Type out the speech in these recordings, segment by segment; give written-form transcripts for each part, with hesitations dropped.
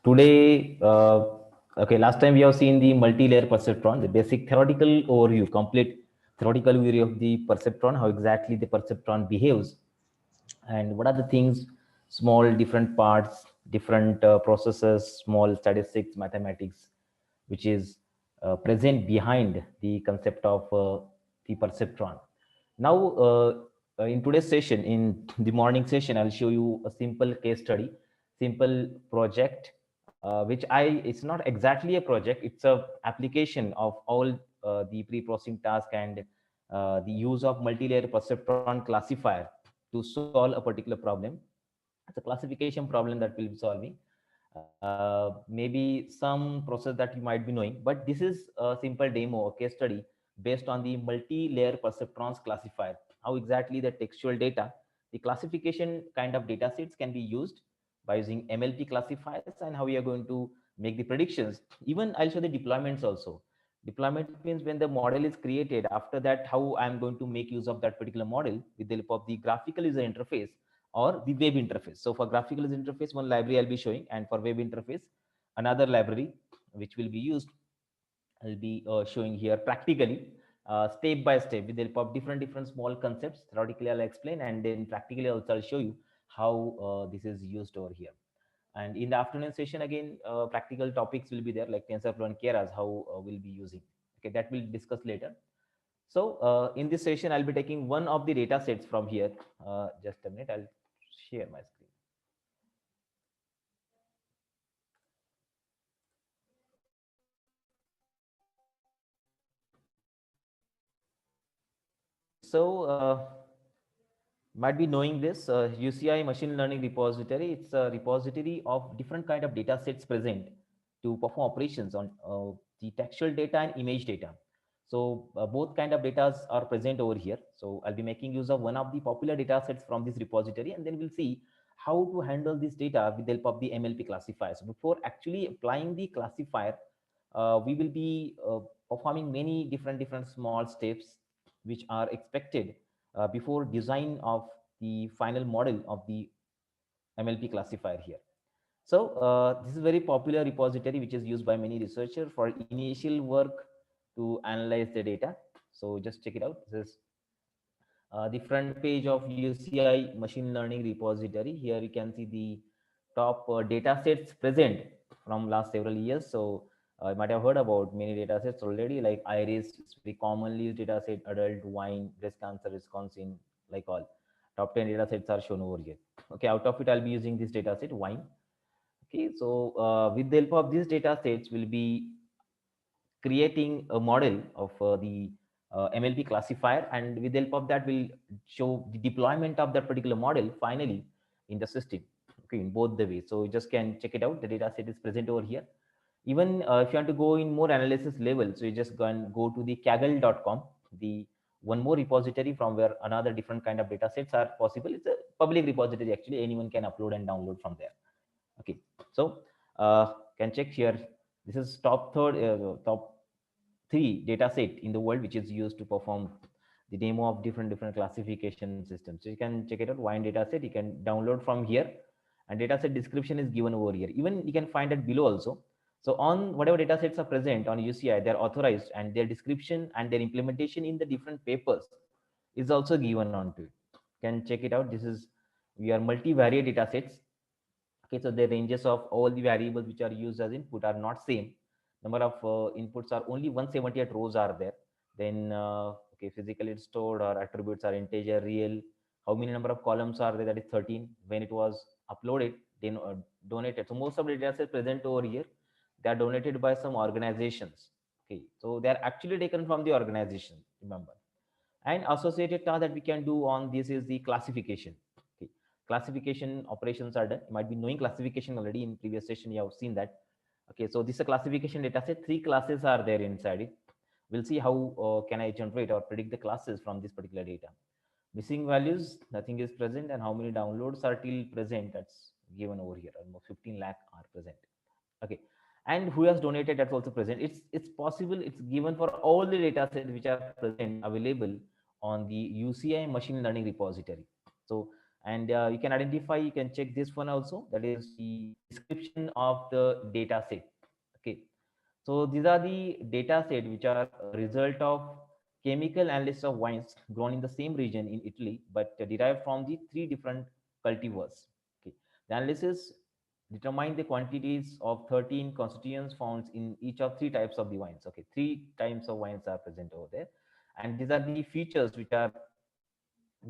Today, okay, last time we have seen the multi-layer perceptron, the basic theoretical overview, complete theoretical overview of the perceptron, how exactly the perceptron behaves, and what are the things, small different parts, different processes, small statistics, mathematics, which is present behind the concept of the perceptron. Now, in today's session, in the morning session, I'll show you a simple case study, simple project, which it's not exactly a project, it's a application of all the pre-processing task and the use of multi-layer perceptron classifier to solve a particular problem. It's a classification problem that we'll be solving. Maybe some process that you might be knowing, but this is a simple demo, a case study based on the multi-layer perceptrons classifier. How exactly the textual data, the classification kind of data sets can be used by using MLP classifiers, and how we are going to make the predictions. Even I'll show the deployments also. Deployment means when the model is created, after that, how I'm going to make use of that particular model with the help of the graphical user interface or the web interface. So for graphical user interface, one library I'll be showing, and for web interface, another library which will be used. I'll be showing here practically, step by step, with the help of different small concepts. Theoretically, I'll explain, and then practically also I'll show you how this is used over here. And in the afternoon session, again, practical topics will be there, like TensorFlow and Keras, how we'll be using. Okay, that we'll discuss later. So in this session, I'll be taking one of the data sets from here. Just a minute, I'll share my screen. Okay, so might be knowing this UCI machine learning repository. It's a repository of different kind of data sets present to perform operations on the textual data and image data. So both kind of data are present over here. So I'll be making use of one of the popular data sets from this repository, and then we'll see how to handle this data with the help of the MLP classifier. So before actually applying the classifier, we will be performing many different small steps which are expected before design of the final model of the MLP classifier here. So this is a very popular repository which is used by many researchers for initial work to analyze the data. So just check it out. This is the front page of UCI machine learning repository. Here you can see the top data sets present from last several years. So you might have heard about many data sets already, like IRIS, it's very commonly used data set, adult, wine, breast cancer, Wisconsin, like all. Top 10 data sets are shown over here. Okay, out of it, I'll be using this data set, wine. Okay, so with the help of these data sets, we'll be creating a model of the MLP classifier, and with the help of that, we'll show the deployment of that particular model finally in the system. Okay, in both the ways. So you just can check it out. The data set is present over here. Even if you want to go in more analysis level, so you just go to the kaggle.com, the one more repository from where another different kind of data sets are possible. It's a public repository, actually. Anyone can upload and download from there. Okay, so can check here. This is top 3 data set in the world which is used to perform the demo of different classification systems. So you can check it out. Wine data set you can download from here, and data set description is given over here. Even you can find it below also. So on whatever data sets are present on UCI, they're authorized, and their description and their implementation in the different papers is also given onto it. You can check it out. This is, we are multivariate data sets. Okay, so the ranges of all the variables which are used as input are not same. Number of inputs are only 178 rows are there. Then okay, physically stored or attributes are integer, real. How many number of columns are there? That is 13. When it was uploaded, then donated. So most of the data sets present over here, they are donated by some organizations. Okay, so they are actually taken from the organization, remember. And associated task that we can do on this is the classification. Okay, classification operations are done. You might be knowing classification already. In previous session you have seen that. Okay, so this is a classification data set. 3 classes are there inside it. We'll see how can I generate or predict the classes from this particular data. Missing values, nothing is present, and how many downloads are till present, that's given over here. Almost 15 lakh are present. Okay, and who has donated, that's also present. It's possible, it's given for all the data sets which are present available on the UCI machine learning repository. So, and you can identify, you can check this one also, that is the description of the data set. Okay, so these are the data set which are a result of chemical analysis of wines grown in the same region in Italy, but derived from the three different cultivars. Okay, the analysis determined the quantities of 13 constituents found in each of three types of the wines. Okay, three types of wines are present over there, and these are the features which are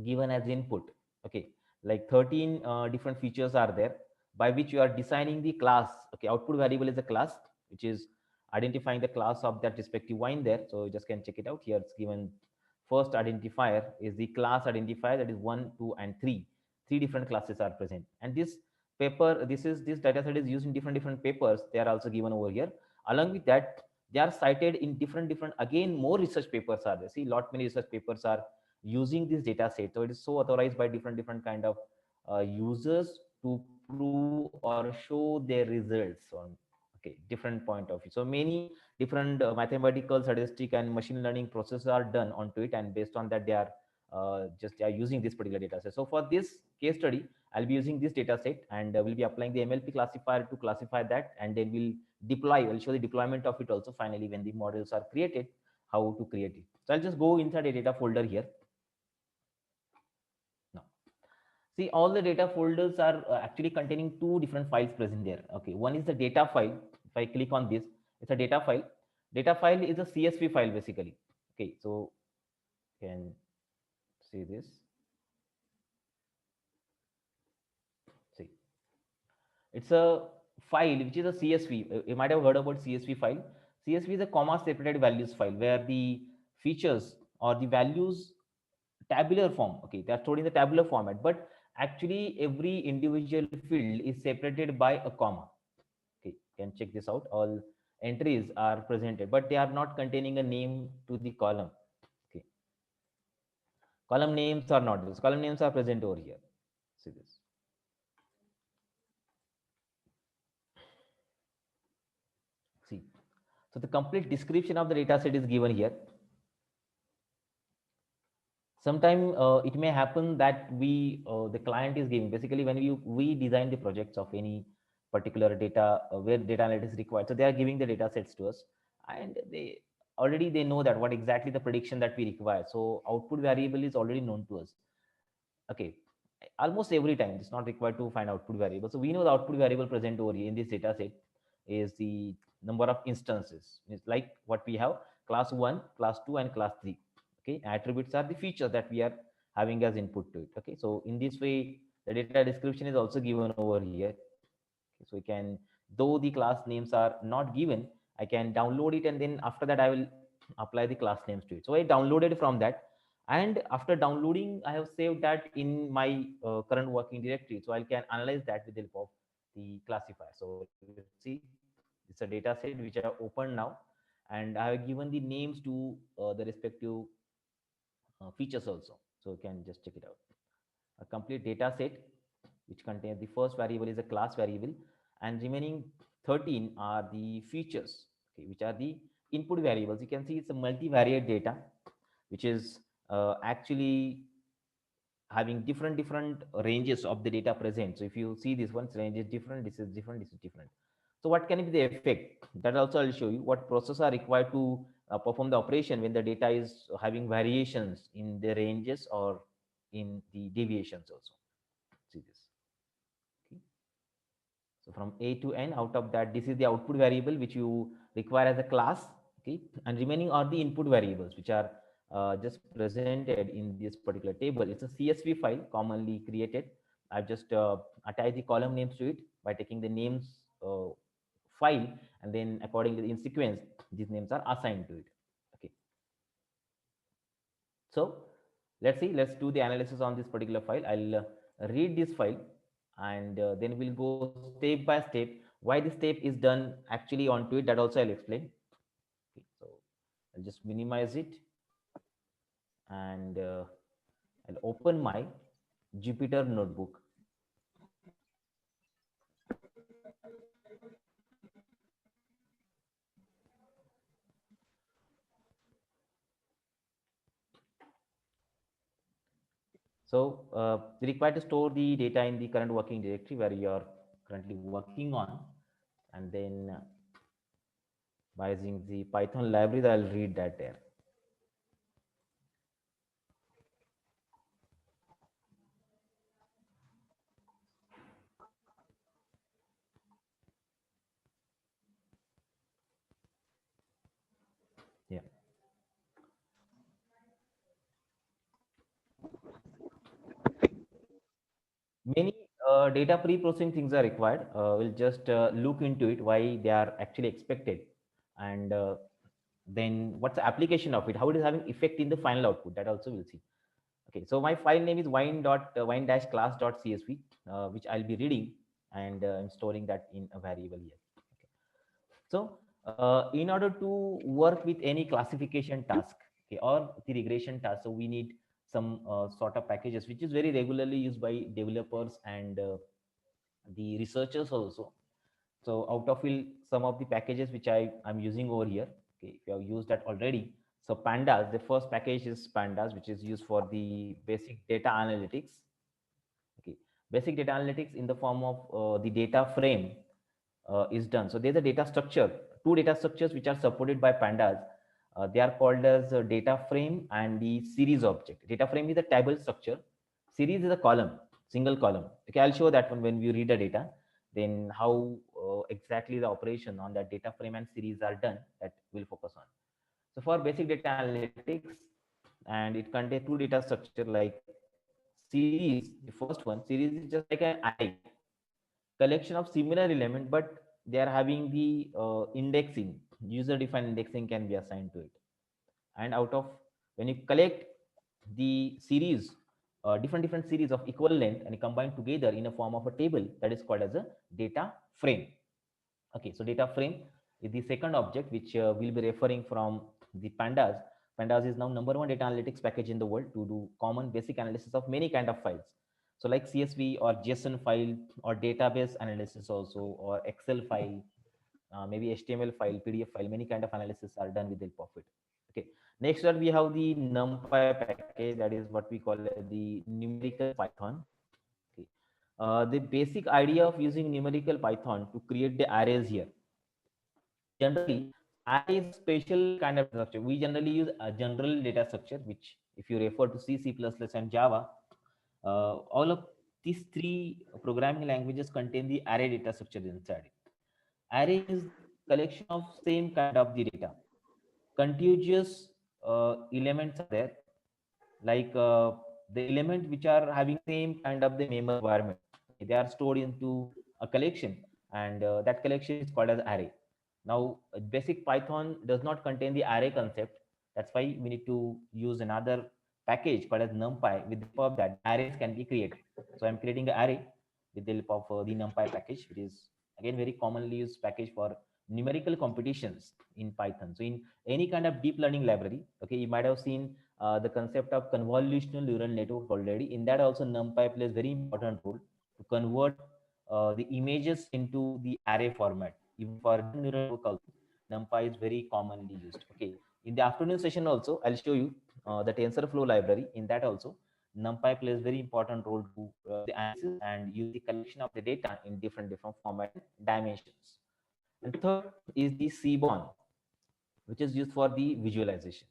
given as input. Okay, like 13 different features are there by which you are designing the class. Okay, output variable is a class which is identifying the class of that respective wine there. So you just can check it out here. It's given first identifier is the class identifier, that is 1, 2 and 3. Three different classes are present, and this data set is used in different papers. They are also given over here. Along with that, they are cited in different again more research papers are there. See, lot many research papers are using this data set. So it is so authorized by different kind of users to prove or show their results on, okay, different point of view. So many different mathematical, statistic and machine learning processes are done onto it, and based on that they are just they are using this particular data set. So for this case study, I'll be using this data set, and we'll be applying the MLP classifier to classify that, and then we'll deploy. I'll show the deployment of it also finally when the models are created, how to create it. So I'll just go inside a data folder here. Now, see, all the data folders are actually containing two different files present there. Okay, one is the data file. If I click on this, it's a data file. Data file is a CSV file basically. Okay, so you can see this. See, it's a file which is a CSV. You might have heard about CSV file. CSV is a comma separated values file where the features or the values tabular form. Okay, they are stored in the tabular format, but actually every individual field is separated by a comma. Okay, you can check this out. All entries are presented, but they are not containing a name to the column. Okay, column names are not this. Column names are present over here. See this. See, so the complete description of the data set is given here. Sometime it may happen that the client is giving, basically when we design the projects of any particular data where data analytics is required, so they are giving the data sets to us, and they know that what exactly the prediction that we require. So output variable is already known to us. Okay, almost every time it's not required to find output variable. So we know the output variable present over here in this data set is the number of instances. It's like what we have: class 1, class 2 and class 3. Okay, attributes are the features that we are having as input to it. Okay, so in this way the data description is also given over here. Okay, so we can, though the class names are not given, I can download it, and then after that I will apply the class names to it. So I downloaded from that, and after downloading I have saved that in my current working directory, so I can analyze that with the help of the classifier. So let's see, it's a data set which I have opened now, and I have given the names to the respective features also. So you can just check it out. A complete data set which contains the first variable is a class variable, and remaining 13 are the features, okay, which are the input variables. You can see it's a multivariate data which is actually having different ranges of the data present. So if you see this one's range is different, this is different, this is different. So what can be the effect? That also I'll show you what processes are required to perform the operation when the data is having variations in the ranges or in the deviations also. See this. Okay. So from A to N, out of that, this is the output variable which you require as a class. Okay, and remaining are the input variables which are just presented in this particular table. It's a CSV file commonly created. I've just attached the column names to it by taking the names file, and then accordingly in sequence these names are assigned to it. Okay, so let's do the analysis on this particular file. I'll read this file, and then we'll go step by step why this step is done actually onto it. That also I'll explain. Okay, so I'll just minimize it, and I'll open my Jupyter notebook. So we require to store the data in the current working directory where you are currently working on. and then by using the Python library, I'll read that there. Yeah. Many data pre-processing things are required. We'll just look into it, why they are actually expected, and then what's the application of it, how it is having effect in the final output. That also we'll see. Okay, so my file name is wine-class.csv, which I'll be reading, and I'm storing that in a variable here. Okay. So, in order to work with any classification task, okay, or the regression task, so we need some sort of packages, which is very regularly used by developers and the researchers also. So out of it, some of the packages which I'm using over here, okay, if you have used that already. So pandas, the first package is pandas, which is used for the basic data analytics. Okay, basic data analytics in the form of the data frame is done. So there's a data structure, two data structures which are supported by pandas. They are called as data frame and the series object. Data frame is a table structure. Series is a column, single column. Okay, I'll show that one when we read the data. Then how exactly the operation on that data frame and series are done, that we'll focus on. So for basic data analytics, and it contains two data structure like series. The first one, series is just like an array, collection of similar element, but they are having the indexing, user defined indexing can be assigned to it. And out of, when you collect the series, different series of equal length and combine together in a form of a table, that is called as a data frame. Okay, so data frame is the second object which we'll be referring from the pandas. Pandas is now number one data analytics package in the world to do common basic analysis of many kind of files. So like CSV or JSON file or database analysis also, or Excel file, maybe HTML file, PDF file, many kind of analysis are done with the help of it. Okay. Next one, we have the NumPy package, that is what we call the numerical Python. Okay. The basic idea of using numerical Python to create the arrays here. Generally, array is a special kind of structure. We generally use a general data structure, which if you refer to C, C++, and Java, all of these three programming languages contain the array data structure inside it. Array is collection of same kind of the data. Contiguous elements are there, like the element which are having same kind of the memory environment. They are stored into a collection, and that collection is called as array. Now, basic Python does not contain the array concept. That's why we need to use another package called as NumPy. With the help of that, arrays can be created. So I'm creating an array with the help of the NumPy package, which is again very commonly used package for numerical competitions in Python. So in any kind of deep learning library, okay, you might have seen the concept of convolutional neural network already. In that also, NumPy plays very important role to convert the images into the array format. Even for neural network also, NumPy is very commonly used. Okay, in the afternoon session also, I'll show you the TensorFlow library. In that also, NumPy plays very important role to the analysis and use the collection of the data in different format dimensions. And third is the Seaborn, which is used for the visualization.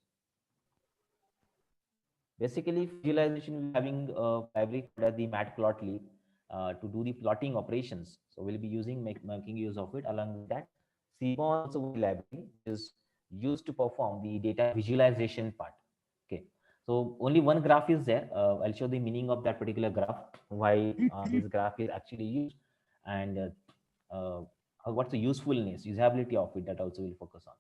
Basically, visualization, we're having a library called the matplotlib to do the plotting operations. So we'll be making use of it. Along with that, Seaborn also one library which is used to perform the data visualization part. Okay. So only one graph is there. I'll show the meaning of that particular graph, why this graph is actually used, and what's the usefulness, usability of it, that also we'll focus on.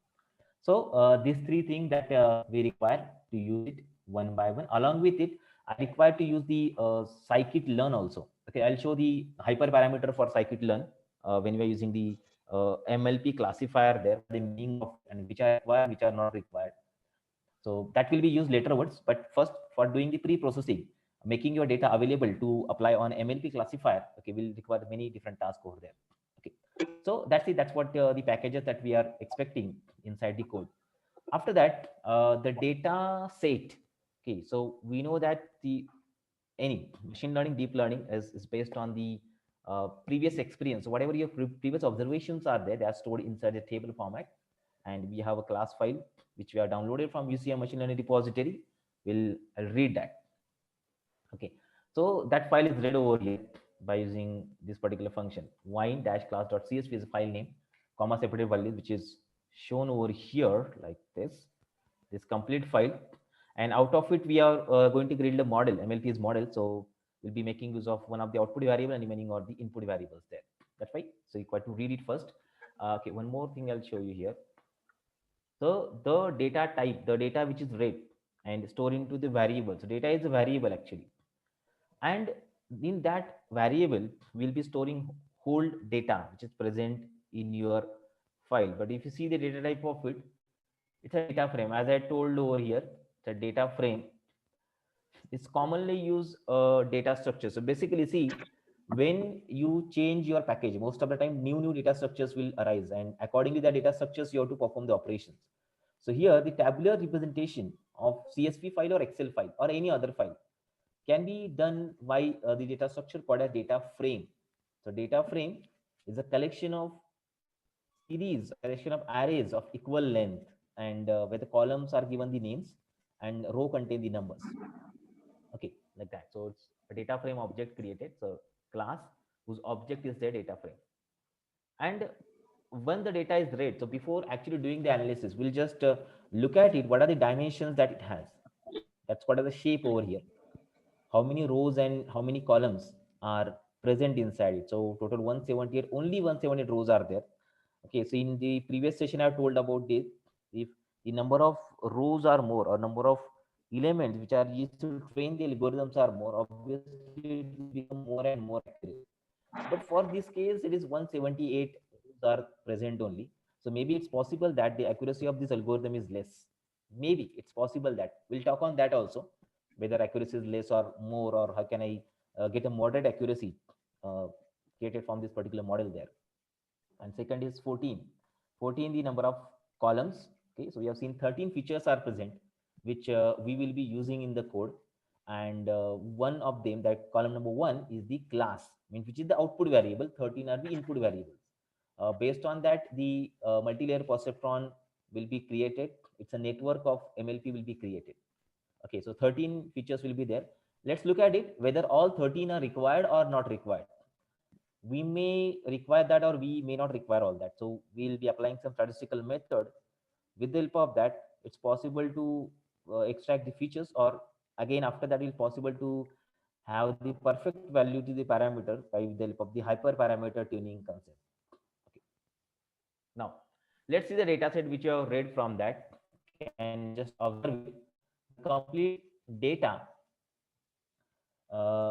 So these three things that we require to use it one by one. Along with it, I require to use the scikit-learn also. Okay, I'll show the hyperparameter for scikit-learn when we're using the MLP classifier there, the meaning of and which are required, which are not required. So that will be used later words. But first, for doing the pre-processing, making your data available to apply on MLP classifier, okay, will require many different tasks over there. Okay, so that's it. That's what the packages that we are expecting inside the code. After that, the data set. Okay, so we know that the any machine learning, deep learning is based on the previous experience. So whatever your previous observations are there, they are stored inside the table format. And we have a class file which we have downloaded from UCI machine learning repository. I'll read that. Okay, so that file is read over here by using this particular function. Wine dash class.csv is a file name, comma separated values, which is shown over here like this complete file. And out of it, we are going to create the model, MLP's model. So we'll be making use of one of the output variable and remaining are the input variables there. That's right. So you got to read it first. Okay, one more thing I'll show you here. So the data type, the data which is read and stored into the variable. So data is a variable actually, and in that variable we'll be storing whole data which is present in your file. But if you see the data type of it, it's a data frame. As I told over here, it's a data frame. It's commonly used data structure. So basically, see, when you change your package, most of the time new data structures will arise, and accordingly the data structures you have to perform the operations. So here the tabular representation of CSV file or Excel file or any other file can be done by the data structure called a data frame. So data frame is a collection of series, a collection of arrays of equal length, and where the columns are given the names and row contain the numbers. Okay, like that. So it's a data frame object created. So class whose object is their data frame. And when the data is read, so before actually doing the analysis, we'll just look at it. What are the dimensions that it has? That's what are the shape over here. How many rows and how many columns are present inside it? So total 178, only 178 rows are there. Okay, so in the previous session I have told about this. If the number of rows are more or number of elements which are used to train the algorithms are more, obviously it will become more and more accurate. But for this case it is 178 rows are present only. So maybe it's possible that the accuracy of this algorithm is less. Maybe it's possible that we'll talk on that also, whether accuracy is less or more, or how can I get a moderate accuracy uh, created from this particular model there. And second is 14. 14 the number of columns. Okay, so we have seen 13 features are present which we will be using in the code. And one of them, that column number one, is the class, means which is the output variable. 13 are the input variables. Based on that, the multi-layer perceptron will be created. It's a network of MLP will be created. Okay, so 13 features will be there. Let's look at it whether all 13 are required or not required. We may require that or we may not require all that. So we'll be applying some statistical method. With the help of that, it's possible to extract the features, or again after that it's possible to have the perfect value to the parameter by the help of the hyperparameter tuning concept. Okay. Now let's see the data set which you have read from that. Okay, and just observe it. The complete data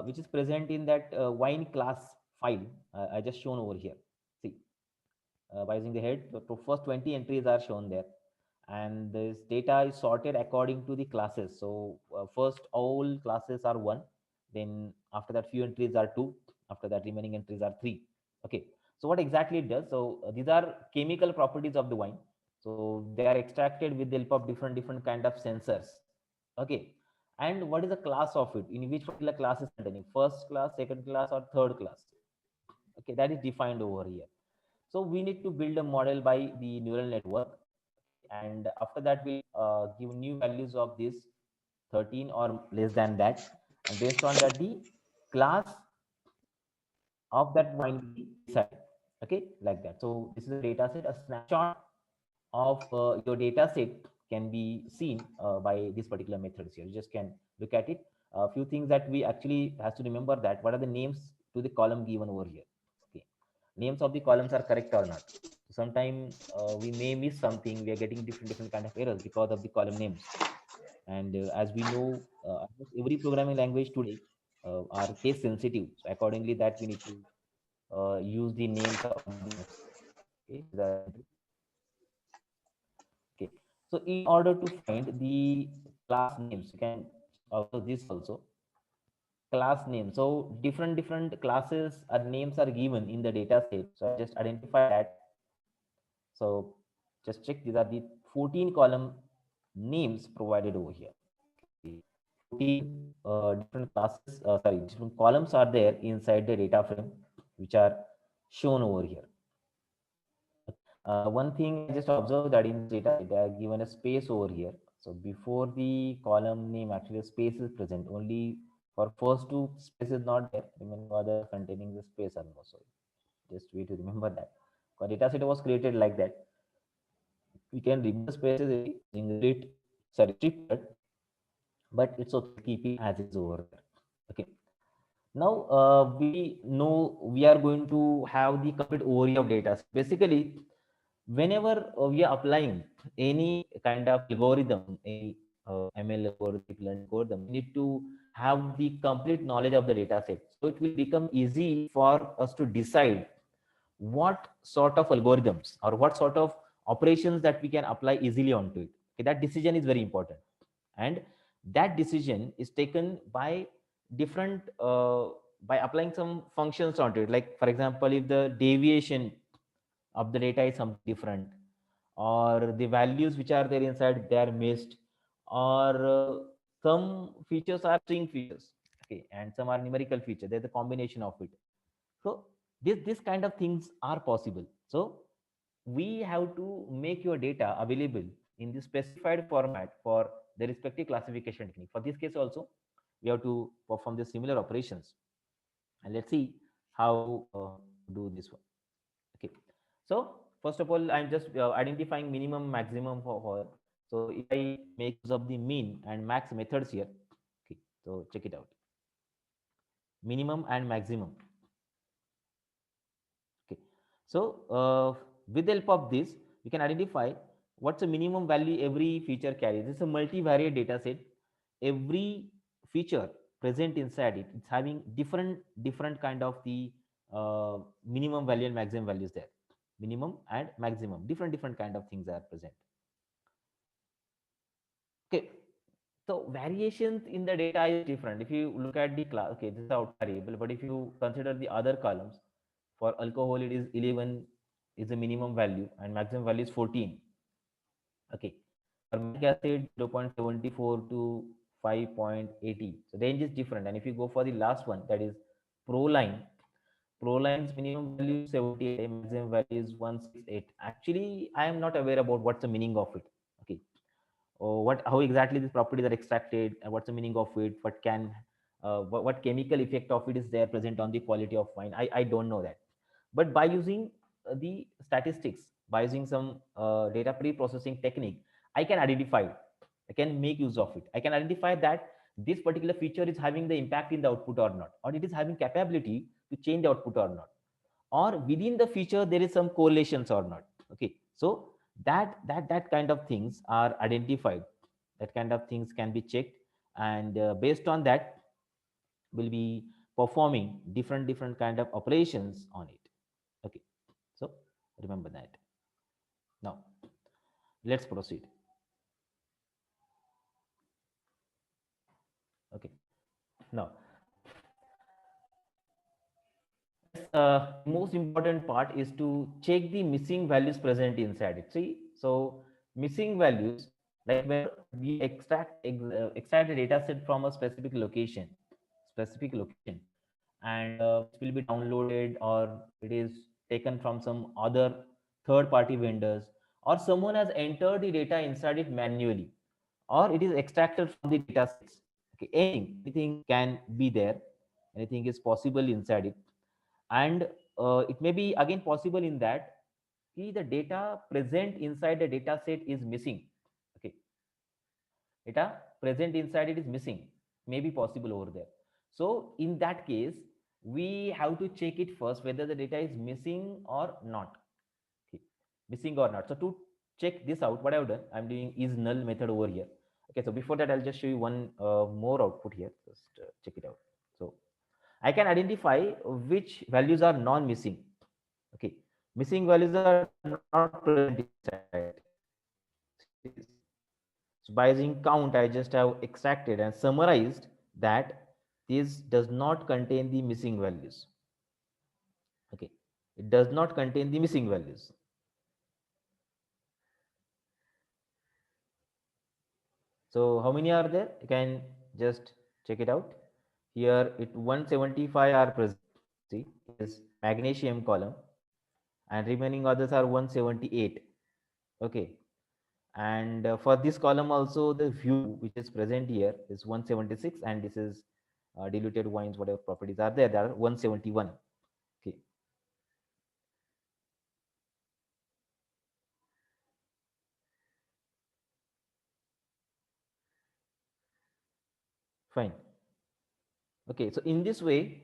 which is present in that wine class file I just shown over here. See, by using the head, the first 20 entries are shown there, and this data is sorted according to the classes. So first all classes are one, then after that few entries are two, after that remaining entries are three. Okay, so what exactly it does? So these are chemical properties of the wine. So they are extracted with the help of different kind of sensors. Okay, and what is the class of it? In which particular class is containing? First class, second class, or third class? Okay, that is defined over here. So we need to build a model by the neural network. Okay, and after that we'll give new values of this 13 or less than that, and based on that the class of that wine will be decided. Okay, like that. So this is a data set. A snapshot of your data set can be seen by this particular methods here. You just can look at it. A few things that we actually has to remember, that what are the names to the column given over here. Okay, names of the columns are correct or not. Sometimes we may miss something. We are getting different kind of errors because of the column names. And as we know, almost every programming language today are case sensitive. So accordingly, that we need to use the names of the columns. Okay, these are simple. Okay, so in order to find the class names, you can just observe this also. Class name. So different classes or names are given in the data set. So I just identify that. So just check, these are the 14 column names provided over here. Okay, 14 different classes, sorry, different columns are there inside the data frame. which are shown over here. One thing I just observed that in this data set, I have given a space over here. So before the column name, actually a space is present. Only for first two space is not there. Remaining other containing the space almost. So just we to remember that. Because data set was created like that. We can remove the spaces using read, sorry, strict, but it's okay. Keep it as is over there. Okay. Now we know we are going to have the complete overview of data. Basically, whenever we are applying any kind of algorithm, any ML algorithm, deep learning algorithm, we need to have the complete knowledge of the data set. So it will become easy for us to decide what sort of algorithms or what sort of operations that we can apply easily onto it. Okay, that decision is very important, and that decision is taken by different by applying some functions onto it. Like for example, if the deviation of the data is something different, or the values which are there inside they are missed, or some features are string features, okay, and some are numerical feature. There's a combination of it. So this kind of things are possible. So we have to make your data available in the specified format for the respective classification technique. For this case also, we have to perform the similar operations, and let's see how do this one. Okay. So first of all, I'm just identifying minimum, maximum for. So if I make use of the mean and max methods here, okay. So check it out. Minimum and maximum. Okay. So with the help of this, we can identify what's the minimum value every feature carries. It's a multivariate data set. Every feature present inside it, it's having different kind of the minimum value and maximum values there. Minimum and maximum, different kind of things are present. Okay. So variations in the data is different. If you look at the class, okay, this is out variable, but if you consider the other columns, for alcohol it is 11 is the minimum value and maximum value is 14. Okay. For malic acid 0.74 to 5.80. So range is different. And if you go for the last one, that is proline, proline's minimum value is 78, maximum value is 168. Actually, I am not aware about what's the meaning of it. Okay, or what, how exactly these properties are extracted, and what's the meaning of it, what can what chemical effect of it is there present on the quality of wine. I don't know that, but by using the statistics, by using some data pre-processing technique, I can identify it. I can make use of it. I can identify that this particular feature is having the impact in the output or not, or it is having capability to change the output or not, or within the feature there is some correlations or not. Okay, so that kind of things are identified, that kind of things can be checked, and based on that will be performing different kind of operations on it. Okay, so remember that. Now let's proceed. Okay, now most important part is to check the missing values present inside it. See, so missing values, like where we extract a data set from a specific location, and it will be downloaded, or it is taken from some other third party vendors, or someone has entered the data inside it manually, or it is extracted from the data sets. Okay, anything can be there, anything is possible inside it. And it may be again possible in that the data present inside the data set is missing. Okay, data present inside it is missing, may be possible over there. So in that case, we have to check it first whether the data is missing or not. Okay, missing or not. So to check this out, what I've done, I'm doing is null method over here. Okay, so before that I'll just show you one more output here. Just check it out. So I can identify which values are non-missing. Okay, missing values are not present inside. See this. So by using count, I just have extracted and summarized that this does not contain the missing values. Okay, it does not contain the missing values. So how many are there? You can just check it out. Here it 175 are present. See, is magnesium column, and remaining others are 178. Okay, and for this column also the view which is present here is 176, and this is diluted wines, whatever properties are there, that are 171. Okay, fine. Okay, so in this way,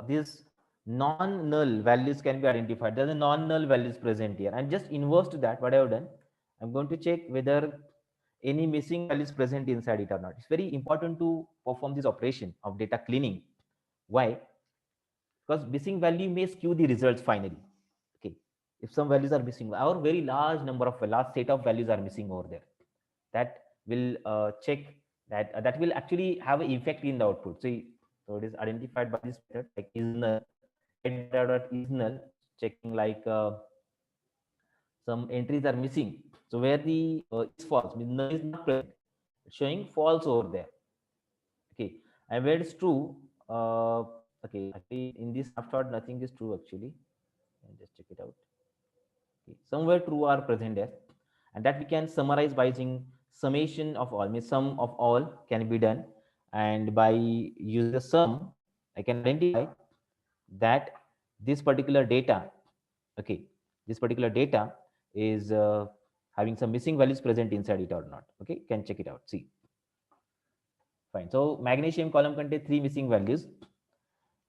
these non-null values can be identified. There's a non-null values present here, and just inverse to that, what I have done, I'm going to check whether any missing values present inside it or not. It's very important to perform this operation of data cleaning. Why? Because missing value may skew the results finally. Okay, if some values are missing, or very large number of large set of values are missing over there, that will check that that will actually have an effect in the output. So it is identified by this method like is null, is null, checking like some entries are missing. So where the is false, means null is not present, it's showing false over there. Okay, and where it's true, okay, actually in this snapshot nothing is true actually. And just check it out. Okay, somewhere true are present there, and that we can summarize by using summation of all, means sum of all can be done, and by using the sum I can identify that this particular data, okay, this particular data is having some missing values present inside it or not. Okay, can check it out. See, fine. So magnesium column contains 3 missing values.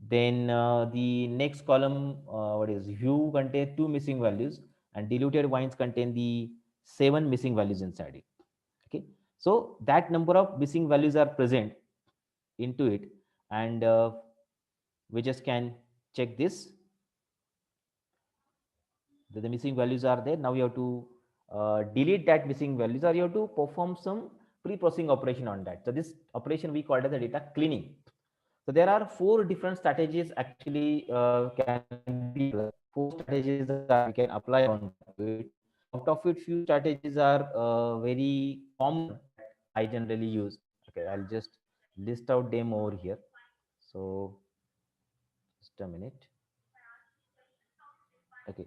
Then the next column, what is hue, contain 2 missing values, and diluted wines contain the 7 missing values inside it. Okay, so that number of missing values are present into it, and we just can check this. The missing values are there. Now you have to delete that missing values, or you have to perform some pre-processing operation on that. So this operation we call it as a data cleaning. So there are 4 different strategies actually can be 4 strategies that we can apply on it. Out of it, few strategies are very common. I generally use. Okay, I'll just list out them over here. So just a minute. Okay,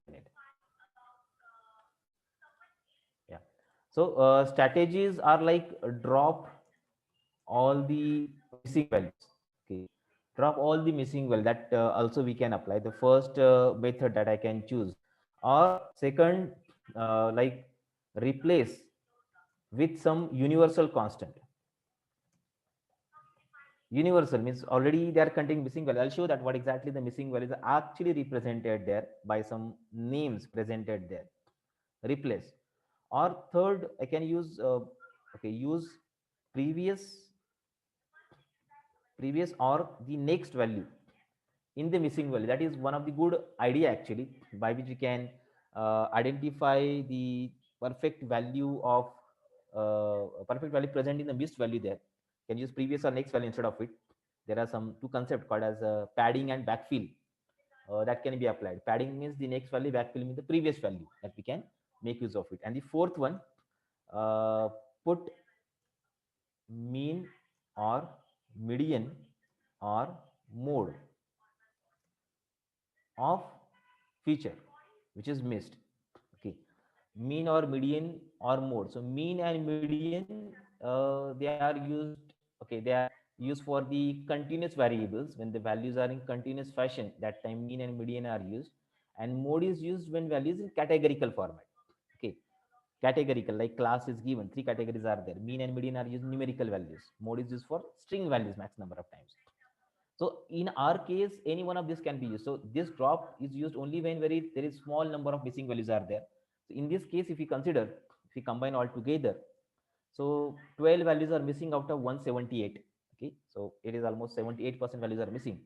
minute. Yeah. So strategies are like drop all the missing values. Okay, drop all the missing value, that also we can apply the first method that I can choose, or second like replace with some universal constant. Universal means already they are containing missing value. I'll show that what exactly the missing values are actually represented there by some names presented there. Replace, or third I can use okay, use previous previous or the next value in the missing value. That is one of the good idea actually, by which we can identify the perfect value of perfect value present in the missed value there. Can use previous or next value instead of it. There are some two concepts called as padding and backfill that can be applied. Padding means the next value, backfill means the previous value, that we can make use of it. And the fourth one, uh, put mean or median or mode of feature which is missed. Okay, mean or median or mode. So mean and median, they are used, okay, they are used for the continuous variables. When the values are in continuous fashion, that time mean and median are used. And mode is used when values in categorical format. Okay, categorical, like class is given, 3 categories are there, mean and median are used numerical values, mode is used for string values max number of times. So in our case, any one of this can be used. So this drop is used only when there is small number of missing values are there. So in this case, if we consider, if we combine all together, so 12 values are missing out of 178. Okay, so it is almost 78% values are missing.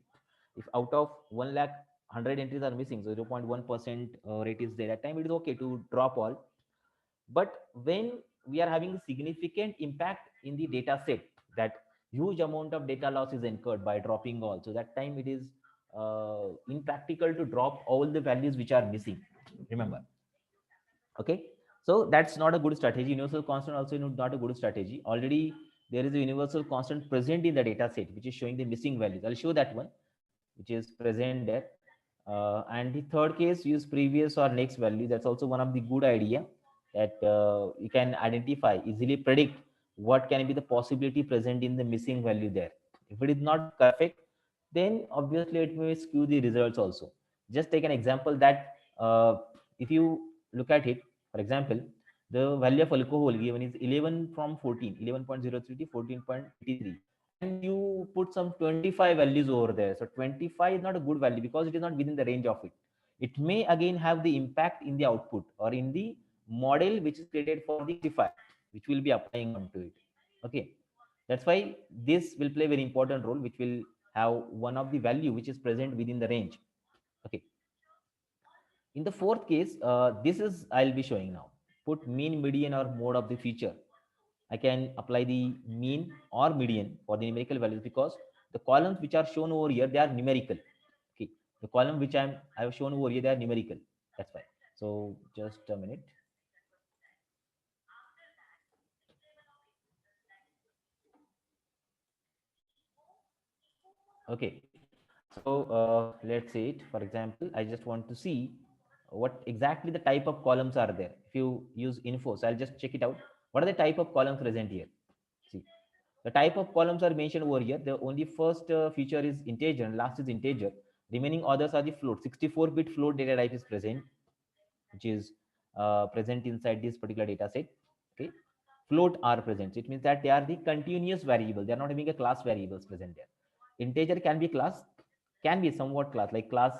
If out of 1 lakh 100 entries are missing, so 0.1% rate is there. At time it is okay to drop all. But when we are having significant impact in the data set, that huge amount of data loss is incurred by dropping all, so that time it is impractical to drop all the values which are missing, remember. Okay, so that's not a good strategy. Universal constant also not a good strategy. Already there is a universal constant present in the data set which is showing the missing values. I'll show that one. which is present there. And the third case, use previous or next value. That's also one of the good idea, that you can identify, easily predict what can be the possibility present in the missing value there. If it is not perfect, then obviously it may skew the results also. Just take an example that if you look at it, for example, the value of alcohol given is 11 from 14, 11.03 to 14.83, and you put some 25 values over there. So 25 is not a good value because it is not within the range of it. It may again have the impact in the output or in the model which is created for the classifier, which will be applying onto it. Okay, that's why this will play a very important role, which will have one of the value which is present within the range. Okay, in the fourth case, this is I'll be showing now. Put mean, median, or mode of the feature. I can apply the mean or median for the numerical values, because the columns which are shown over here, they are numerical. Okay, the column which I have shown over here, they are numerical. That's why. So just a minute. Okay, so let's say it. For example, I just want to see what exactly the type of columns are there. If you use info, so I'll just check it out. What are the type of columns present here? See, the type of columns are mentioned over here. The only first feature is integer and last is integer. Remaining others are the float. 64-bit float data type is present, which is present inside this particular data set. Okay, float are present. So it means that they are the continuous variable. They are not having a class variables present there. Integer can be class, can be somewhat class, like class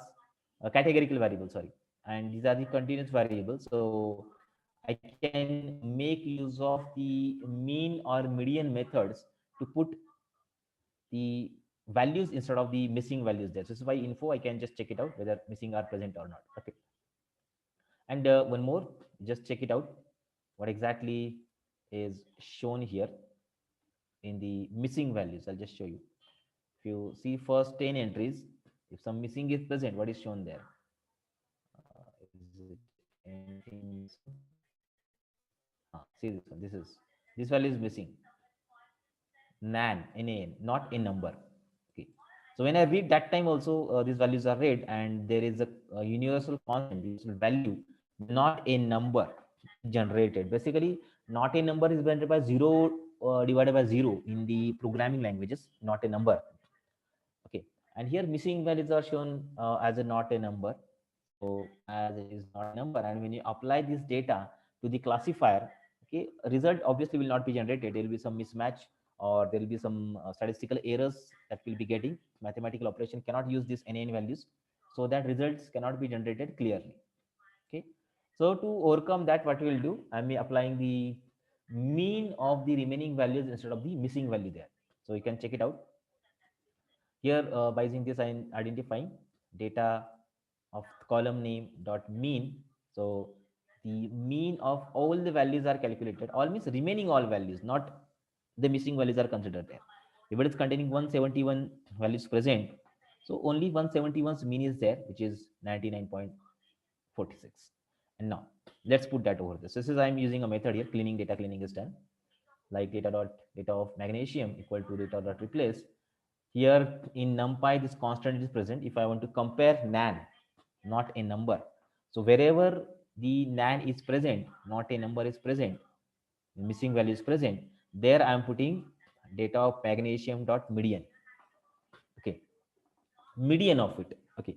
categorical variable. Sorry, and these are the continuous variables. So I can make use of the mean or median methods to put the values instead of the missing values there. So this is why info, I can just check it out whether missing are present or not. Okay, and one more, just check it out what exactly is shown here in the missing values. I'll just show you. If you see first 10 entries, if some missing is present, what is shown there? Is it anything missing? See this one. This value is missing. NaN, not a number. Okay. So when I read that time also, these values are read, and there is a universal constant, universal value, not a number generated. Basically, not a number is generated by zero divided by zero in the programming languages, not a number. Okay, and here missing values are shown as a not a number. So as it is not a number, and when you apply this data to the classifier, okay, result obviously will not be generated. There will be some mismatch, or there will be some statistical errors that will be getting. Mathematical operation cannot use these NaN values, so that results cannot be generated clearly. Okay, so to overcome that, what we will do, I am applying the mean of the remaining values instead of the missing value there. So you can check it out here. By using this, I am identifying data of column name dot mean. So the mean of all the values are calculated. All means remaining all values, not the missing values are considered there. If it is containing 171 values present, so only 171's mean is there, which is 99.46. And now let's put that over this. So this is, I'm using a method here. Cleaning, data cleaning is done. Like data of magnesium equal to data dot replace. Here in NumPy, this constant is present. If I want to compare NaN, not a number. So wherever the NaN is present, not a number is present, missing value is present, there I am putting data of magnesium dot median. Okay, median of it. Okay,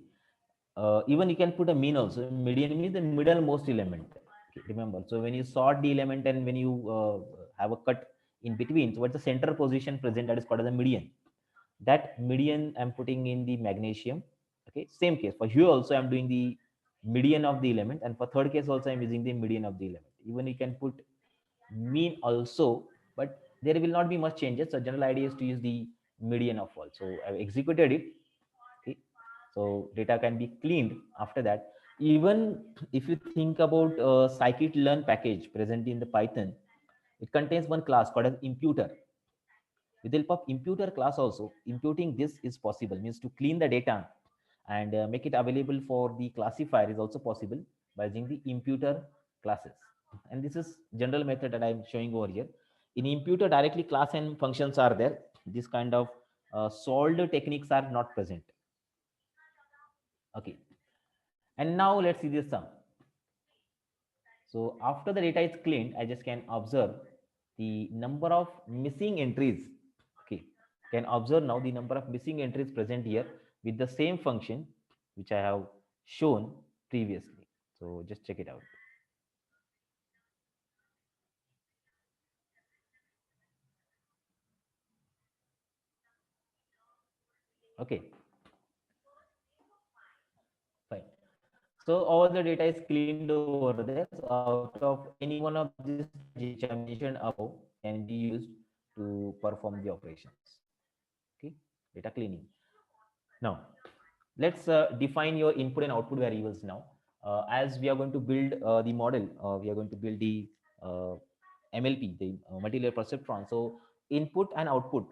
even you can put a mean also. Median means the middle most element. Okay, remember, so when you sort the element and when you have a cut in between, so what's the center position present, that is called as the median. That median I'm putting in the magnesium. Okay, same case for here also I'm doing the median of the element, and for third case also I'm using the median of the element. Even you can put mean also, but there will not be much changes. So general idea is to use the median of all. So I've executed it. Okay, so data can be cleaned after that. Even if you think about scikit-learn package present in the Python, it contains one class called as imputer. With the help of imputer class also, imputing this is possible, means to clean the data and make it available for the classifier is also possible by using the imputer classes. And this is general method that I'm showing over here. In imputer, directly class and functions are there. This kind of solved techniques are not present. Okay. And now let's see the sum. So after the data is cleaned, I just can observe the number of missing entries. Okay, can observe now the number of missing entries present here with the same function which I have shown previously. So just check it out. Okay, fine. So all the data is cleaned over there. So out of any one of these strategies which I mentioned above can be used to perform the operations. Okay, data cleaning. Now, let's define your input and output variables now. As we are going to build the model, we are going to build the uh, MLP, the multi-layer perceptron. So input and output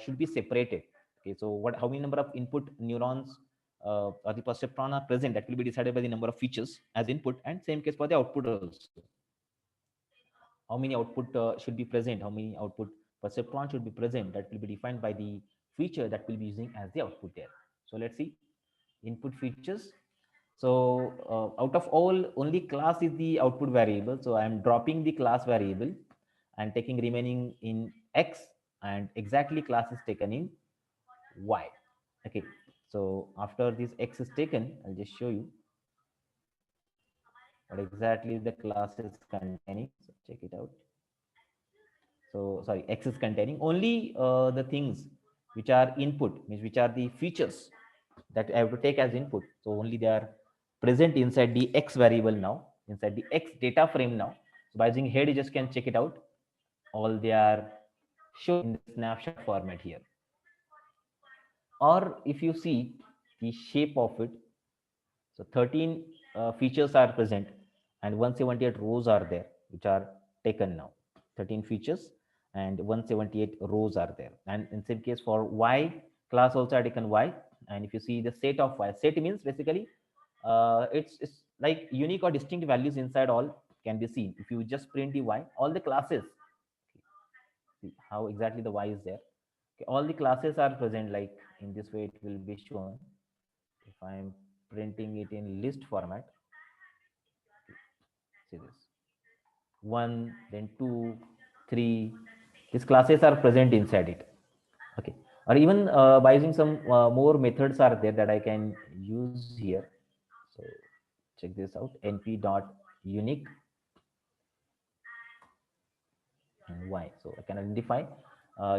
should be separated. Okay, so how many number of input neurons or the perceptron are present, that will be decided by the number of features as input, and same case for the output also. How many output should be present, how many output perceptron should be present, that will be defined by the feature that will be using as the output there. So let's see input features. So out of all, only class is the output variable. So I am dropping the class variable and taking remaining in X, and exactly class is taken in Y. Okay. So after this X is taken, I'll just show you what exactly the class is containing. So check it out. So sorry, X is containing only the things which are input, means which are the features that I have to take as input. So only they are present inside the X variable now, inside the X data frame now. So by using head, you just can check it out. All they are shown in the snapshot format here. Or if you see the shape of it, so 13 features are present and 178 rows are there, which are taken now. 13 features and 178 rows are there. And in same case for Y class also are taken Y. And if you see the set of Y, set means basically it's like unique or distinct values inside all can be seen. If you just print the Y, all the classes, see how exactly the Y is there. Okay, all the classes are present, like in this way it will be shown. If I am printing it in list format, see this one, then two, three. These classes are present inside it. Okay, or even by using some more methods are there that I can use here. So check this out: np dot unique and y. So I can identify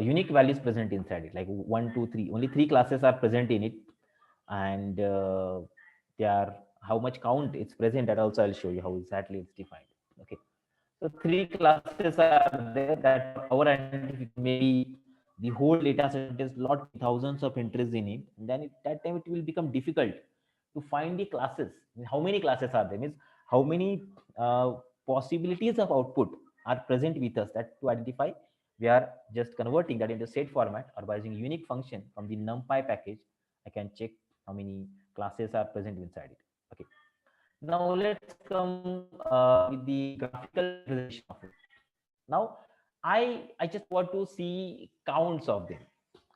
unique values present inside it, like one, two, three. Only three classes are present in it, and they are how much count it's present. That also I'll show you how exactly it's defined. Okay. So three classes are there that for our identification, maybe the whole data set is lot thousands of entries in it. And then that time it will become difficult to find the classes. How many classes are there? Means how many possibilities of output are present with us, that to identify. We are just converting that into set format, or by using unique function from the numpy package, I can check how many classes are present inside it. Okay. Now let's come with the graphical representation of it. Now I just want to see counts of them.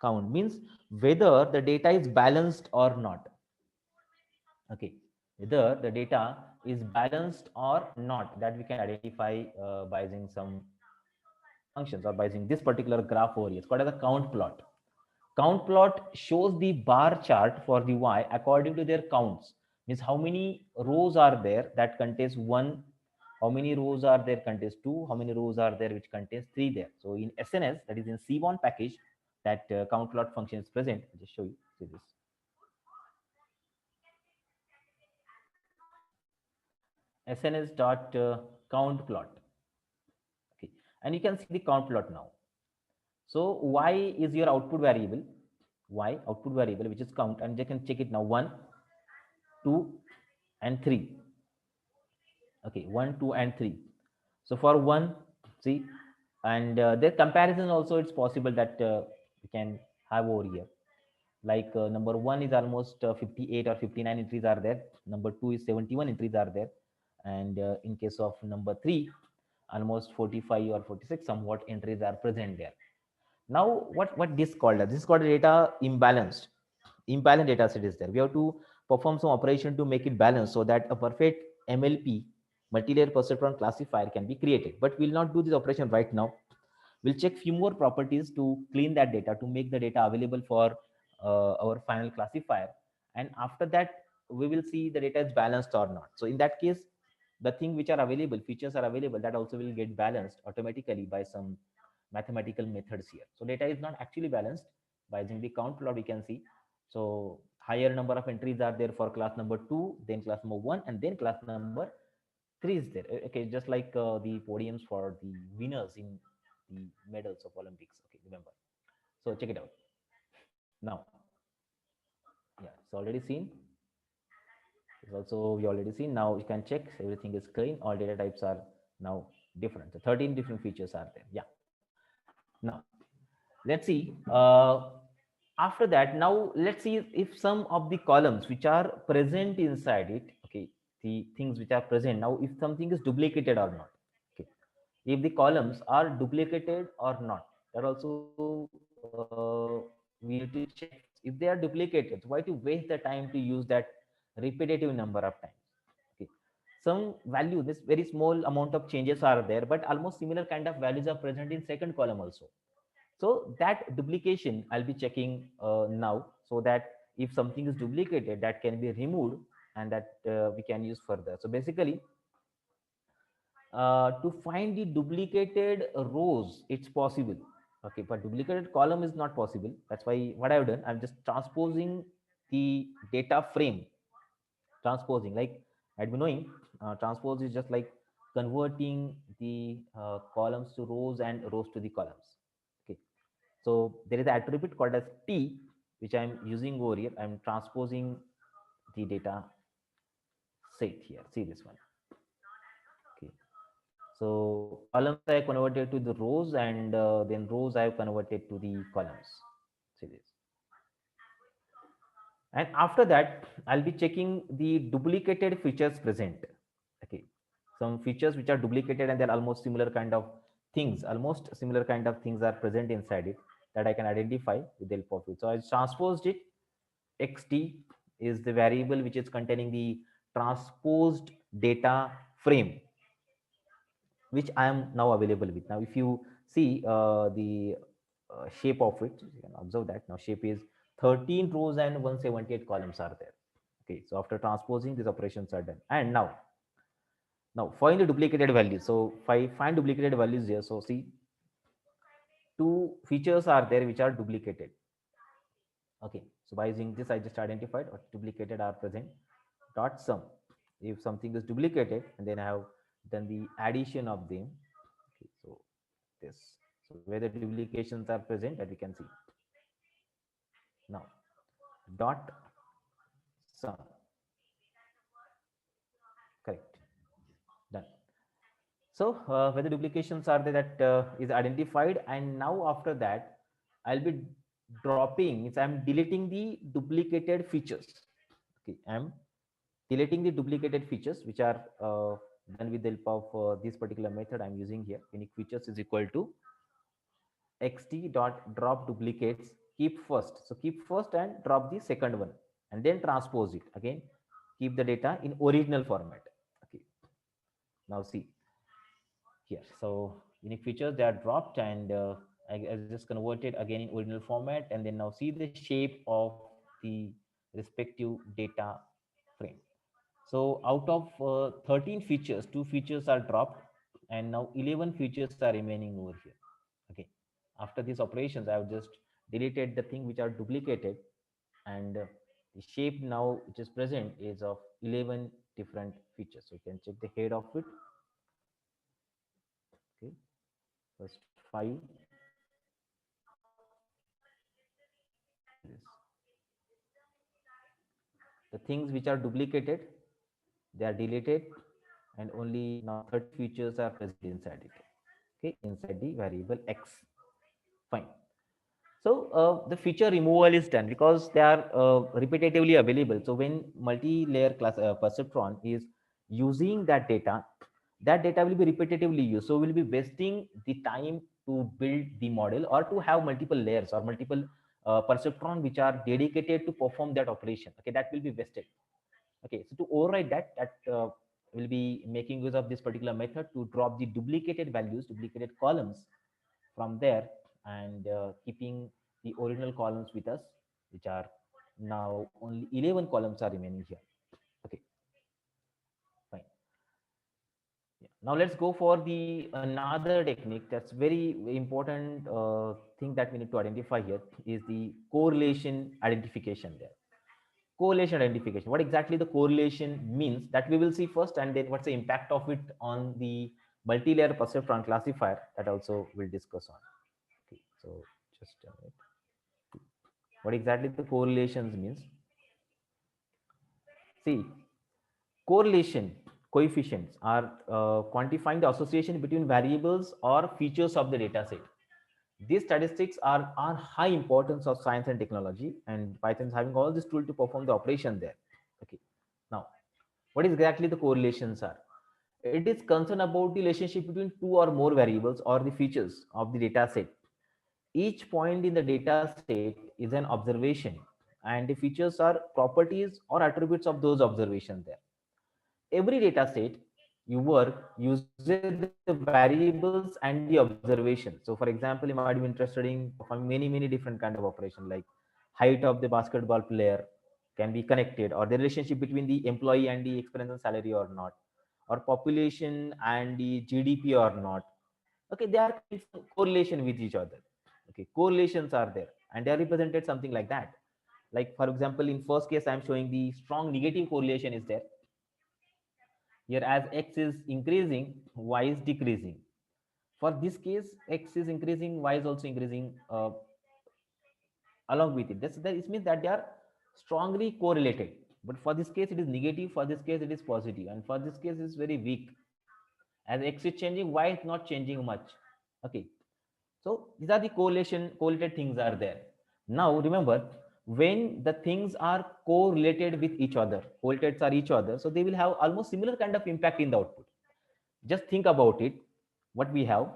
Count means whether the data is balanced or not. Okay, whether the data is balanced or not, that we can identify by using some functions, or by using this particular graph over here. It's called as a count plot. Count plot shows the bar chart for the Y according to their counts. Means how many rows are there that contains one, how many rows are there contains two, how many rows are there which contains three there. So in SNS, that is in C1 package, that count plot function is present. I'll just show you. See this. SNS dot count plot. Okay, and you can see the count plot now. So Y is your output variable, Y output variable, which is count, and they can check it now. 1, 2, and 3. Okay, 1, 2, and 3. So for 1, see, and the comparison also, it's possible that we can have over here. Like number 1 is almost 58 or 59 entries are there. Number 2 is 71 entries are there. And in case of number 3, almost 45 or 46 somewhat entries are present there. Now, what this called? This is called data imbalanced. Imbalanced data set is there. We have to perform some operation to make it balanced so that a perfect MLP, multi-layer perceptron classifier, can be created. But we'll not do this operation right now. We'll check few more properties to clean that data, to make the data available for our final classifier. And after that, we will see the data is balanced or not. So in that case, the thing which are available, features are available, that also will get balanced automatically by some mathematical methods here. So data is not actually balanced by using the count plot, we can see. So higher number of entries are there for class number 2, then class number 1, and then class number 3 is there. Okay, just like the podiums for the winners in the medals of Olympics. Okay, remember. So check it out. Now, yeah, it's already seen. It's also we already seen. Now you can check everything is clean. All data types are now different. So 13 different features are there. Yeah. Now let's see. After that, now let's see if some of the columns which are present inside it. Okay, the things which are present now, if something is duplicated or not. Okay, if the columns are duplicated or not, that also we need to check. If they are duplicated, why to waste the time to use that repetitive number of times? Okay, some value, this very small amount of changes are there, but almost similar kind of values are present in second column also. So that duplication I'll be checking now, so that if something is duplicated, that can be removed, and that we can use further. So basically, to find the duplicated rows, it's possible. Okay, but duplicated column is not possible. That's why what I've done, I'm just transposing the data frame. Transposing, like I'd be knowing, transpose is just like converting the columns to rows and rows to the columns. Okay, so there is an attribute called as T, which I'm using over here. I'm transposing the data set here. See this one. Okay, so columns I have converted to the rows, and then rows I have converted to the columns. See this. And after that, I'll be checking the duplicated features present. Okay, some features which are duplicated and they're almost similar kind of things, almost similar kind of things are present inside it, that I can identify with the help of it. So I transposed it. Xt is the variable which is containing the transposed data frame, which I am now available with. Now, if you see the shape of it, you can observe that now shape is 13 rows and 178 columns are there. Okay, so after transposing, these operations are done. And now find the duplicated values. So if I find duplicated values here, so see, two features are there which are duplicated. Okay, so by using this, I just identified what duplicated are present. Dot sum. If something is duplicated, and then I have done the addition of them. Okay, so this. So where the duplications are present, that we can see. Now, dot sum. Correct. Done. So where the duplications are there, that is identified, and now after that, I'll be dropping. Means I'm deleting the duplicated features. Okay, I'm deleting the duplicated features which are done with the help of this particular method I'm using here. Unique features is equal to xt dot drop duplicates, keep first. So keep first and drop the second one, and then transpose it again. Keep the data in original format. Okay. Now see here. So unique features, they are dropped, and I just converted again in original format, and then now see the shape of the respective data frame. So out of 13 features, 2 features are dropped, and now 11 features are remaining over here. Okay. After these operations, I have just deleted the thing which are duplicated, and the shape now which is present is of 11 different features. So you can check the head of it. Okay. First 5. This. The things which are duplicated, they are deleted, and only now 30 features are present inside it. Okay, inside the variable x. Fine. So the feature removal is done because they are repetitively available. So when multi-layer class perceptron is using that data will be repetitively used. So we'll be wasting the time to build the model or to have multiple layers or multiple perceptron which are dedicated to perform that operation. Okay, that will be vested. Okay, so to override that, will be making use of this particular method to drop the duplicated values, duplicated columns from there, and keeping the original columns with us, which are now only 11 columns are remaining here. Okay, fine. Yeah. Now let's go for the another technique that's very important thing that we need to identify here is the correlation identification there. Correlation identification. What exactly the correlation means that we will see first, and then what's the impact of it on the multi-layer perceptron classifier that also we'll discuss on. Okay, so just a minute. What exactly the correlations means? See, correlation coefficients are quantifying the association between variables or features of the data set. These statistics are high importance of science and technology, and Python is having all this tool to perform the operation there. Okay. Now, what exactly the correlations are? It is concerned about the relationship between two or more variables or the features of the data set. Each point in the data set is an observation, and the features are properties or attributes of those observations there. Every data set you work uses the variables and the observation. So for example, you might be interested in performing many different kind of operation like height of the basketball player can be connected, or the relationship between the employee and the experience and salary or not, or population and the GDP or not. Okay, they are in some correlation with each other. Okay, correlations are there and they are represented something like that. Like for example, in first case I am showing the strong negative correlation is there. Here as x is increasing, y is decreasing. For this case, x is increasing, y is also increasing along with it. It means that they are strongly correlated. But for this case, it is negative. For this case, it is positive. And for this case, it's very weak. As x is changing, y is not changing much. Okay. So these are the correlated things are there. Now remember, when the things are correlated with each other, correlates are each other, so they will have almost similar kind of impact in the output. Just think about it. What we have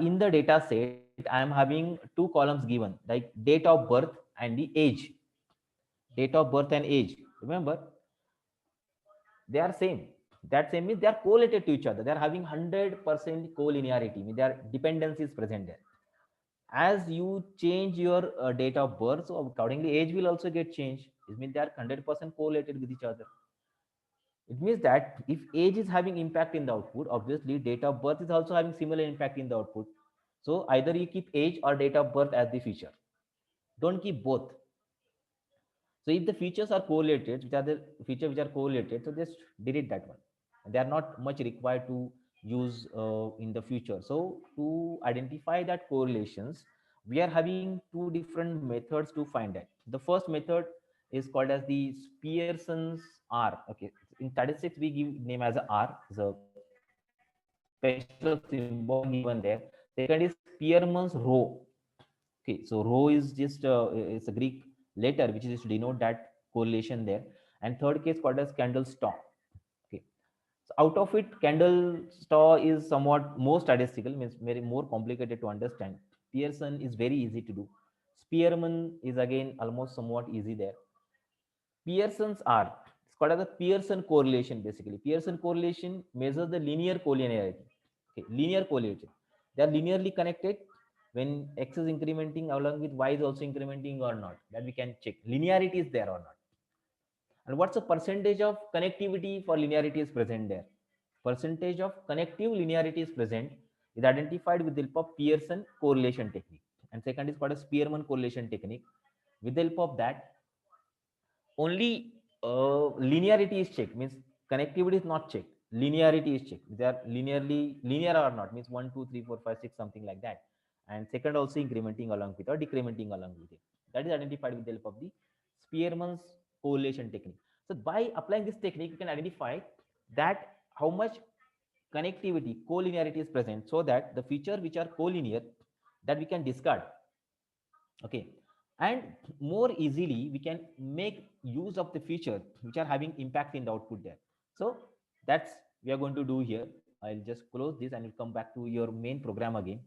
in the data set, I am having two columns given, like date of birth and the age. Date of birth and age. Remember, they are same. That same means they are correlated to each other. They are having 100% collinearity. Means their dependency is present there. As you change your date of birth, so accordingly age will also get changed. It means they are 100% correlated with each other. It means that if age is having impact in the output, obviously date of birth is also having similar impact in the output. So either you keep age or date of birth as the feature. Don't keep both. So if the features are correlated, which are the features which are correlated, so just delete that one. They are not much required to use in the future. So to identify that correlations, we are having two different methods to find that. The first method is called as the Pearson's R. Okay, in statistics we give name as a R, is a special symbol given there. Second is Spearman's rho. Okay, so rho is just it's a Greek letter which is used to denote that correlation there. And third case called as candle star. Okay, so out of it, candle star is somewhat more statistical, means very more complicated to understand. Pearson is very easy to do. Spearman is again almost somewhat easy there. Pearson's R. It's called as a Pearson correlation basically. Pearson correlation measures the linear collinearity. Okay, linear correlation. They are linearly connected when x is incrementing along with y is also incrementing or not. That we can check. Linearity is there or not. And what's the percentage of connectivity for linearity is present there? Percentage of connective linearity is present is identified with the help of Pearson correlation technique. And second is called a Spearman correlation technique. With the help of that, only linearity is checked, means connectivity is not checked. Linearity is checked. They are linearly linear or not, means 1, 2, 3, 4, 5, 6, something like that. And second also incrementing along with or decrementing along with it. That is identified with the help of the Spearman's correlation technique. So by applying this technique, you can identify that how much connectivity, collinearity is present, so that the feature which are collinear that we can discard. Okay, and more easily we can make use of the feature which are having impact in the output there. So that's we are going to do here. I'll just close this and we'll come back to your main program again.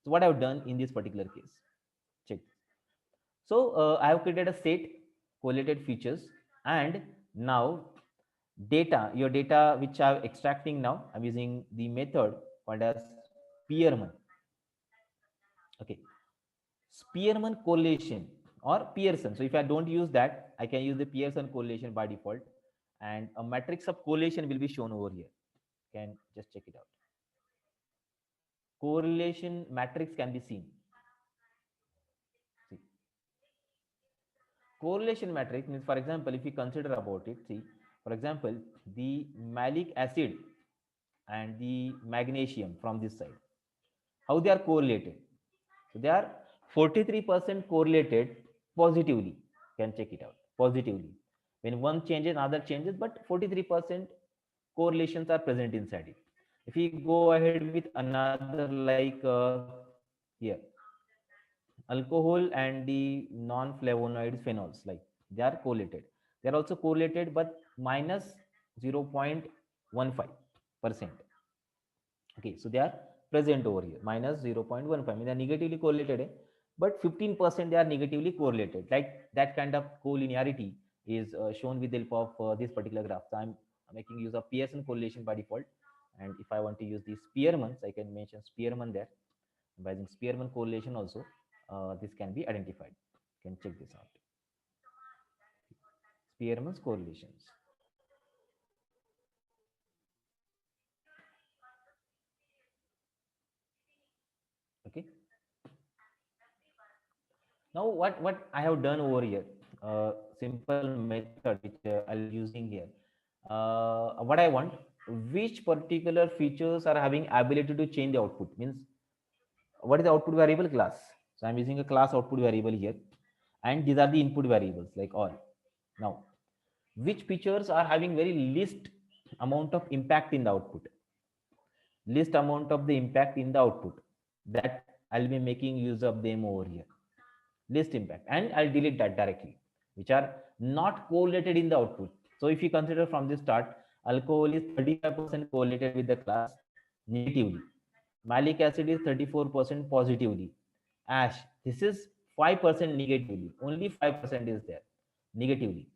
So what I've done in this particular case, check. So I have created a set correlated features, and now data, your data which I'm extracting now, I'm using the method called as Spearman. Okay, Spearman correlation or Pearson. So if I don't use that, I can use the Pearson correlation by default, and a matrix of correlation will be shown over here. You can just check it out. Correlation matrix can be seen. See, correlation matrix means, for example, if you consider about it, see, for example, the malic acid and the magnesium from this side, how they are correlated. So they are 43% correlated positively. You can check it out positively. When one changes, another changes, but 43% correlations are present inside it. If we go ahead with another like here, alcohol and the non-flavonoids phenols, like they are correlated. They are also correlated, but minus 0.15%. Okay, so they are present over here, minus 0.15. I mean, they are negatively correlated, but 15% they are negatively correlated. Like that kind of collinearity is shown with the help of this particular graph. So I'm making use of Pearson correlation by default. And if I want to use the Spearman's, I can mention Spearman there. By using Spearman correlation also, this can be identified. You can check this out. Spearman's correlations. Okay. Now what I have done over here, simple method which I'll be using here. What I want, which particular features are having ability to change the output, means what is the output variable? Class. So I'm using a class output variable here, and these are the input variables like all. Now, which features are having very least amount of impact in the output, least amount of the impact in the output, that I'll be making use of them over here. Least impact, and I'll delete that directly, which are not correlated in the output. So if you consider from the start, alcohol is 35% correlated with the class negatively, malic acid is 34% positively, ash, this is 5% negatively, only 5% is there negatively.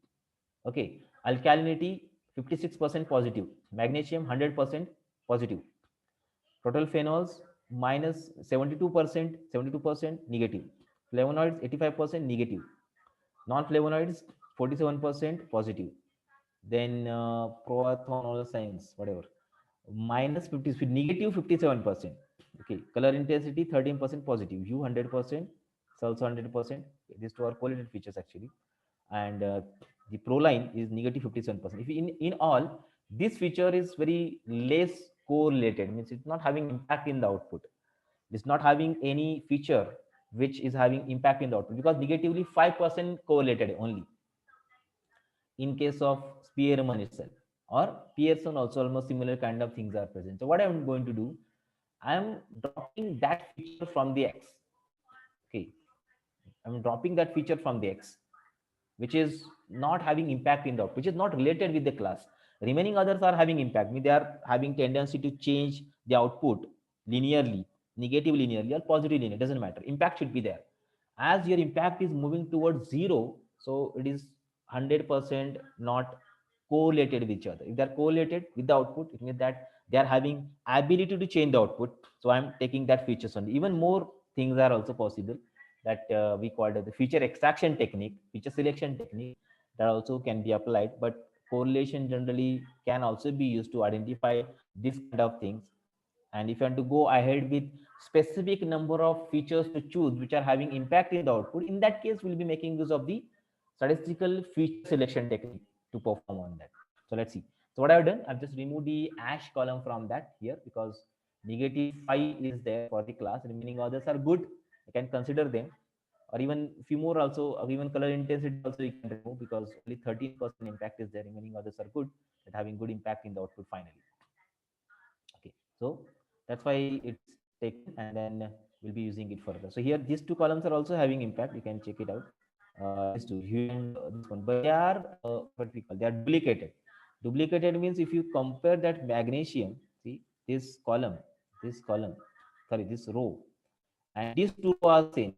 Okay, alkalinity 56% positive, magnesium 100% positive, total phenols minus 72%, 72% negative, flavonoids 85% negative, non-flavonoids 47% positive, then proanthol science whatever minus 50, negative 57%. Okay, color intensity 13% positive, hue 100%, also 100%. These two are correlated features actually. And the proline is negative 57%. If in all, this feature is very less correlated, means it's not having impact in the output. It's not having any feature which is having impact in the output, because negatively 5% correlated only in case of Spearman itself, or Pearson also almost similar kind of things are present. So what I'm going to do, I'm dropping that feature from the X. Okay, I'm dropping that feature from the X, which is not having impact in the output, which is not related with the class. Remaining others are having impact. I mean, they are having tendency to change the output linearly, negative linearly or positive linear, doesn't matter. Impact should be there. As your impact is moving towards zero, so it is 100% not correlated with each other. If they are correlated with the output, it means that they are having ability to change the output. So I'm taking that features only. Even more things are also possible that we call it the feature extraction technique, feature selection technique, that also can be applied. But correlation generally can also be used to identify this kind of things. And if you want to go ahead with specific number of features to choose which are having impact in the output, in that case we'll be making use of the statistical feature selection technique to perform on that. So let's see. So what I've done, I've just removed the ash column from that here, because negative 5 is there for the class, remaining others are good, I can consider them. Or even few more also, or even color intensity also you can remove, because only 13% impact is there, remaining others are good at having good impact in the output finally. Okay, so that's why it's taken, and then we'll be using it further. So here these two columns are also having impact, you can check it out. These two, hue and this one, but they are what we call, they are duplicated. Duplicated means if you compare that magnesium, see this column, sorry, this row, and these two are same.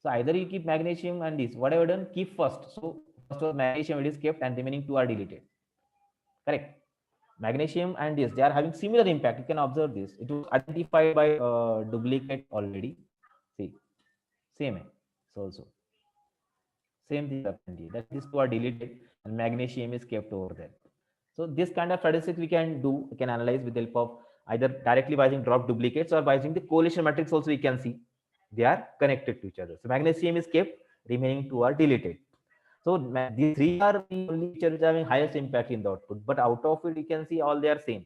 So either you keep magnesium and this. What I have done, keep first. So first was magnesium, it is kept, and remaining two are deleted. Correct. Magnesium and this, they are having similar impact. You can observe this. It was identified by duplicate already. See, same. So also same thing happened here. That these two are deleted and magnesium is kept over there. So this kind of statistics we can do, we can analyze with the help of either directly by using drop duplicates or by using the correlation matrix also we can see they are connected to each other. So magnesium is kept, remaining two are deleted. So these three are the only features which are having highest impact in the output. But out of it, you can see all they are same.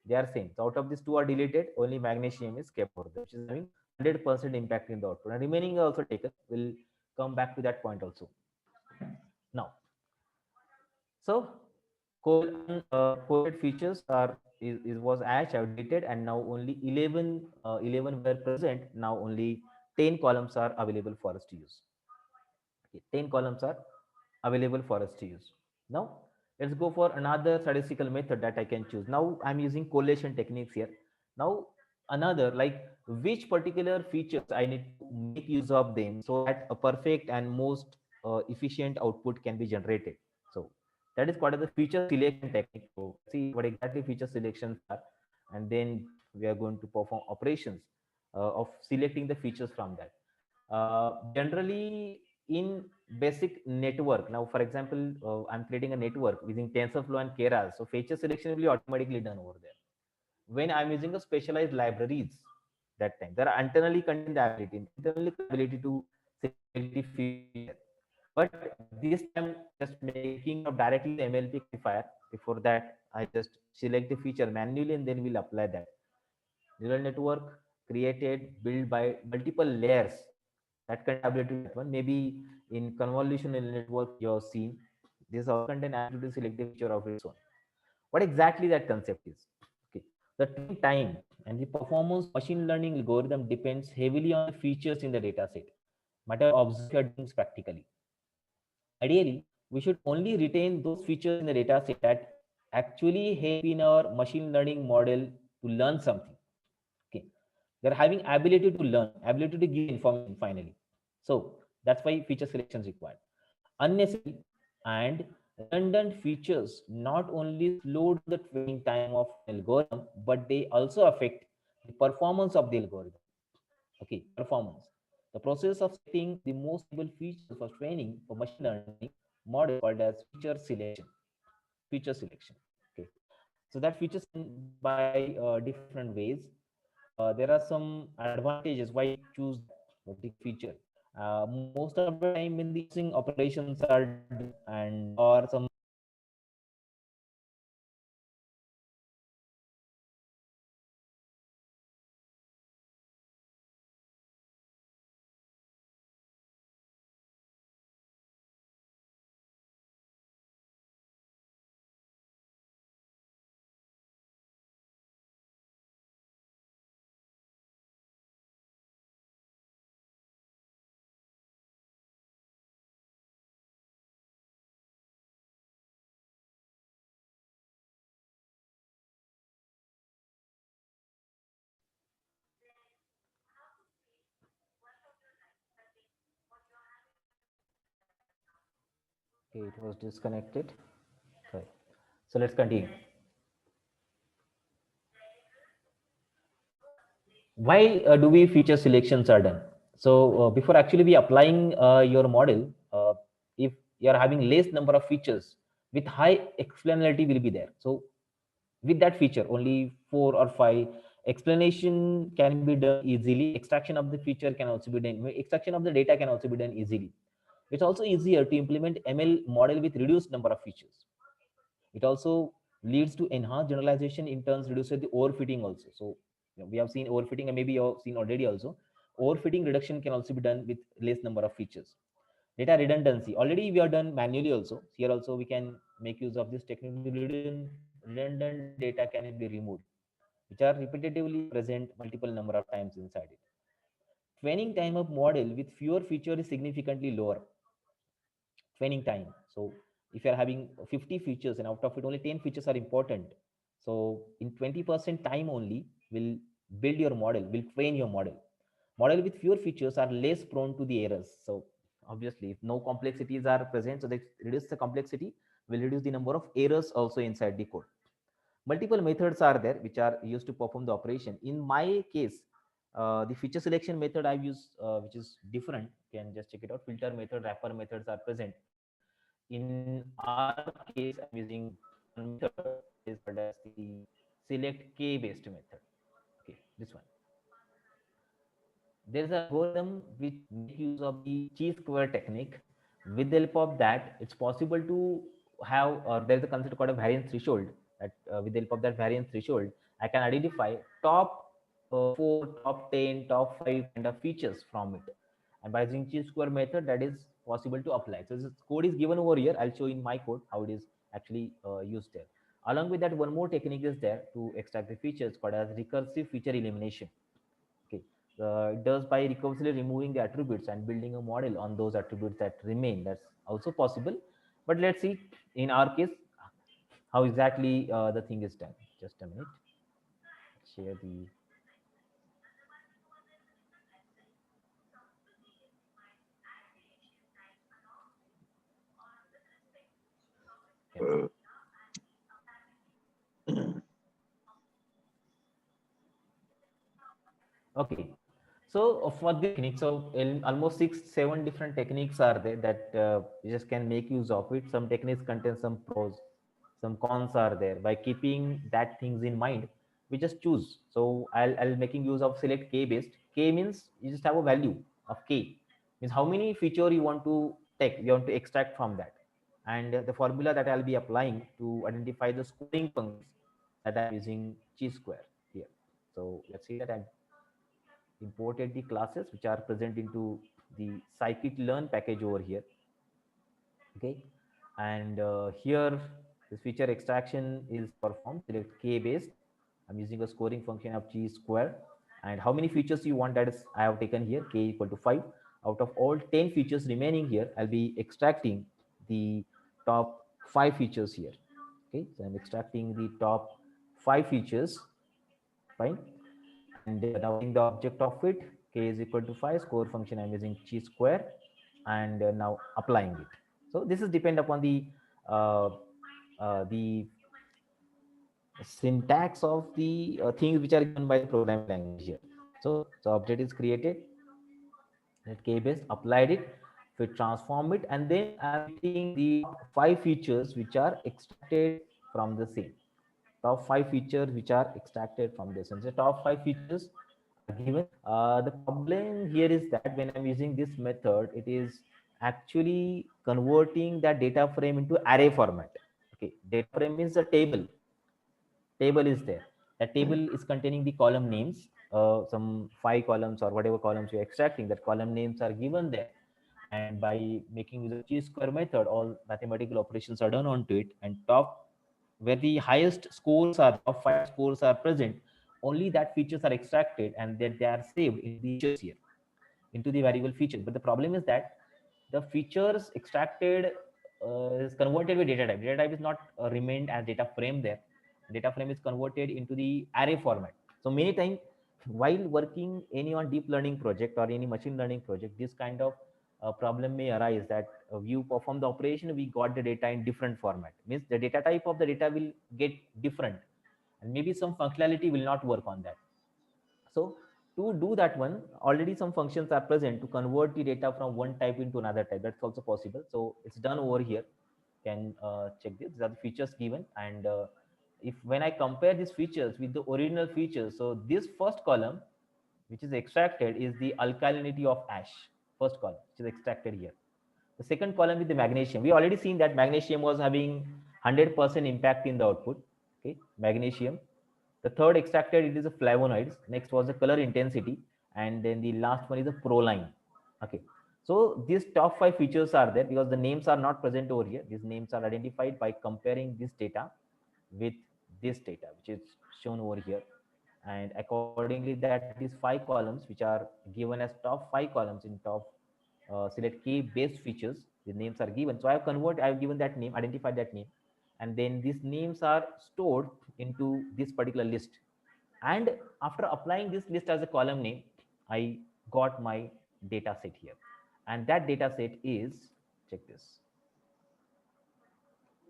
They are same. So out of these two are deleted, only magnesium is kept over there, which is having 100% impact in the output. And remaining are also taken. We'll come back to that point also. Now, so coded features are is was ash outdated, and now only 11 were present. Now only 10 columns are available for us to use. Okay, 10 columns are available for us to use. Now let's go for another statistical method that I can choose. Now I'm using correlation techniques here. Now another, like, which particular features I need to make use of them so that a perfect and most efficient output can be generated. So that is called as the feature selection technique. So let's see what exactly feature selections are, and then we are going to perform operations of selecting the features from that. Generally, in basic network, now for example, I'm creating a network using TensorFlow and Keras, so feature selection will be automatically done over there. When I'm using a specialized libraries, that time there are internally to select the feature. But this time, just making up directly the MLP classifier. Before that, I just select the feature manually and then we'll apply that. Neural network created, built by multiple layers, that can ability to that one. Maybe in convolutional network you have seen this also contain ability to select the feature of its own. What exactly that concept is? Okay, the training time and the performance machine learning algorithm depends heavily on the features in the data set. Matter observe your doing practically. Ideally, we should only retain those features in the data set that actually help in our machine learning model to learn something. Okay, they're having ability to learn, ability to give information finally. So that's why feature selection is required. Unnecessary and redundant features not only slow down the training time of an algorithm, but they also affect the performance of the algorithm. Okay, performance. The process of setting the most stable features for training for machine learning model called as feature selection. Feature selection. Okay, so that features can be done by different ways. There are some advantages why choose that particular feature. Most of the time when the using operations are done and or some okay, it was disconnected. Sorry. So let's continue. Why do we feature selections are done? So before actually we applying your model, if you are having less number of features with high explainability will be there. So with that feature only 4 or 5 explanation can be done easily. Extraction of the feature can also be done, extraction of the data can also be done easily. It's also easier to implement ML model with reduced number of features. It also leads to enhanced generalization, in turns reduces the overfitting also. So we have seen overfitting, and maybe you have seen already also. Overfitting reduction can also be done with less number of features. Data redundancy, already we are done manually also. Here also we can make use of this technique. Redundant data can be removed, which are repetitively present multiple number of times inside it. Training time of model with fewer features is significantly lower. Training time. So if you're having 50 features and out of it only 10 features are important, so in 20% time only will build your model, will train your model. Model with fewer features are less prone to the errors. So obviously, if no complexities are present, so they reduce the complexity, will reduce the number of errors also inside the code. Multiple methods are there which are used to perform the operation. In my case, the feature selection method I've used, which is different, you can just check it out. Filter method, wrapper methods are present. In our case, I'm using one method that is called as the select k based method. Okay, this one. There is an algorithm which make use of the chi-square technique. With the help of that, it's possible to have, or there is a concept called a variance threshold. That with the help of that variance threshold, I can identify top 4, top 10, top 5 kind of features from it. And by using chi-square method, that is possible to apply. So this code is given over here. I'll show in my code how it is actually used there. Along with that, one more technique is there to extract the features called as recursive feature elimination. Okay, it does by recursively removing the attributes and building a model on those attributes that remain. That's also possible. But let's see in our case how exactly the thing is done. Just a minute. Share the. Yeah. Okay. So for this technique, so almost 6, 7 different techniques are there that you just can make use of it. Some techniques contain some pros, some cons are there. By keeping that things in mind, we just choose. So I'll making use of select k based. K means you just have a value of k, means how many feature you want to take, you want to extract from that, and the formula that I'll be applying to identify the scoring functions that I'm using chi square here. So let's see that I'm imported the classes which are present into the scikit-learn package over here. Okay, and here this feature extraction is performed. Select k based. I'm using a scoring function of g square, and how many features you want, that is I have taken here k equal to 5. Out of all 10 features remaining here, I'll be extracting the top 5 features here. Okay, so I'm extracting the top 5 features. Fine. And now in the object of it, k is equal to 5, score function I'm using chi square, and now applying it. So this is depend upon the syntax of the things which are given by the programming language here. So the object is created, let k base, applied it, we transform it, and then I'm getting the 5 features which are extracted from the same. Top 5 features which are extracted from this. And the top 5 features are given. The problem here is that when I'm using this method, it is actually converting that data frame into array format. Okay, data frame means a table. Table is there. That table is containing the column names, some 5 columns or whatever columns you're extracting. That column names are given there, and by making use of chi-square method, all mathematical operations are done onto it. And top, where the highest scores are, top 5 scores are present, only that features are extracted, and then they are saved into the features here, into the variable features. But the problem is that the features extracted is converted with data type. Data type is not remained as data frame there. Data frame is converted into the array format. So many times while working any on deep learning project or any machine learning project, this kind of problem may arise that you perform the operation, we got the data in different format. Means the data type of the data will get different, and maybe some functionality will not work on that. So to do that one, already some functions are present to convert the data from one type into another type. That's also possible. So it's done over here. Can check this. These are the features given, and if when I compare these features with the original features, so this first column which is extracted is the alkalinity of ash. First column which is extracted here. The second column with the magnesium. We already seen that magnesium was having 100% impact in the output. Okay, magnesium. The third extracted, it is a flavonoids. Next was the color intensity, and then the last one is a proline. Okay, so these top 5 features are there because the names are not present over here. These names are identified by comparing this data with this data, which is shown over here. And accordingly, that these 5 columns, which are given as top 5 columns in top select key based features, the names are given. So I've given that name, identified that name, and then these names are stored into this particular list. And after applying this list as a column name, I got my data set here. And that data set is, check this,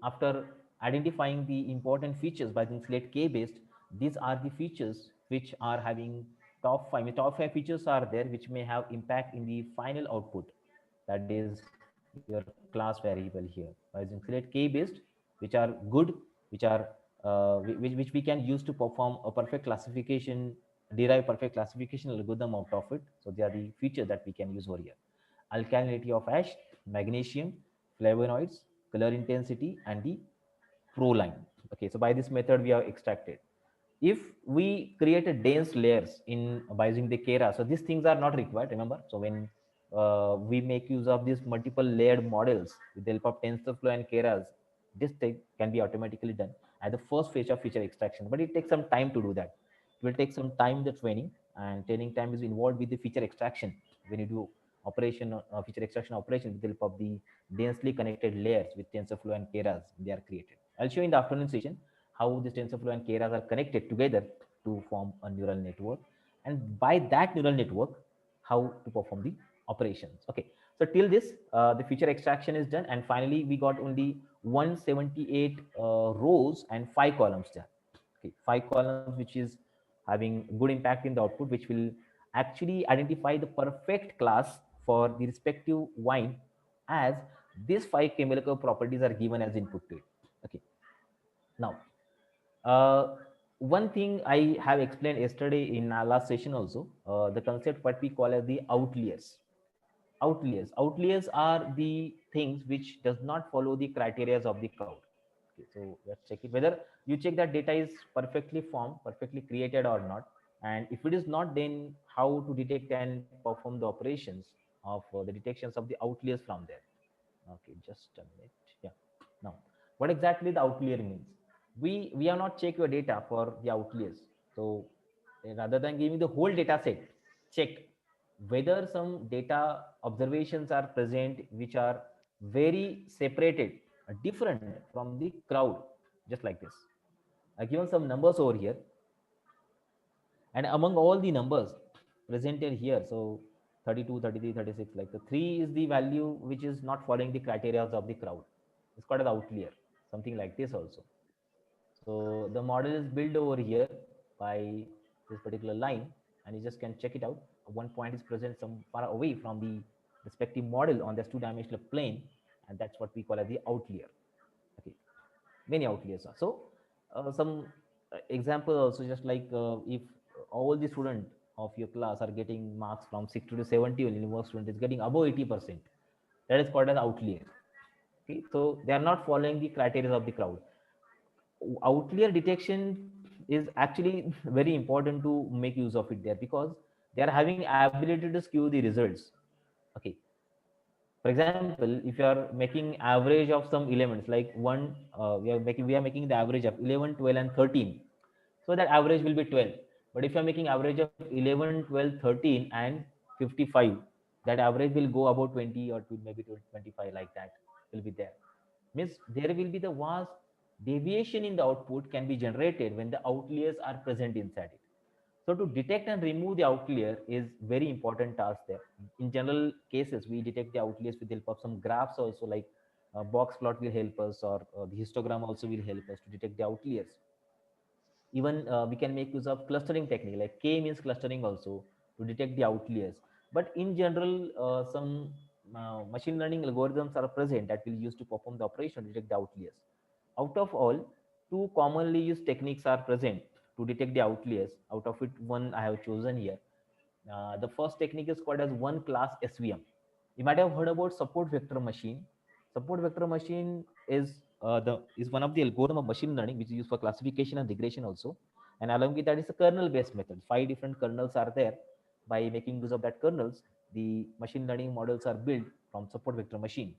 after identifying the important features by the select k based, these are the features which are having top five. Top five features are there which may have impact in the final output. That is your class variable here. By using select k based, which are good, which are which we can use to perform a perfect classification, derive perfect classification algorithm out of it. So they are the features that we can use over here. Alkalinity of ash, magnesium, flavonoids, color intensity, and the proline. Okay, so by this method we have extracted. If we created dense layers in by using the Kera, so these things are not required, remember. So when we make use of these multiple layered models with the help of TensorFlow and Keras, this thing can be automatically done at the first phase of feature extraction, but it takes some time to do that. It will take some time, the training, and training time is involved with the feature extraction. When you do operation, feature extraction operation with the help of the densely connected layers with TensorFlow and Keras, they are created. I'll show you in the afternoon session how this TensorFlow and Keras are connected together to form a neural network, and by that neural network, how to perform the operations. Okay, so till this, the feature extraction is done, and finally we got only 178 rows and 5 columns there. Okay, 5 columns, which is having good impact in the output, which will actually identify the perfect class for the respective wine, as these 5 chemical properties are given as input to it. Okay, now one thing I have explained yesterday in our last session also, the concept what we call as the outliers. Outliers are the things which does not follow the criteria of the crowd. Okay, so let's check it whether you check that data is perfectly formed, perfectly created or not. And if it is not, then how to detect and perform the operations of the detections of the outliers from there. Okay, just a minute. Yeah. Now, what exactly the outlier means? We have not checked your data for the outliers. So rather than giving the whole data set, check whether some data observations are present which are very separated, different from the crowd, just like this. I given some numbers over here, and among all the numbers presented here, so 32, 33, 36, like the 3 is the value which is not following the criteria of the crowd. It's called an outlier, something like this also. So the model is built over here by this particular line, and you just can check it out. One point is present some far away from the respective model on this two-dimensional plane, and that's what we call as the outlier. Okay, many outliers are. So some example also, just like if all the student of your class are getting marks from 60 to 70, while universe student is getting above 80%, that is called as outlier. Okay, so they are not following the criteria of the crowd. Outlier detection is actually very important to make use of it there, because they are having ability to skew the results. Okay, for example, if you are making average of some elements like one, we are making the average of 11, 12, and 13, so that average will be 12. But if you are making average of 11, 12, 13, and 55, that average will go about 20 or to maybe 25, like that will be there. Means there will be the vast deviation in the output can be generated when the outliers are present inside it. So to detect and remove the outlier is very important task there. In general cases, we detect the outliers with the help of some graphs also, like box plot will help us, or the histogram also will help us to detect the outliers. Even we can make use of clustering technique, like k means clustering also, to detect the outliers. But in general, some machine learning algorithms are present that will use to perform the operation to detect the outliers. Out of all, two commonly used techniques are present to detect the outliers. Out of it, one I have chosen here. The first technique is called as one class SVM. You might have heard about support vector machine. Support vector machine is one of the algorithm of machine learning which is used for classification and regression also. And along with that is a kernel based method. 5 different kernels are there. By making use of that kernels, the machine learning models are built from support vector machine.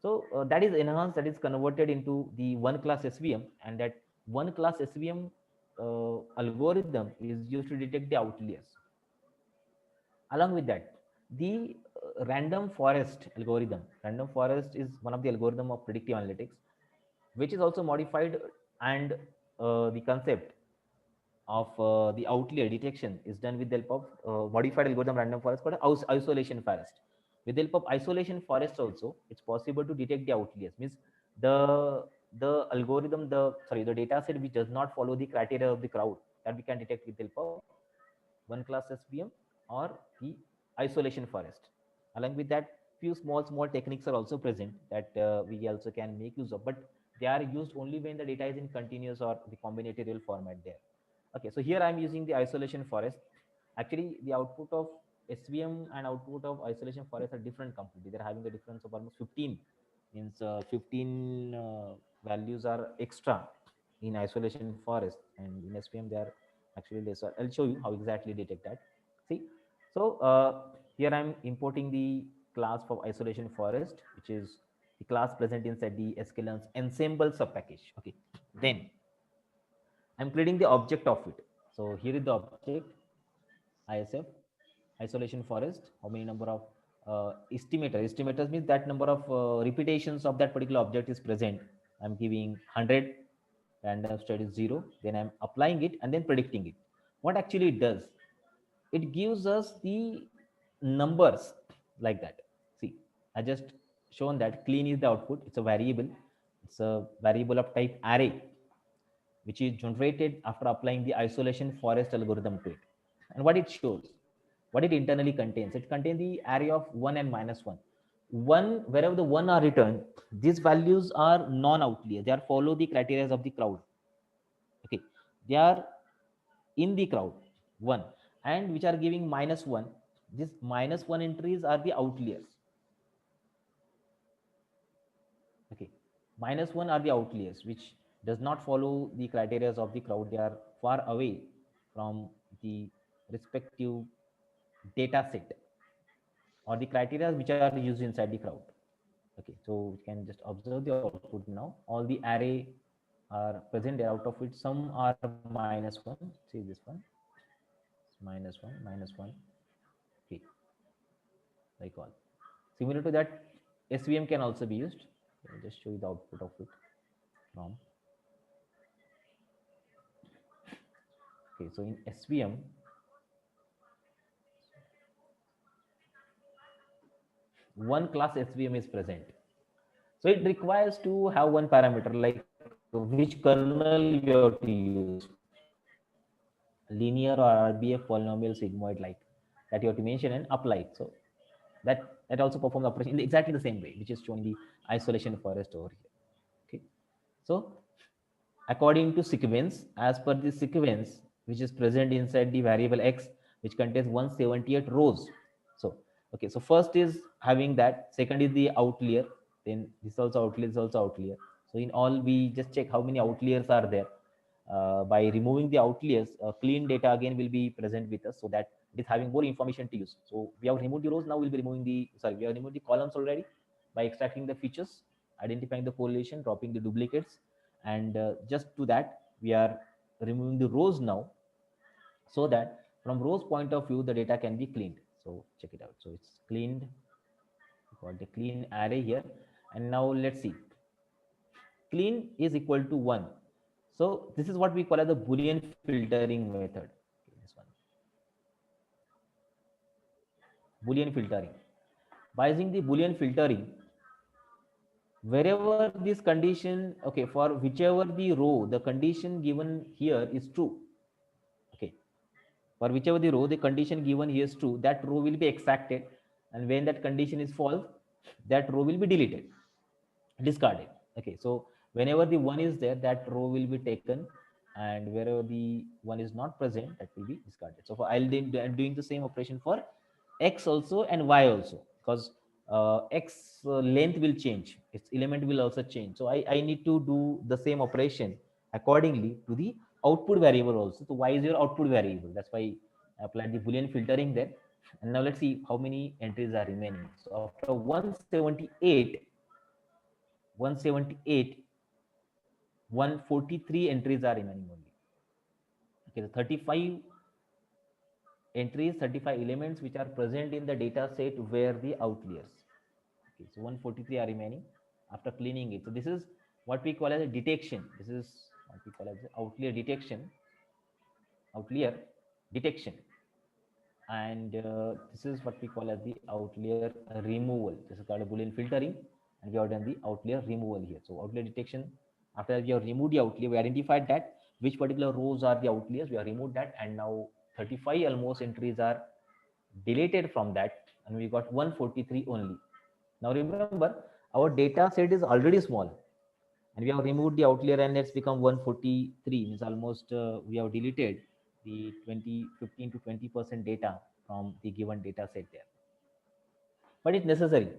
So that is enhanced, that is converted into the one class SVM, and that one class SVM algorithm is used to detect the outliers. Along with that, the random forest is one of the algorithm of predictive analytics, which is also modified, and the concept. of the outlier detection is done with the help of modified algorithm random forest called isolation forest. With the help of isolation forest also, it's possible to detect the outliers. Means the algorithm, the data set which does not follow the criteria of the crowd, that we can detect with the help of one class SVM or the isolation forest. Along with that, few small techniques are also present that we also can make use of, but they are used only when the data is in continuous or the combinatorial format there. Okay, so here I'm using the isolation forest. Actually, the output of SVM and output of isolation forest are different completely. They're having a difference of almost 15. Means 15 values are extra in isolation forest, and in SVM they are actually lesser. I'll show you how exactly detect that. See, so here I'm importing the class for isolation forest, which is the class present inside the sklearn's ensemble subpackage. Okay, then I'm creating the object of it. So here is the object ISF isolation forest. How many number of estimators means that number of repetitions of that particular object is present. I'm giving 100, random state is 0. Then I'm applying it and then predicting it. What actually it does? It gives us the numbers like that. See, I just shown that clean is the output. It's a variable. It's a variable of type array, which is generated after applying the isolation forest algorithm to it. And what it shows, what it internally contains, it contains the array of 1 and minus 1. Wherever the 1 are returned, these values are non-outlier. They are follow the criteria of the crowd. Okay, they are in the crowd 1, and which are giving minus 1. These minus 1 entries are the outliers. Okay, minus 1 are the outliers which does not follow the criteria of the crowd. They are far away from the respective data set or the criteria which are used inside the crowd. Okay, so we can just observe the output now. All the array are present there. Out of which some are minus 1. See this one, minus 1, minus 1. Okay, like all. Similar to that, SVM can also be used. I'll just show you the output of it from. Okay, so in SVM, one class SVM is present. So it requires to have one parameter like which kernel you have to use, linear or RBF polynomial sigmoid like that you have to mention and apply it. So that also performs the operation in exactly the same way, which is shown in the isolation forest over here. Okay, so according to sequence, as per the sequence which is present inside the variable x, which contains 178 rows. So okay, so first is having that, second is the outlier, then this also outlier, this also outlier. So in all we just check how many outliers are there. By removing the outliers, clean data again will be present with us, so that it is having more information to use. So we have removed the rows, now we'll be removing the, sorry, we have removed the columns already by extracting the features, identifying the correlation, dropping the duplicates, and just to that we are removing the rows now, so that from rows point of view the data can be cleaned. So check it out. So it's cleaned, we got the clean array here. And now let's see, clean is equal to 1. So this is what we call as the Boolean filtering method. Okay, this one, Boolean filtering. By using the Boolean filtering, wherever this condition, okay, for whichever the row the condition given here is true, okay, for whichever the row the condition given here is true, that row will be extracted, and when that condition is false, that row will be deleted, discarded. Okay, so whenever the one is there, that row will be taken, and wherever the one is not present, that will be discarded. So for I'm doing the same operation for x also and y also, because x length will change, its element will also change. So I need to do the same operation accordingly to the output variable also. So y is your output variable, that's why I applied the Boolean filtering there. And now let's see how many entries are remaining. So after 178, 143 entries are remaining only. Okay, the 35 entries, 35 elements which are present in the data set were the outliers. Okay, so 143 are remaining after cleaning it. So this is what we call as a detection. This is what we call as outlier detection. outlier detection, and this is what we call as the outlier removal. This is called a Boolean filtering, and we have done the outlier removal here. So outlier detection, after we have removed the outlier, we identified that which particular rows are the outliers, we have removed that, and now 35 almost entries are deleted from that, and we got 143 only. Now remember, our data set is already small, and we have removed the outlier, and it's become 143, means almost we have deleted the 15 to 20% data from the given data set there. But it's necessary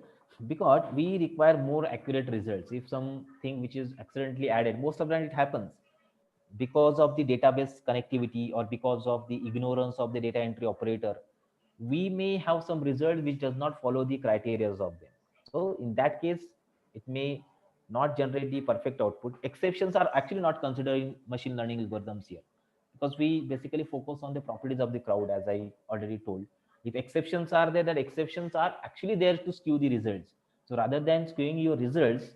because we require more accurate results. If something which is accidentally added, most of the time it happens because of the database connectivity or because of the ignorance of the data entry operator, we may have some result which does not follow the criteria of them. So in that case, it may not generate the perfect output. Exceptions are actually not considered in machine learning algorithms here, because we basically focus on the properties of the crowd, as I already told. If exceptions are there, that exceptions are actually there to skew the results. So rather than skewing your results,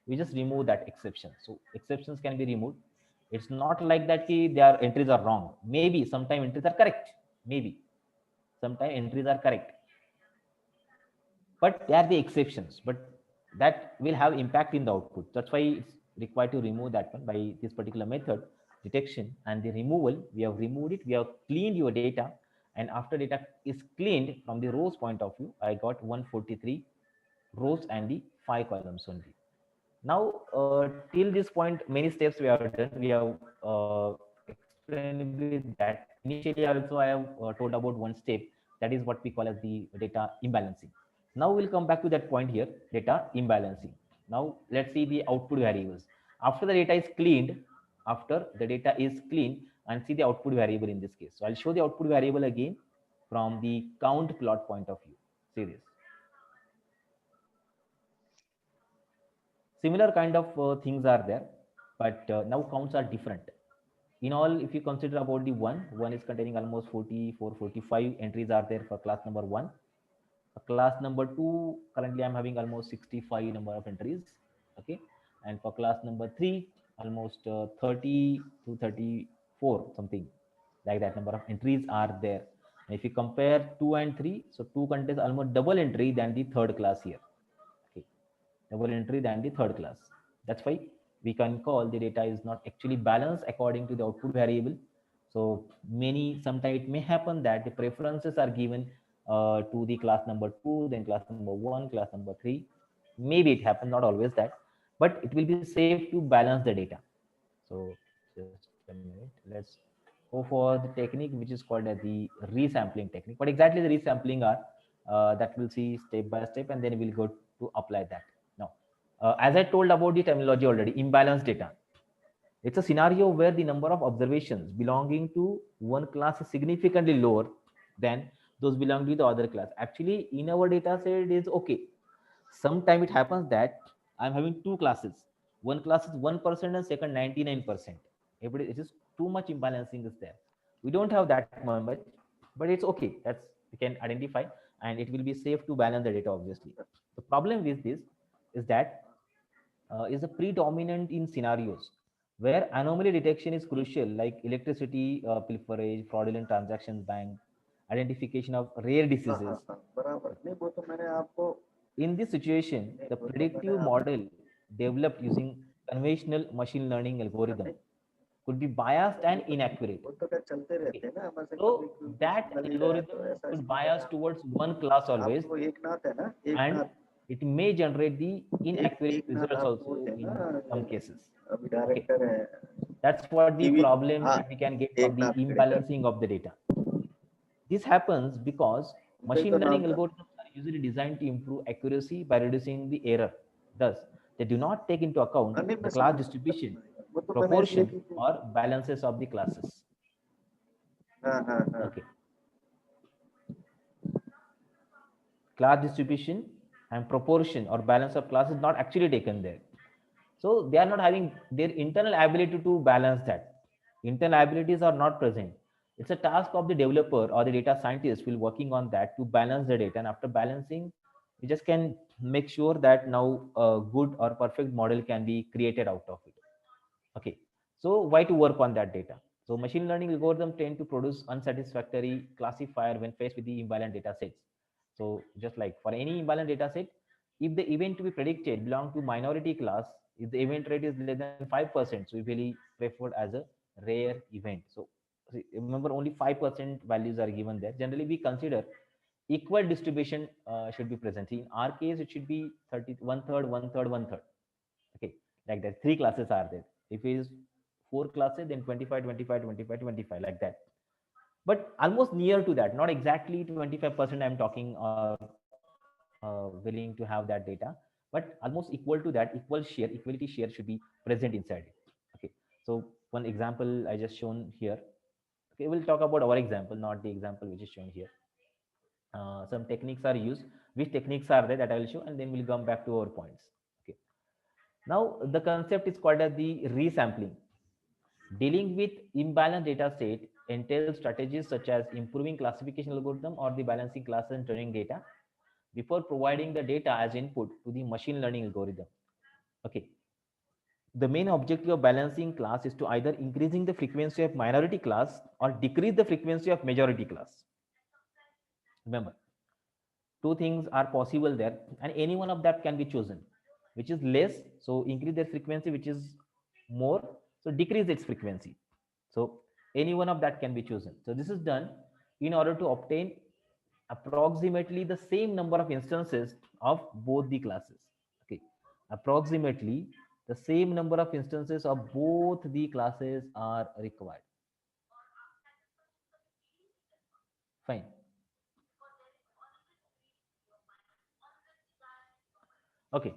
we just remove that exception. So exceptions can be removed. It's not like that their entries are wrong. Maybe sometimes entries are correct, maybe sometimes entries are correct, but they are the exceptions, but that will have impact in the output. That's why it's required to remove that one by this particular method, detection and the removal. We have removed it, we have cleaned your data, and after data is cleaned from the rows point of view, I got 143 rows and the 5 columns only. Now till this point, many steps we have done. We have explained with that. Initially also I have told about one step, that is what we call as the data imbalancing. Now we'll come back to that point here, data imbalancing. Now let's see the output variables. After the data is cleaned, after the data is cleaned, and see the output variable in this case. So I'll show the output variable again from the count plot point of view. See this. Similar kind of things are there, but now counts are different. In all, if you consider about the one is containing almost 44, 45 entries are there for class number one. Class number two, currently I'm having almost 65 number of entries. Okay. And for class number three, almost 30 to 34, something like that number of entries are there. And if you compare two and three, so two contains almost double entry than the third class here. Okay. Double entry than the third class. That's why we can call the data is not actually balanced according to the output variable. So sometimes it may happen that the preferences are given to the class number two, then class number one, class number three. Maybe it happens, not always that, but it will be safe to balance the data. So just a minute, let's go for the technique which is called as the resampling technique. What exactly the resampling are, that we'll see step by step, and then we'll go to apply that. Now, as I told about the terminology already, imbalanced data. It's a scenario where the number of observations belonging to one class is significantly lower than those belonging to the other class. Actually, in our data set, it is okay. Sometimes it happens that I'm having two classes. One class is 1% and second 99%. It is too much imbalancing is there. We don't have that much, but it's okay. That's we can identify, and it will be safe to balance the data. Obviously, the problem with this is that is a predominant in scenarios where anomaly detection is crucial, like electricity pilferage, fraudulent transactions, bank identification of rare diseases. In this situation, the predictive model developed using conventional machine learning algorithm could be biased and inaccurate. Okay. So that algorithm could bias towards one class always, and it may generate the inaccurate results also in some cases. Okay. That's what the problem that we can get from the imbalancing of the data. This happens because machine learning algorithms are usually designed to improve accuracy by reducing the error. Thus, they do not take into account the class distribution, proportion, or balances of the classes. Okay. Class distribution and proportion or balance of class is not actually taken there. So they are not having their internal ability to balance that. Internal abilities are not present. It's a task of the developer or the data scientist will working on that to balance the data. And after balancing, we just can make sure that now a good or perfect model can be created out of it. Okay. So why to work on that data? So machine learning algorithms tend to produce unsatisfactory classifier when faced with the imbalance data sets. So just like for any imbalance data set, if the event to be predicted belong to minority class, if the event rate is less than 5%, so usually preferred as a rare event. So remember only 5% values are given there. Generally we consider equal distribution should be present. In our case, it should be 30, one third, one third, one third. Okay, like that. Three classes are there. If it is four classes, then 25, 25, 25, 25, like that. But almost near to that, not exactly 25% I'm talking or willing to have that data, but almost equal to that, equal share, equality share should be present inside it. Okay, so one example I just shown here. Okay, we'll talk about our example, not the example which is shown here. Some techniques are used. Which techniques are there that I will show, and then we'll come back to our points. Okay. Now the concept is called as the resampling. Dealing with imbalanced data set entails strategies such as improving classification algorithm or the balancing class and training data before providing the data as input to the machine learning algorithm. Okay. The main objective of balancing class is to either increasing the frequency of minority class or decrease the frequency of majority class. Remember, two things are possible there, and any one of that can be chosen. Which is less, so increase their frequency, which is more, so decrease its frequency. So any one of that can be chosen. So this is done in order to obtain approximately the same number of instances of both the classes. Okay, approximately the same number of instances of both the classes are required. Fine. Okay,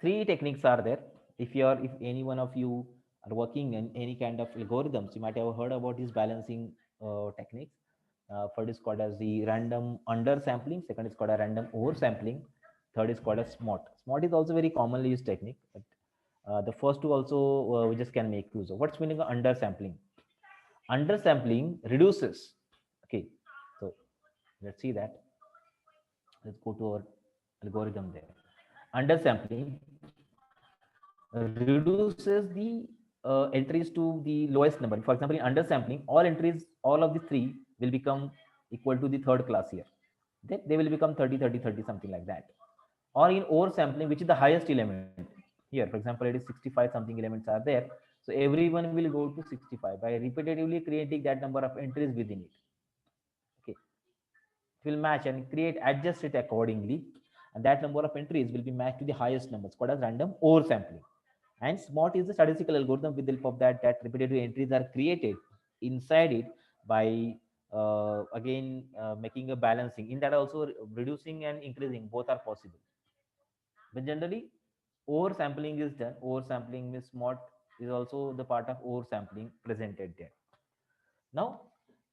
three techniques are there. If any one of you are working in any kind of algorithms, you might have heard about these balancing techniques. First is called as the random undersampling, second is called a random oversampling, third is called a smart. Smart is also very commonly used technique, but the first two also we just can make use of. What's meaning of undersampling? Undersampling reduces. Okay, so let's see that. Let's go to our algorithm there. Undersampling reduces the entries to the lowest number. For example, in undersampling, all entries, all of the three will become equal to the third class here. Then they will become 30, 30, 30, something like that. Or in oversampling, which is the highest element. Here, for example, it is 65 something elements are there. So everyone will go to 65 by repetitively creating that number of entries within it. Okay, it will match and create, adjust it accordingly. And that number of entries will be matched to the highest numbers, called as random oversampling. And SMART is the statistical algorithm with the help of that repetitive entries are created inside it by again making a balancing. In that also reducing and increasing both are possible. But generally, oversampling is done. Oversampling means SMART is also the part of oversampling presented there. Now,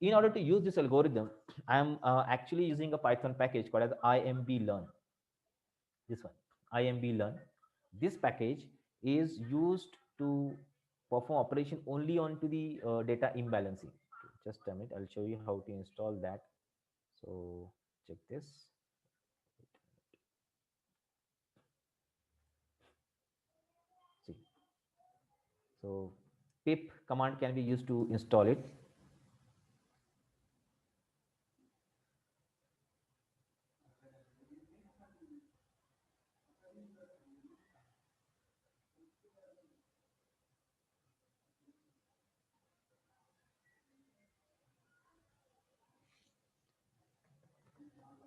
in order to use this algorithm, I am actually using a Python package called as IMB Learn. This one, IMB Learn. This package is used to perform operation only onto the data imbalancing. Just a minute, I'll show you how to install that. So check this. See, so pip command can be used to install it.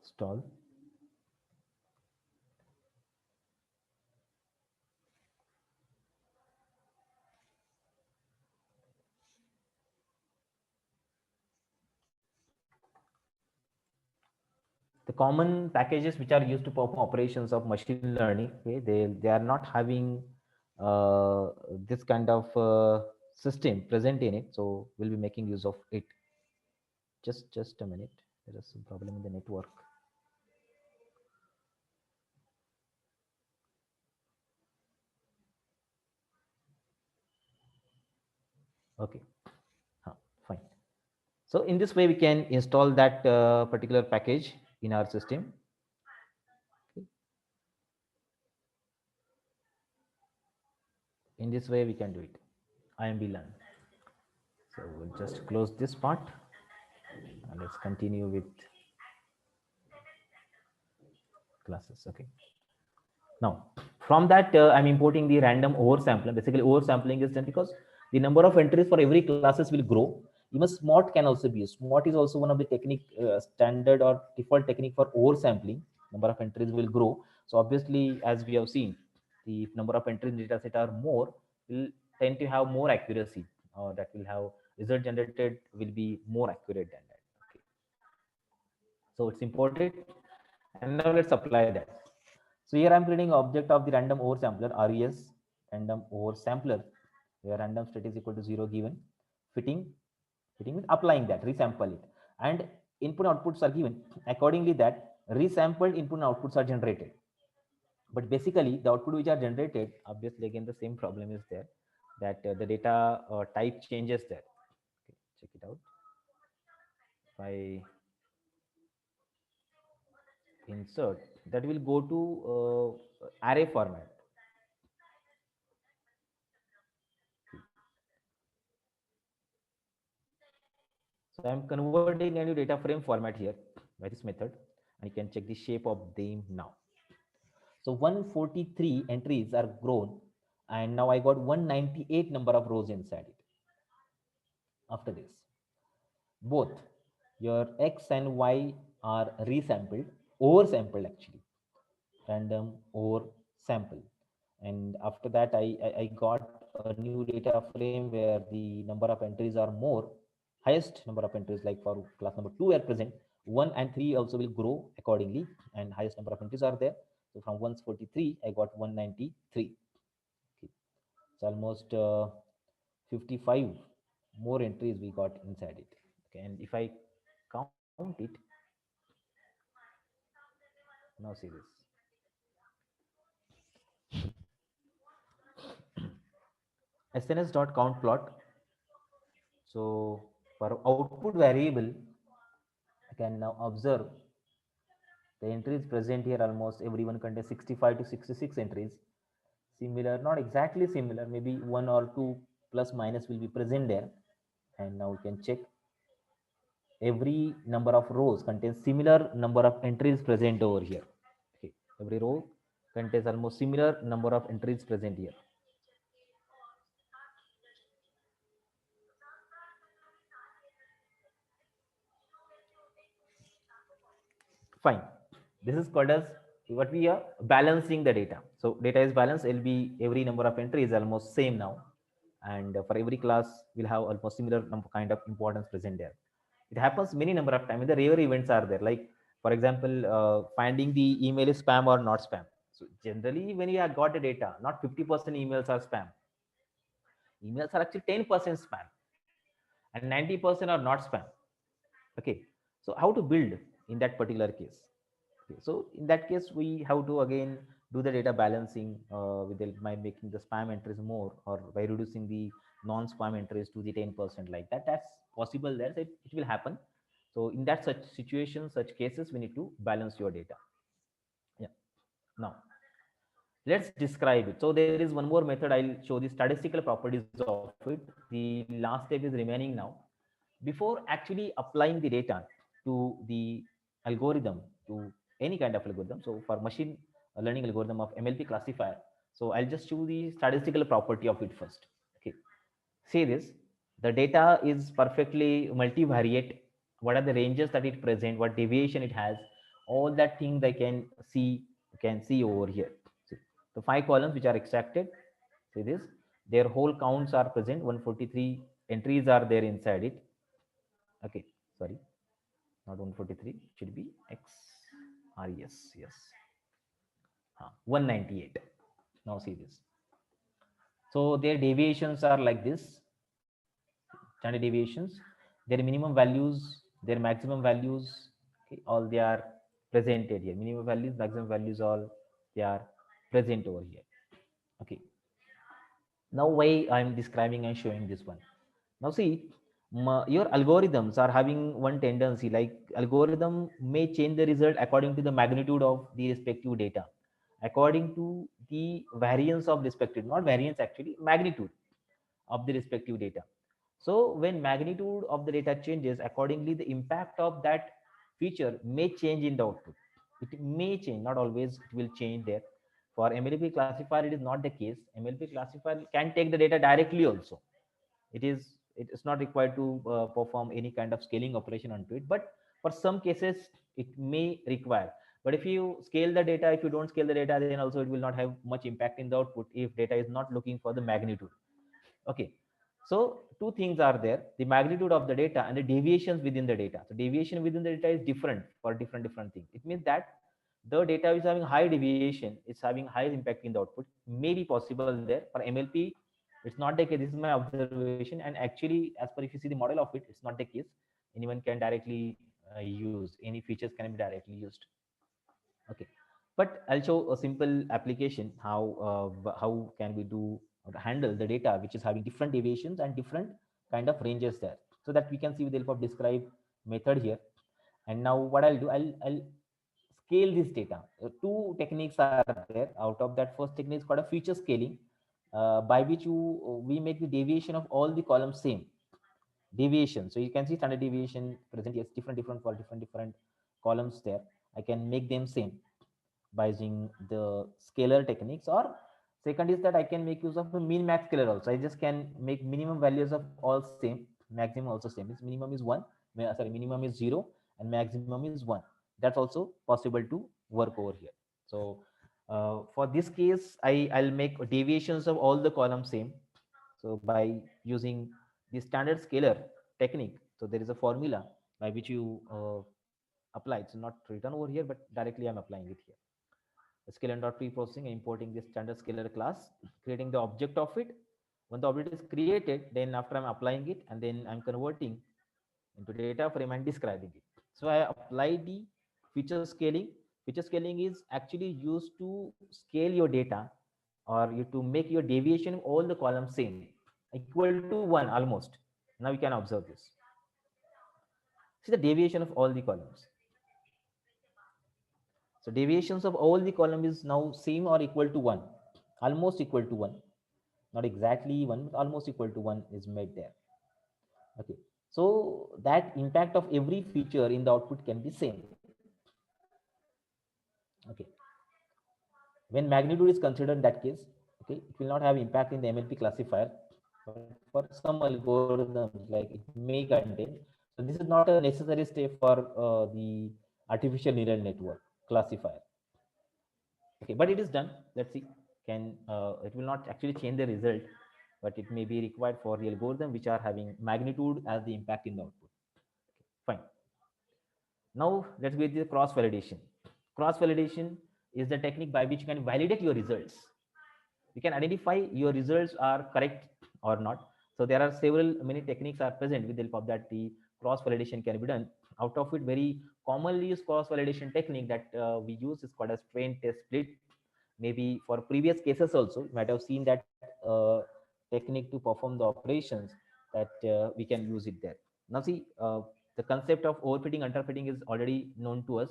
Install. The common packages which are used to perform operations of machine learning, okay, they are not having this kind of system present in it, so we'll be making use of it. Just a minute, there is some problem in the network. Okay, fine. So in this way we can install that particular package in our system. Okay. In this way we can do it. IMB learn. So we'll just close this part and let's continue with classes. Okay. Now, from that, I'm importing the random oversampling. Basically, oversampling is done because the number of entries for every classes will grow. Even SMOT can also be used. SMOT is also one of the technique, standard or default technique for oversampling. Number of entries will grow. So obviously, as we have seen, the number of entries in data set are more, will tend to have more accuracy, or that will have result generated will be more accurate than that. Okay. So it's important. And now let's apply that. So here I'm creating object of the random oversampler, RES, random oversampler, where random state is equal to 0 given, fitting, fitting with applying that, resample it. And input outputs are given. Accordingly that resampled input and outputs are generated. But basically the output which are generated, obviously again the same problem is there, that the data type changes there. Okay, check it out. If I insert, that will go to array format. So I'm converting a new data frame format here by this method, and you can check the shape of them now. So 143 entries are grown, and now I got 198 number of rows inside it. After this, both your X and Y are resampled, oversampled actually, random over sample. And after that, I got a new data frame where the number of entries are more, highest number of entries, like for class number 2 are present, 1 and 3 also will grow accordingly, and highest number of entries are there. So from 143 I got 193. Okay. It's almost 55 more entries we got inside it. Okay, and if I count it, now see this. SNS.count plot. So for output variable, I can now observe the entries present here. Almost everyone contains 65 to 66 entries. Similar, not exactly similar, maybe one or two plus minus will be present there. And now we can check every number of rows contains similar number of entries present over here. Okay. Every row contains almost similar number of entries present here. Fine. This is called as what we are balancing the data. So data is balanced. It'll be every number of entries is almost same now, and for every class we'll have almost similar number kind of importance present there. It happens many number of times. The rare events are there. Like for example, finding the email is spam or not spam. So generally, when you have got the data, not 50% emails are spam. Emails are actually 10% spam, and 90% are not spam. Okay. So how to build in that particular case? Okay, so in that case we have to again do the data balancing by making the spam entries more, or by reducing the non-spam entries to the 10%, like that. That's possible there. So it will happen. So in that such situation, such cases, we need to balance your data. Yeah. Now let's describe it. So there is one more method. I'll show the statistical properties of it. The last step is remaining now. Before actually applying the data to the algorithm, to any kind of algorithm, so for machine learning algorithm of MLP classifier, so I'll just show the statistical property of it first. Okay. See this, the data is perfectly multivariate. What are the ranges that it present, what deviation it has, all that things I can see over here. See, the 5 columns which are extracted, see this, their whole counts are present. 143 entries are there inside it. Okay, sorry, not 143, it should be XRES, yes, 198. Now see this. So their deviations are like this, standard deviations, their minimum values, their maximum values, okay, all they are presented here. Minimum values, maximum values, all they are present over here. Okay. Now why I'm describing and showing this one. Now see, your algorithms are having one tendency, like algorithm may change the result according to the magnitude of the respective data, according to the variance of respective, not variance actually, magnitude. of the respective data. So when magnitude of the data changes, accordingly, the impact of that feature may change in the output. It may change, not always it will change there. For MLP classifier, it is not the case. MLP classifier can take the data directly also. It is not required to perform any kind of scaling operation onto it, but for some cases it may require. But if you scale the data, if you don't scale the data, then also it will not have much impact in the output if data is not looking for the magnitude. Okay, so two things are there: the magnitude of the data and the deviations within the data. So deviation within the data is different for different things. It means that the data is having high deviation, it's having high impact in the output, may be possible there. For MLP, it's not the case. This is my observation, and actually, as per if you see the model of it, it's not the case. Anyone can directly use, any features can be directly used. Okay, but I'll show a simple application how can we do or handle the data which is having different deviations and different kind of ranges there, so that we can see with the help of describe method here. And now what I'll do, I'll scale this data. Two techniques are there. Out of that, first technique is called a feature scaling, by which we make the deviation of all the columns same deviation. So you can see standard deviation present, yes, different for different columns there. I can make them same by using the scalar techniques. Or second is that I can make use of a min max scalar also. I just can make minimum values of all same, maximum also same. Means minimum is 1, sorry, minimum is 0 and maximum is 1. That's also possible to work over here. So for this case, I'll make deviations of all the columns same. So by using the standard scalar technique, so there is a formula by which you apply. It's not written over here, but directly I'm applying it here. Scalar dot pre-processing, importing the standard scalar class, creating the object of it. When the object is created, then after I'm applying it, and then I'm converting into data frame and describing it. So I apply the feature scaling. Feature scaling is actually used to scale your data, or you to make your deviation of all the columns same, equal to 1 almost. Now you can observe this. See the deviation of all the columns. So deviations of all the column is now same or equal to 1, almost equal to 1, not exactly 1, but almost equal to 1 is made there. Okay, so that impact of every feature in the output can be same. Okay, when magnitude is considered in that case, okay, it will not have impact in the MLP classifier, but for some algorithms like it may contain. So this is not a necessary step for the artificial neural network classifier. Okay, but it is done. Let's see. Can it will not actually change the result, but it may be required for the algorithm which are having magnitude as the impact in the output. Okay, fine. Now let's go with the cross validation. Cross validation is the technique by which you can validate your results. You can identify your results are correct or not. So there are several many techniques are present with the help of that the cross validation can be done. Out of it, very commonly used cross validation technique that we use is called as train test split. Maybe for previous cases also, you might have seen that technique to perform the operations, that we can use it there. Now see, the concept of overfitting, underfitting is already known to us.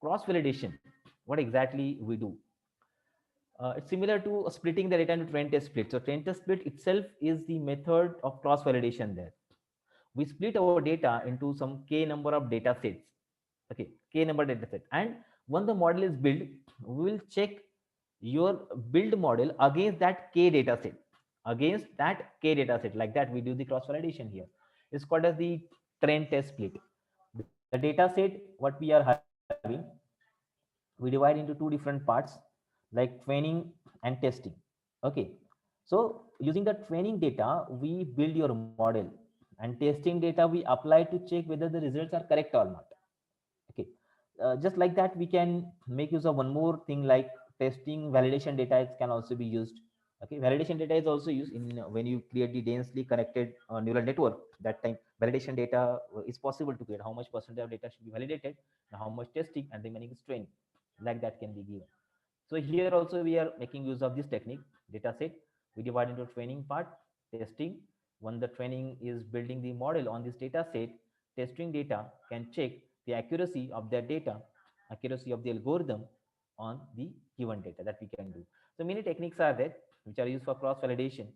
Cross validation, what exactly we do? It's similar to splitting the data into train test split. So train test split itself is the method of cross validation there. We split our data into some k number of data sets. Okay, k number data set, and when the model is built, we will check your build model against that k data set, against that k data set. Like that we do the cross validation here. It's called as the train test split. The data set what we are having, we divide into two different parts, like training and testing. Okay, so using the training data we build your model, and testing data we apply to check whether the results are correct or not. Okay, just like that we can make use of one more thing, like testing validation data can also be used. Okay, validation data is also used in when you create the densely connected neural network. That time validation data is possible to create. How much percentage of data should be validated, and how much testing, and remaining is training. Like that can be given. So here also we are making use of this technique. Data set we divide into training part, testing. When the training is building the model on this data set, testing data can check the accuracy of that data, accuracy of the algorithm on the given data that we can do. So many techniques are there which are used for cross validation.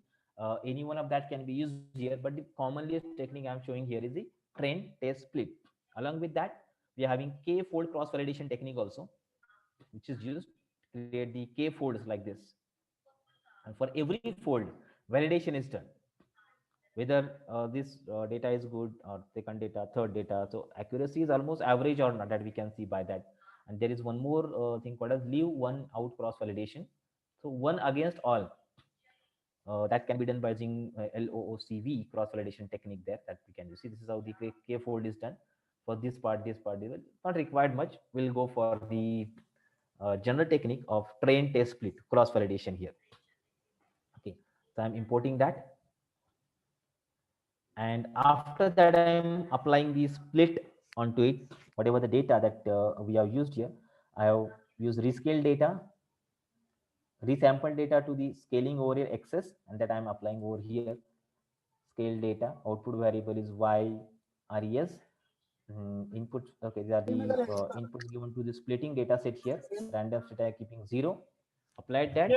Any one of that can be used here, but the commonest technique I'm showing here is the train test split. Along with that, we are having k fold cross validation technique also, which is used to create the k folds like this. And for every fold, validation is done, whether this data is good or second data, third data. So accuracy is almost average or not, that we can see by that. And there is one more thing called as leave one out cross validation. So one against all, that can be done by using LOOCV cross validation technique there, that we can use. See, this is how the K fold is done. For this part, they will not required much. We'll go for the general technique of train test split cross validation here. Okay, so I'm importing that, and after that I'm applying the split onto it. Whatever the data that we have used here, I have used rescale data, resample data to the scaling over here excess, and that I'm applying over here. Scale data, output variable is y res. Inputs, okay, these are the inputs given to the splitting data set here. Random data keeping 0, applied that,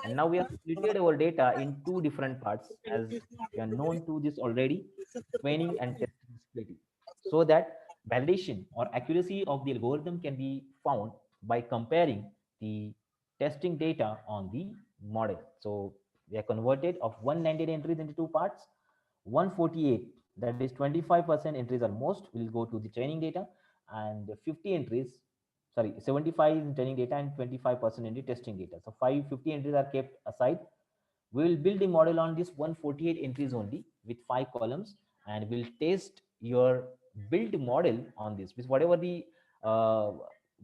and now we have splitted our data in two different parts, as we are known to this already, training and testing splitting, so that validation or accuracy of the algorithm can be found by comparing the testing data on the model. So we are converted of 198 entries into two parts. 148, that is 25% entries are most, will go to the training data, and 50 entries, sorry, 75 in training data and 25% in the testing data. So 550 entries are kept aside. We will build the model on this 148 entries only with 5 columns, and we'll test your build model on this with whatever the uh,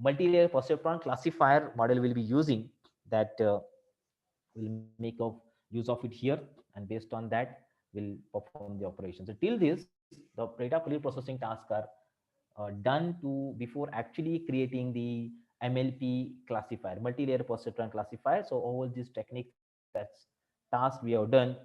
multi-layer perceptron classifier model will be using, that we'll make of use of it here, and based on that we'll perform the operation. So till this, the data pre-processing tasks are done to before actually creating the MLP classifier, multi-layer perceptron classifier. So all these techniques, that's tasks we have done,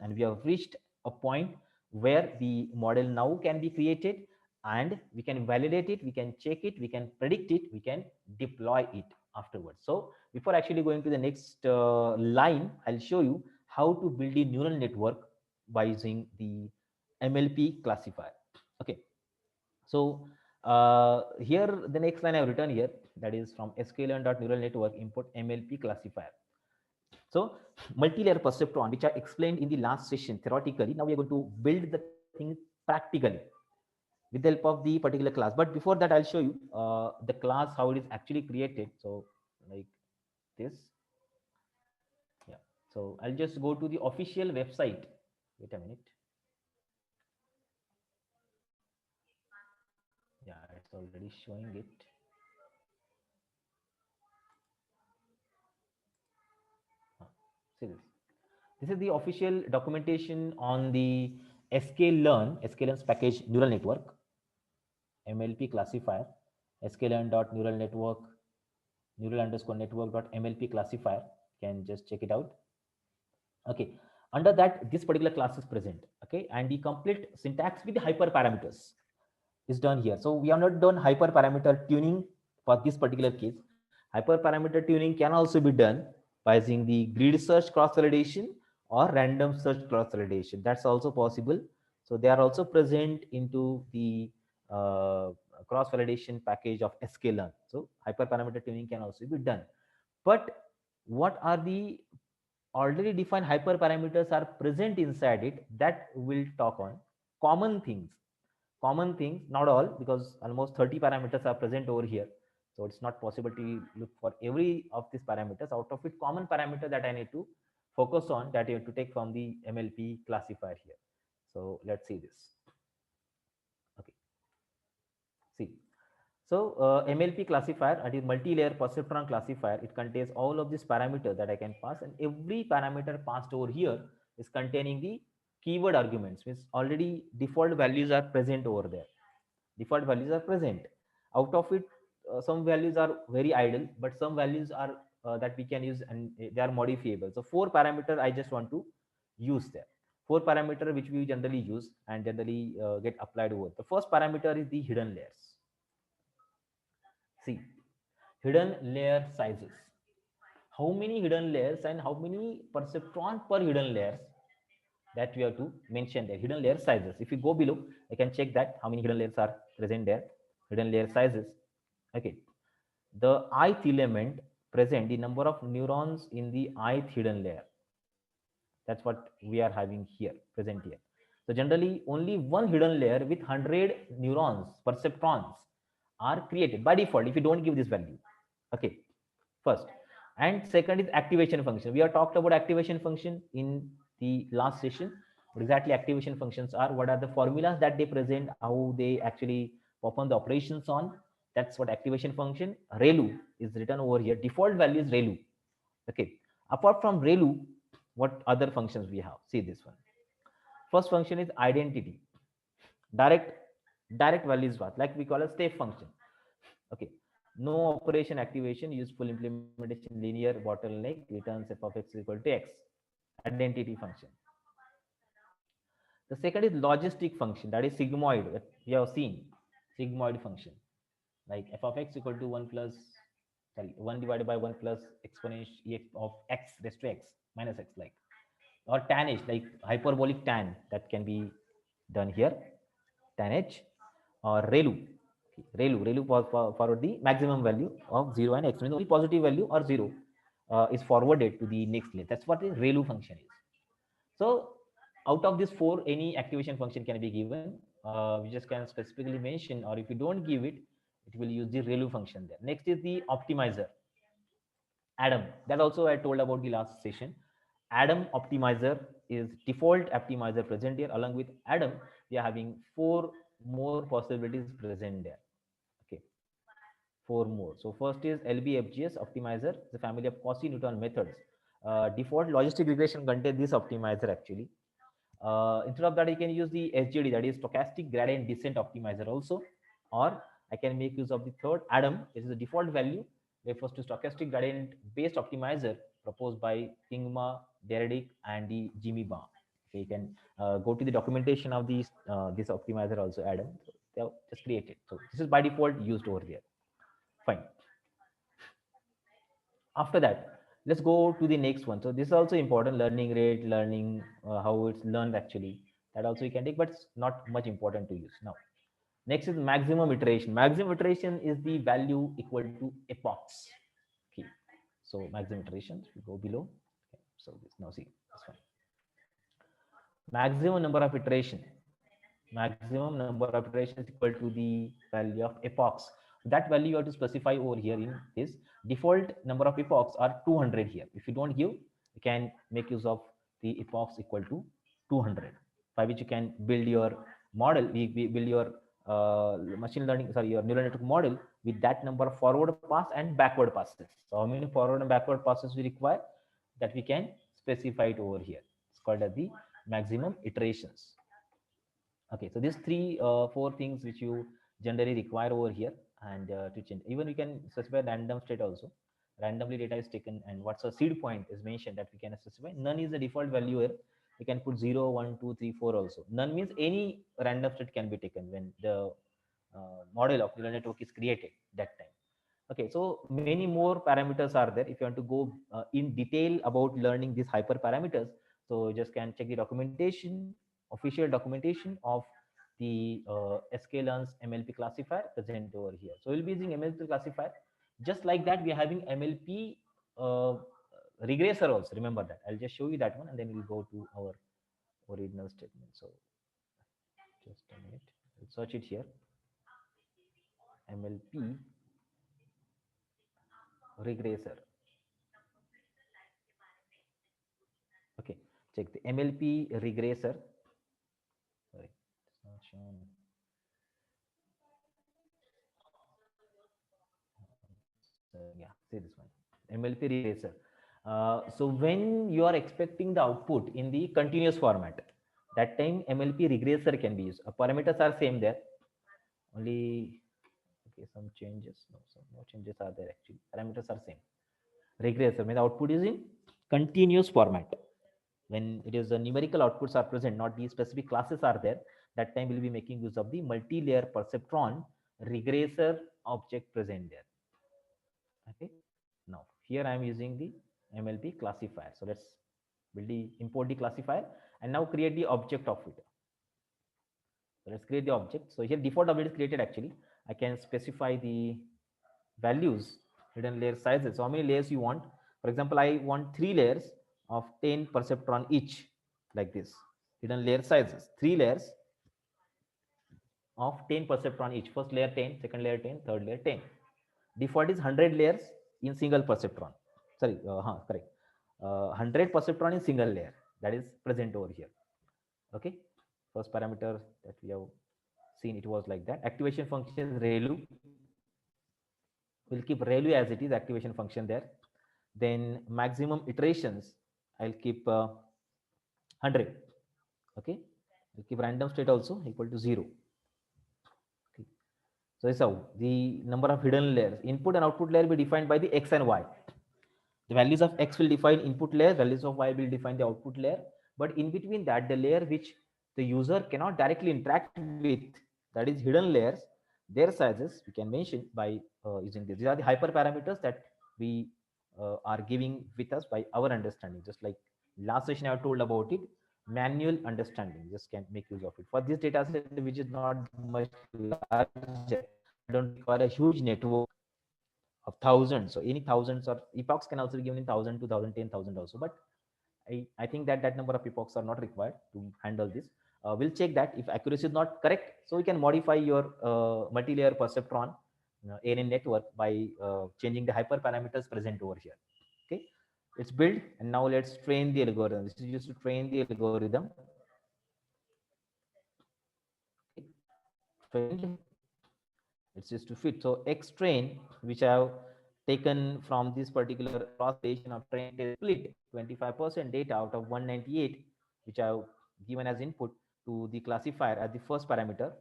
and we have reached a point where the model now can be created, and we can validate it, we can check it, we can predict it, we can deploy it afterwards. So before actually going to the next line, I'll show you how to build a neural network by using the MLP classifier. Okay, so here the next line I've written here, that is from sklearn.neural network import MLP classifier. So multi-layer perceptron, which I explained in the last session theoretically, now we are going to build the thing practically with the help of the particular class. But before that, I'll show you the class, how it is actually created. So like this. Yeah. So I'll just go to the official website. Wait a minute. Yeah, it's already showing it. See this. This is the official documentation on the sklearn's package neural network, MLP classifier, sklearn.neural network, neural underscore network dot MLP classifier. You can just check it out. Okay. Under that, this particular class is present. Okay. And the complete syntax with the hyperparameters is done here. So we have not done hyperparameter tuning for this particular case. Hyperparameter tuning can also be done by using the grid search cross validation or random search cross validation. That's also possible. So they are also present into the cross validation package of sklearn. So hyperparameter tuning can also be done. But what are the already defined hyperparameters are present inside it, that we'll talk on. Common things, not all, because almost 30 parameters are present over here, so it's not possible to look for every of these parameters. Out of it, common parameter that I need to focus on, that you have to take from the MLP classifier here. So let's see this. Okay, see. So MLP classifier, it is multi-layer perceptron classifier. It contains all of these parameters that I can pass, and every parameter passed over here is containing the keyword arguments, means already default values are present over there. Default values are present. Out of it, some values are very idle, but some values are that we can use, and they are modifiable. So four parameter I just want to use there. Four parameter which we generally use and generally get applied over. The first parameter is the hidden layers. See, hidden layer sizes. how many hidden layers and how many perceptron per hidden layers, that we have to mention there. Hidden layer sizes. If you go below, I can check that how many hidden layers are present there. Hidden layer sizes. Okay. The ith element present the number of neurons in the ith hidden layer. That's what we are having here, present here. So generally, only one hidden layer with 100 neurons, perceptrons, are created by default if you don't give this value. Okay, first. And second is activation function. We have talked about activation function in the last session. What exactly activation functions are, what are the formulas that they present, how they actually perform the operations on. That's what activation function. ReLU is written over here. Default value is ReLU. Okay. Apart from ReLU, what other functions we have? See this one. First function is identity. Direct value is what? Like we call a step function. Okay. No operation activation, useful implementation, linear bottleneck, returns f of x equal to x. Identity function. The second is logistic function, that is sigmoid. That we have seen sigmoid function, like f of x equal to 1 divided by 1 plus exponential of x raised to x minus x, like, or tan h, like hyperbolic tan, that can be done here, tan h, or ReLU. ReLU forward the maximum value of 0 and x, means only positive value or 0 is forwarded to the next layer. That's what the ReLU function is. So out of these four, any activation function can be given. We just can specifically mention, or if you don't give it, it will use the ReLU function there. Next is the optimizer. Adam, that also I told about the last session. Adam optimizer is default optimizer present here. Along with Adam, we are having four more possibilities present there. Okay, four more. So first is LBFGS optimizer, the family of Cauchy-Newton methods. Default logistic regression contains this optimizer actually. Instead of that, you can use the SGD, that is stochastic gradient descent optimizer also, or I can make use of the third Adam. This is the default value, refers to stochastic gradient based optimizer proposed by Kingma, Deredick, and the Jimmy Ba. Okay, you can go to the documentation of these this optimizer also, Adam. So they have just created. So this is by default used over there. Fine. After that, let's go to the next one. So this is also important: learning rate, learning how it's learned actually. That also you can take, but it's not much important to use now. Next is maximum iteration. Maximum iteration is the value equal to epochs. Okay, so maximum iterations, we go below. Okay, so this now see this one. Maximum number of iteration. Maximum number of iterations equal to the value of epochs. That value you have to specify over here in this. Default number of epochs are 200 here. If you don't give, you can make use of the epochs equal to 200, by which you can build your model. We build your machine learning, sorry, your neural network model with that number of forward pass and backward passes. So how many forward and backward passes we require, that we can specify it over here. It's called as the maximum iterations. Okay, so these three, four things which you generally require over here, and to change. Even we can specify random state also. Randomly data is taken, and what's a seed point is mentioned, that we can specify. None is the default value here. We can put 0, 1, 2, 3, 4 also. None means any random state can be taken when the model of neural network is created that time. Okay, so many more parameters are there. If you want to go in detail about learning these hyperparameters, so you just can check the documentation, official documentation of the sklearn's MLP classifier present over here. So we'll be using MLP classifier. Just like that, we are having MLP regressor also. Remember that. I'll just show you that one, and then we'll go to our original statement. So just a minute. I'll search it here. MLP regressor. Okay, check the MLP regressor. Sorry, it's not shown. Yeah, see this one, MLP regressor. So when you are expecting the output in the continuous format, that time MLP regressor can be used. Parameters are same there. Only okay, some changes. No changes are there actually. Parameters are same. Regressor means output is in continuous format. When it is the numerical outputs are present, not the specific classes are there, that time we'll be making use of the multi-layer perceptron regressor object present there. Okay, now here I am using the MLP classifier. So let's build the import the classifier and now create the object of it. So let's create the object. So here default object is created actually. I can specify the values, hidden layer sizes. So how many layers you want? For example, I want 3 layers of 10 perceptron each, like this. Hidden layer sizes, 3 layers of 10 perceptron each. First layer 10, second layer 10, third layer 10. Default is 100 layers in single perceptron. Sorry, correct. 100 perceptron in single layer. That is present over here. Okay. First parameter that we have seen, it was like that. Activation function is ReLU. We'll keep ReLU as it is, activation function there. Then maximum iterations, I'll keep 100. Okay. I'll keep random state also equal to 0. Okay. So this is how the number of hidden layers, input and output layer will be defined by the X and Y. The values of X will define input layer, values of Y will define the output layer. But in between that, the layer which the user cannot directly interact with, that is hidden layers, their sizes we can mention by using this. These are the hyperparameters that we are giving with us by our understanding. Just like last session I told about it, manual understanding just can make use of it. For this data set, which is not much larger, I don't require a huge network of thousands. So any thousands or epochs can also be given in 1000, 2000, 10,000 also. But I think that that number of epochs are not required to handle this. We'll check that if accuracy is not correct. So we can modify your multi-layer perceptron ANN network by changing the hyperparameters present over here. Okay, it's built, and now let's train the algorithm. This is used to train the algorithm. Okay, trained. It's just to fit. So X train, which I have taken from this particular cross validation of train test split 25% data out of 198, which I have given as input to the classifier as the first parameter,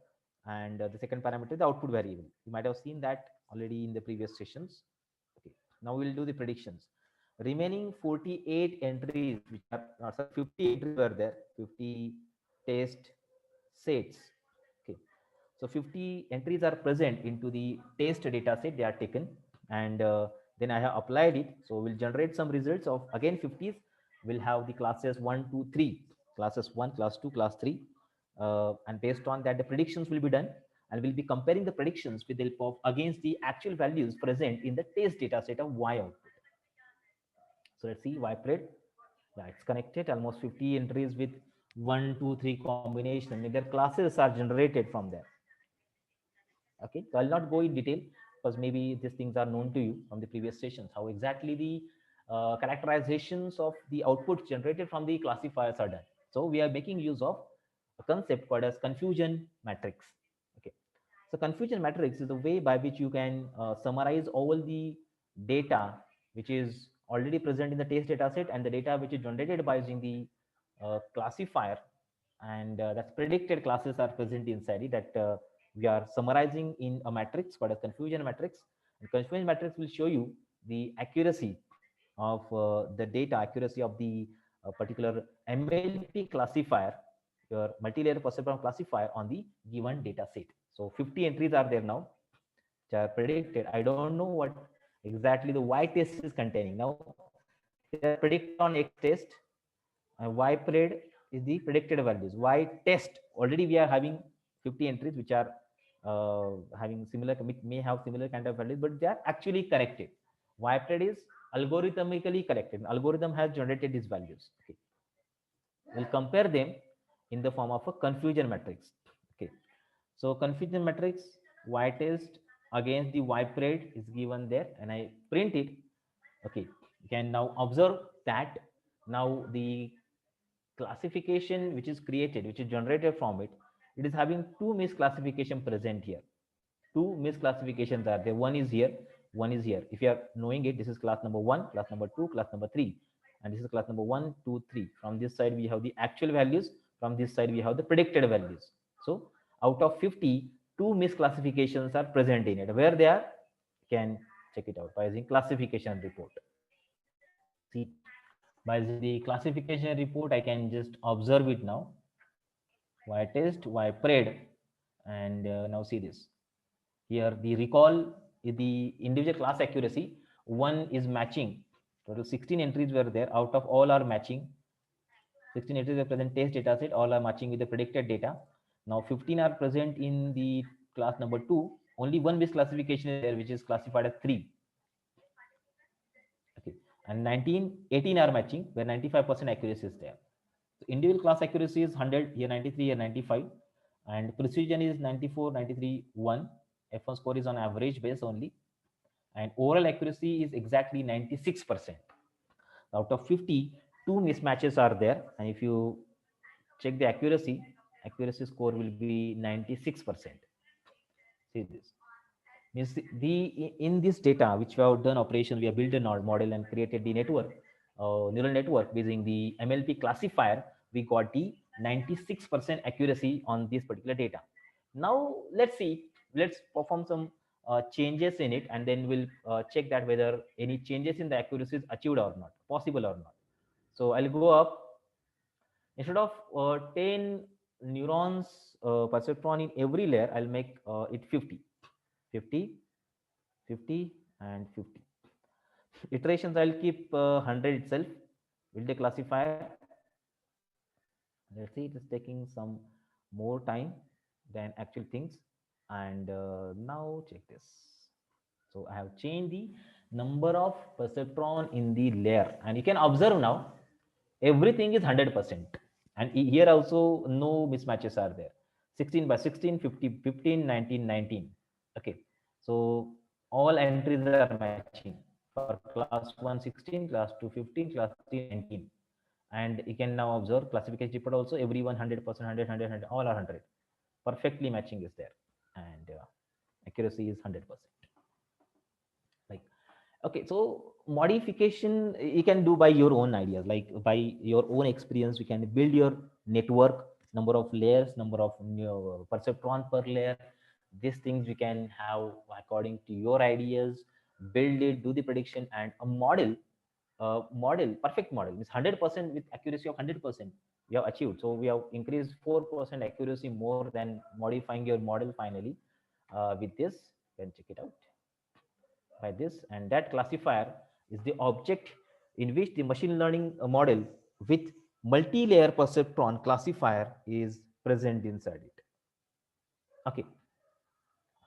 and the second parameter the output variable. You might have seen that already in the previous sessions. Okay, now we'll do the predictions. Remaining 48 entries, which are sorry, 50 entries were there, 50 test sets. Okay, so 50 entries are present into the test data set. They are taken, and then I have applied it. So we'll generate some results of again 50s. We'll have the classes 1, 2, 3, classes 1, class 2, class 3, and based on that, the predictions will be done, and we'll be comparing the predictions with the help of against the actual values present in the test data set of Y output. So let's see Y pred. Yeah, it's connected almost 50 entries with 1, 2, 3 combination, and their classes are generated from there. Okay, so I'll not go in detail because maybe these things are known to you from the previous sessions, how exactly the characterizations of the outputs generated from the classifiers are done. So we are making use of a concept called as confusion matrix. Okay, so confusion matrix is the way by which you can summarize all the data which is already present in the test data set and the data which is generated by using the classifier, and that's predicted classes are present inside it, that we are summarizing in a matrix called a confusion matrix. And confusion matrix will show you the accuracy of the data, accuracy of the particular MLP classifier, your multi-layer perceptron classifier on the given data set. So 50 entries are there now, which are predicted. I don't know what exactly the Y test is containing. Now they are predicted on X test, and Y pred is the predicted values. Y test, already we are having 50 entries which are having similar, may have similar kind of values, but they are actually corrected. Y pred is algorithmically corrected. Algorithm has generated these values. Okay, we'll compare them in the form of a confusion matrix. Okay, so confusion matrix Y test against the Y pred is given there, and I print it. Okay, you can now observe that now the classification which is created, which is generated from it, it is having two misclassification present here. Two misclassifications are there. One is here, one is here. If you are knowing it, this is class number 1, class number 2, class number 3, and this is class number 1, 2, 3. From this side we have the actual values, from this side we have the predicted values. So out of 50, two misclassifications are present in it. Where they are, you can check it out by using classification report. See, by using the classification report, I can just observe it now. Y test, Y pred, and now see this. Here the recall, the individual class accuracy, one is matching Total 16 entries were there. Out of all are matching. 16 entries are present test data set. All are matching with the predicted data. Now 15 are present in the class number 2. Only one misclassification is there, which is classified as 3. Okay. And 18 are matching, where 95% accuracy is there. So individual class accuracy is 100, here 93, here 95. And precision is 94, 93, 1. F1 score is on average base only. And overall accuracy is exactly 96%. Out of 50, 2 mismatches are there. And if you check the accuracy score will be 96%. See this. Means in this data which we have done operation, we have built a model and created the network, neural network using the MLP classifier. We got the 96% accuracy on this particular data. Now let's perform some changes in it, and then we'll check that whether any changes in the accuracy is achieved or not, possible or not. So I'll go up. Instead of 10 neurons perceptron in every layer, I'll make it 50. 50, 50, and 50. Iterations I'll keep 100 itself. Build a classifier. Let's see, it is taking some more time than actual things. And now check this. So I have changed the number of perceptron in the layer, and you can observe now everything is 100%. And here also no mismatches are there. 16 by 16, 50, 15, 19, 19. Okay. So all entries are matching for class 1 16, class 2 15, class 3 19. And you can now observe classification report also, everyone 100%, 100, all are 100. Perfectly matching is there. And accuracy is 100%. Like, okay, so modification you can do by your own ideas, like by your own experience. You can build your network, number of layers, number of perceptron per layer. These things you can have according to your ideas. Build it, do the prediction, and a model, perfect model means 100% with accuracy of 100% we have achieved. So we have increased 4% accuracy more than modifying your model finally. With this, you can check it out by this. And that classifier is the object in which the machine learning model with multi-layer perceptron classifier is present inside it. Okay,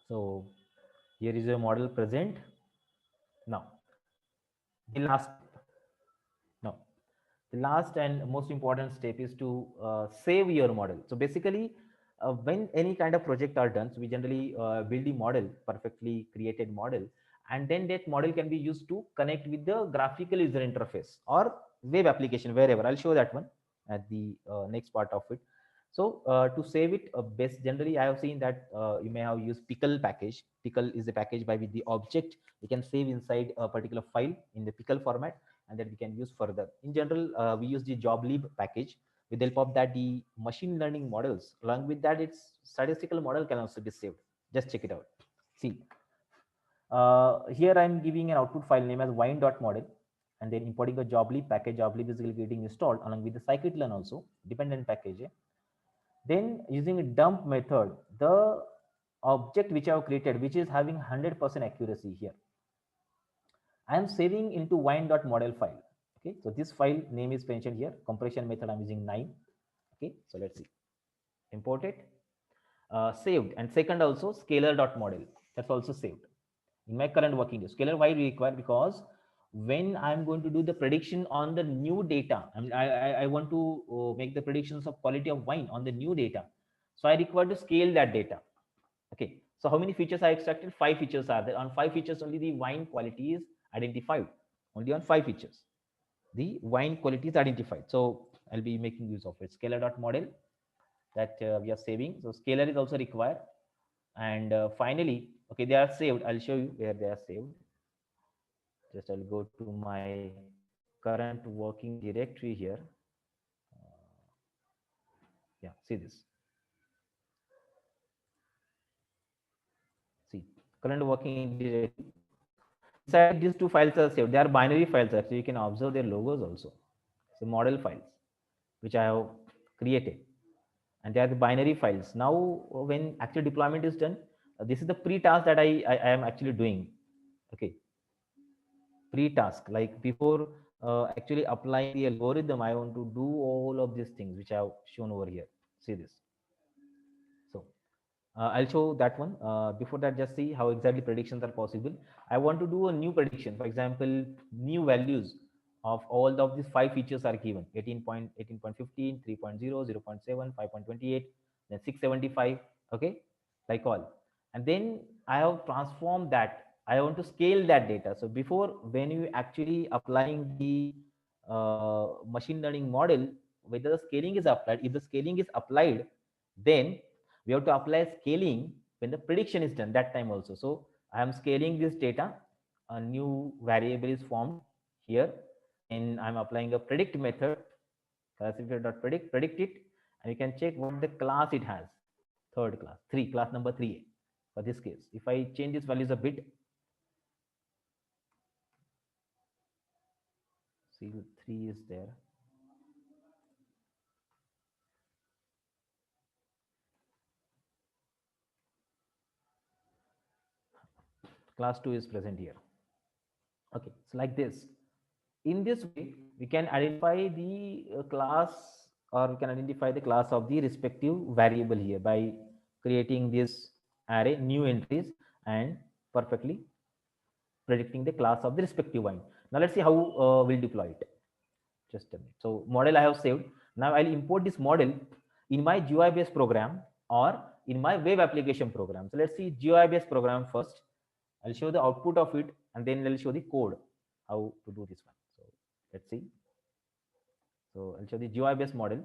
so here is a model present. Now the last now the last and most important step is to save your model. So basically, when any kind of project are done, so we generally build the model, perfectly created model, and then that model can be used to connect with the graphical user interface or web application, wherever. I'll show that one at the next part of it. So to save it, best generally I have seen that you may have used pickle package. Pickle is the package by which the object we can save inside a particular file in the pickle format, and that we can use further. In general, we use the joblib package. With the help of that, the machine learning models, along with that, its statistical model can also be saved. Just check it out. See, here I'm giving an output file name as wine.model, and then importing a joblib package. Joblib is getting installed along with the scikit-learn also, dependent package. Then using a dump method, the object which I have created, which is having 100% accuracy here, I am saving into wine.model file. Okay, so this file name is mentioned here. Compression method I'm using 9. Okay, so let's see. Import it. Saved. And second also scalar.model. That's also saved in my current working day. Scalar why we require? Because when I'm going to do the prediction on the new data, I mean, I want to make the predictions of quality of wine on the new data. So I require to scale that data. Okay, so how many features I extracted? 5 features are there. On 5 features only the wine quality is identified. Only on 5 features the wine quality is identified. So I'll be making use of it. Scalar.model that we are saving. So scalar is also required. And finally, okay, they are saved. I'll show you where they are saved. Just I'll go to my current working directory here. Yeah, see this. See, current working directory. Inside these 2 files are saved. They are binary files actually. You can observe their logos also. So model files which I have created, and they are the binary files. Now when actual deployment is done, this is the pre-task that I am actually doing. Okay, pre-task, like before actually applying the algorithm, I want to do all of these things which I have shown over here. See this. So I'll show that one. Before that, just see how exactly predictions are possible. I want to do a new prediction. For example, new values of all of these five features are given: 18.15, 3.0, 0.7, 5.28, then 675. Okay, like all. And then I have transformed that. I want to scale that data. So before, when you actually applying the machine learning model, whether the scaling is applied, if the scaling is applied, then we have to apply scaling when the prediction is done, that time also. So I am scaling this data, a new variable is formed here, and I'm applying a predict method, classifier.predict, predict it, and you can check what the class it has. Third class, three, class number 3A for this case. If I change these values a bit, see 3 is there. Class 2 is present here. Okay, so like this. In this way, we can identify the class, or we can identify the class of the respective variable here by creating this array, new entries, and perfectly predicting the class of the respective one. Now let's see how we'll deploy it. Just a minute. So model I have saved. Now I'll import this model in my GUI based program or in my web application program. So let's see GUI based program first. I'll show the output of it, and then I'll show the code how to do this one. So let's see. So I'll show the GUI based model.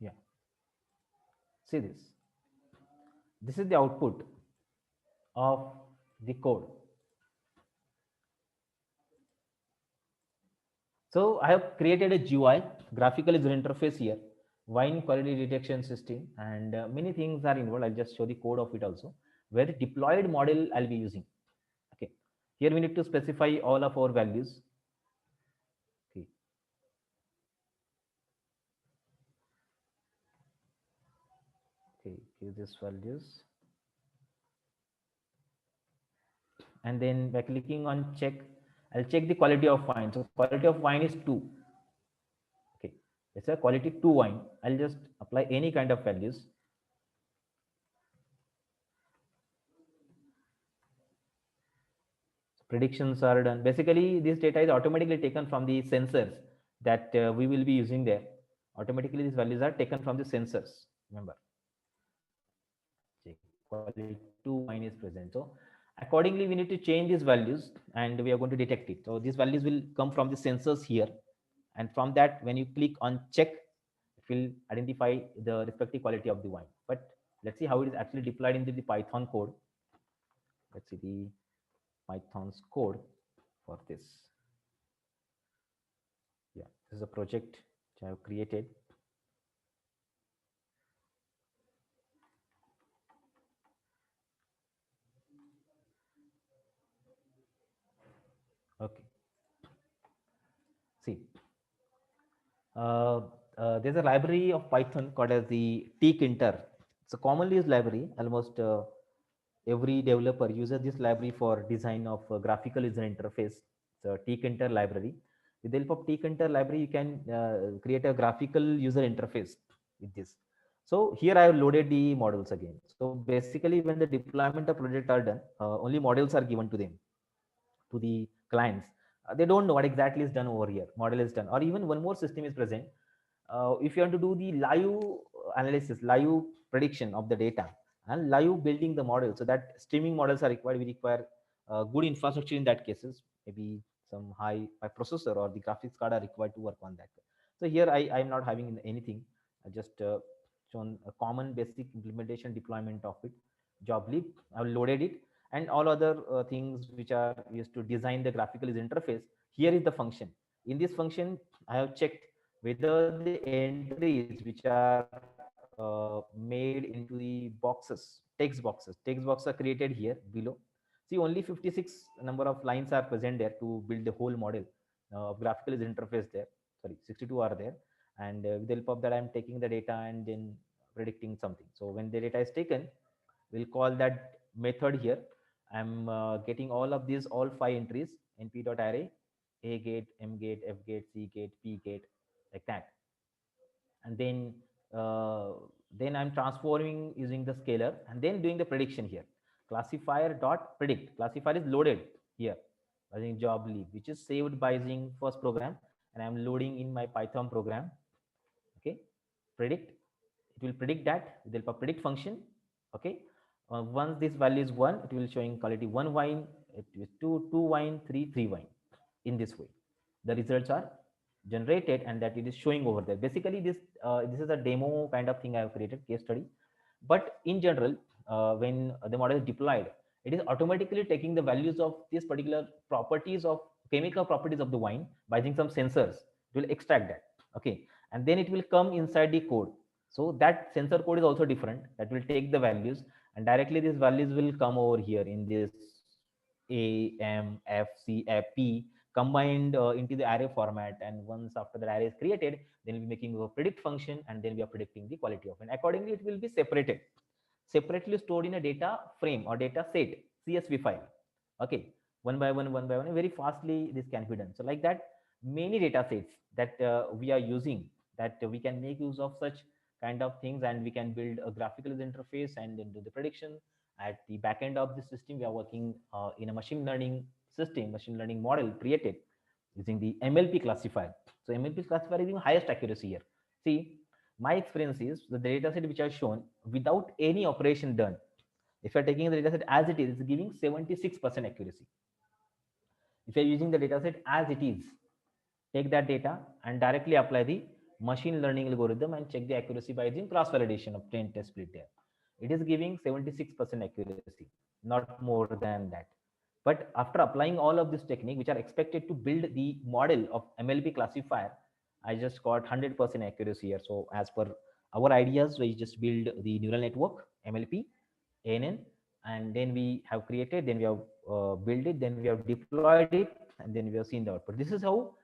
Yeah, see this. This is the output of the code. So I have created a GUI, graphical user interface here, wine quality detection system, and many things are involved. I'll just show the code of it also, where the deployed model I'll be using. Okay, here we need to specify all of our values. Okay, okay, give this values, and then by clicking on check, I'll check the quality of wine. So quality of wine is 2. Okay, it's a quality 2 wine. I'll just apply any kind of values. Predictions are done. Basically, this data is automatically taken from the sensors that we will be using there. Automatically, these values are taken from the sensors. Remember, quality 2 wine is present. So accordingly, we need to change these values, and we are going to detect it. So these values will come from the sensors here, and from that, when you click on check, it will identify the respective quality of the wine. But let's see how it is actually deployed into the Python code. Let's see the Python's code for this. Yeah, this is a project which I have created. Okay, see, uh, there's a library of Python called as the tkinter. It's a commonly used library. Almost every developer uses this library for design of graphical user interface. It's a tkinter library. With the help of tkinter library, you can create a graphical user interface with this. So here I have loaded the models again. So basically, when the deployment of project are done, only models are given to them, to the clients. They don't know what exactly is done over here. Model is done, or even one more system is present. If you want to do the live analysis, live prediction of the data, and live building the model, so that streaming models are required. We require good infrastructure in that cases. Maybe some high processor or the graphics card are required to work on that. So here I am not having anything. I just shown a common basic implementation deployment of it. Job leap. I've loaded it, and all other things which are used to design the graphical user interface. Here is the function. In this function, I have checked whether the entries which are made into the text boxes are created here below. See, only 56 number of lines are present there to build the whole model of graphical user interface there. Sorry, 62 are there. And with the help of that, I'm taking the data and then predicting something. So when the data is taken, we'll call that method here. I'm getting all of these, all 5 entries, np.array, a gate, m gate, f gate, c gate, p gate, like that. And uh, then I'm transforming using the scalar and then doing the prediction here. Classifier dot predict. Classifier is loaded here using job leave, which is saved by using first program, and I'm loading in my Python program. Okay, predict. It will predict that with the help of predict function. Okay, once this value is 1, it will showing quality 1 wine, it is 2 2 wine, 3 3 wine. In this way the results are generated, and that it is showing over there. Basically this is a demo kind of thing I have created, case study. But in general, when the model is deployed, it is automatically taking the values of these particular properties of chemical properties of the wine by using some sensors. It will extract that. Okay, and then it will come inside the code. So that sensor code is also different, that will take the values, and directly these values will come over here in this a m f c f p combined into the array format. And once after the array is created, then we'll be making a predict function, and then we are predicting the quality of it. Accordingly, it will be separately stored in a data frame or data set CSV file. Okay, one by one, very fastly this can be done. So like that, many data sets that we are using, that we can make use of such kind of things, and we can build a graphical interface and then do the prediction. At the back end of the system, we are working in a machine learning model created using the MLP classifier. So MLP classifier is the highest accuracy here. See, my experience is the data set which I have shown without any operation done. If you are taking the data set as it is, it's giving 76% accuracy. If you are using the data set as it is, take that data and directly apply the machine learning algorithm and check the accuracy by using cross validation of plain test split there. It is giving 76% accuracy, not more than that. But after applying all of this technique, which are expected to build the model of MLP classifier, I just got 100% accuracy here. So as per our ideas, we just build the neural network, MLP, ANN, and then we have created, then we have built it, then we have deployed it, and then we have seen the output. This is how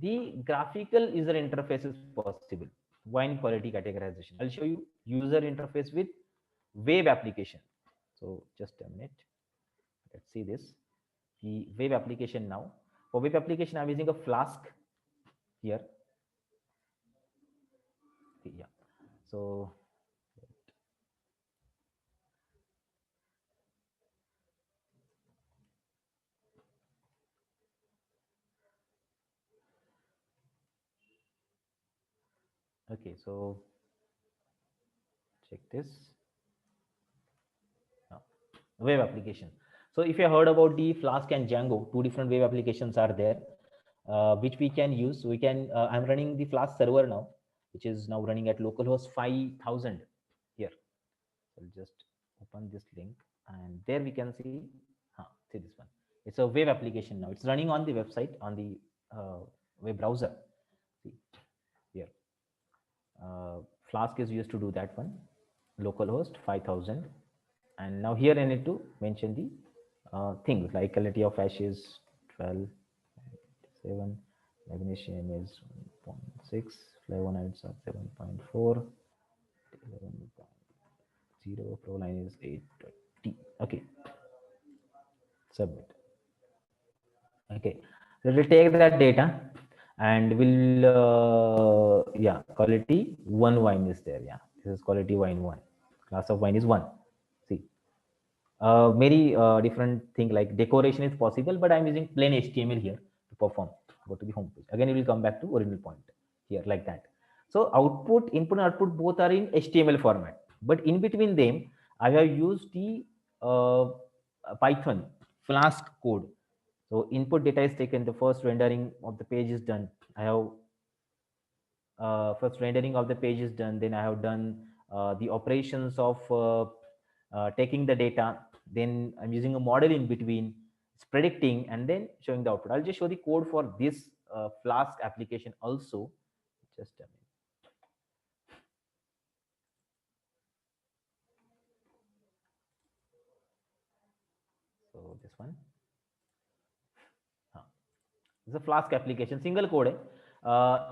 the graphical user interface is possible. Wine quality categorization. I'll show you user interface with web application. So just a minute. Let's see this. The web application now. For web application, I'm using a Flask here. Yeah. So okay. So check this. Now, web application. So if you heard about the Flask and Django, two different web applications are there, which we can use. So we can. I'm running the Flask server now, which is now running at localhost 5000 here. So I'll just open this link, and there we can see this one. It's a web application now. It's running on the website on the web browser. See here, Flask is used to do that one, localhost 5000. And now here I need to mention the things like quality of ashes 12, 7, magnesium is 1.6, flavonoids are 7.4, 11.0, proline is 8.0. Okay, submit. Okay, so we'll take that data and we'll yeah, quality one wine is there. Yeah, this is quality wine 1, class of wine is 1. See, many different thing like decoration is possible, but I'm using plain HTML here to perform. Go to the home page again, it will come back to original point here, like that. So output, input and output both are in HTML format, but in between them I have used the Python Flask code. So input data is taken, the first rendering of the page is done. I have first rendering of the page is done, then I have done the operations of taking the data, then I'm using a model in between, it's predicting and then showing the output. I'll just show the code for this Flask application also. Just a minute. So this one. It's a Flask application, single code.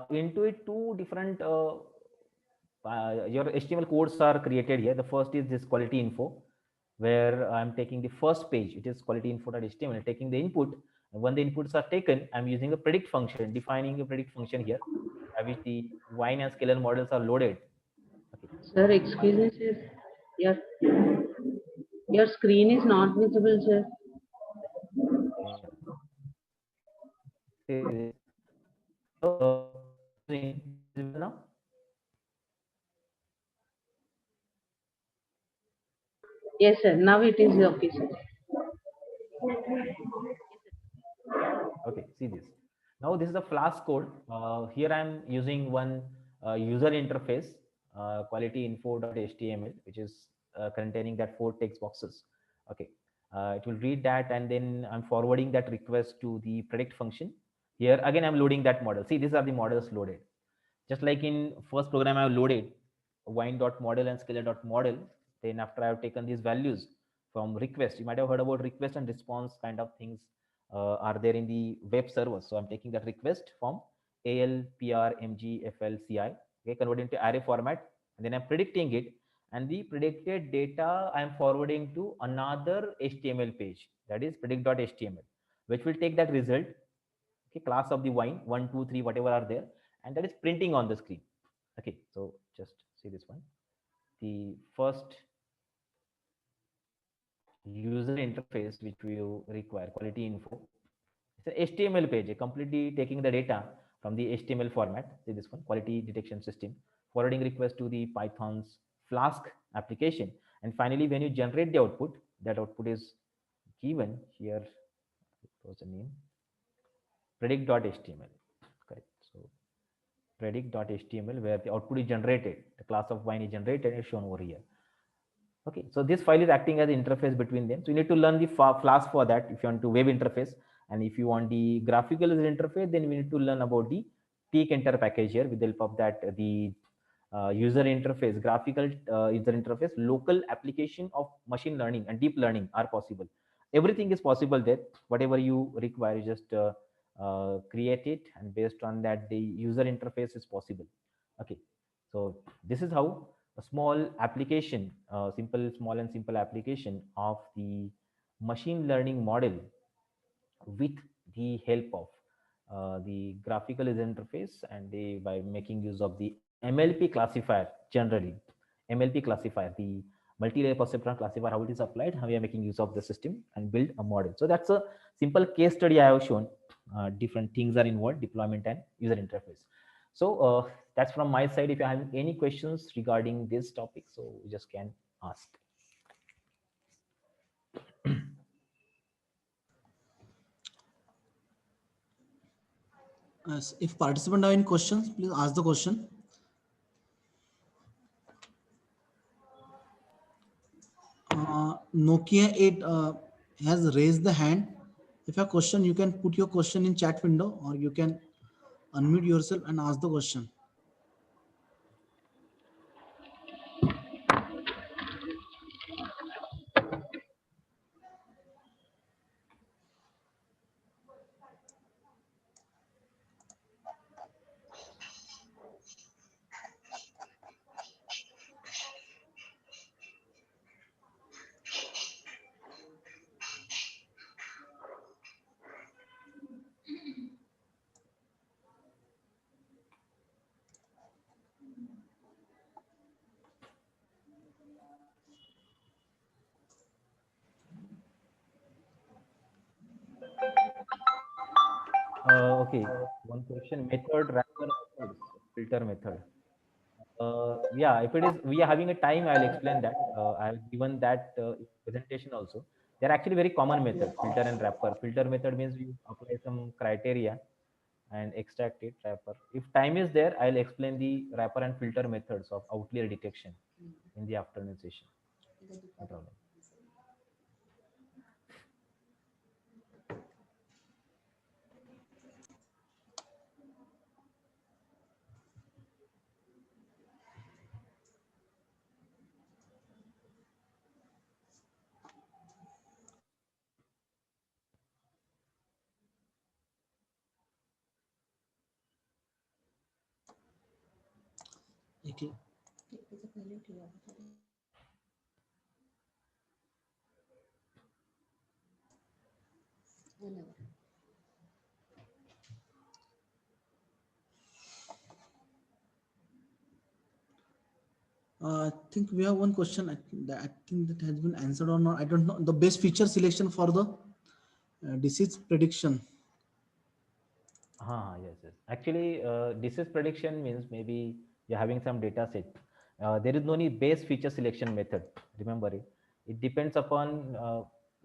Into it, two different your HTML codes are created here. The first is this quality info, where I'm taking the first page. It is quality info.html, taking the input. And when the inputs are taken, I'm using a predict function, defining a predict function here, by which the wine and scalar models are loaded. Okay. Sir, excuse me, sir. Your, your screen is not visible, sir. Yeah. Say this. So, screen is visible now. Yes, sir. Now it is okay, sir. Okay, see this. Now this is a Flask code. Here I'm using one user interface, quality info.html, which is containing that 4 text boxes. Okay, it will read that, and then I'm forwarding that request to the predict function. Here again, I'm loading that model. See, these are the models loaded. Just like in first program, I've loaded wine.model and scalar.model. Then after I've taken these values from request, you might have heard about request and response kind of things are there in the web server. So I'm taking that request from ALPRMGFLCI, okay, converting to array format, and then I'm predicting it. And the predicted data I'm forwarding to another HTML page, that is predict.html, which will take that result, okay, class of the wine, 1, 2, 3, whatever are there, and that is printing on the screen. Okay, so just see this one. The first user interface which we require, quality info, it's an HTML page, completely taking the data from the HTML format. See this one, quality detection system, forwarding request to the Python's Flask application. And finally, when you generate the output, that output is given here. Was the name predict.html, correct? So predict.html, where the output is generated, the class of wine is generated, is shown over here. Okay, so this file is acting as an interface between them. So you need to learn the Flask for that if you want to web interface, and if you want the graphical interface, then we need to learn about the peak enter package here. With the help of that, the user interface, graphical user interface, local application of machine learning and deep learning are possible. Everything is possible there. Whatever you require, you just create it, and based on that, the user interface is possible. Okay, so this is how a small application, small and simple application of the machine learning model with the help of the graphical user interface, and they, by making use of the MLP classifier, generally MLP classifier, the multi-layer perceptron classifier, how it is applied, how we are making use of the system and build a model. So that's a simple case study I have shown. Different things are involved, deployment and user interface. So that's from my side. If you have any questions regarding this topic, so you just can ask. If participant have any questions, please ask the question. Nokia 8 has raised the hand. If you have a question, you can put your question in chat window, or you can unmute yourself and ask the question. Okay, one question: method, wrapper, methods, filter method. Yeah, if it is, we are having a time, I'll explain that. I have given that in presentation also. They're actually very common method, filter and wrapper. Filter method means you apply some criteria and extract it, wrapper. If time is there, I'll explain the wrapper and filter methods of outlier detection in the afternoon session. No problem. एक I think we have one question. I think that has been answered or not. I don't know. The best feature selection for the disease prediction. Yes, yes. Actually, disease prediction means maybe you're having some data set. There is no need base feature selection method. Remember it. It depends upon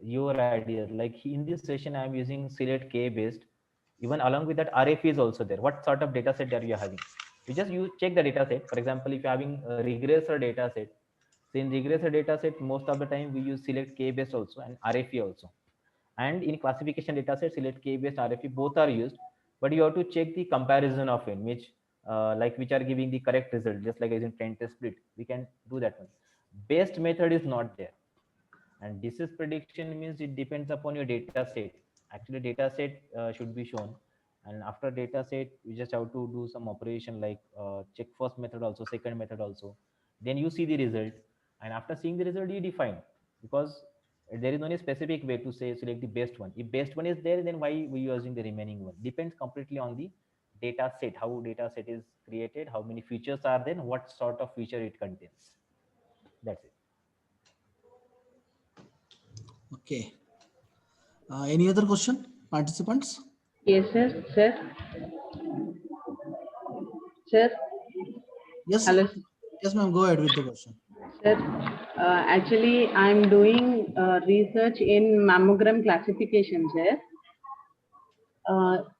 your idea. Like in this session, I'm using select K based. Even along with that, RF is also there. What sort of data set are you having? You check the data set. For example, if you're having a regressor data set, so in regressor data set, most of the time we use select K based also and RFE also. And in classification dataset, select K based RFE, both are used, but you have to check the comparison of in which which are giving the correct result, just like as in trend test split we can do that one. Best method is not there. And disease prediction means it depends upon your data set. Actually data set should be shown, and after data set you just have to do some operation like check first method also, second method also, then you see the result, and after seeing the result you define. Because there is only a specific way to say select the best one. If best one is there, then why we are using the remaining one? Depends completely on the data set, how data set is created, how many features are there, what sort of feature it contains. That's it. Okay. Any other question, participants? Yes, sir. Sir. Sir. Yes, Hello, yes, ma'am. Go ahead with the question. sir. Actually, I'm doing research in mammogram classification, sir.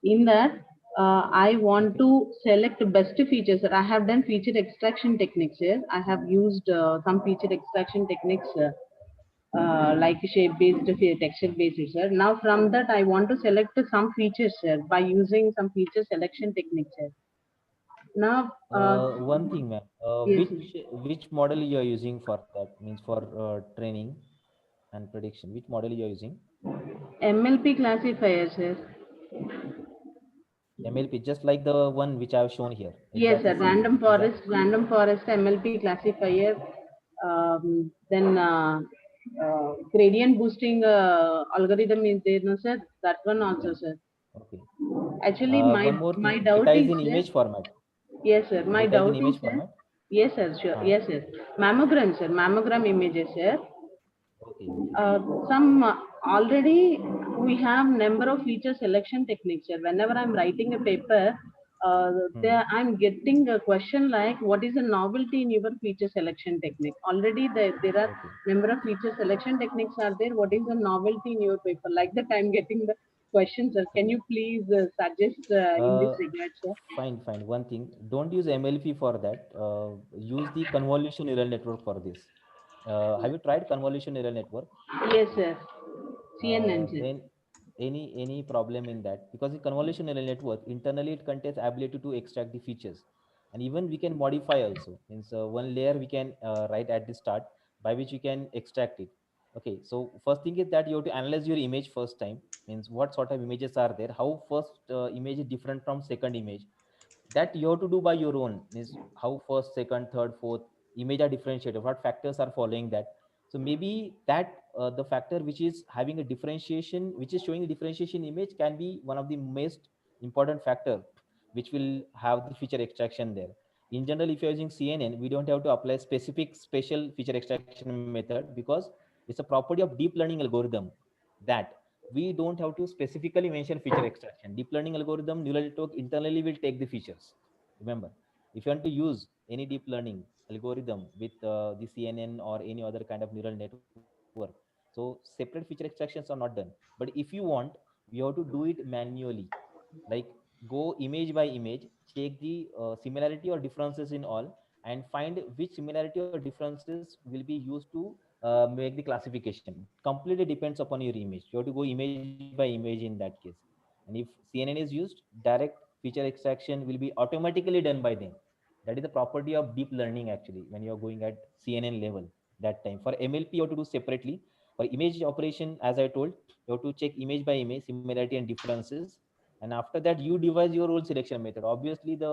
In that, I want Okay. to select best features. I have done feature extraction techniques here. I have used some feature extraction techniques like shape based, texture based, sir. Now from that, I want to select some features, sir, by using some feature selection techniques, sir. Now, One thing, ma'am. yes, sir. Which model you are using for that? Means for training and prediction. Which model you are using? MLP classifier, sir. MLP, just like the one which I have shown here. Yes, Exactly sir. same. Is that? Random forest MLP classifier. Then gradient boosting algorithm is there, no, sir. That one also, sir. Okay. Actually, One more my thing. doubt Data is is, in sir. image format. Yes, sir. My Data is in doubt is, image sir. format. Yes, sir. Sure. Yes, sir. Mammogram, sir. Mammogram images, sir. Okay. uh, some already we have number of feature selection techniques here. Whenever I'm writing a paper, Hmm. there I'm getting a question like, what is the novelty in your feature selection technique? Already there are Okay. number of feature selection techniques are there. What is the novelty in your paper? Like that, I'm getting the questions, sir. Can you please suggest in this Uh, regard, sir? Fine, fine. One thing, don't use MLP for that. Use the convolution neural network for this. Have you tried convolution neural network? Yes, sir. CNN, sir. Then any problem in that, because the convolution neural network internally it contains ability to extract the features, and even we can modify also. Means one layer we can write at the start by which you can extract it. Okay, so first thing is that you have to analyze your image first time. Means what sort of images are there, how first image is different from second image, that you have to do by your own. Means how first, second, third, fourth image are differentiated, what factors are following that. So maybe that the factor which is having a differentiation, which is showing a differentiation image, can be one of the most important factor which will have the feature extraction there. In general, if you're using CNN, we don't have to apply specific special feature extraction method, because it's a property of deep learning algorithm that we don't have to specifically mention feature extraction. Deep learning algorithm, neural network internally will take the features. Remember, if you want to use any deep learning algorithm with the CNN or any other kind of neural network, so separate feature extractions are not done. But if you want, you have to do it manually. Like go image by image, check the similarity or differences in all, and find which similarity or differences will be used to make the classification. Completely depends upon your image. You have to go image by image in that case. And if CNN is used, direct feature extraction will be automatically done by them. That is the property of deep learning actually when you are going at CNN level. That time for MLP you have to do separately. For image operation, as I told, you have to check image by image similarity and differences. And after that, you devise your own selection method. Obviously, they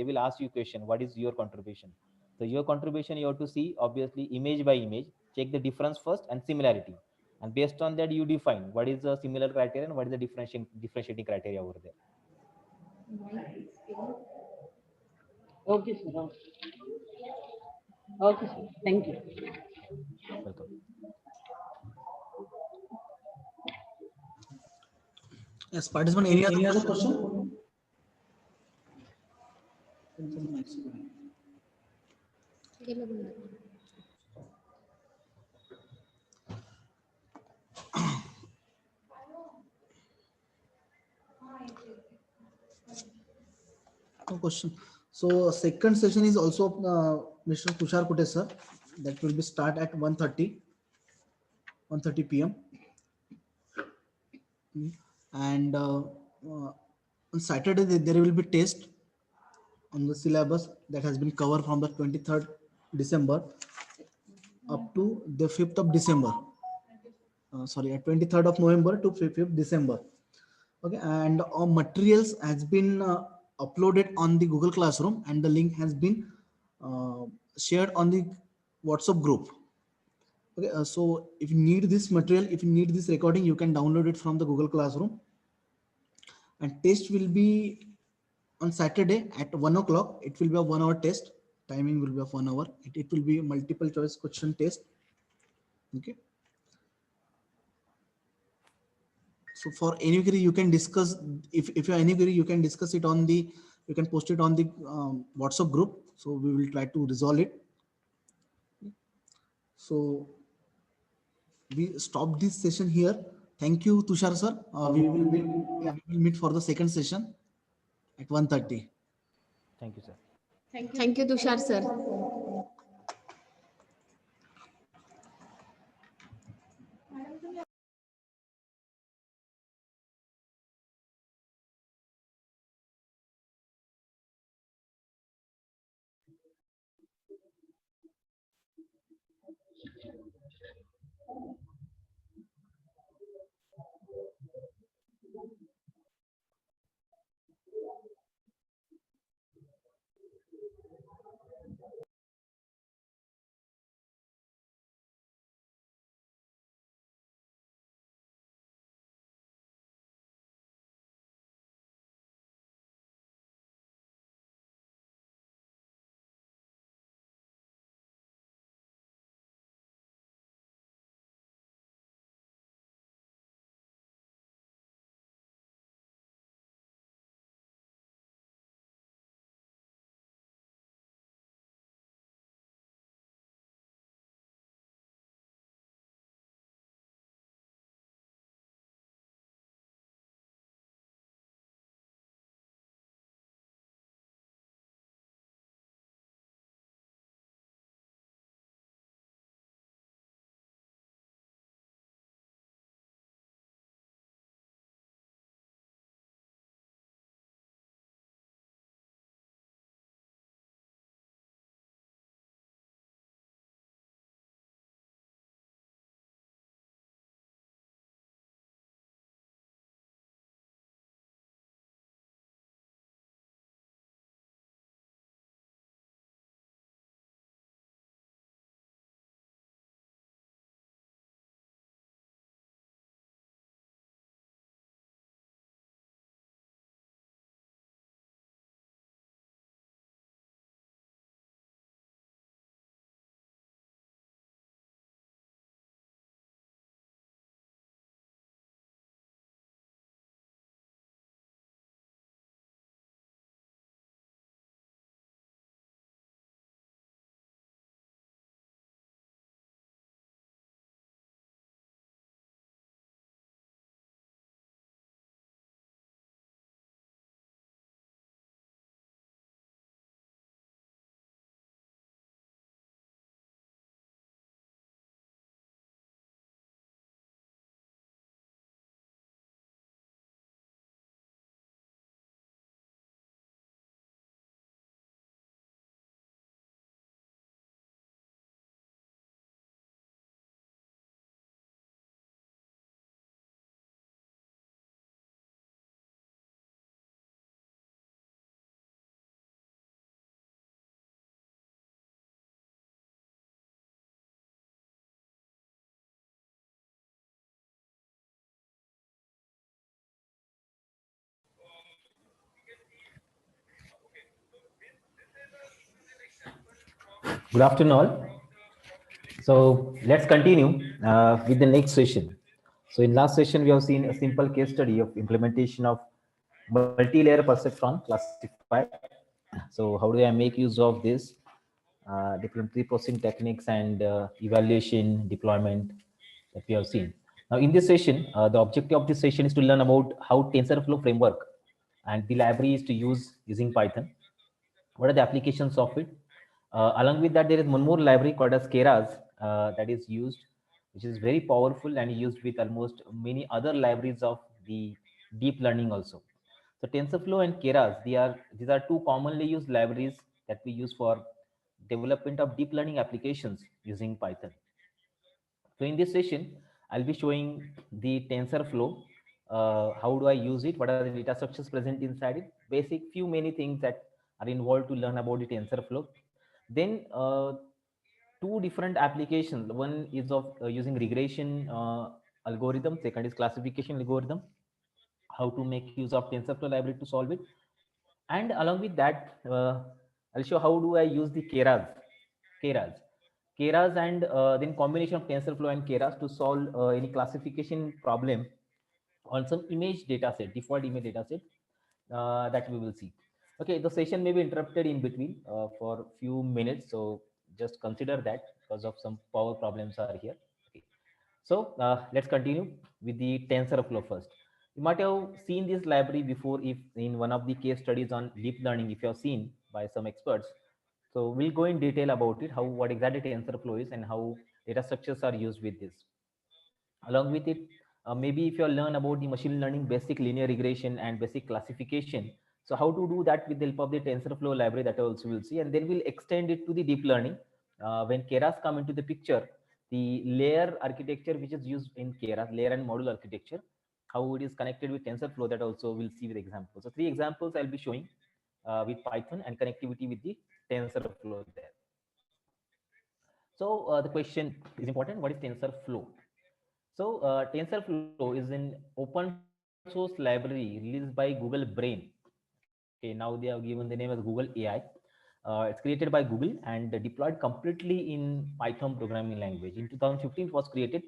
will ask you question, what is your contribution? So your contribution, you have to see obviously image by image, check the difference first and similarity, and based on that you define what is the similar criteria and what is the differentiating criteria over there. Okay, sir. Okay, okay, sir. Thank you. Welcome. Yes, participant, any other question? No question. So second session is also Mr. Tushar Kute sir. That will be start at 1:30 p.m. And on Saturday there will be test on the syllabus that has been covered from the 23rd December up to the 5th of December. Sorry, at 23rd of November to 5th December. Okay, and our materials has been uploaded on the Google Classroom, and the link has been uh, shared on the WhatsApp group. Okay, so if you need this material, if you need this recording, you can download it from the Google Classroom. And test will be on Saturday at 1 o'clock. It will be a 1 hour test. Timing will be of 1 hour. It will be a multiple choice question test. Okay. So for any query you can discuss, if you have any query you can discuss it on the, you can post it on the WhatsApp group. So we will try to resolve it. So we stop this session here. Thank you, Tushar sir. We will meet for the second session at 1:30. Thank you, sir. Thank you, Tushar sir. Good afternoon, all. So let's continue with the next session. So in last session, we have seen a simple case study of implementation of multi-layer perceptron classifier. So how do I make use of this? Different pre-processing techniques and evaluation, deployment that we have seen. Now in this session, the objective of this session is to learn about how TensorFlow framework and the libraries to use using Python. What are the applications of it? Along with that, there is one more library called as Keras that is used, which is very powerful and used with almost many other libraries of the deep learning also. So TensorFlow and Keras, these are two commonly used libraries that we use for development of deep learning applications using Python. So in this session, I'll be showing the TensorFlow. How do I use it? What are the data structures present inside it? Basic few many things that are involved to learn about the TensorFlow. Then two different applications. One is of using regression algorithm. Second is classification algorithm. How to make use of TensorFlow library to solve it. And along with that, I'll show how do I use the Keras, Keras, and then combination of TensorFlow and Keras to solve any classification problem on some image data set, default image data set that we will see. Okay, the session may be interrupted in between for few minutes, so just consider that because of some power problems are here. Okay, so let's continue with the TensorFlow first. You might have seen this library before if in one of the case studies on deep learning, if you have seen by some experts. So we'll go in detail about it, how what exactly TensorFlow is and how data structures are used with this. Along with it, maybe if you learn about the machine learning, basic linear regression and basic classification. So how to do that with the help of the TensorFlow library that also we'll see, and then we'll extend it to the deep learning. When Keras come into the picture, the layer architecture which is used in Keras, layer and module architecture, how it is connected with TensorFlow, that also we'll see with examples. So three examples I'll be showing with Python and connectivity with the TensorFlow there. So the question is important. What is TensorFlow? So TensorFlow is an open source library released by Google Brain. Okay, now they have given the name as Google AI. It's created by Google and deployed completely in Python programming language. In 2015, it was created,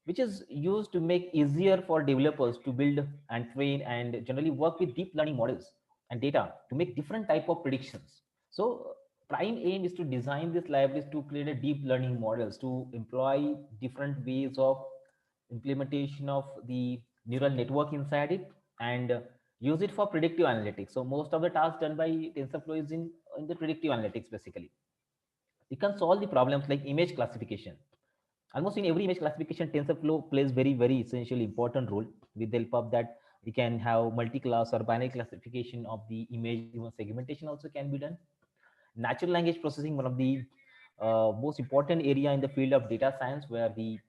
which is used to make easier for developers to build and train and generally work with deep learning models and data to make different type of predictions. So prime aim is to design these libraries to create a deep learning models to employ different ways of implementation of the neural network inside it and use it for predictive analytics. So most of the tasks done by TensorFlow is in the predictive analytics basically. You can solve the problems like image classification. Almost in every image classification, TensorFlow plays very essential important role. With the help of that, we can have multi-class or binary classification of the image. Even segmentation also can be done. Natural language processing, one of the most important area in the field of data science, where we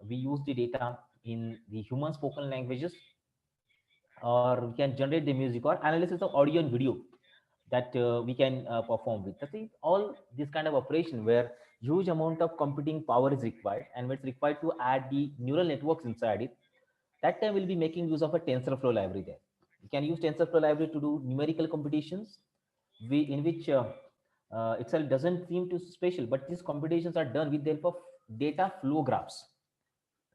use the data in the human spoken languages, or we can generate the music or analysis of audio and video that we can perform with. I think all this kind of operation where huge amount of computing power is required, and when it's required to add the neural networks inside it, that time we'll be making use of a TensorFlow library there. You can use TensorFlow library to do numerical computations, in which itself doesn't seem too special, but these computations are done with the help of data flow graphs,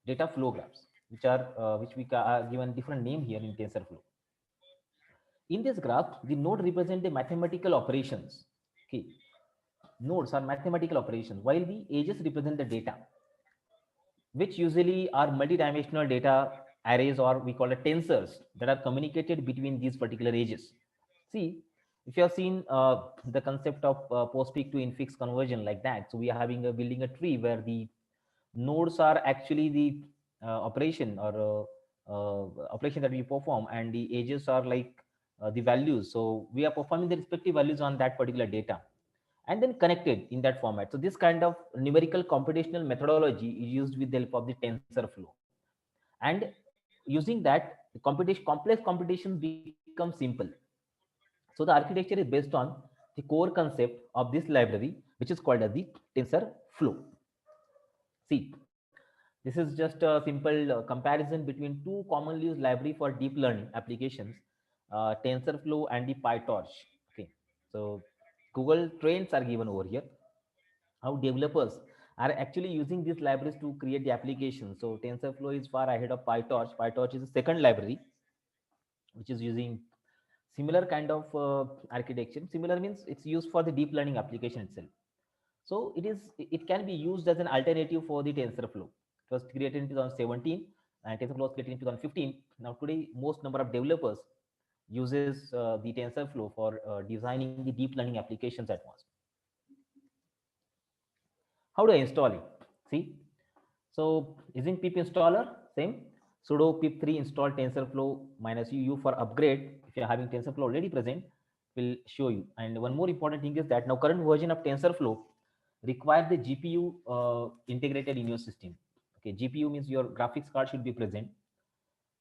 which are which we are given different name here in TensorFlow. In this graph, the node represent the mathematical operations. Okay, nodes are mathematical operations, while the edges represent the data, which usually are multidimensional data arrays, or we call it tensors, that are communicated between these particular edges. See, if you have seen the concept of postfix to infix conversion like that, so we are having a building a tree where the nodes are actually the operation or operation that we perform, and the edges are like the values. So we are performing the respective values on that particular data and then connected in that format. So this kind of numerical computational methodology is used with the help of the TensorFlow. And using that, the computation, complex computations become simple. So the architecture is based on the core concept of this library, which is called as the TensorFlow. See, this is just a simple comparison between two commonly used library for deep learning applications, TensorFlow and the PyTorch. Okay, so Google trains are given over here. how developers are actually using these libraries to create the application. So TensorFlow is far ahead of PyTorch. PyTorch is the second library which is using similar kind of architecture. Similar means it's used for the deep learning application itself. So it can be used as an alternative for the TensorFlow. It was created in 2017 and TensorFlow was created in 2015. Now today, most number of developers uses the TensorFlow for designing the deep learning applications at once. How do I install it? See, so using pip installer, same sudo pip3 install TensorFlow minus u for upgrade. If you are having TensorFlow already present, will show you. And one more important thing is that now current version of TensorFlow require the GPU integrated in your system. Okay, GPU means your graphics card should be present,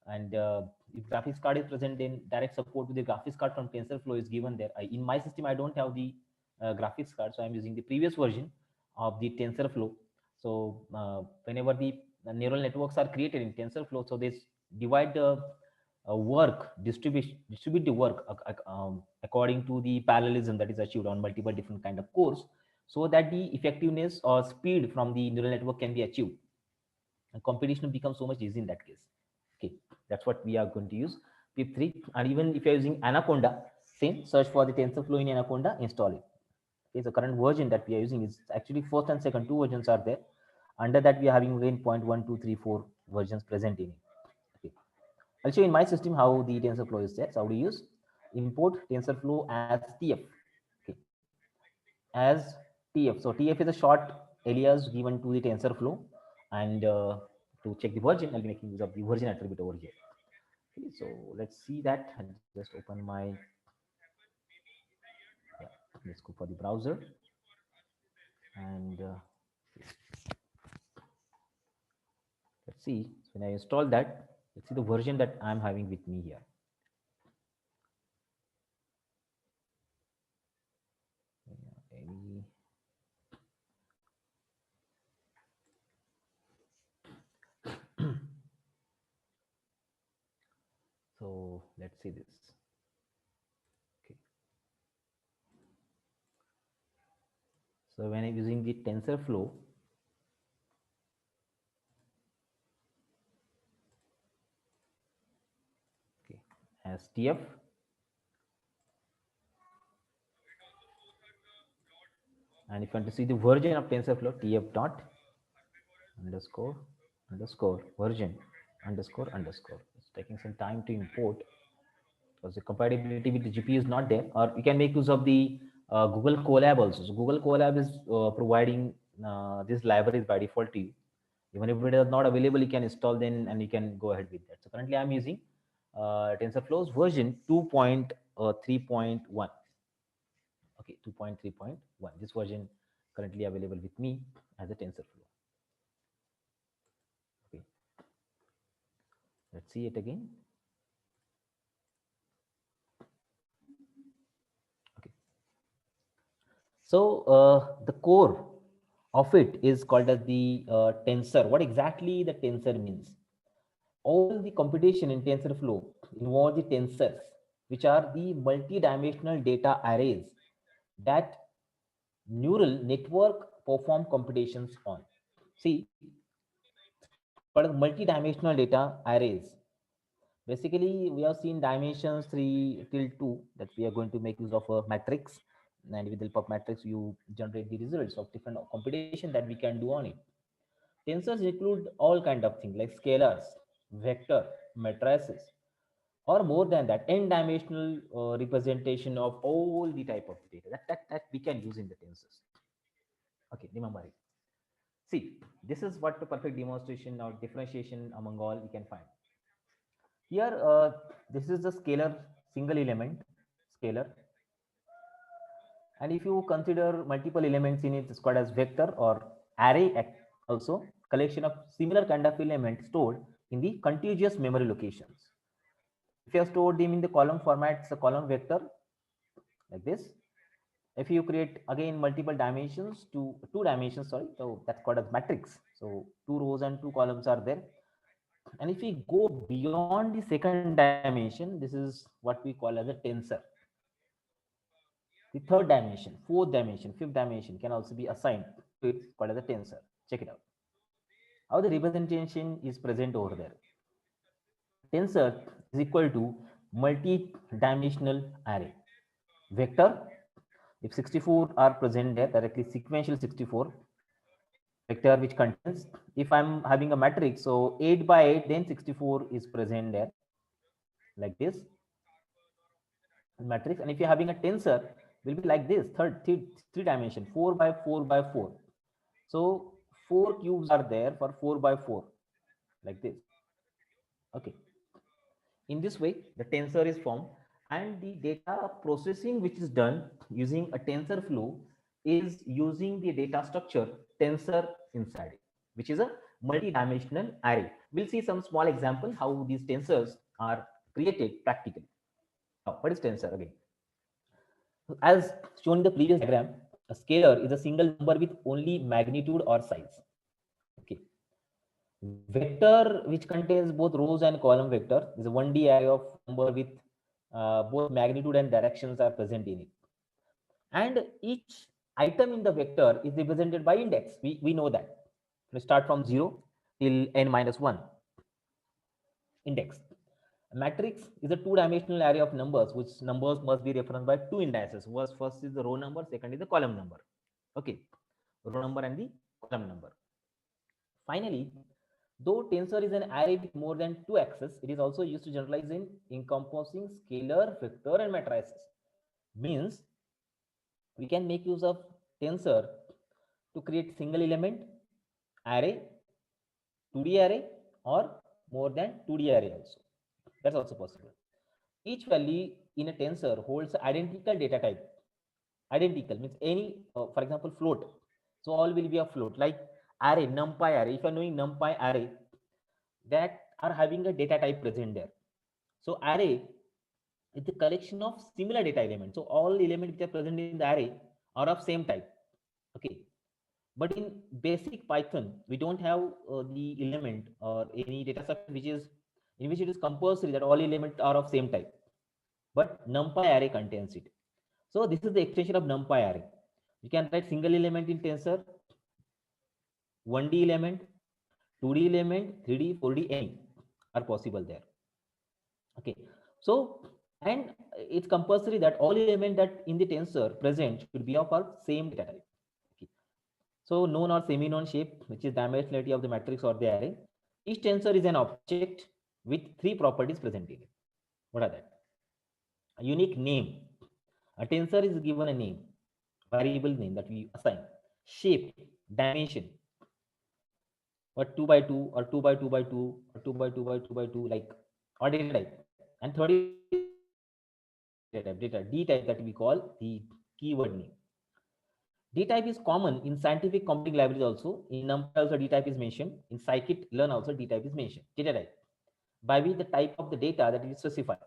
and if graphics card is present, then direct support with the graphics card from TensorFlow is given there. In my system, I don't have the graphics card, so I'm using the previous version of the TensorFlow. So whenever the neural networks are created in TensorFlow, so they divide the distribute the work according to the parallelism that is achieved on multiple different kind of cores, so that the effectiveness or speed from the neural network can be achieved, and computation becomes so much easy in that case. Okay, that's what we are going to use, pip3. And even if you're using Anaconda, same, search for the TensorFlow in Anaconda, install it. Okay, the current version that we are using is actually first and second, two versions are there. Under that we are having again 0.1 2 3 4 versions present in it. Okay, I'll show in my system how the TensorFlow is there. So how to use, import TensorFlow as TF. Okay, as TF. So TF is a short alias given to the TensorFlow, and to check the version, I'll be making use of the version attribute over here. Okay, so let's see that. I'll just open my, yeah, let's go for the browser, and let's see. So when I install that, let's see the version that I'm having with me here. Any so let's see this. Okay, so when I'm using the TensorFlow, okay, as TF, and if you want to see the version of TensorFlow, TF dot underscore underscore version underscore underscore. It's taking some time to import because the compatibility with the GPU is not there. Or you can make use of the Google Colab also. So Google Colab is providing these libraries by default to you. Even if it is not available, you can install then and you can go ahead with that. So currently I'm using TensorFlow's version 2.3.1. Okay, 2.3.1. This version currently available with me as a TensorFlow. Okay, let's see it again. Okay, so the core of it is called as the tensor. What exactly the tensor means? All the computation in TensorFlow involve the tensors, which are the multi-dimensional data arrays that neural network perform computations on. See, it's called as multi-dimensional data arrays. Basically, we have seen dimensions 3 till 2 that we are going to make use of a matrix, and with the help of matrix, you generate the results of different computation that we can do on it. Tensors include all kind of things like scalars, vector, matrices, or more than that, n-dimensional representation of all the type of data that we can use in the tensors. Okay, remember it. See, this is what the perfect demonstration or differentiation among all we can find. Here, this is the scalar single element scalar, and if you consider multiple elements in it, it's called as vector or array. Also, collection of similar kind of elements stored in the contiguous memory locations. If you have stored them in the column format, it's a column vector like this. If you create again multiple dimensions, two dimensions, sorry, so that's called as matrix. So two rows and two columns are there. And if we go beyond the second dimension, this is what we call as a tensor. The third dimension, fourth dimension, fifth dimension can also be assigned. it's called as a tensor. Check it out. How the representation is present over there. Tensor is equal to multi-dimensional array. Vector, if 64 are present there, directly sequential 64 vector which contains, if I'm having a matrix, so 8 by 8, then 64 is present there like this matrix. And if you're having a tensor, will be like this, three dimension, 4 by 4 by 4. So 4 cubes are there for 4 by 4 like this. Okay. In this way, the tensor is formed, and the data processing which is done using a tensor flow is using the data structure tensor inside it, which is a multi-dimensional array. We'll see some small example how these tensors are created practically. Now, what is tensor again? As shown in the previous diagram, a scalar is a single number with only magnitude or size. Okay. Vector which contains both rows and column vector is a 1D array of number with both magnitude and directions are present in it. And each item in the vector is represented by index. We know that. We start from 0 till n minus 1. Index. A matrix is a two-dimensional array of numbers, which numbers must be referenced by two indices. First is the row number, second is the column number. Okay, row number and the column number. Finally, though tensor is an array with more than two axes, it is also used to generalize in encompassing scalar, vector, and matrices. Means we can make use of tensor to create single element array, 2D array, or more than 2D array also. That's also possible. Each value in a tensor holds identical data type. Identical means any, for example, float. So all will be a float, like array, numpy array. If you are knowing numpy array, that are having a data type present there. So array is the collection of similar data elements. So all elements which are present in the array are of same type. Okay. But in basic Python, we don't have the element or any data structure which is in which it is compulsory that all elements are of same type. But numpy array contains it. So this is the extension of numpy array. You can write single element in tensor, 1D element, 2D element, 3D, 4D, any are possible there. Okay. So, and it's compulsory that all elements that in the tensor present should be of our same data type. Okay. So known or semi-known shape, which is dimensionality of the matrix or the array. Each tensor is an object with three properties present in it. What are that? A unique name. A tensor is given a name, variable name that we assign. Shape, dimension, or 2 by 2 or 2 by 2 by 2 or 2 by 2 by 2 by 2, like, or data type. And third is data D type that we call the keyword name. D type is common in scientific computing libraries also. In NumPy also D type is mentioned. In scikit-learn also D type is mentioned. Data type, by which the type of the data that is specified.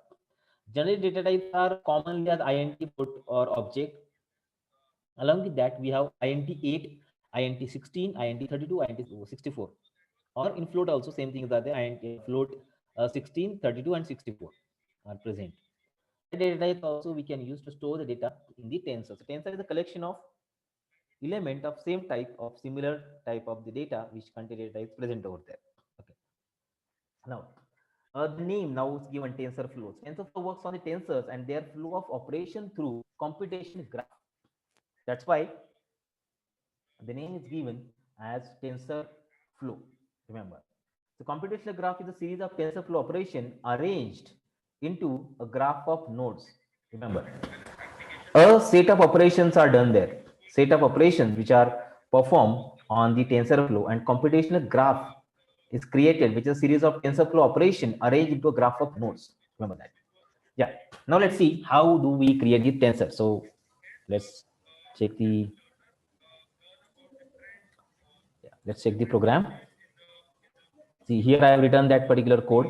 Generally, data types are commonly as int, put, or object. Along with that, we have int 8, int 16, int 32, int 64. Or in float also same things are there. Int float 16, 32, and 64 are present. Data types also we can use to store the data in the tensor. So tensor is a collection of element of same type of similar type of the data which contain data types present over there. Okay. Now, the name now is given tensor flows. Tensor flow works on the tensors and their flow of operation through computation graph. That's why the name is given as tensor flow. Remember, the computational graph is a series of tensor flow operation arranged into a graph of nodes. Remember, a set of operations are done there. Set of operations which are performed on the tensor flow, and computational graph is created, which is a series of tensor flow operation arranged into a graph of nodes. Remember that. Yeah. Now let's see how do we create the tensor. So let's check the let's check the program. See, here I have written that particular code.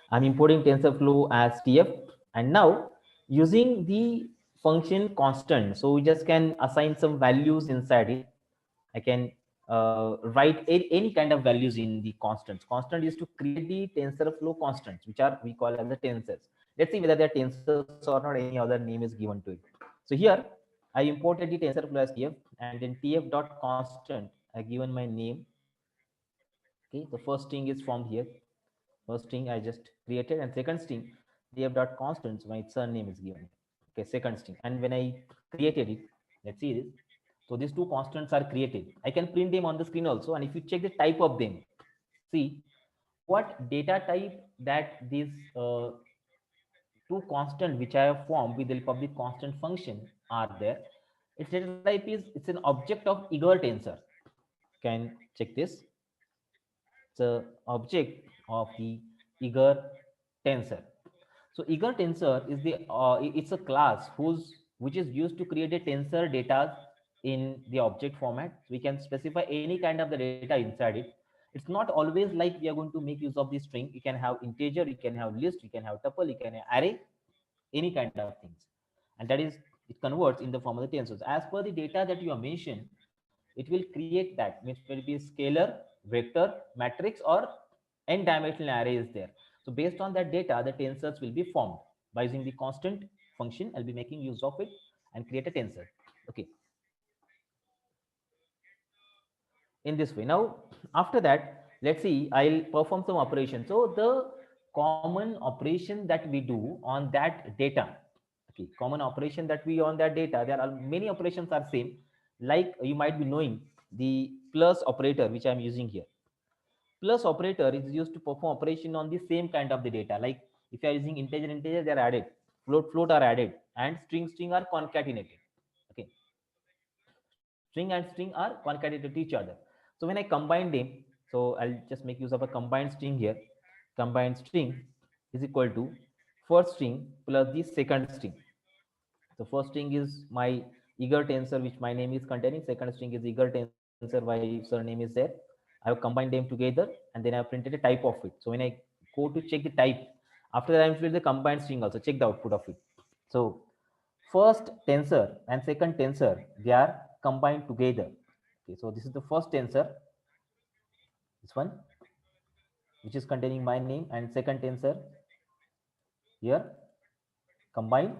I'm importing TensorFlow as TF, and now using the function constant, so we just can assign some values inside it. I can write any kind of values in the constants. Constant is to create the TensorFlow constants, which are we call as the tensors. Let's see whether they're tensors or not. Any other name is given to it. So here I imported the tensor plus tf, and then tf dot constant, I given my name. Okay, the first string is formed here. First string I just created, and second string tf dot constants, my surname is given. Okay, second string. And when I created it, let's see this. So these two constants are created. I can print them on the screen also. And if you check the type of them, see what data type that these two constant which I have formed with the help of the constant function are there. Its data type is, it's an object of eager tensor. Can check this. It's a object of the eager tensor. So eager tensor is the it's a class which is used to create a tensor data in the object format. So we can specify any kind of the data inside it. It's not always like we are going to make use of the string. You can have integer, you can have list, you can have tuple, you can have array, any kind of things. And that is, it converts in the form of the tensors. As per the data that you have mentioned, it will create that, which will be scalar, vector, matrix, or n dimensional array is there. So based on that data, the tensors will be formed by using the constant function. I'll be making use of it and create a tensor. Okay, in this way. Now after that, let's see, I'll perform some operation. So the common operation that we do on that data, okay, common operation that we on that data, there are many operations are same. Like you might be knowing the plus operator which I'm using here. Plus operator is used to perform operation on the same kind of the data. Like if you are using integer, they are added, float are added, and string are concatenated. Okay, string and string are concatenated to each other. So when I combine them, so I'll just make use of a combined string here. Combined string is equal to first string plus the second string. So first string is my eager tensor which my name is containing, second string is eager tensor, my surname is there. I have combined them together, and then I have printed a type of it. So when I go to check the type, after that I am fill the combined string also, check the output of it. So first tensor and second tensor, they are combined together. Okay, so this is the first tensor, this one, which is containing my name, and second tensor here combined.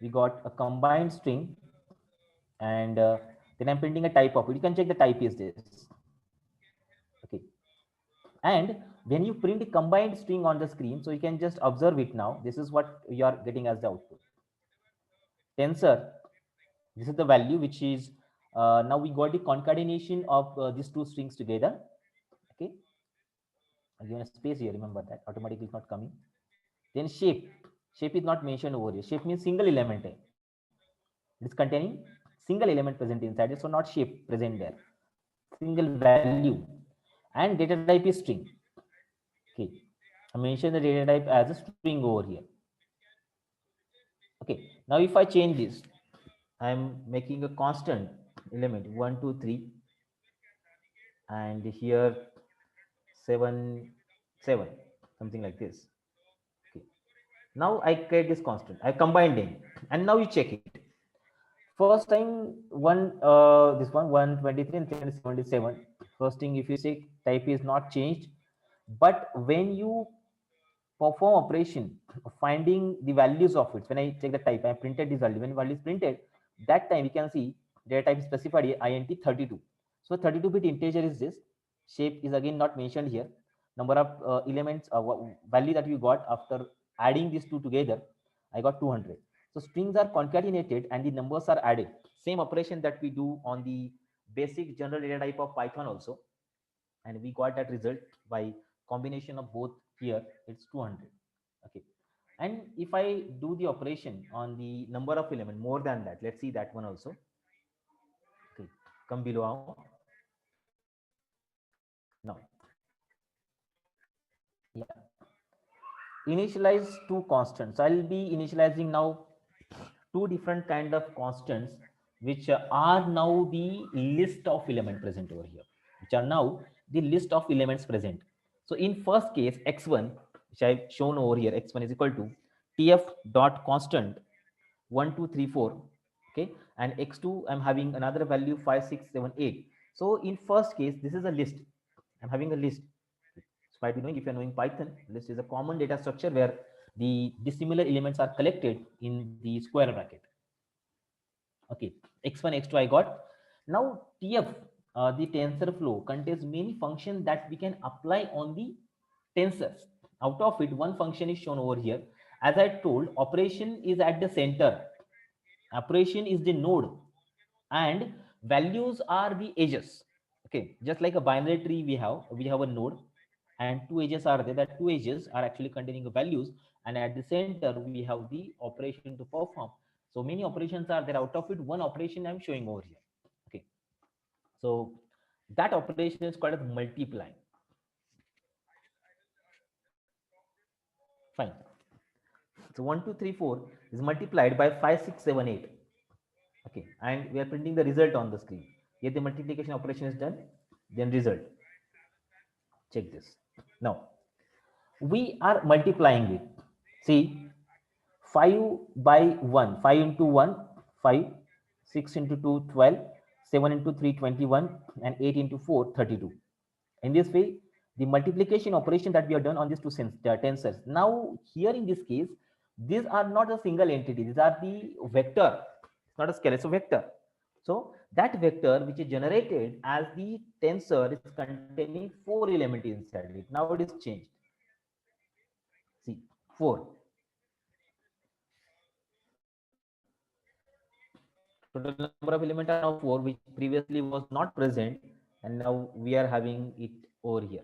We got a combined string, and then I'm printing a type of it. You can check the type is this. Okay, and when you print a combined string on the screen, so you can just observe it now. This is what you are getting as the output. Tensor, this is the value which is now we got the concatenation of these two strings together. Okay, I'll give a space here. Remember that automatically is not coming. Then shape is not mentioned over here. Shape means single element. It is containing single element present inside it, so not shape present there. Single value, and data type is string. Okay, I mentioned the data type as a string over here. Okay, now if I change this, I'm making a constant element 1 2 3, and here 7 7, something like this. Okay, now I create this constant, I combine them, and now you check it. First time this one 123 and 77. First thing, if you say type is not changed, but when you perform operation of finding the values of it, when I check the type, I printed this value. When value is printed, that time we can see data type is specified here int 32. So 32-bit integer is this. Shape is again not mentioned here. Number of elements value that you got after adding these two together, I got 200. So strings are concatenated and the numbers are added. Same operation that we do on the basic general data type of Python also, and we got that result by combination of both. Here it's 200. Okay, and if I do the operation on the number of element more than that, let's see that one also. Okay, come below now. Yeah, initialize two constants. I'll be initializing now two different kind of constants which are now the list of element present over here, which are now the list of elements present. So in first case x1, which I've shown over here, x1 is equal to tf dot constant 1 2 3 4. Okay, and x2 I'm having another value 5 6 7 8. So in first case, this is a list. I'm having a list. So might be knowing, if you're knowing Python, list is a common data structure where the dissimilar elements are collected in the square bracket. Okay, x1, x2 I got. Now TF, the tensor flow contains many functions that we can apply on the tensors. Out of it, one function is shown over here. As I told, operation is at the center, operation is the node, and values are the edges. Okay, just like a binary tree, we have a node and two edges are there. That two edges are actually containing values, and at the center we have the operation to perform. So many operations are there. Out of it, one operation I'm showing over here. Okay, so that operation is called as multiply. Fine. So 1 2 3 4 is multiplied by 5 6 7 8. Okay, and we are printing the result on the screen. Here the multiplication operation is done, then result. Check this. Now we are multiplying it. See, 5 by 1, 5 into 1, 5, 6 into 2, 12, 7 into 3, 21, and 8 into 4, 32. In this way, the multiplication operation that we have done on these two tensors. Now, here in this case, these are not a single entity. These are the vector. It's not a scalar, it's a vector. So that vector which is generated as the tensor is containing 4 elements inside it. Now it is changed. See, 4. Total number of elements are now 4, which previously was not present, and now we are having it over here.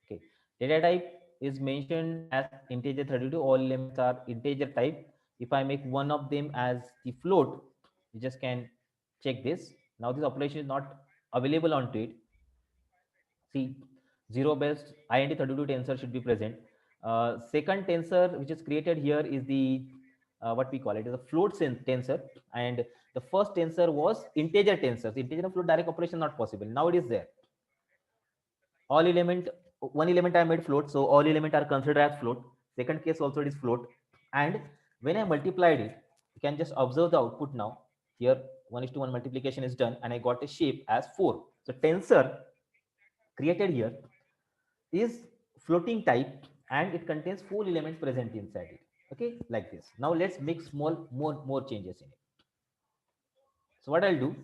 Okay, data type is mentioned as integer 32. All elements are integer type. If I make one of them as the float, you just can check this. Now this operation is not available onto it. See, 0 based int 32 tensor should be present. Second tensor which is created here is the what we call it is a float tensor, and the first tensor was integer tensors. Integer and float direct operation not possible. Now it is there. All element, one element I made float, so all element are considered as float. Second case also it is float, and when I multiplied it, you can just observe the output now. Here 1:1 multiplication is done, and I got a shape as 4. So tensor created here is floating type, and it contains 4 elements present inside it. Okay, like this. Now let's make more changes in it. So what I'll do,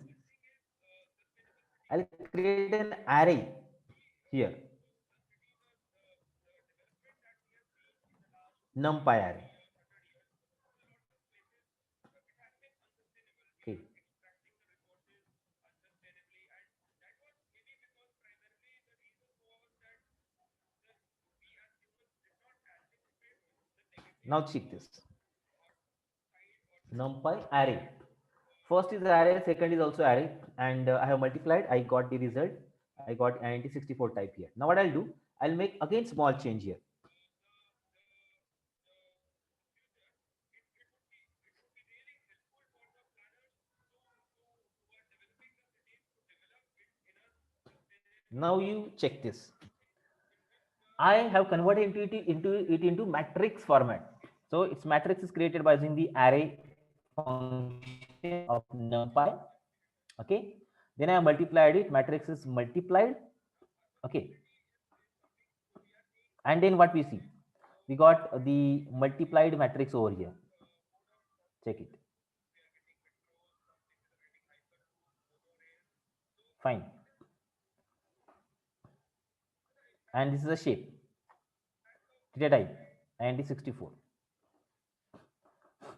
I'll create an array here, numpy array. Okay, now check this. Numpy array, first is array, second is also array, and I have multiplied, I got the result. I got int 64 type here. Now what I'll do, I'll make again small change here. Now you check this. I have converted into matrix format. So its matrix is created by using the array function of numpy. Okay, then I have multiplied it. Matrix is multiplied. Okay, and then what we see, we got the multiplied matrix over here. Check it. Fine. And this is a shape. Data type and 64.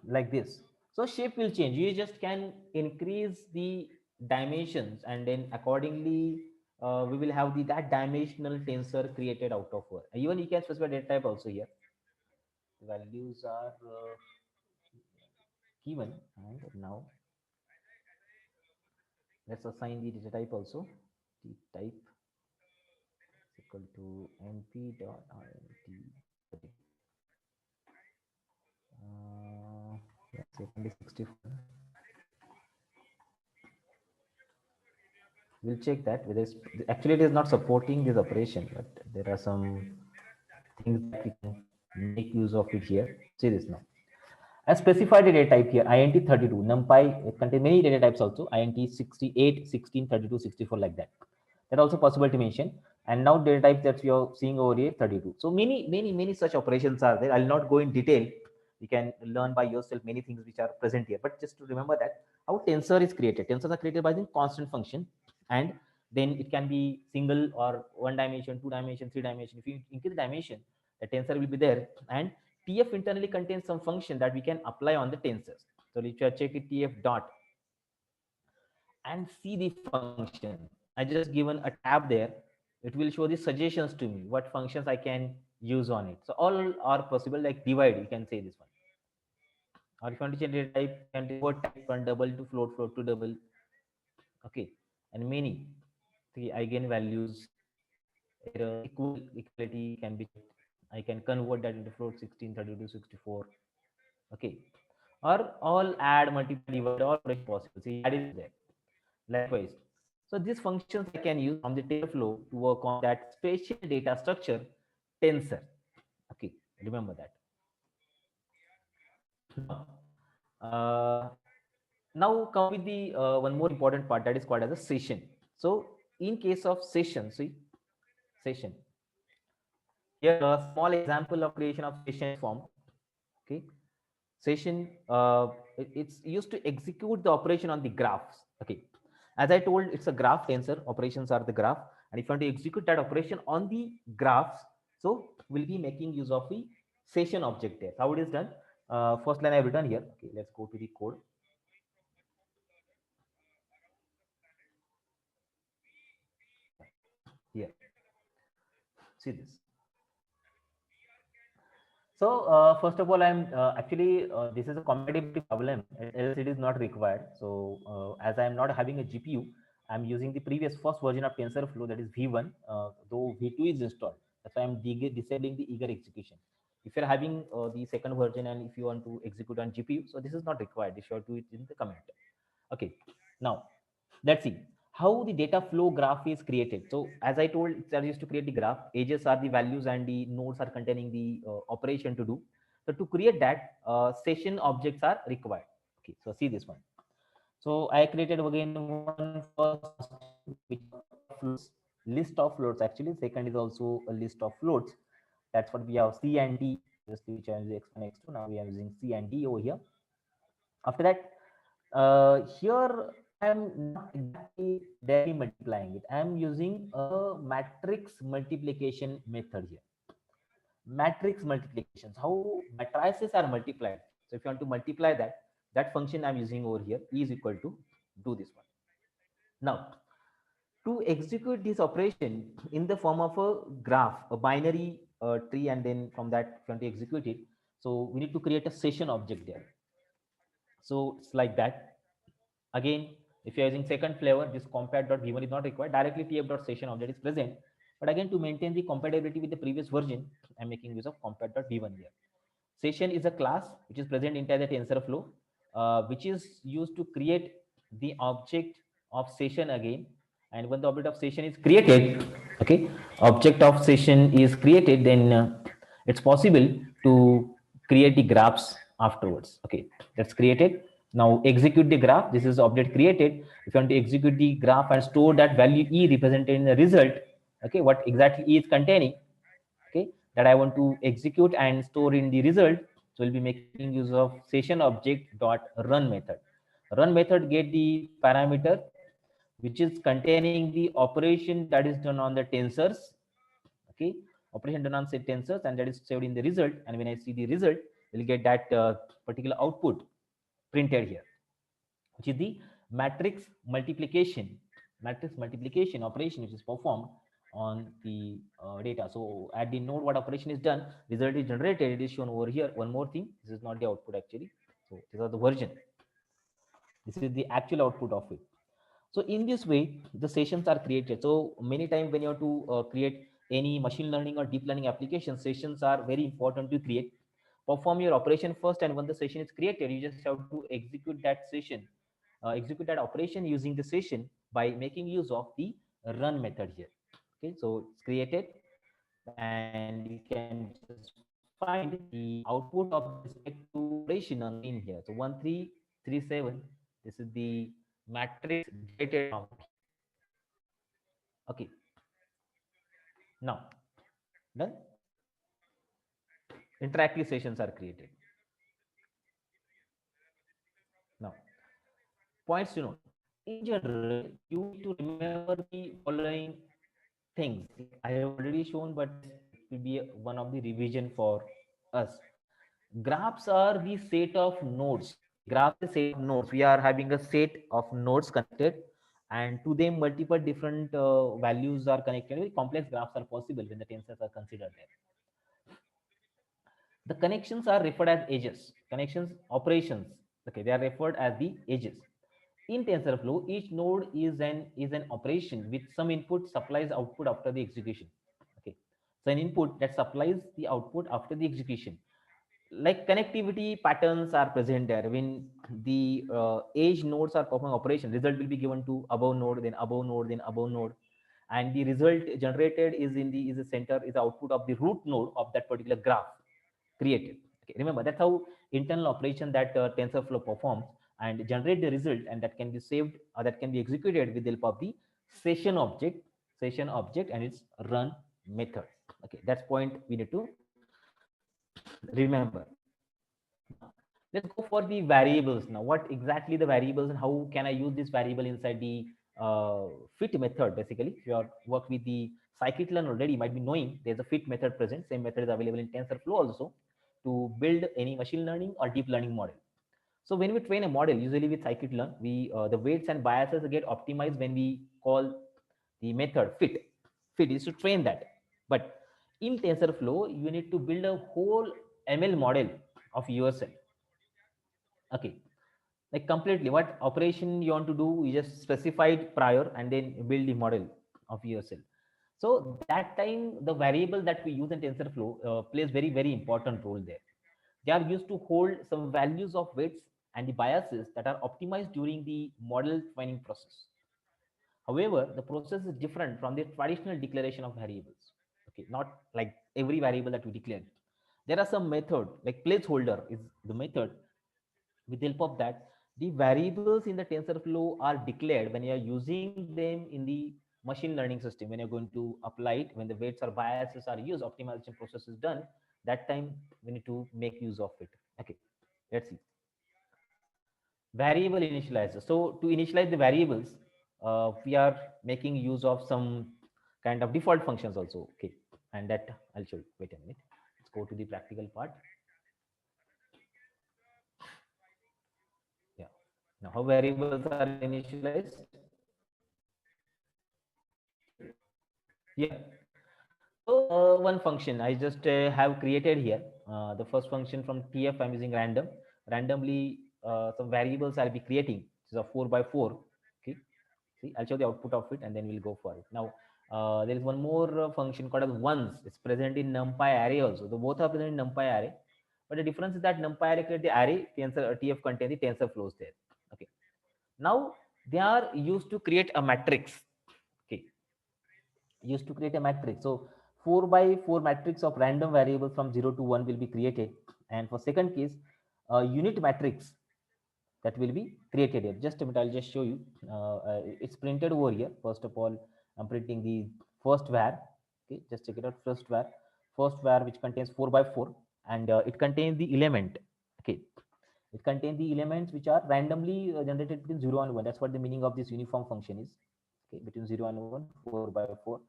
Like this. So shape will change. You just can increase the dimensions, and then accordingly we will have that dimensional tensor created out of her. Even you can specify data type also here. The values are given, and now let's assign the data type also. The type is equal to np dot int. Let's say 64. We'll check that whether it's, actually it is not supporting this operation, but there are some things that we can make use of it here. See this now. I specified a data type here, int 32. NumPy, it contains many data types also, int 68, 16, 32, 64, like that. That also possible to mention. And now data types that we are seeing over here, 32. So many such operations are there. I'll not go in detail. You can learn by yourself many things which are present here. But just to remember that how tensor is created. Tensors are created by the constant function, and then it can be single or one dimension, two dimension, three dimension. If you increase the dimension, the tensor will be there, and TF internally contains some function that we can apply on the tensors. So if you check it TF dot and see the function, I just given a tab there. It will show the suggestions to me what functions I can use on it. So all are possible, like divide, you can say this one. Or if you want to change data type, you can convert type from double to float, float to double. Okay, and many the eigenvalues, error, equality can be checked. I can convert that into float 16, 32, 64. Okay, or all add, multiply, divide, all operation possible. See, add is there. Likewise, so these functions I can use from the TensorFlow to work on that spatial data structure tensor. Okay, remember that. Now, uh, now come with the one more important part, that is called as a session. So in case of session, see, session. Here a small example of creation of session is formed. Okay, session, it's used to execute the operation on the graphs. Okay, as I told, it's a graph tensor, operations are the graph, and if you want to execute that operation on the graphs, so we'll be making use of the session object there. How it is done? First line I've written here. Okay, let's go to the code. Here, see this. So first of all, I'm actually this is a compatibility problem, else it is not required. So as I am not having a GPU, I'm using the previous first version of TensorFlow, that is V1, though V2 is installed. That's why I'm disabling the eager execution. If you're having the second version and if you want to execute on GPU, so this is not required. You should do it in the command. Okay, now let's see how the data flow graph is created. So as I told, it's used to create the graph. Edges are the values and the nodes are containing the operation to do. So to create that, session objects are required. Okay, so see this one. So I created again one first which floats, list of floats actually. Second is also a list of floats. That's what we have C and D, just which I will explain next to. Now we are using C and D over here. After that, here I am not exactly directly multiplying it. I am using a matrix multiplication method here. Matrix multiplications, how matrices are multiplied. So if you want to multiply that, that function I'm using over here is equal to do this one. Now, to execute this operation in the form of a graph, a binary tree, and then from that, if you want to execute it, so we need to create a session object there. So it's like that. Again, if you're using second flavor, this compat.v1 is not required. Directly tf.session object is present. But again, to maintain the compatibility with the previous version, I'm making use of compat.v1 here. Session is a class which is present inside the TensorFlow, which is used to create the object of session again. And when the object of session is created, okay, object of session is created, then it's possible to create the graphs afterwards. Okay, that's created. Now execute the graph. This is object created. If you want to execute the graph and store that value E represented in the result, okay, what exactly E is containing, okay, that I want to execute and store in the result. So we'll be making use of session object dot run method. Run method get the parameter which is containing the operation that is done on the tensors. Okay, operation done on say tensors, and that is saved in the result. And when I see the result, we'll get that particular output printed here, which is the matrix multiplication operation which is performed on the data. So at the node, what operation is done, result is generated, it is shown over here. One more thing, this is not the output actually. So these are the version, this is the actual output of it. So in this way, the sessions are created. So many times when you have to create any machine learning or deep learning application, sessions are very important to create. Perform your operation first, and when the session is created, you just have to execute that session, execute that operation using the session by making use of the run method here. Okay, so it's created, and you can just find the output of respective operation on screen here. So 1337, this is the matrix generated from here. Okay, now done. Interactive sessions are created. Points to note. In general, you need to remember the following things. I have already shown, but it will be one of the revision for us. Graphs are the set of nodes. Okay, graph is a set of nodes. We are having a set of nodes connected, and to them multiple different values are connected. Very complex graphs are possible when the tensors are considered there. The connections are referred as edges. Connections operations. Okay, they are referred as the edges. In TensorFlow, each node is an operation with some input supplies output after the execution. Okay, so an input that supplies the output after the execution. Like connectivity patterns are present there. When the edge nodes are performing operation, result will be given to above node, then above node, then above node, and the result generated is the center, is the output of the root node of that particular graph created. Okay, remember that's how internal operation that TensorFlow performs and generate the result, and that can be saved or that can be executed with the help of the session object, and its run method. Okay, that's point we need to remember. Now, let's go for the variables. Now, what exactly the variables and how can I use this variable inside the fit method? Basically, if you are work with the scikit-learn already, you might be knowing there's a fit method present. Same method is available in TensorFlow also to build any machine learning or deep learning model. So when we train a model, usually with scikit-learn, we the weights and biases get optimized when we call the method fit. Fit is to train that. But in TensorFlow, you need to build a whole ML model of yourself. Okay, like completely what operation you want to do, you just specified prior and then build the model of yourself. So that time the variable that we use in TensorFlow plays very important role there. They are used to hold some values of weights and the biases that are optimized during the model training process. However, the process is different from the traditional declaration of variables. Okay, not like every variable that we declare. There are some method like placeholder is the method. With the help of that, the variables in the TensorFlow are declared when you are using them in the machine learning system. When you're going to apply it, when the weights or biases are used, optimization process is done. That time we need to make use of it. Okay, let's see. Variable initializer. So to initialize the variables, we are making use of some kind of default functions also. Okay, and that I'll show you. Wait a minute. Let's go to the practical part. Yeah. Now, how variables are initialized? Yeah. So one function I just have created here. The first function from TF I'm using random. Randomly, some variables I'll be creating. This is a 4 by 4. Okay. See, I'll show the output of it and then we'll go for it. Now, there is one more function called as ones. It's present in NumPy array also. The both are present in NumPy array. But the difference is that NumPy array create the array, TF contain the tensor flows there. Okay. Now, they are used to create a matrix. Okay, used to create a matrix. So 4 by 4 matrix of random variables from 0 to 1 will be created. And for second case, a unit matrix that will be created here. Just a minute, I'll just show you. It's printed over here. First of all, I'm printing the first var. Okay, just check it out. First var which contains 4 by 4, and it contains the element. Okay, it contains the elements which are randomly generated between 0 and 1. That's what the meaning of this uniform function is. Okay, between 0 and 1, 4 by 4.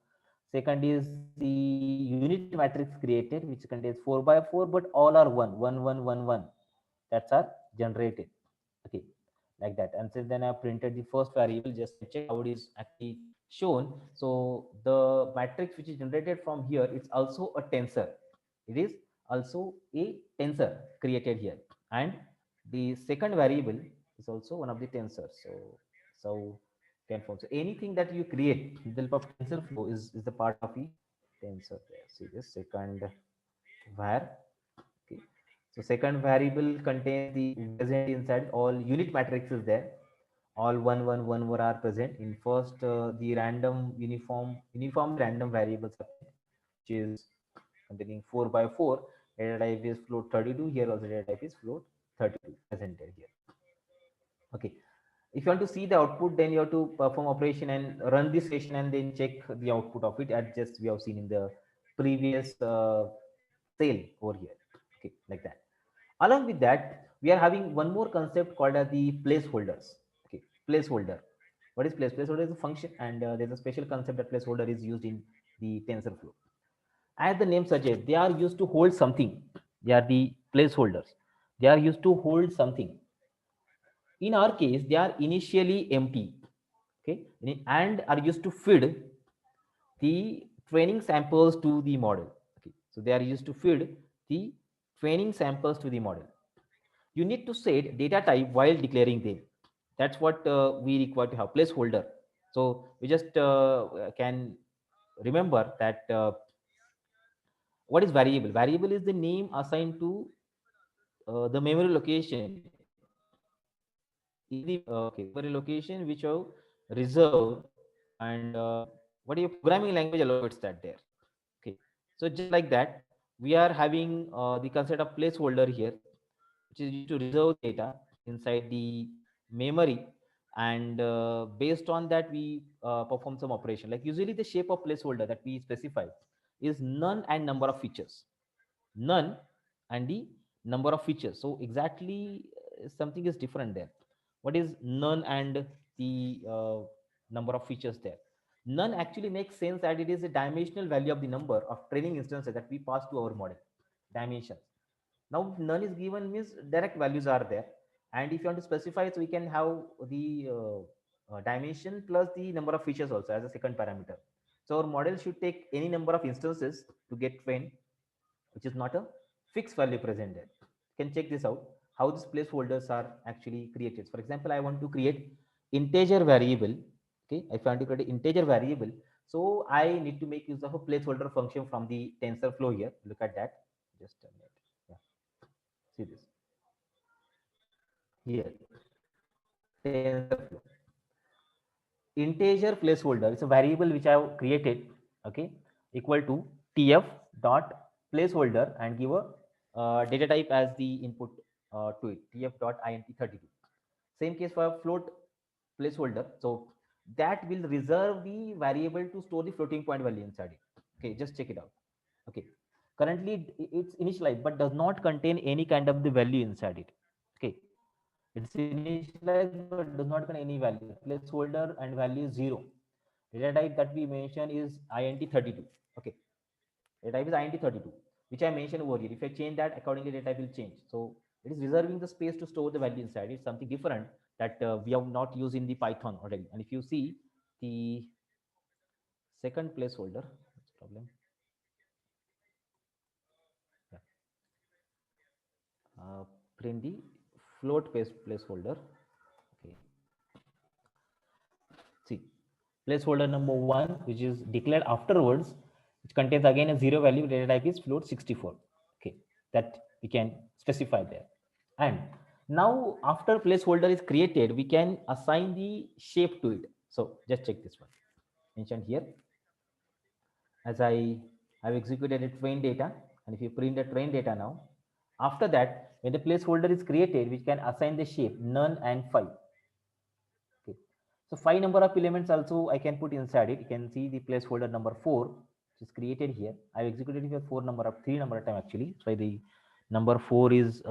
Second is the unit matrix created, which contains 4 by 4, but all are 1, 1, 1, 1, 1. That's are generated. Okay, like that. And since then I have printed the first variable, just to check how it is actually shown. So the matrix which is generated from here, it's also a tensor. It is also a tensor created here. And the second variable is also one of the tensors. So can form. So anything that you create with the help of TensorFlow is the part of the tensor there. See this second var. Okay. So second variable contains the present inside all unit matrices there. All 1, 1, 1 were are present. In first, the random uniform random variables are present, which is containing 4 by 4. Data type is float 32. Here also data type is float 32 presented here. Okay, if you want to see the output, then you have to perform operation and run this session and then check the output of it, as just we have seen in the previous cell over here. Okay, like that. Along with that, we are having one more concept called as the placeholders. Okay, placeholder. What is placeholder? Is a function, and there's a special concept that placeholder is used in the TensorFlow. As the name suggests, they are used to hold something. They are the placeholders. They are used to hold something. In our case, they are initially empty, okay, and are used to feed the training samples to the model. Okay, so they are used to feed the training samples to the model. You need to set data type while declaring them. That's what we require to have placeholder. So we just can remember that what is variable? Variable is the name assigned to the memory location in the memory location which are reserved, and what your programming language allocates that there. Okay, so just like that, we are having the concept of placeholder here, which is used to reserve data inside the memory, and based on that we perform some operation. Like usually the shape of placeholder that we specify is none and number of features. None and the number of features. So exactly something is different there. What is none and the number of features there? None actually makes sense that it is a dimensional value of the number of training instances that we pass to our model. Dimensions. Now none is given means direct values are there, and if you want to specify, so we can have the dimension plus the number of features also as a second parameter. So our model should take any number of instances to get trained, which is not a fixed value present there. You can check this out, how these placeholders are actually created. For example, I want to create integer variable. Okay, if I want to create an integer variable, so I need to make use of a placeholder function from the TensorFlow here. Look at that. Just a minute. Yeah, see this here. TensorFlow. Integer placeholder is a variable which I have created. Okay, equal to tf dot placeholder and give a data type as the input to it, tf dot int32. Same case for float placeholder. So that will reserve the variable to store the floating point value inside it. Okay, just check it out. Okay, currently it's initialized but does not contain any kind of the value inside it. Okay, it's initialized but does not contain any value. Placeholder and value is 0. Data type that we mention is int32. Okay, data type is int32, which I mentioned over here. If I change that, accordingly data type will change. So it is reserving the space to store the value inside. It's something different that we have not used in the Python already. And if you see the second placeholder, what's the problem? Yeah. Print the float placeholder. Okay. See, placeholder number 1, which is declared afterwards, which contains again a 0 value, data type is float 64. Okay, that we can specify there. And now after placeholder is created, we can assign the shape to it. So just check this one mentioned here. As I have executed a train data, and if you print the train data now, after that, when the placeholder is created, we can assign the shape none and 5. Okay. So 5 number of elements also I can put inside it. You can see the placeholder number 4, which is created here. I've executed it for 3 number of time actually. That's why the number 4 is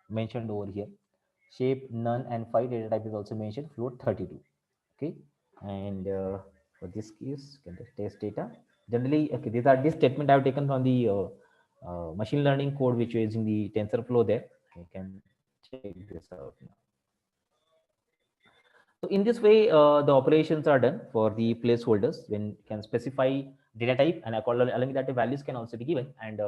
mentioned over here. Shape none and 5, data type is also mentioned, float 32. Okay, and for this case, can test data. Generally, okay, this statement I have taken from the machine learning code which is using the TensorFlow there. You can check this out now. So in this way, the operations are done for the placeholders when you can specify data type, and along with that the values can also be given, and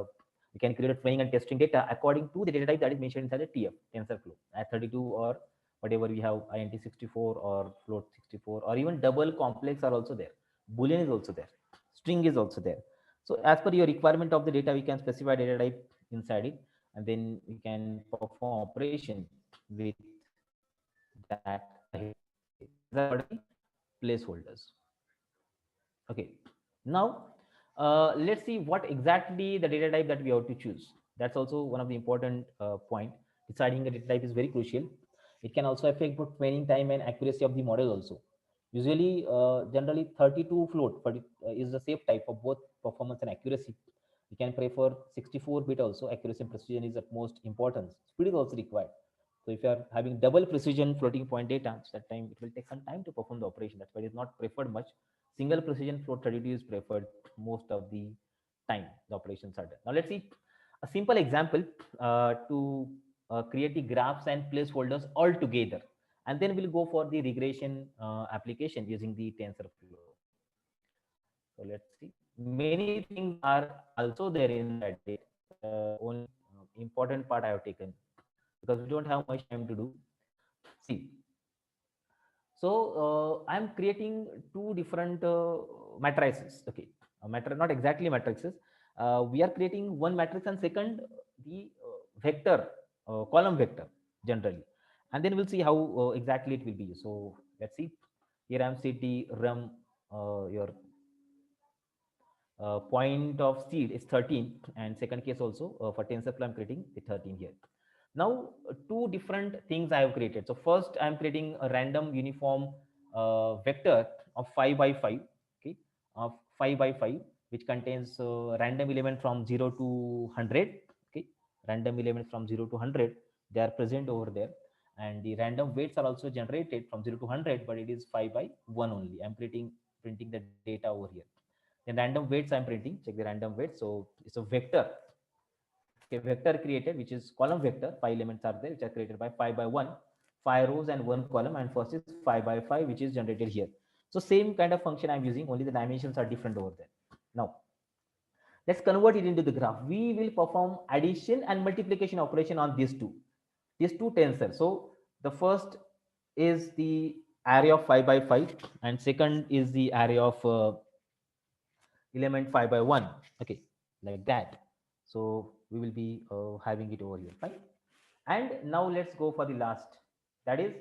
we can create a training and testing data according to the data type that is mentioned inside the TF TensorFlow at 32 or whatever we have, int64 or float 64, or even double complex are also there. Boolean is also there. String is also there. So as per your requirement of the data, we can specify data type inside it, and then we can perform operation with that ahead. These are the placeholders. Okay, now let's see what exactly the data type that we have to choose. That's also one of the important point. Deciding the data type is very crucial. It can also affect both training time and accuracy of the model also. Usually, generally 32 float is the safe type for both performance and accuracy. You can prefer 64-bit also. Accuracy and precision is of most importance. Speed is also required. So if you are having double precision floating point data, so that time it will take some time to perform the operation. That's why it is not preferred much. Single precision float 32 is preferred most of the time. The operations are done. Now let's see a simple example to create the graphs and placeholders all together, and then we'll go for the regression application using the TensorFlow. So let's see. Many things are also there inside it. Only important part I have taken because we don't have much time to do. See, so I'm creating two different matrices. Okay, not exactly matrices. We are creating one matrix and second the vector, column vector generally, and then we'll see how exactly it will be. So let's see. Here I'm city rum your point of seed is 13, and second case also for TensorFlow I'm creating the 13 here. Now two different things I have created. So first I'm creating a random uniform vector of 5 by 5, okay, of 5 by 5, which contains random element from 0 to 100, okay, random elements from 0 to 100, they are present over there, and the random weights are also generated from 0 to 100, but it is 5 by 1 only. I'm printing the data over here. Then random weights I'm printing, check the random weight. So it's a vector, okay, vector created, which is column vector. 5 elements are there, which are created by 5 by 1, 5 rows and 1 column, and first is 5 by 5, which is generated here. So same kind of function I'm using, only the dimensions are different over there. Now let's convert it into the graph. We will perform addition and multiplication operation on these two tensors. So the first is the array of 5 by 5, and second is the array of element 5 by 1, okay, like that. So we will be having it over here, fine. And now let's go for the last, that is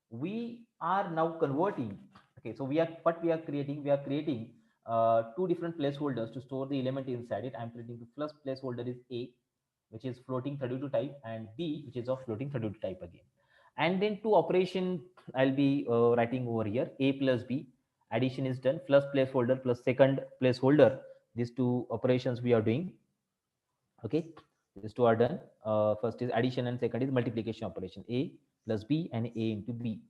we are now converting, okay, so we are creating two different placeholders to store the element inside it. I'm creating the first placeholder is A, which is floating 32 type, and B, which is of floating 32 type again. And then two operation I'll be writing over here, A plus B, addition is done, plus placeholder plus second placeholder. These two operations we are doing, okay, these two are done. First is addition and second is multiplication operation, A plus B and A into B.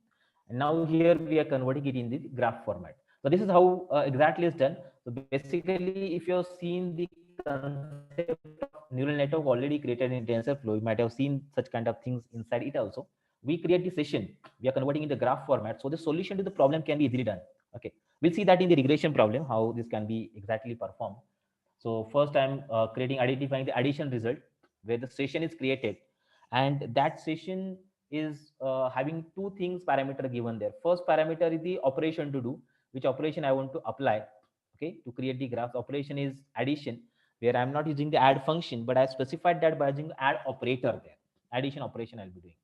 And now here we are converting it in the graph format. So this is how exactly is done. So basically, if you have seen the concept of neural network already created in TensorFlow, you might have seen such kind of things inside it also. We create the session, we are converting into graph format, so the solution to the problem can be easily done. Okay, we'll see that in the regression problem how this can be exactly performed. So first I'm identifying the addition result where the session is created, and that session is having two things parameter given there. First parameter is the operation to do, which operation I want to apply, okay, to create the graph. Operation is addition, where I'm not using the add function, but I specified that by using add operator there. Addition operation I'll be doing.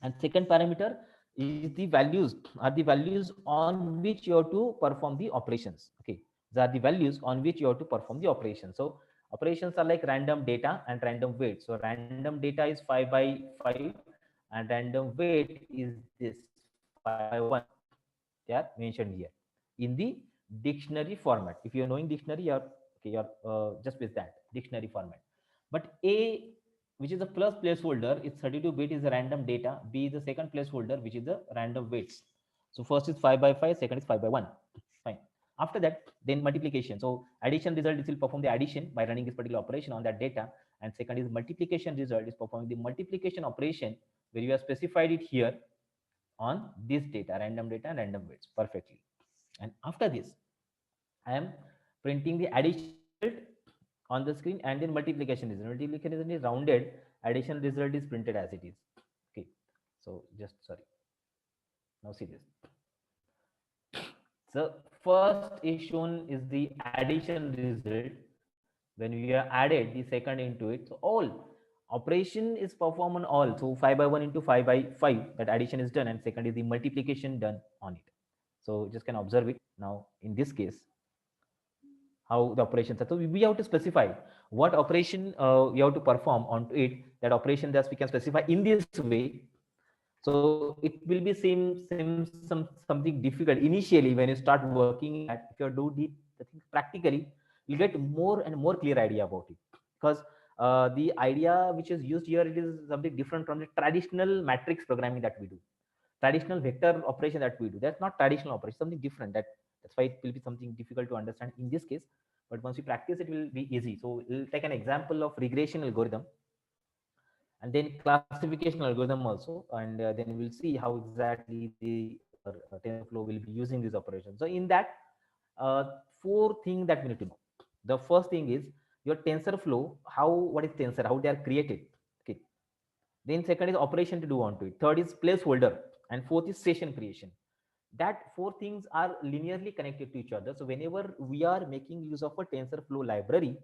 And second parameter is the values on which you have to perform the operations, okay, these are the values on which you have to perform the operation. So operations are like random data and random weight. So random data is 5 by 5 and random weight is this 5 by 1. They are mentioned here in the dictionary format. If you're knowing dictionary, you're okay, you're just with that dictionary format. But A, which is the first placeholder, is 32-bit, is the random data. B is the second placeholder, which is the random weights. So first is 5 by 5, second is 5 by 1. Fine. After that, then multiplication. So addition result, this will perform the addition by running this particular operation on that data. And second is multiplication result, is performing the multiplication operation where you have specified it here on this data, random data and random weights perfectly. And after this, I am printing the addition result on the screen, and then multiplication result. Multiplication is rounded, addition result is printed as it is. Okay, so just sorry. Now see this. So first is shown is the addition result when we have added the second into it. So all operation is performed on all. So 5 by 1 into 5 by 5, that addition is done, and second is the multiplication done on it. So just can observe it. Now in this case, how the operations are. So we have to specify what operation we have to perform onto it. That operation that we can specify in this way. So it will be something difficult initially when you start working at. If you do the things practically, you get more and more clear idea about it, because The idea which is used here, it is something different from the traditional matrix programming that we do, traditional vector operation that we do. That's not traditional operation, something different. That's why it will be something difficult to understand in this case. But once you practice, it will be easy. So we'll take an example of regression algorithm, and then classification algorithm also, and then we'll see how exactly the TensorFlow will be using these operations. So in that, four things that we need to know. The first thing is your TensorFlow, what is tensor, how they are created. Okay. Then second is operation to do onto it. Third is placeholder, and fourth is session creation. That four things are linearly connected to each other. So whenever we are making use of a TensorFlow library,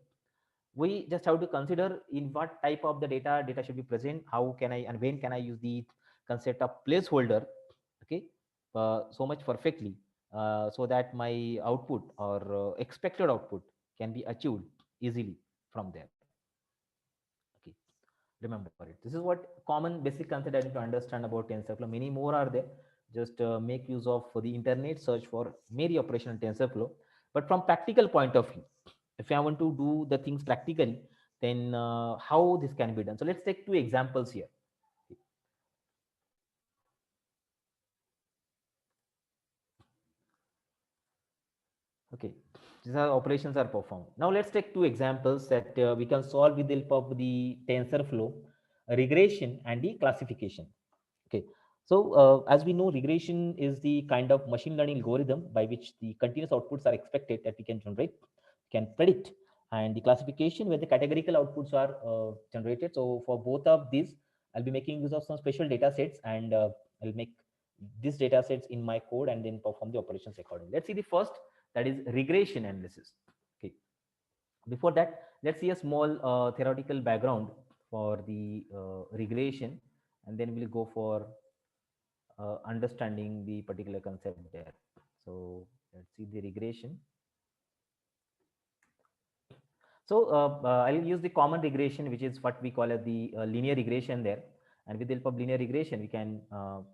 we just have to consider in what type of the data should be present, how can I and when can I use the concept of placeholder. Okay. So much perfectly, so that my output or expected output can be achieved easily from there. Okay, remember it. This is what common basic concept I need to understand about TensorFlow. Many more are there. Just make use of the internet, search for many operational TensorFlow. But from practical point of view, if I want to do the things practically, then how this can be done. So let's take two examples here. Okay, these are operations are performed. Now let's take two examples that we can solve with the help of the TensorFlow, regression and the classification. Okay, so as we know, regression is the kind of machine learning algorithm by which the continuous outputs are expected that we can generate, can predict, and the classification where the categorical outputs are generated. So for both of these, I'll be making use of some special data sets, and I'll make these data sets in my code and then perform the operations accordingly. Let's see the first, that is regression analysis. Okay, before that, let's see a small theoretical background for the regression, and then we'll go for understanding the particular concept there. So let's see the regression. So I'll use the common regression, which is what we call as the linear regression there. And with the help of linear regression, we can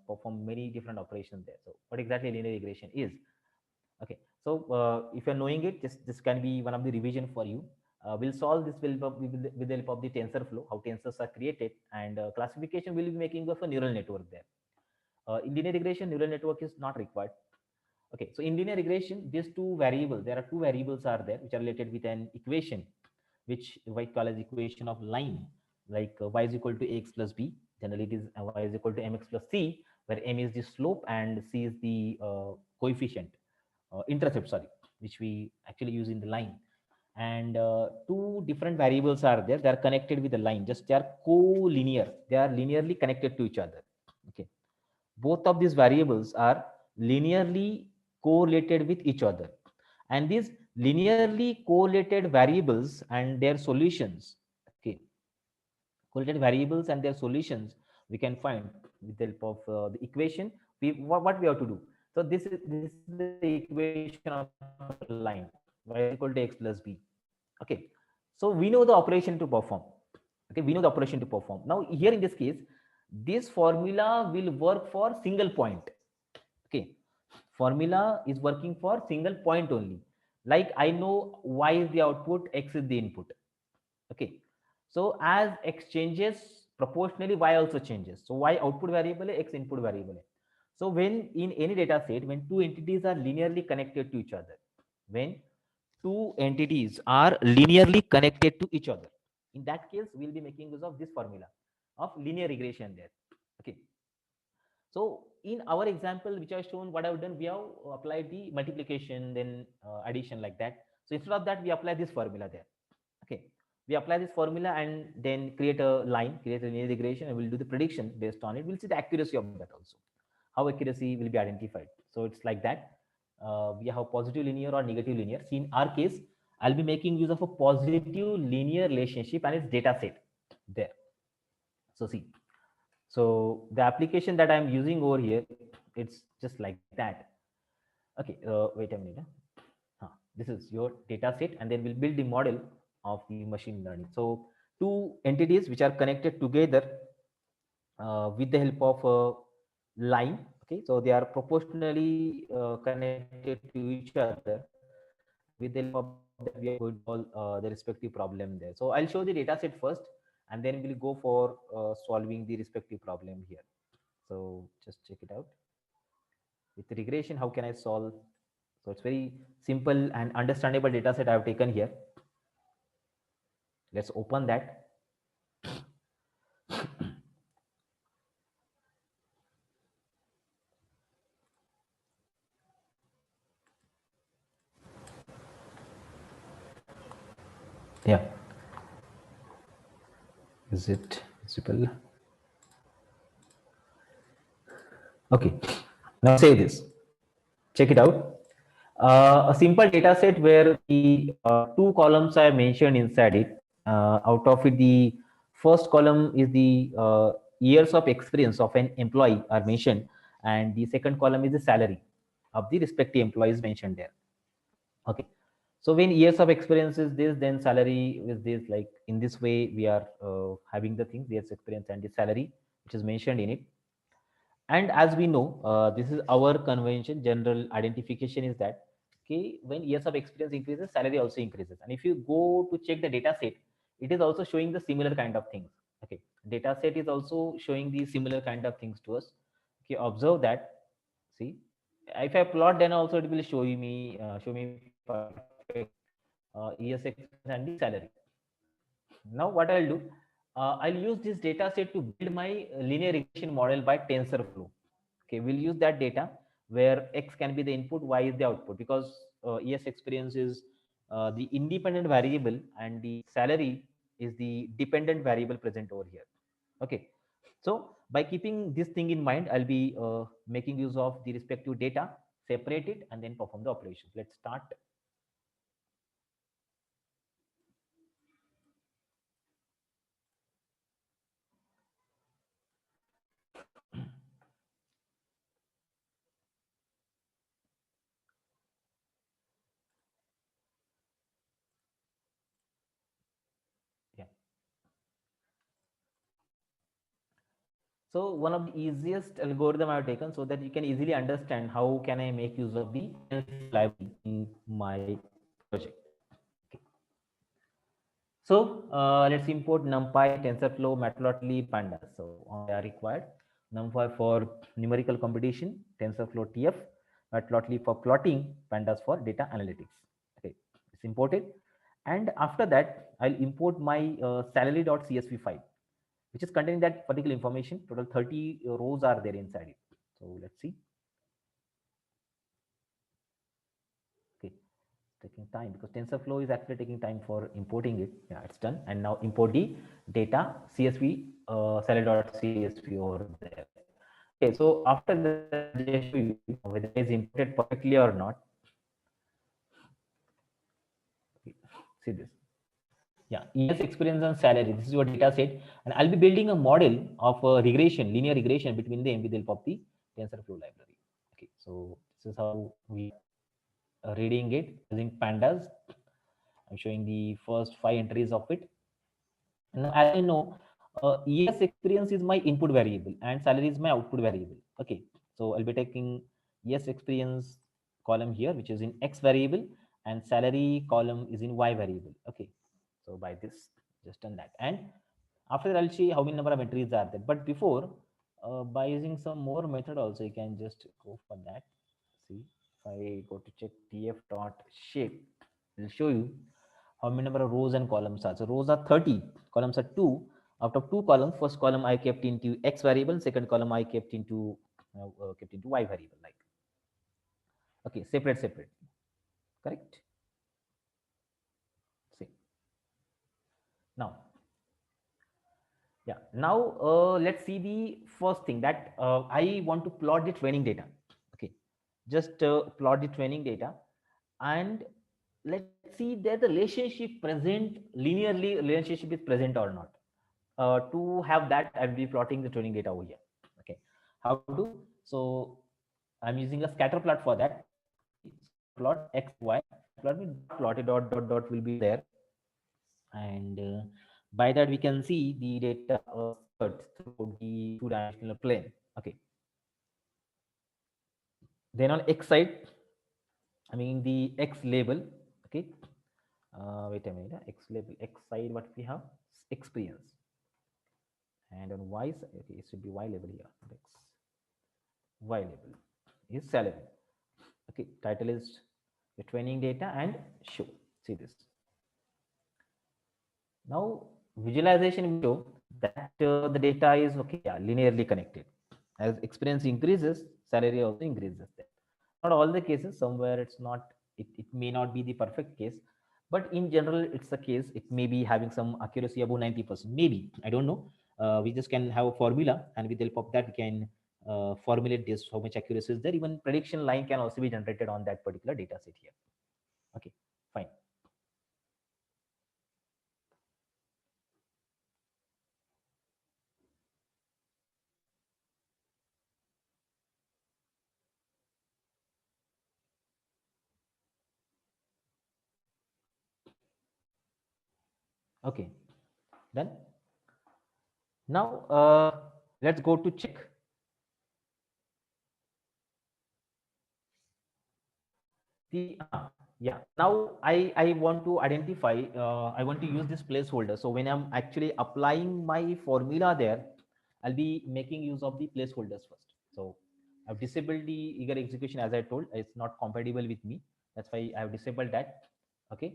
perform many different operations there. So what exactly linear regression is? Okay, so if you're knowing it, this can be one of the revision for you. We'll solve this with the help of the TensorFlow, how tensors are created, and classification will be making of a neural network there. In linear regression, neural network is not required. Okay, so in linear regression, these two variables, there are two variables are there which are related with an equation, which we call as equation of line, like y is equal to ax plus b. Generally, it is y is equal to mx plus c, where m is the slope and c is the coefficient, intercept, sorry, which we actually use in the line. And two different variables are there. They are connected with the line. Just they are co-linear. They are linearly connected to each other. Okay, both of these variables are linearly correlated with each other, and these linearly correlated variables and their solutions, okay, correlated variables and their solutions, we can find with the help of the equation. What we have to do, so this is the equation of a line, y is equal to x plus b. Okay, so we know the operation to perform. Okay, we know the operation to perform. Now here in this case, this formula will work for single point. Okay, formula is working for single point only. Like I know y is the output, x is the input. Okay, so as x changes, proportionally y also changes. So y output variable hai, x input variable hai. So when in any data set, when two entities are linearly connected to each other, when two entities are linearly connected to each other, in that case we'll be making use of this formula of linear regression there. Okay, so in our example which I shown, what I've done, we have applied the multiplication, then addition, like that. So instead of that, we apply this formula there. Okay, we apply this formula and then create a line, create a linear regression, and we'll do the prediction based on it. We'll see the accuracy of that also, how accuracy will be identified. So it's like that. We have positive linear or negative linear. See, in our case, I'll be making use of a positive linear relationship and its data set there. So see, so the application that I'm using over here, it's just like that. Okay, wait a minute. This is your data set, and then we'll build the model of the machine learning. So two entities which are connected together with the help of a line. Okay, so they are proportionally connected to each other with the help of this formula. that we are going to solve the respective problem there. So I'll show the data set first, and then we'll go for solving the respective problem here. So just check it out. With regression, how can I solve? So it's very simple and understandable data set I have taken here. Let's open that. Yeah. Is it visible? Okay. Now save this. Check it out. A simple data set where the two columns are mentioned inside it. Out of it, the first column is the years of experience of an employee are mentioned, and the second column is the salary of the respective employees mentioned there. Okay. So when years of experience is this, then salary is this. Like in this way, we are having the things, years experience and the salary, which is mentioned in it. And as we know, this is our convention, general identification is that, okay, when years of experience increases, salary also increases. And if you go to check the data set, it is also showing the similar kind of things. Okay, data set is also showing the similar kind of things to us. Okay, observe that. See, if I plot, then also it will show me perfect years experience and the salary. Now what I'll do, I'll use this data set to build my linear regression model by TensorFlow. Okay, we'll use that data where X can be the input, Y is the output, because ES experience is the independent variable and the salary is the dependent variable present over here. Okay, so by keeping this thing in mind, I'll be making use of the respective data, separate it, and then perform the operations. Let's start. Yeah. So one of the easiest algorithm I've taken so that you can easily understand how can I make use of the TensorFlow library in my project. Okay. So let's import NumPy, TensorFlow, Matplotlib, Pandas. So they are required. NumPy for numerical computation, TensorFlow TF, Matplotlib for plotting, Pandas for data analytics. Okay, it's imported. And after that, I'll import my salary.csv file, which is containing that particular information. Total 30 rows are there inside it. So let's see. Okay, it's taking time because TensorFlow is actually taking time for importing it. Yeah, it's done. And now import the data CSV, salary.csv over there. Okay, so after that, I'll just show you whether it is imported perfectly or not. Okay, see this. Yeah, years experience and salary. This is your data set, and I'll be building a model of a regression, linear regression between them with the help of the TensorFlow library. Okay, so this is how we are reading it using pandas. I'm showing the first 5 entries of it. Now, as I know, years experience is my input variable and salary is my output variable. Okay, so I'll be taking years experience column here, which is in X variable, and salary column is in Y variable. Okay, so by this, just done that. And after that, I'll see how many number of entries are there. But before, by using some more method also, you can just go for that. See, if I go to check tf dot shape, it'll show you how many number of rows and columns are. So rows are 30, columns are 2. Out of 2 columns, first column I kept into X variable, second column I kept into Y variable. Like, okay, separate, correct? See, now, yeah, now let's see the first thing that I want to plot the training data. Okay, just plot the training data, and let's see that the relationship present linearly, relationship is present or not. To have that, I'll be plotting the training data over here. Okay, how to? So I'm using a scatter plot for that. Scatter plot x y. Plot with plotted dot will be there, and by that we can see the data skirts through the two-dimensional plane. Okay. Then on x side, I mean the x label. Okay. Wait a minute. X label, X side, what we have? Experience. And on Y side, okay, it should be Y label here. X, Y label is salary. Okay, title is the training data and show. See this. Now, visualization will show that the data is okay, yeah, linearly connected. As experience increases, salary also increases. There. Not all the cases, somewhere it's not, it may not be the perfect case, but in general, it's the case. It may be having some accuracy above 90%. Maybe, I don't know. We just can have a formula, and with the help of that, we can formulate this, how much accuracy is there. Even prediction line can also be generated on that particular data set here. Okay, fine. Okay, done. Now, let's go to check. Yeah. Now, I want to identify, I want to use this placeholder. So when I'm actually applying my formula there, I'll be making use of the placeholders first. So I've disabled the eager execution, as I told, it's not compatible with me. That's why I've disabled that. Okay.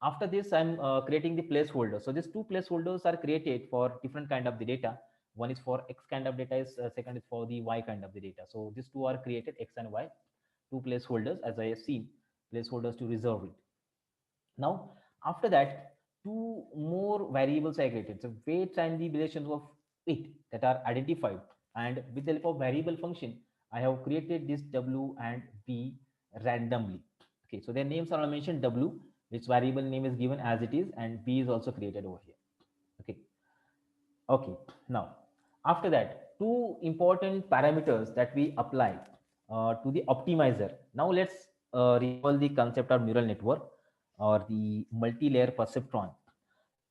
After this, I'm creating the placeholder. So these two placeholders are created for different kind of the data. One is for X kind of data, is second is for the Y kind of the data. So these two are created, X and Y, two placeholders, as I have seen, placeholders to reserve it. Now, after that, two more variables are created. So weights and the relations of weight that are identified. And with the help of variable function, I have created this W and B randomly. Okay, so their names are all mentioned. W, which variable name is given as it is, and B is also created over here. Okay. Okay, now after that, two important parameters that we apply to the optimizer. Now let's recall the concept of neural network or the multi-layer perceptron.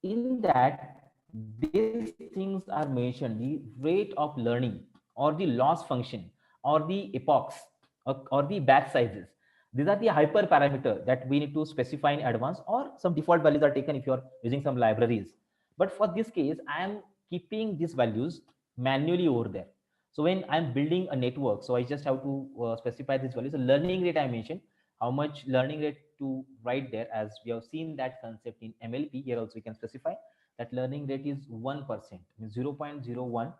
In that, these things are mentioned: the rate of learning, or the loss function, or the epochs, or the batch sizes. These are the hyper parameter that we need to specify in advance, or some default values are taken if you are using some libraries. But for this case, I am keeping these values manually over there. So when I'm building a network, so I just have to specify these values. So learning rate I mentioned, how much learning rate to write there, as we have seen that concept in MLP. Here also we can specify that learning rate is 1%, means 0.01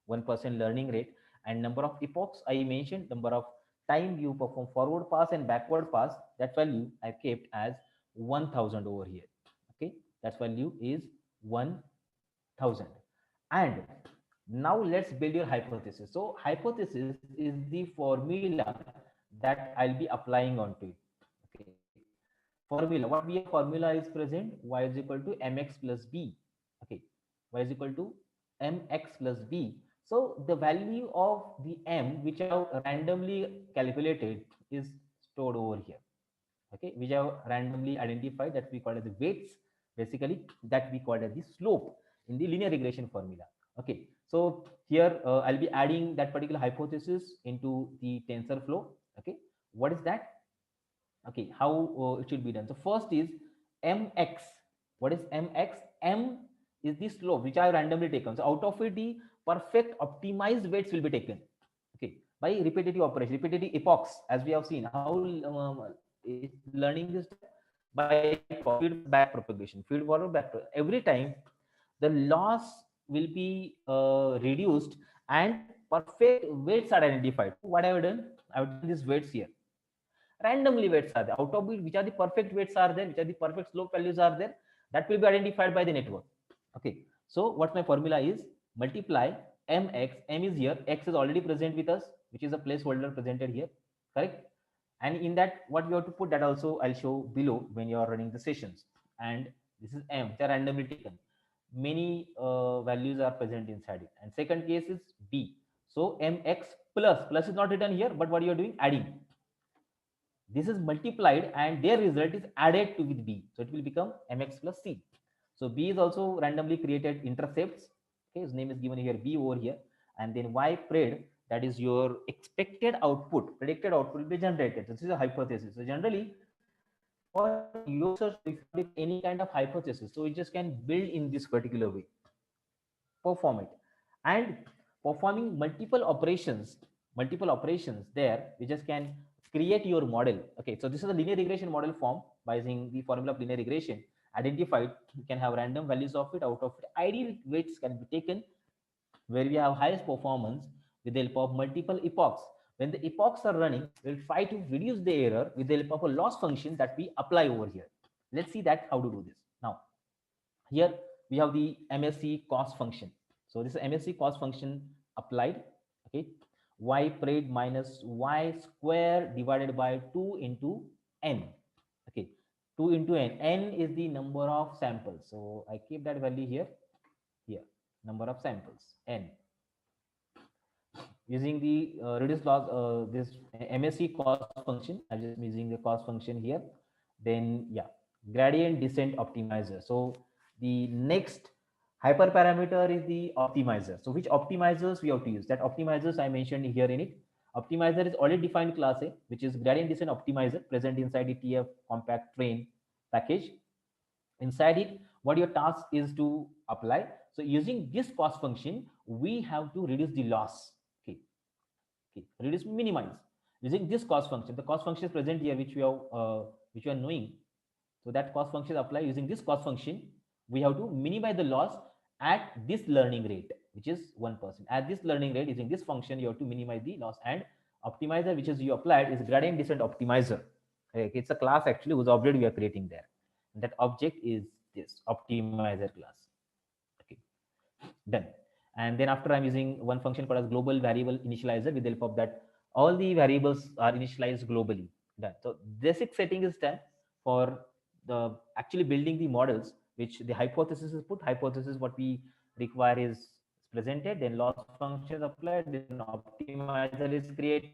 1% learning rate. And number of epochs I mentioned, number of time you perform forward pass and backward pass, that value I kept as 1000 over here. Okay, that value is 1000. And now let's build your hypothesis. So hypothesis is the formula that I'll be applying onto it. Okay, formula, what we have formula is present: y is equal to mx plus b. Okay, y is equal to mx plus b. So the value of the m, which I have randomly calculated, is stored over here. Okay, which I have randomly identified, that we call it the weights, basically, that we call it the slope in the linear regression formula. Okay, so here I'll be adding that particular hypothesis into the TensorFlow. Okay, what is that? Okay, how it should be done? So first is mx. What is mx? M is the slope which I have randomly taken. So out of it, the perfect optimized weights will be taken. Okay, by repetitive operation, repetitive epochs, as we have seen how it's learning this by feed back propagation, feed forward back. Every time the loss will be reduced and perfect weights are identified. What I have done? I have done these weights here. Randomly weights are there. Out of which are the perfect weights are there, which are the perfect slope values are there, that will be identified by the network. Okay, so what my formula is: multiply mx. M is here, x is already present with us, which is a placeholder presented here, correct? And in that, what you have to put, that also I'll show below when you are running the sessions. And this is m, which are randomly taken. Many values are present inside it. And second case is b. So mx plus is not written here, but what you are doing, adding. This is multiplied and their result is added to with b, so it will become mx plus c. So b is also randomly created intercepts. Okay, his name is given here, b over here. And then y pred, that is your expected output, predicted output will be generated. This is a hypothesis. So generally for yourself, if you have any kind of hypothesis, so you just can build in this particular way, perform it, and performing multiple operations there, we just can create your model. Okay, so this is a linear regression model form by using the formula of linear regression identified. You can have random values of it. Out of it, ideal weights can be taken where we have highest performance with the help of multiple epochs. When the epochs are running, we'll try to reduce the error with the help of a loss function that we apply over here. Let's see that how to do this. Now, here we have the MSC cost function. So this is MSC cost function applied. Okay, y prayed minus y square divided by 2 into n. Okay, 2 into n. N is the number of samples. So I keep that value here. Here, number of samples n, using the reduced loss, this MSC cost function. I'm just using the cost function here. Then yeah, gradient descent optimizer. So the next hyperparameter is the optimizer. So which optimizers we have to use? That optimizers I mentioned here in it. Optimizer is already defined class A, which is gradient descent optimizer present inside the TF compact train package. Inside it, what your task is to apply. So using this cost function, we have to reduce the loss. Okay, okay, reduce, minimize using this cost function. The cost function is present here, which we are knowing. So that cost function apply using this cost function. We have to minimize the loss at this learning rate, which is 1%. At this learning rate, using this function, you have to minimize the loss. And optimizer, which is you applied, is gradient descent optimizer. Okay, it's a class actually whose object we are creating there. And that object is this optimizer class. Okay, done. And then after, I'm using one function called as global variable initializer. With the help of that, all the variables are initialized globally. Done. So basic setting is done for the actually building the models, which the hypothesis is put. Hypothesis, what we require is presented, then loss function is applied, then optimizer is created.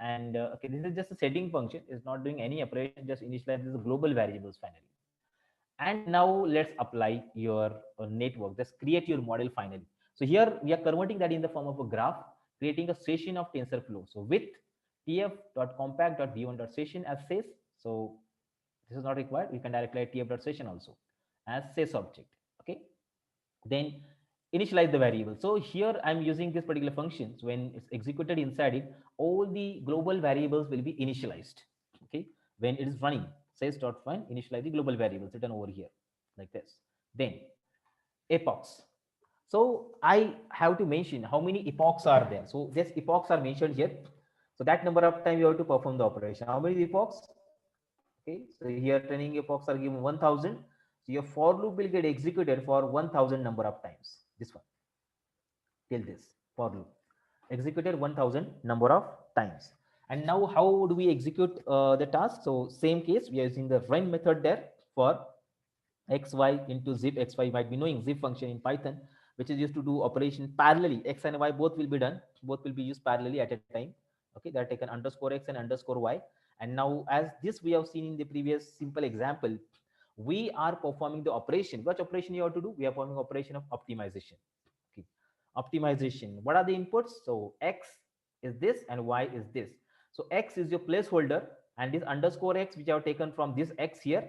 And okay, this is just a setting function, it's not doing any operation, just initializes the global variables finally. And now let's apply your network, just create your model finally. So here we are converting that in the form of a graph, creating a session of TensorFlow. So with tf.compact.v1.session as says. So this is not required, we can directly add tf.session also as says object. Okay, then initialize the variable. So here I'm using this particular function. So when it's executed inside it, all the global variables will be initialized. Okay, when it is running, says dot find initialize the global variables written over here like this. Then epochs. So I have to mention how many epochs are there. So these epochs are mentioned here. So that number of time you have to perform the operation. How many epochs? Okay, so here training epochs are given 1000. So your for loop will get executed for 1000 number of times. This one till this for loop executed 1000 number of times. And now how do we execute the task? So same case, we are using the run method there for xy into zip. Xy might be knowing zip function in Python, which is used to do operation parallelly. X and y both will be done, both will be used parallelly at a time. Okay, they are taken underscore x and underscore y. And now, as this we have seen in the previous simple example, we are performing the operation. Which operation you have to do? We are performing operation of optimization. Okay, optimization, what are the inputs? So x is this and y is this. So x is your placeholder, and this underscore x which I have taken from this x here,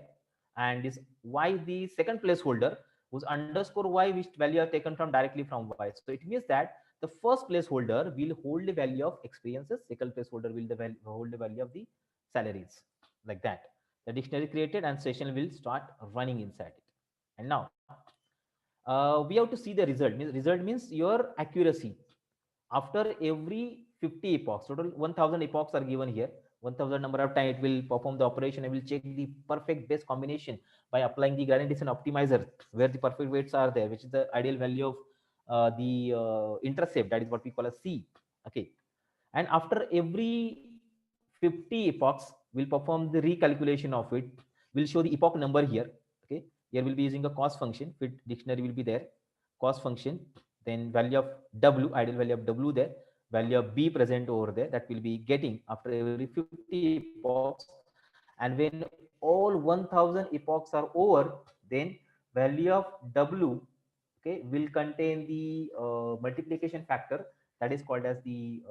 and this y the second placeholder, whose underscore y which value are taken from directly from y. So it means that the first placeholder will hold the value of experiences, second placeholder will hold the value of the salaries, like that. The dictionary created and session will start running inside it. And now we have to see the result. Result means your accuracy after every 50 epochs. Total 1000 epochs are given here. 1000 number of time it will perform the operation. I will check the perfect best combination by applying the gradient descent optimizer, where the perfect weights are there, which is the ideal value of the intercept, that is what we call a C. Okay, and after every 50 epochs, we'll perform the recalculation of it. We'll show the epoch number here. Okay, here we'll be using a cost function. Fit dictionary will be there, cost function, then value of w, ideal value of w there, value of b present over there, that will be getting after every 50 epochs. And when all 1000 epochs are over, then value of w, okay, will contain the multiplication factor, that is called as the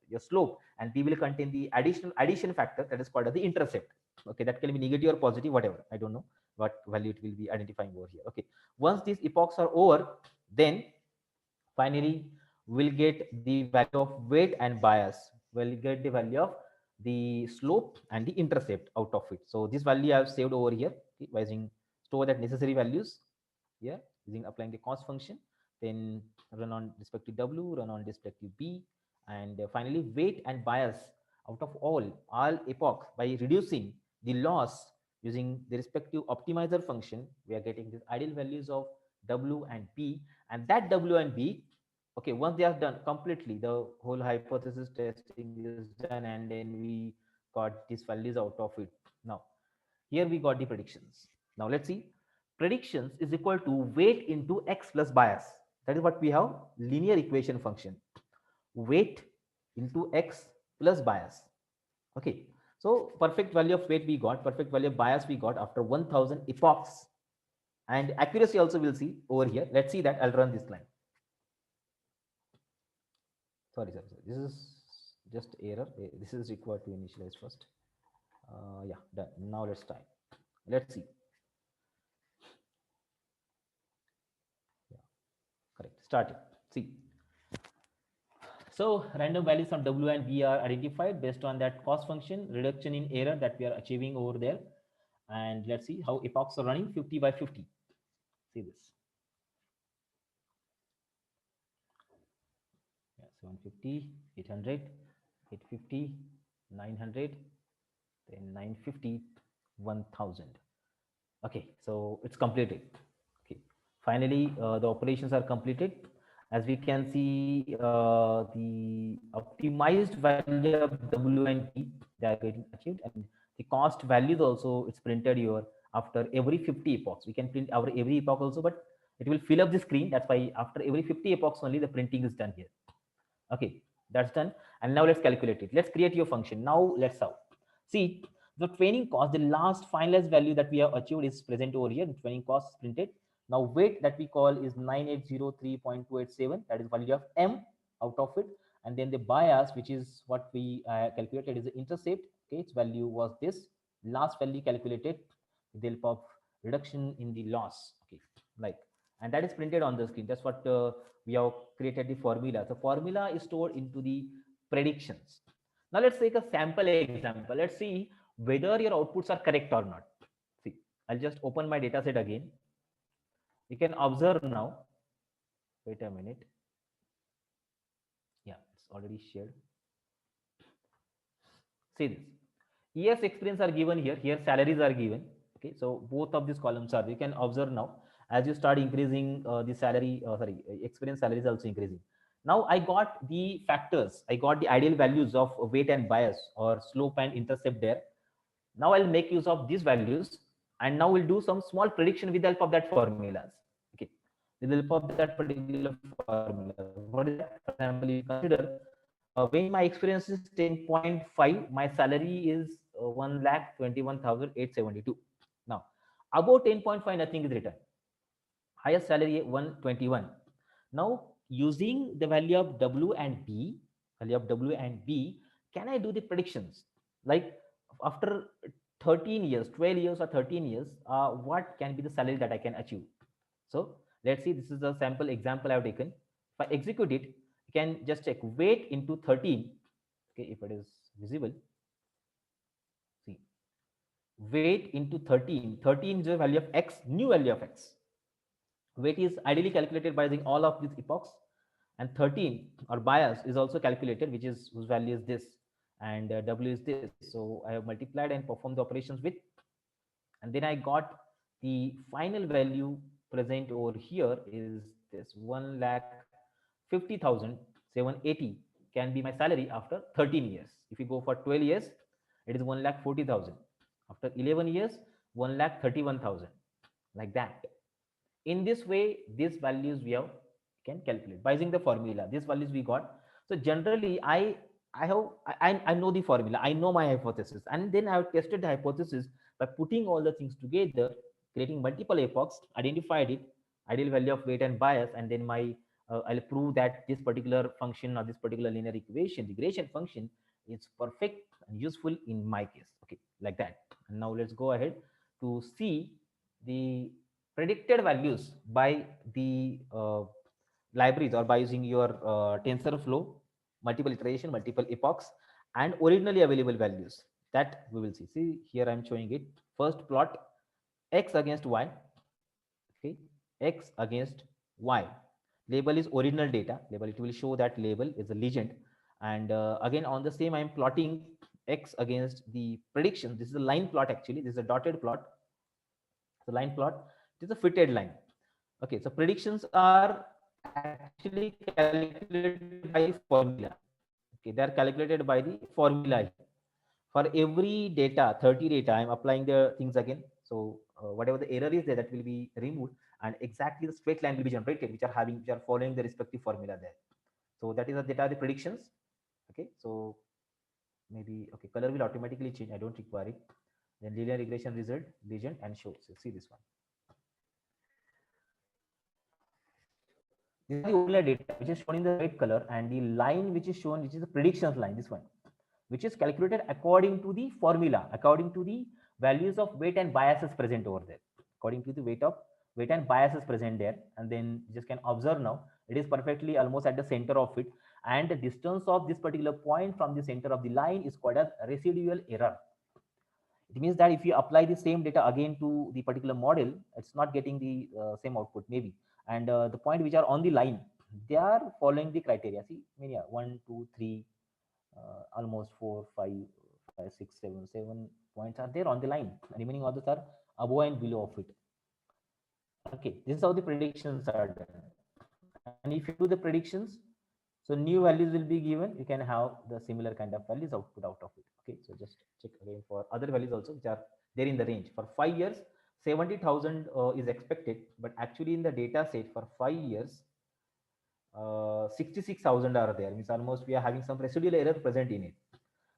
your slope, and b will contain the addition factor, that is called as the intercept. Okay, that can be negative or positive, whatever, I don't know what value it will be identifying over here. Okay, once these epochs are over, then finally we'll get the value of weight and bias. We'll get the value of the slope and the intercept out of it. So this value I have saved over here, okay, by using store that necessary values here using applying the cost function, then run on respective w, run on respective b, and finally weight and bias out of all epochs by reducing the loss using the respective optimizer function. We are getting these ideal values of w and b, and that w and b, okay, once they are done completely, the whole hypothesis testing is done, and then we got these values out of it. Now here we got the predictions. Now let's see. Predictions is equal to weight into x plus bias. That is what we have, linear equation function. Weight into x plus bias. Okay. So perfect value of weight we got, perfect value of bias we got after 1000 epochs. And accuracy also we'll see over here. Let's see that. I'll run this line. Sorry. This is just error. This is required to initialize first. Yeah, done. Now let's try. Let's see. Yeah, correct. Started. See. So random values of W and B are identified based on that cost function, reduction in error that we are achieving over there. And let's see how epochs are running 50 by 50. See this. Yeah, 750, 800, 850, 900, then 950, 1000. Okay, so it's completed. Okay, finally the operations are completed. As we can see, the optimized value of w and p, they are getting achieved, and the cost values also it's printed here after every 50 epochs. We can print our every epoch also, but it will fill up the screen. That's why after every 50 epochs only the printing is done here. Okay, that's done. And now let's calculate it. Let's create your function. Now let's solve. See, the training cost, the last finalized value that we have achieved is present over here. The training cost is printed. Now weight that we call is 9803.287. That is value of m out of it. And then the bias, which is what we calculated, is the intercept. Okay, its value was this. Last value calculated with the help of reduction in the loss. Okay, like, and that is printed on the screen. That's what we have created the formula. The formula is stored into the predictions. Now let's take a sample example. Let's see whether your outputs are correct or not. See, I'll just open my data set again. You can observe now. Wait a minute. Yeah, it's already shared. See this. Years experience are given here. Here salaries are given. Okay, so both of these columns are. You can observe now as you start increasing the salary. Experience salary is also increasing. Now I got the factors. I got the ideal values of weight and bias or slope and intercept there. Now I'll make use of these values, and now we'll do some small prediction with the help of that formulas. Okay, with the help of that particular formula. What is that? For example, you consider when my experience is 10.5, my salary is 1,21,872. Now, above 10.5, nothing is written. Highest salary 121. Now, using the value of W and B, can I do the predictions? Like after 13 years, 12 years or 13 years, what can be the salary that I can achieve? So let's see, this is a sample example I've taken. If I execute it, you can just check weight into 13. Okay, if it is visible, see, weight into 13. 13 is the value of X, new value of X. Weight is ideally calculated by using all of these epochs, and 13 or bias is also calculated, which is whose value is this, and W is this. So I have multiplied and performed the operations with, and then I got the final value present over here is this 1,50,780 can be my salary after 13 years. If you go for 12 years, it is 1,40,000. After 11 years, 1,31,000, like that. In this way, these values we have can calculate by using the formula. These values we got. So generally, I know the formula. I know my hypothesis, and then I have tested the hypothesis by putting all the things together, creating multiple epochs, identified it, ideal value of weight and bias, and then my I'll prove that this particular function or this particular linear equation, regression function, is perfect and useful in my case. Okay, like that. And now let's go ahead to see the predicted values by the libraries or by using your TensorFlow, multiple iteration, multiple epochs, and originally available values that we will see. See here I'm showing it. First plot x against y. Okay, x against y. Label is original data. Label, it will show that label is a legend. And again on the same I'm plotting x against the prediction. This is a line plot actually. This is a dotted plot. The line plot. It is a fitted line. Okay, so predictions are actually calculated by formula. Okay, they are calculated by the formula here. For every data, 30 data, I'm applying the things again. So whatever the error is there, that will be removed, and exactly the straight line will be generated, which are following the respective formula there. So that is the data, the predictions. Okay, so maybe okay, color will automatically change. I don't require it. Then linear regression result, legend, and show. So see this one. This is the original data which is shown in the red color, and the line which is shown, which is the predictions line, this one, which is calculated according to the formula, according to the values of weight and biases present over there, according to the weight and biases present there. And then you just can observe now, it is perfectly almost at the center of it, and the distance of this particular point from the center of the line is called as residual error. It means that if you apply the same data again to the particular model, it's not getting the same output maybe. And the point which are on the line, they are following the criteria. See, many are 1, 2, 3, almost 4, 5, 5, 6, 7, 7 points are there on the line. Remaining others are above and below of it. Okay, this is how the predictions are done. And if you do the predictions, so new values will be given. You can have the similar kind of values output out of it. Okay, so just check again for other values also which are there in the range. For 5 years, 70,000 is expected, but actually in the data set for 5 years, 66,000 are there. Means almost we are having some residual error present in it.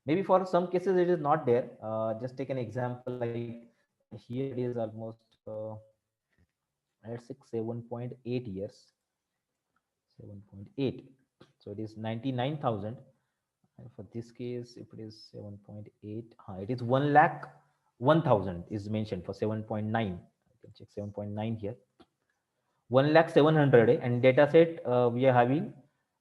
Maybe for some cases it is not there. Just take an example like here it is almost let's say 7.8 years, 7.8. So it is 99,000. And for this case, if it is 7.8, it is 1 lakh 1,000 is mentioned for 7.9. I can check 7.9 here. 1 lakh 700, and data set we are having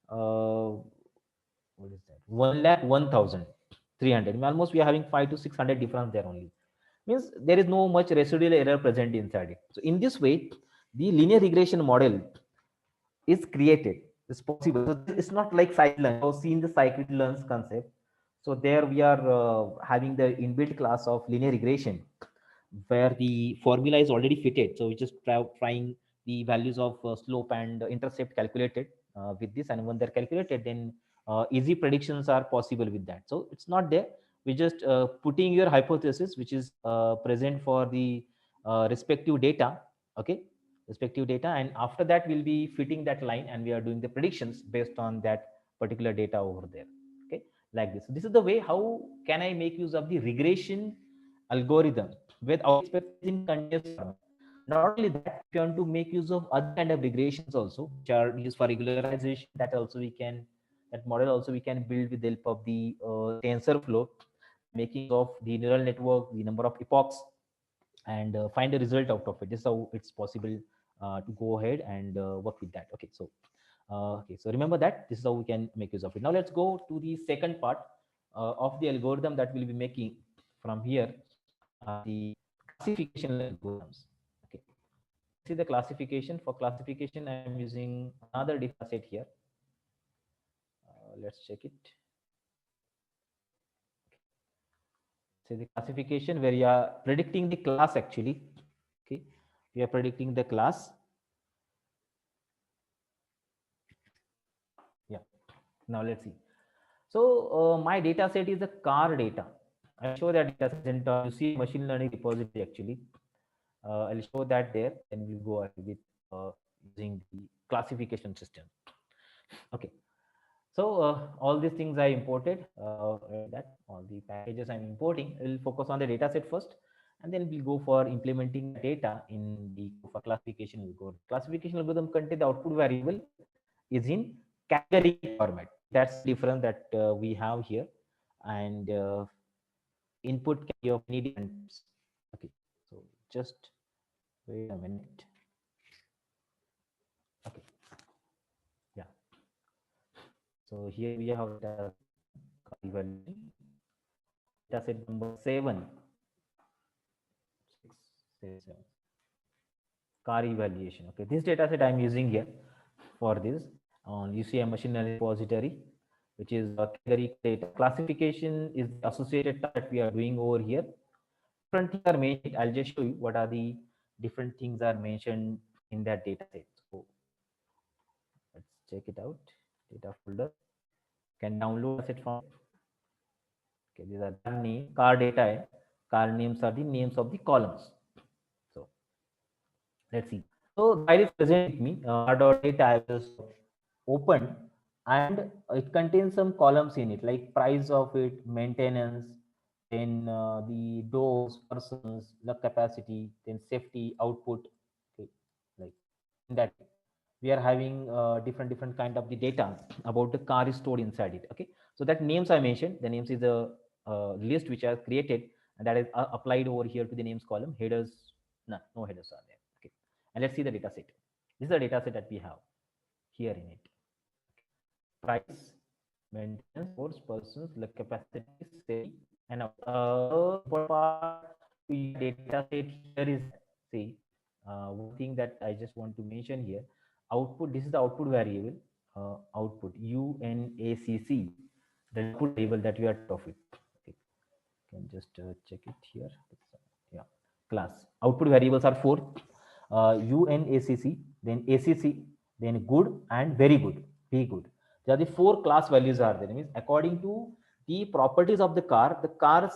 what is that? 1 lakh 1,300. Almost we are having 5 to 600 difference there only. Means there is no much residual error present inside it. So in this way, the linear regression model is created. It's possible. So it's not like scikit-learn. I've seen the scikit-learn concept. So there we are having the inbuilt class of linear regression, where the formula is already fitted. So we just trying the values of slope and intercept calculated with this, and when they're calculated, then easy predictions are possible with that. So it's not there. We just putting your hypothesis, which is present for the respective data. Okay, respective data, and after that we'll be fitting that line, and we are doing the predictions based on that particular data over there. Okay, like this. So this is the way how can I make use of the regression algorithm with expertise in continuous format. Not only that, if you want to make use of other kind of regressions also, which are used for regularization, that also we can, that model also we can build with the help of the TensorFlow, making use of the neural network, the number of epochs, and find a result out of it. This is how it's possible to go ahead and work with that. Okay, so okay, so remember that this is how we can make use of it. Now let's go to the second part of the algorithm that we'll be making from here, the classification algorithms. Okay, let's see the classification. For classification, I am using another data set here. Let's check it. Say the classification where you are predicting the class actually. Okay, we are predicting the class. Yeah, now let's see. So my data set is a car data. I'll show that data set in you see machine learning repository actually. I'll show that there, and we'll go ahead with using the classification system. Okay, so all these things I imported, that all the packages I'm importing. We'll focus on the data set first, and then we'll go for implementing data in the for classification algorithm. Classification algorithm contain the output variable is in category format. That's the difference that we have here. And input can be of many different types. Okay, so just wait a minute. Okay, yeah. So here we have data car evaluation, data set number 6, 7, car evaluation. Okay, this data set I'm using here for this on UCI machine learning repository, which is category data classification is the associated task that we are doing over here. Different things are mentioned. I'll just show you what are the different things are mentioned in that data set. So let's check it out. Data folder. Can download asset from. Okay, these are name, car data. Car names are the names of the columns. So let's see. So the file is present with me. R.data I just opened, and it contains some columns in it, like price of it, maintenance, then the doors, persons, the capacity, then safety, output. Okay, like in that we are having different kind of the data about the car is stored inside it. Okay, so that names I mentioned, the names is a list which I have created, and that is applied over here to the names column. Headers, no headers are there. Okay, and let's see the data set. This is the data set that we have here in it. Price, maintenance, force, persons, the capacity, safety, and important part to your data set here is, see, one thing that I just want to mention here, output. This is the output variable, output UNACC, the output variable that we are of it. Okay, can just check it here. Yeah, class output variables are four, UNACC, then ACC, then good and very good, be good. There are the four class values are there. It means according to the properties of the car's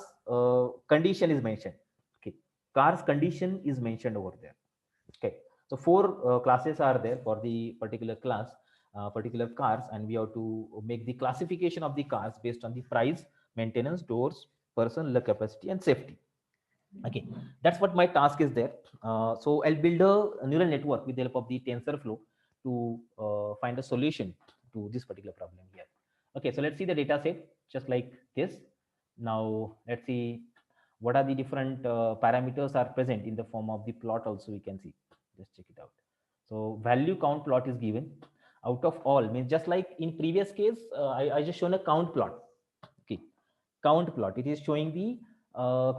condition is mentioned. Okay, car's condition is mentioned over there. Okay, so four classes are there for the particular class, particular cars, and we have to make the classification of the cars based on the price, maintenance, doors, person, lug capacity, and safety. Okay, that's what my task is there. So I'll build a neural network with the help of the TensorFlow to find a solution to this particular problem here. Okay, so let's see the data set just like this. Now let's see what are the different parameters are present in the form of the plot. Also we can see, just check it out. So value count plot is given out of all, means just like in previous case, I just shown a count plot. Okay, count plot, it is showing the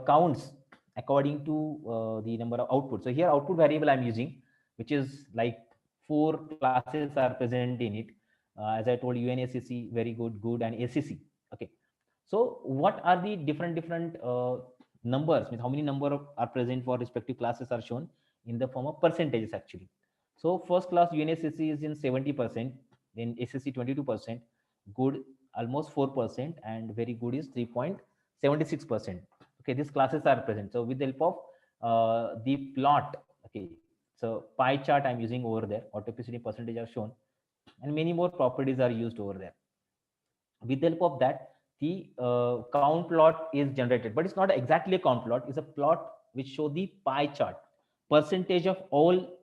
counts according to the number of output. So here output variable I'm using, which is like four classes are present in it. As I told you, UNACC, very good, good, and ACC. Okay, so what are the different numbers, means how many are present for respective classes are shown in the form of percentages actually. So first class UNACC is in 70%, then ACC 22%, good almost 4%, and very good is 3.76%. Okay, these classes are present. So with the help of the plot, okay, so pie chart I'm using over there, autopacity percentage are shown, and many more properties are used over there. With the help of that, the count plot is generated, but it's not exactly a count plot. It's a plot which show the pie chart, percentage of all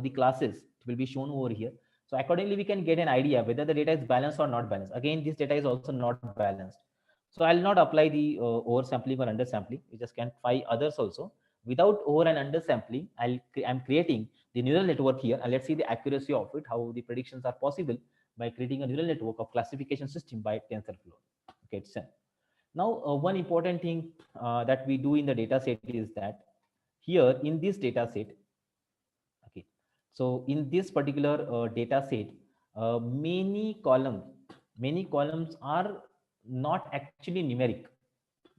the classes will be shown over here. So accordingly we can get an idea whether the data is balanced or not balanced. Again, this data is also not balanced, so I'll not apply the oversampling or undersampling. We just can find others also without over and undersampling. I'm creating the neural network here, and let's see the accuracy of it, how the predictions are possible by creating a neural network of classification system by TensorFlow. Okay, it's now one important thing that we do in the data set is that here in this data set, okay, so in this particular data set, many columns are not actually numeric.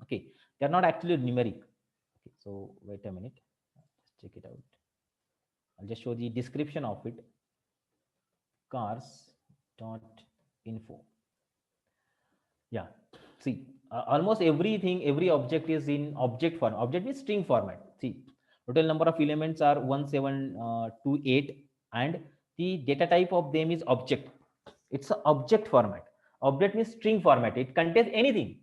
Okay, they're not actually numeric. Okay, so wait a minute, let's check it out. I'll just show the description of it. Cars.info. Yeah, see, almost everything, every object is in object form. Object is string format. See, total number of elements are 1728, and the data type of them is object. It's an object format. Object means string format. It contains anything.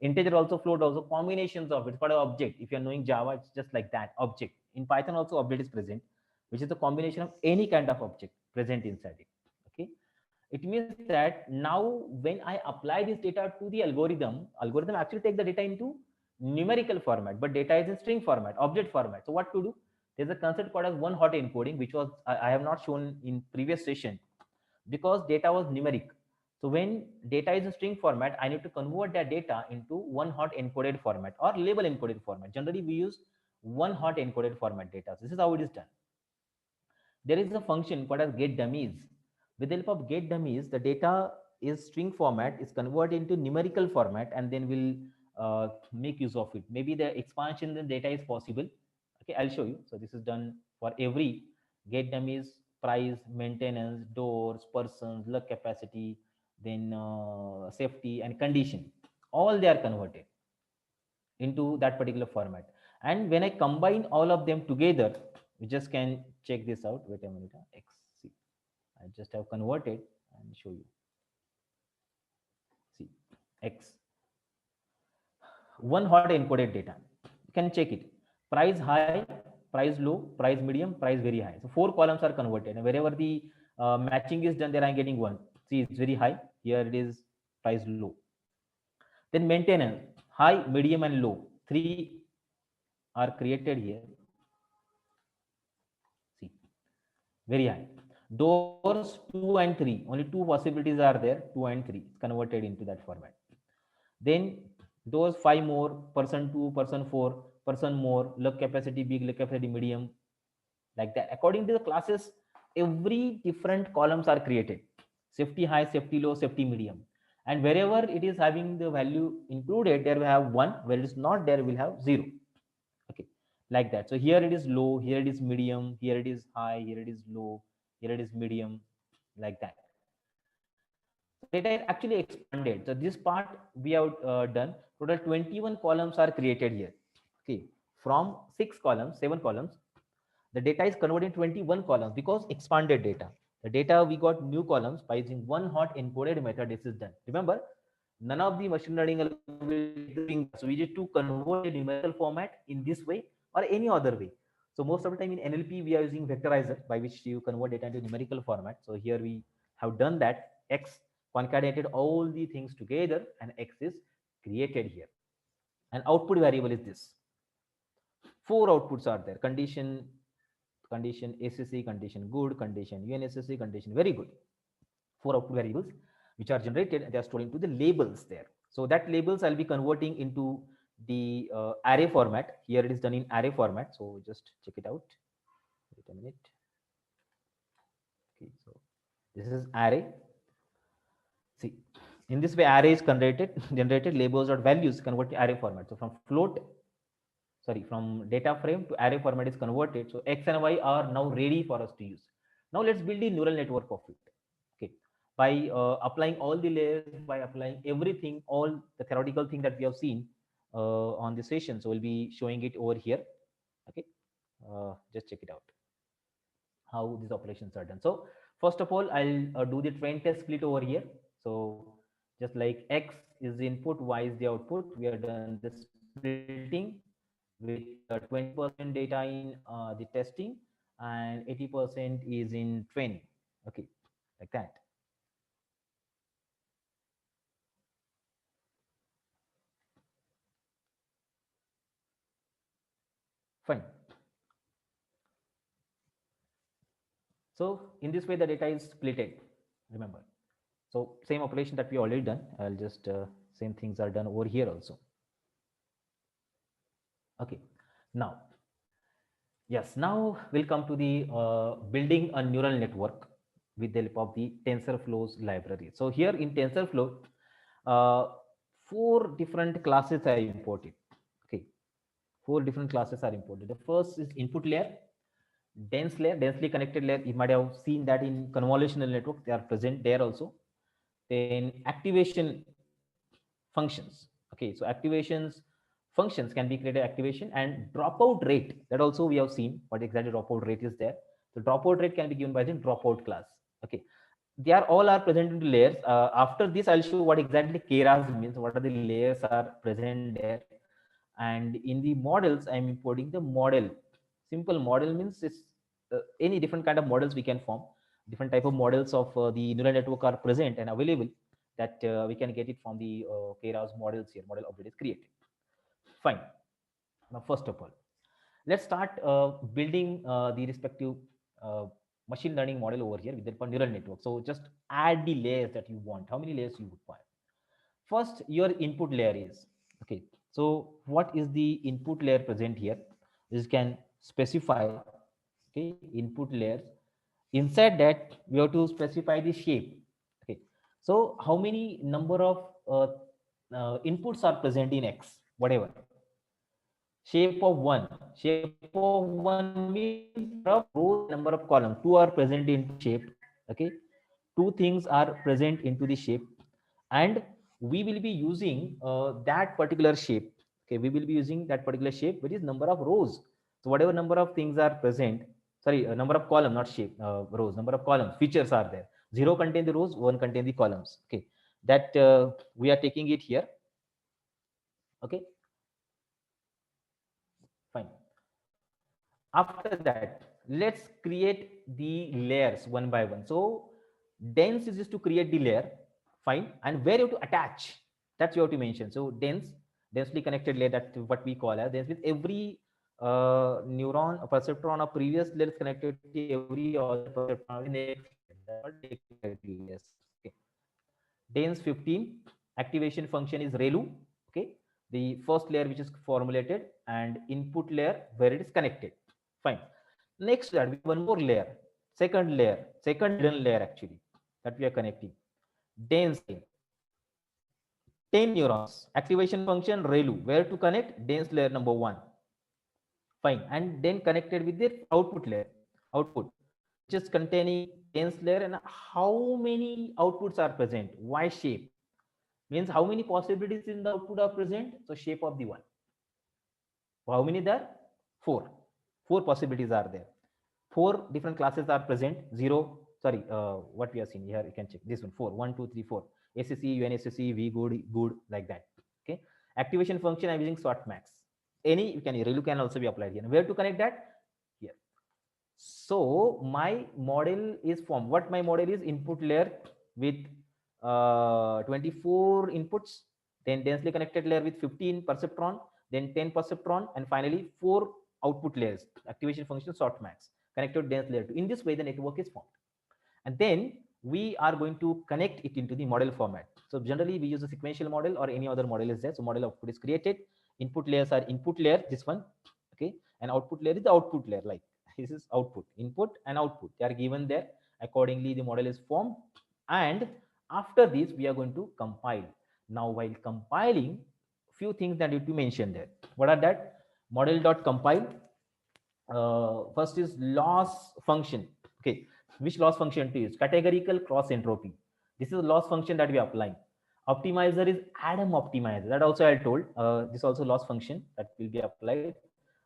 Integer also, float also, combinations of it. It's called an object. If you're knowing Java, it's just like that, object. In Python also object is present, which is the combination of any kind of object present inside it. Okay, it means that now when I apply this data to the algorithm actually take the data into numerical format, but data is in string format, object format. So what to do? There's a concept called as one hot encoding, which was I have not shown in previous session because data was numeric. So when data is in string format, I need to convert that data into one hot encoded format or label encoded format. Generally, we use one hot encoded format data. So this is how it is done. There is a function called as get dummies. With the help of get dummies, the data is string format is converted into numerical format, and then we'll make use of it. Maybe the expansion in the data is possible. Okay, I'll show you. So this is done for every get dummies, price, maintenance, doors, persons, lug capacity, then safety and condition. All they are converted into that particular format. And when I combine all of them together, we just can check this out. Wait a minute. X. See, I just have converted and show you. See, X. One hot encoded data. You can check it. Price high, price low, price medium, price very high. So four columns are converted. And wherever the matching is done, there I'm getting one. See, it's very high. Here it is price low. Then maintenance, high, medium, and low. Three are created here. See, very high. Doors 2 and 3, only two possibilities are there, 2 and 3 converted into that format. Then doors 5 more, person 2, person 4, person more, lug capacity big, lug capacity medium, like that. According to the classes, every different columns are created. Safety high, safety low, safety medium. And wherever it is having the value included, there we have 1. Where it is not there, we'll have 0. Okay, like that. So here it is low, here it is medium, here it is high, here it is low, here it is medium, like that. So data is actually expanded. So this part we have done. Total 21 columns are created here. Okay, from 6 columns, 7 columns, the data is converted in 21 columns because expanded data. The data we got new columns by using one hot encoded method. This is done. Remember, none of the machine learning algorithm. So we need to convert a numerical format in this way or any other way. So most of the time in NLP we are using vectorizer by which you convert data into numerical format. So here we have done that. X concatenated all the things together and X is created here. And output variable is this. 4 outputs are there: condition, condition ACC, condition good, condition UNSSC, condition very good. 4 output variables which are generated, they are stored into the labels there. So that labels I'll be converting into the array format. Here it is done in array format. So just check it out. Wait a minute. Okay, so this is array. See, in this way array is generated labels or values convert to array format. So from float, sorry, from data frame to array format is converted. So X and Y are now ready for us to use. Now let's build a neural network of it. Okay, by applying all the layers, by applying everything, all the theoretical thing that we have seen on the session. So we'll be showing it over here. Okay, just check it out how these operations are done. So first of all, I'll do the train test split over here. So just like X is the input, Y is the output, we have done the splitting with 20% data in the testing and 80% is in training. Okay, like that. Fine. So in this way, the data is splitted. Remember. So same operation that we already done. I'll just same things are done over here also. Okay. Now, yes. Now we'll come to the building a neural network with the help of the TensorFlow's library. So here in TensorFlow, 4 different classes are imported. Okay, 4 different classes are imported. The first is input layer, dense layer, densely connected layer. You might have seen that in convolutional network, they are present there also. Then activation functions. Okay, so activations functions can be created activation and dropout rate. That also we have seen what exactly dropout rate is there. So dropout rate can be given by the dropout class. Okay, they are all are present in layers. After this, I'll show what exactly keras means. What are the layers are present there, and in the models, I'm importing the model. Simple model means it's any different kind of models we can form. Different type of models of the neural network are present and available that we can get it from the keras models here. Model object is created. Fine. Now, first of all, let's start building the respective uh, machine learning model over here with the neural network. So just add the layers that you want. How many layers you require? First, your input layer is okay. So what is the input layer present here? You can specify okay input layers. Inside that, we have to specify the shape. Okay. So how many number of inputs are present in X? Whatever shape of one. Shape of one means number of rows and number of columns. Two are present into the shape. Okay. Two things are present into the shape, and we will be using that particular shape. Okay, we will be using that particular shape, which is number of rows. So whatever number of things are present, sorry, number of column, not shape, rows, number of columns, features are there. Zero contain the rows, one contain the columns. Okay, that we are taking it here. Okay, fine. After that, let's create the layers one by one. So dense is just to create the layer, fine, and where you have to attach, that's you have to mention. So densely connected layer, that's what we call as dense, with every neuron or perceptron of previous layer is connected to every other perceptron of the next layer. That's called densely connected layers. Okay. Dense 15 activation function is ReLU. Okay, the first layer which is formulated, and input layer where it is connected. Fine. Next to that, we have one more layer, second hidden layer actually, that we are connecting. Dense 10 neurons. Activation function ReLU. Where to connect? Dense layer number one. Fine. And then connected with the output layer. Output, which is containing dense layer, and how many outputs are present? Y shape means how many possibilities in the output are present. So shape of the one. How many there? Four. Four possibilities are there. Four different classes are present. Zero, sorry, what we are seeing here, you can check this one. Four, 1, 2, 3, 4. SSE, UNSSE, V good, good, like that. Okay. Activation function, I'm using sort max. Any, you can, ReLU can also be applied here. Where to connect that? Here. So my model is formed. What my model is? Input layer with 24 inputs, then densely connected layer with 15 perceptron, then 10 perceptron, and finally 4 output layers. Activation function sort max connected dense layer 2. In this way, the network is formed, and then we are going to connect it into the model format. So generally, we use a sequential model or any other model is there. So model output is created. Input layers are input layer, this one, okay, and output layer is the output layer. Like this is output, input and output. They are given there. Accordingly, the model is formed, and after this, we are going to compile. Now, while compiling, few things that need to mention there. What are that? Model.compile. First is loss function. Okay, which loss function to use? Categorical cross entropy. This is a loss function that we are applying. Optimizer is Adam optimizer. That also I told. This also loss function that will be applied.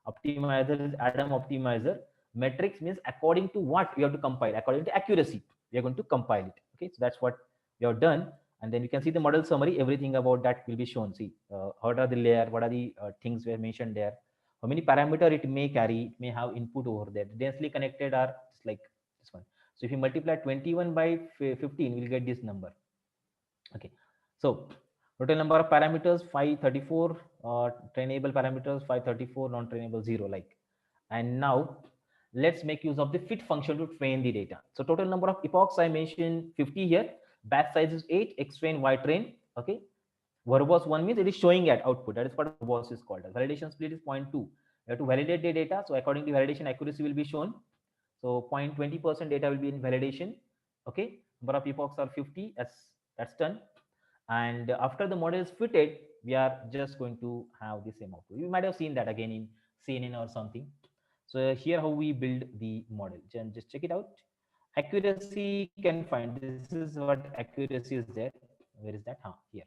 Optimizer is Adam optimizer. Metrics means according to what we have to compile. According to accuracy, we are going to compile it. Okay, so that's what we have done. And then you can see the model summary. Everything about that will be shown. See, what are the layer? What are the things were mentioned there? How many parameter it may carry? It may have input over there. Densely connected are just like this one. So if you multiply 21 by 15, we'll get this number. Okay, so total number of parameters 534, trainable parameters 534, non-trainable 0, like. And now let's make use of the fit function to train the data. So total number of epochs I mentioned 50 here. Batch size is 8, X train, Y train. Okay, verbose 1 means it is showing at output. That is what verbose is called. Validation split is 0.2. You have to validate the data. So accordingly, validation accuracy will be shown. So 0.20% data will be in validation. Okay, number of epochs are 50. That's done. And after the model is fitted, we are just going to have the same output. You might have seen that again in CNN or something. So here how we build the model. Just check it out. Accuracy can find. This is what accuracy is there. Where is that? Here.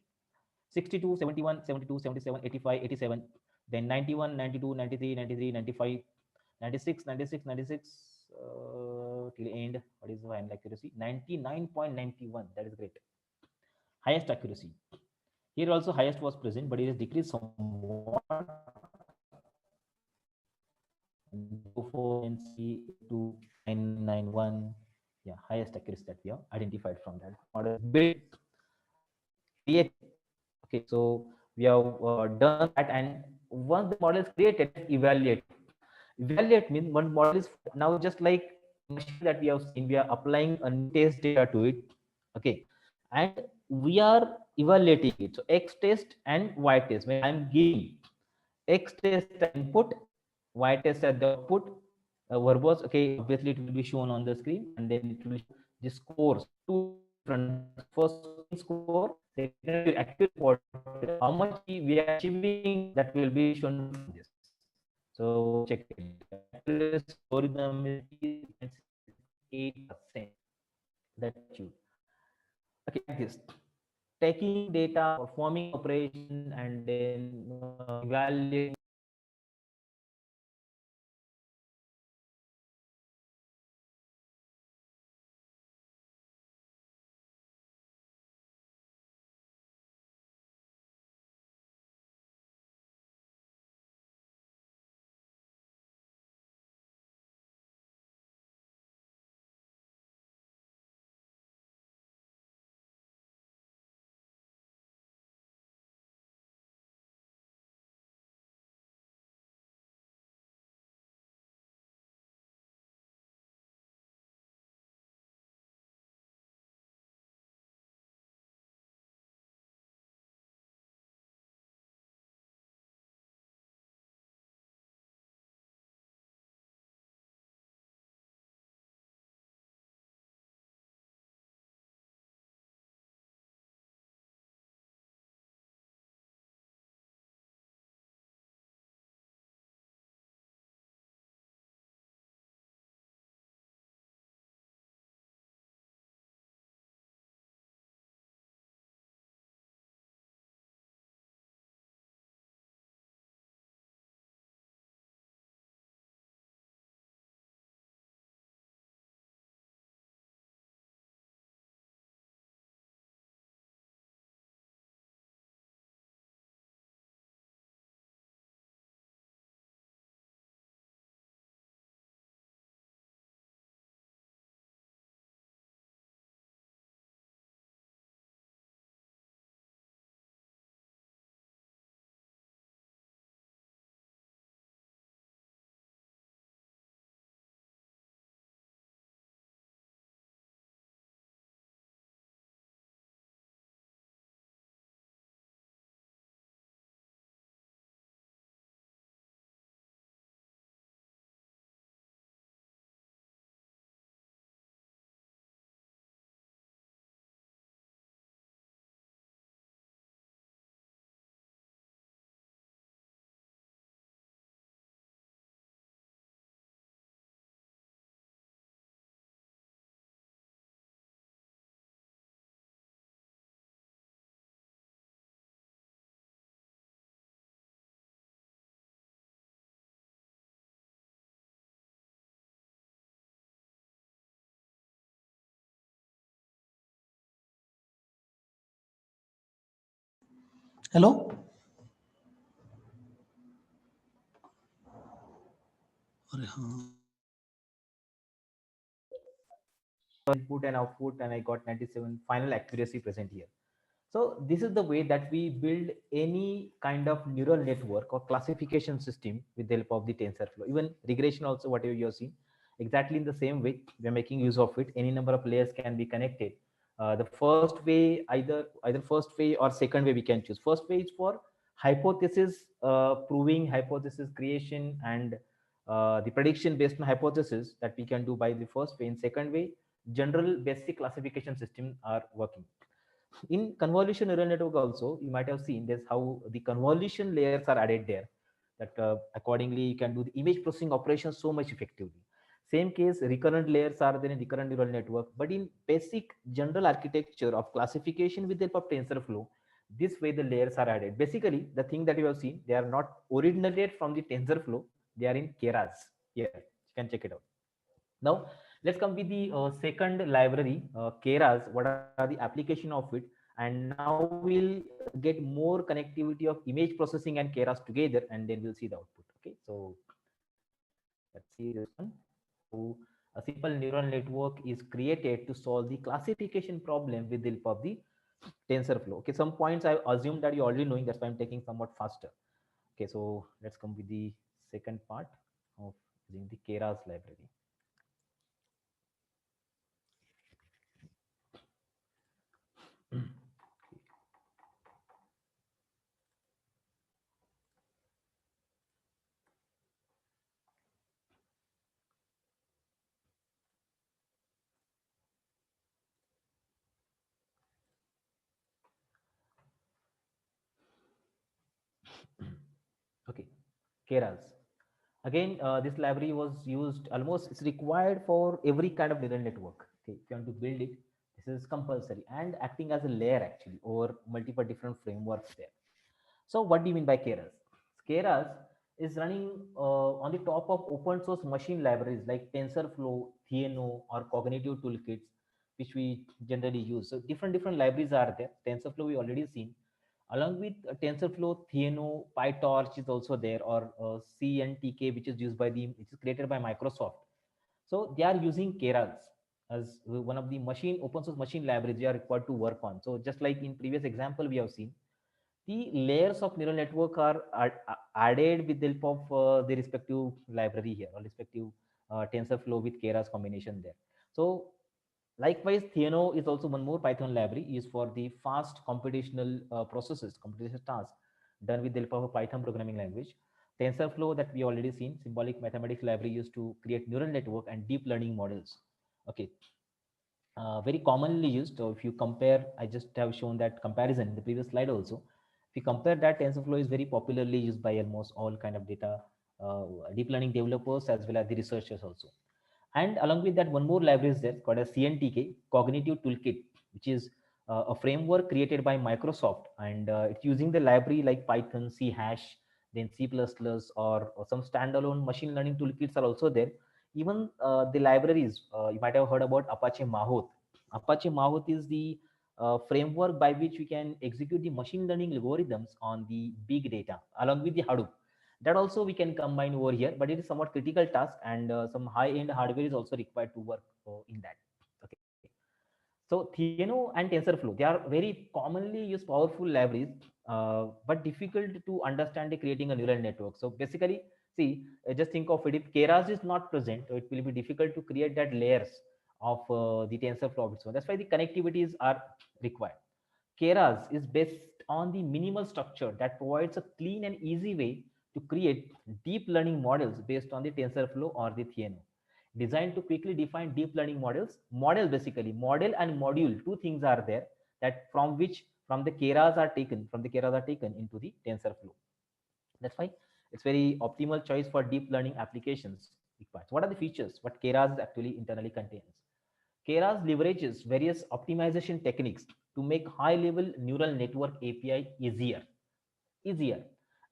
62, 71, 72, 77, 85, 87, then 91, 92, 93, 93, 95, 96, 96, 96, till end. What is the final accuracy? 99.91. That is great. Highest accuracy. Here also highest was present, but it has decreased somewhat. And see to 991. Yeah, highest accuracy that we have identified from that. Model built, create. Okay, so we have done that, and once the model is created, evaluate. Evaluate means one model is now just like the machine that we have seen, we are applying a new test data to it. Okay. And we are evaluating it. So X test and Y test. When I'm giving X test as the input, Y test as the output, verbose, okay, obviously it will be shown on the screen, and then it will show the scores, two different numbers. First score, second actual report, how much we are achieving, that will be shown from this. So check it. Accuracy algorithm is 8%. That you. Okay, like this. Taking data, performing operation, and then evaluating. Hello? अरे हाँ Input and output, and I got 97 final accuracy present here. So this is the way that we build any kind of neural network or classification system with the help of the TensorFlow. Even regression also, whatever you have seen, exactly in the same way, we are making use of it. Any number of layers can be connected. The first way, either first way or second way we can choose. First way is for hypothesis proving, hypothesis creation, and the prediction based on hypothesis that we can do by the first way. In second way, general basic classification system are working. In convolution neural network also, you might have seen this how the convolution layers are added there, that accordingly you can do the image processing operations so much effectively. Same case, recurrent layers are there in recurrent neural network, but in basic general architecture of classification with the help of TensorFlow, this way the layers are added. Basically the thing that you have seen, they are not originated from the TensorFlow, they are in Keras. Here you can check it out. Now let's come with the second library, Keras. What are the application of it? And now we'll get more connectivity of image processing and Keras together, and then we'll see the output. Okay, so let's see this one. How a simple neural network is created to solve the classification problem with the help of the TensorFlow. Okay, some points I assume that you already knowing, that's why I'm taking somewhat faster. Okay, so let's come with the second part of using the Keras library. Okay, Keras. Again, this library was used almost, it's required for every kind of neural network. Okay, if you want to build it, this is compulsory and acting as a layer actually over multiple different frameworks there. So what do you mean by Keras? Keras is running on the top of open source machine libraries like TensorFlow, Theano, or cognitive toolkits, which we generally use. So different libraries are there. TensorFlow we already seen. Along with TensorFlow, Theano, PyTorch is also there, or CNTK, which is used by which is created by Microsoft. So they are using Keras as one of the open source machine libraries they are required to work on. So just like in previous example we have seen, the layers of neural network are added with the help of the respective library here, or respective TensorFlow with Keras combination there. So likewise, Theano is also one more Python library used for the fast computational computational tasks done with the help of a Python programming language. TensorFlow that we already seen, symbolic mathematics library used to create neural network and deep learning models. Okay, very commonly used. So if you compare, I just have shown that comparison in the previous slide also. If you compare that, TensorFlow is very popularly used by almost all kind of data, deep learning developers as well as the researchers also. And along with that, one more library is there called as CNTK, Cognitive Toolkit, which is a framework created by Microsoft, and it's using the library like Python, C hash, then C++, or some standalone machine learning toolkits are also there. Even the libraries, you might have heard about Apache Mahout. Apache Mahout is the framework by which we can execute the machine learning algorithms on the big data along with the Hadoop. That also we can combine over here, but it is somewhat critical task, and some high end hardware is also required to work in that. Okay, so Theano and TensorFlow, they are very commonly used powerful libraries, but difficult to understand creating a neural network. So basically, see, just think of it, if Keras is not present, it will be difficult to create that layers of the TensorFlow. So that's why the connectivities are required. Keras is based on the minimal structure that provides a clean and easy way to create deep learning models based on the TensorFlow or the Theano. Designed to quickly define deep learning models. Model basically, model and module, two things are there that from the Keras are taken into the TensorFlow. That's why it's very optimal choice for deep learning applications. What are the features? What Keras actually internally contains? Keras leverages various optimization techniques to make high-level neural network API easier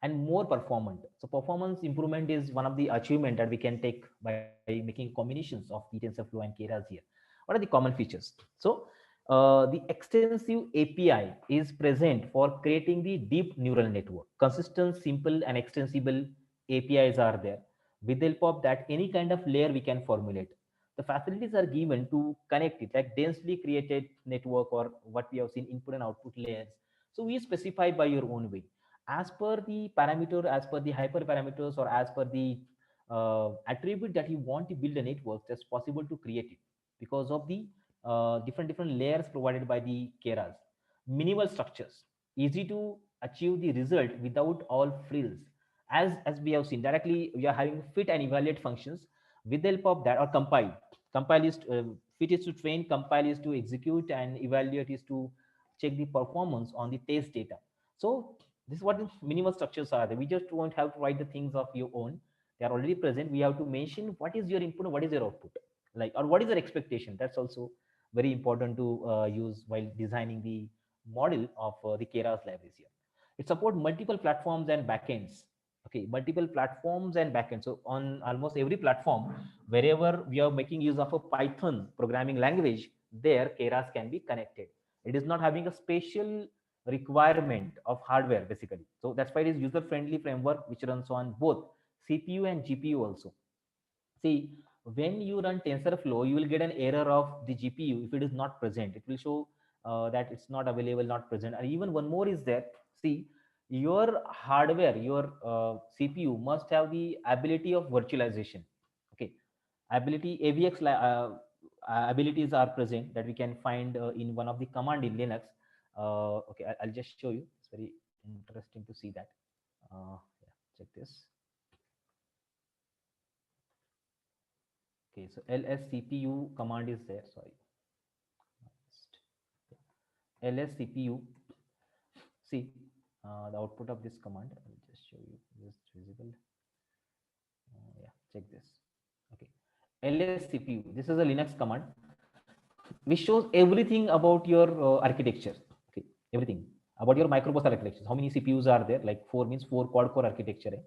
and more performant. So performance improvement is one of the achievement that we can take by making combinations of the TensorFlow and Keras here. What are the common features? So the extensive API is present for creating the deep neural network. Consistent, simple, and extensible APIs are there. With the help of that, any kind of layer we can formulate. The facilities are given to connect it, like densely created network, or what we have seen, input and output layers. So we specify by your own way as per the parameter, as per the hyperparameters, or as per the attribute that you want to build a network, that's possible to create it because of the different layers provided by the Keras. Minimal structures, easy to achieve the result without all frills. As we have seen directly, we are having fit and evaluate functions with the help of that, or compile. Compile is fit is to train, compile is to execute, and evaluate is to check the performance on the test data. So this is what the minimal structures are. We just won't have to write the things of your own. They are already present. We have to mention what is your input, what is your output, like, or what is your expectation. That's also very important to use while designing the model of the Keras libraries here. It supports multiple platforms and backends. Okay, multiple platforms and backends. So on almost every platform, wherever we are making use of a Python programming language, there Keras can be connected. It is not having a special requirement of hardware basically. So that's why it is user friendly framework which runs on both CPU and GPU also. See, when you run TensorFlow, you will get an error of the GPU if it is not present. It will show that it's not available, not present. And even one more is there. See, your hardware, your CPU must have the ability of virtualization. Okay, ability AVX abilities are present that we can find in one of the command in Linux. Okay, I'll just show you. It's very interesting to see that. Yeah, check this. Okay, so lscpu command is there. Sorry, lscpu. See the output of this command. I'll just show you. Just visible. Yeah, check this. Okay, lscpu. This is a Linux command which shows everything about your architecture. Okay, everything about your microprocessor architecture. How many CPUs are there? Like 4 means 4 quad core architecture.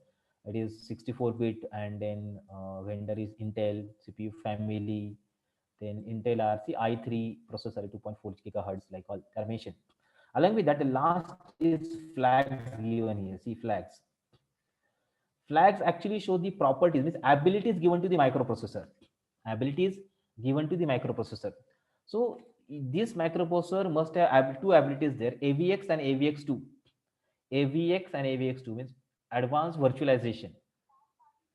It is 64-bit, and then vendor is Intel CPU family. Then Intel RC i3 processor 2.4 gigahertz, like all I mentioned. Along with that, the last is flags given here. See flags. Flags actually show the properties, means abilities given to the microprocessor. Abilities given to the microprocessor. So this microprocessor must have two abilities there, AVX and AVX2. AVX and AVX2 means advanced virtualization,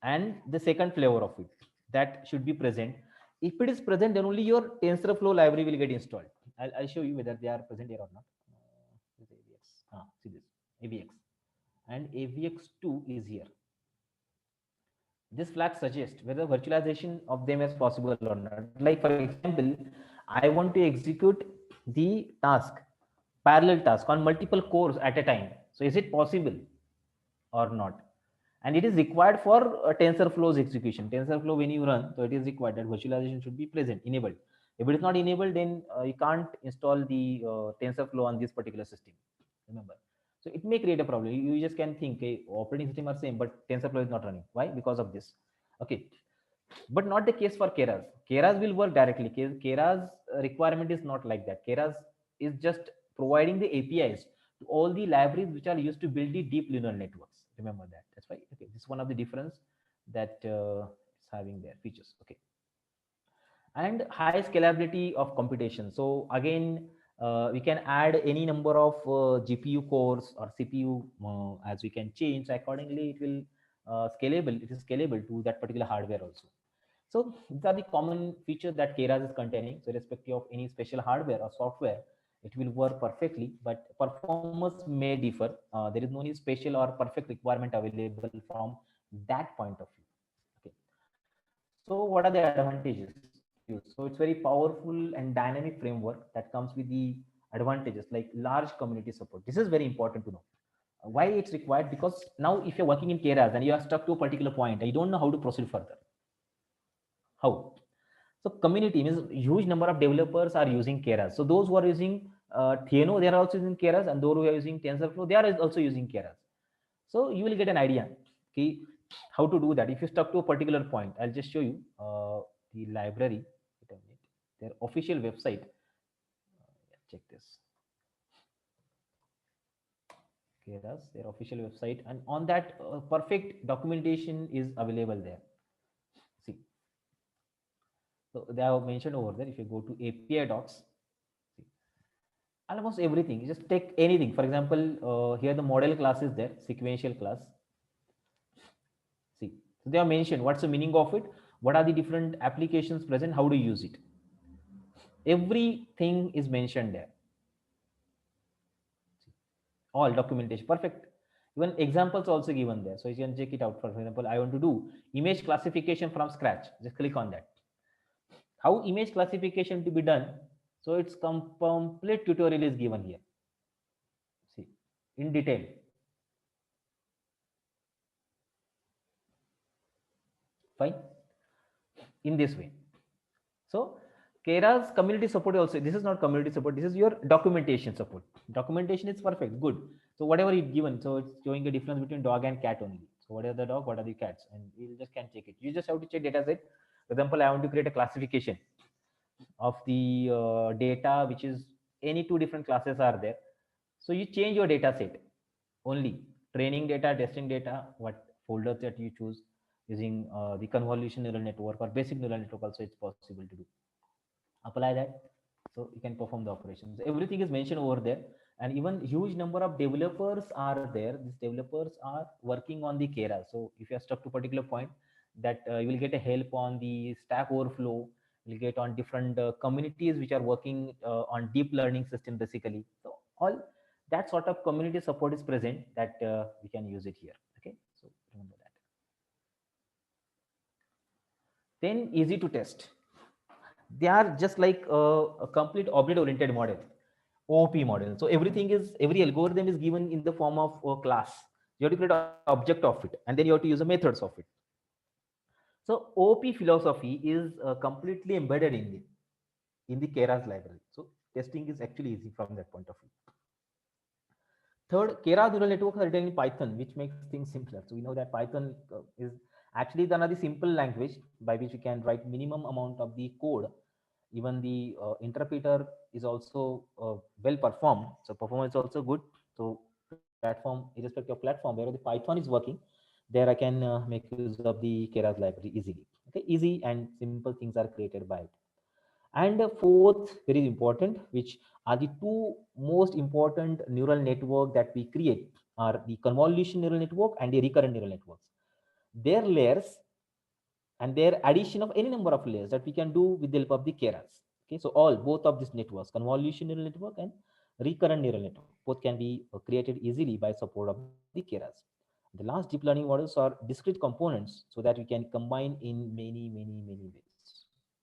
and the second flavor of it that should be present. If it is present, then only your TensorFlow library will get installed. I'll show you whether they are present here or not. This AVX. See this AVX, and AVX2 is here. This flag suggests whether virtualization of them is possible or not. Like for example, I want to execute the task, parallel task on multiple cores at a time. So is it possible or not? And it is required for TensorFlow's execution. TensorFlow, when you run, so it is required that virtualization should be present, enabled. If it is not enabled, then you can't install the TensorFlow on this particular system. Remember. So it may create a problem. You just can think, okay, operating system are same, but TensorFlow is not running. Why? Because of this. Okay, but not the case for Keras. Keras will work directly. Keras requirement is not like that. Keras is just providing the APIs to all the libraries which are used to build the deep neural networks. Remember that. That's why. Okay, this is one of the difference that it's having their features. Okay, and high scalability of computation. So again, we can add any number of GPU cores or CPU as we can change. So accordingly, it will scalable. It is scalable to that particular hardware also. So these are the common features that Keras is containing. So irrespective of any special hardware or software, it will work perfectly, but performance may differ. There is no any special or perfect requirement available from that point of view. Okay. So what are the advantages of use? So it's very powerful and dynamic framework that comes with the advantages like large community support. This is very important to know. Why it's required? Because now if you're working in Keras and you are stuck to a particular point and you don't know how to proceed further, how? So community means huge number of developers are using Keras. So those who are using Theano, they are also using Keras, and those who are using TensorFlow, they are also using Keras. So you will get an idea, okay, how to do that. If you stuck to a particular point, I'll just show you the library. Wait a minute. Their official website. Check this. Keras, their official website, and on that perfect documentation is available there. See, so they have mentioned over there. If you go to API docs, see, almost everything. You just take anything. For example, here the model class is there, sequential class. See, so they have mentioned what's the meaning of it, what are the different applications present, how to use it. Everything is mentioned there. All documentation, perfect. Even examples also given there, so you can check it out. For example, I want to do image classification from scratch. Just click on that. How image classification to be done? So it's complete tutorial is given here. See, in detail. Fine. In this way. So Keras community support also, this is not community support, this is your documentation support. Documentation is perfect, good. So whatever it given, so it's showing a difference between dog and cat only. So what are the dog, what are the cats, and you just can check it. You just have to check data set. For example, I want to create a classification of the data, which is any two different classes are there. So you change your data set only, training data, testing data, what folders that you choose using the convolution neural network or basic neural network also it's possible to do. Apply that, so you can perform the operations. Everything is mentioned over there. and even huge number of developers are there. These developers are working on the Keras. So if you are stuck to particular point, that you will get a help on the Stack Overflow. You'll get on different communities which are working on deep learning system basically. So all that sort of community support is present, that we can use it here. Okay, so remember that. Then easy to test. They are just like a complete object oriented model, OOP model. So every algorithm is given in the form of a class. You have to create an object of it, and then you have to use the methods of it. So OOP philosophy is completely embedded in the Keras library. So testing is actually easy from that point of view. Third, Keras neural networks are written in Python, which makes things simpler. So we know that Python is actually the simple language by which we can write minimum amount of the code. Even the interpreter is also well performed, so performance is also good. So platform, irrespective of platform, wherever the Python is working, there I can make use of the Keras library easily. Okay, easy and simple things are created by it. And fourth, very important, which are the two most important neural network that we create, are the convolution neural network and the recurrent neural networks. Their layers and their addition of any number of layers that we can do with the help of the Keras. Okay, so both of these networks, convolution neural network and recurrent neural network, both can be created easily by support of the Keras. The last deep learning models are discrete components, so that we can combine in many ways.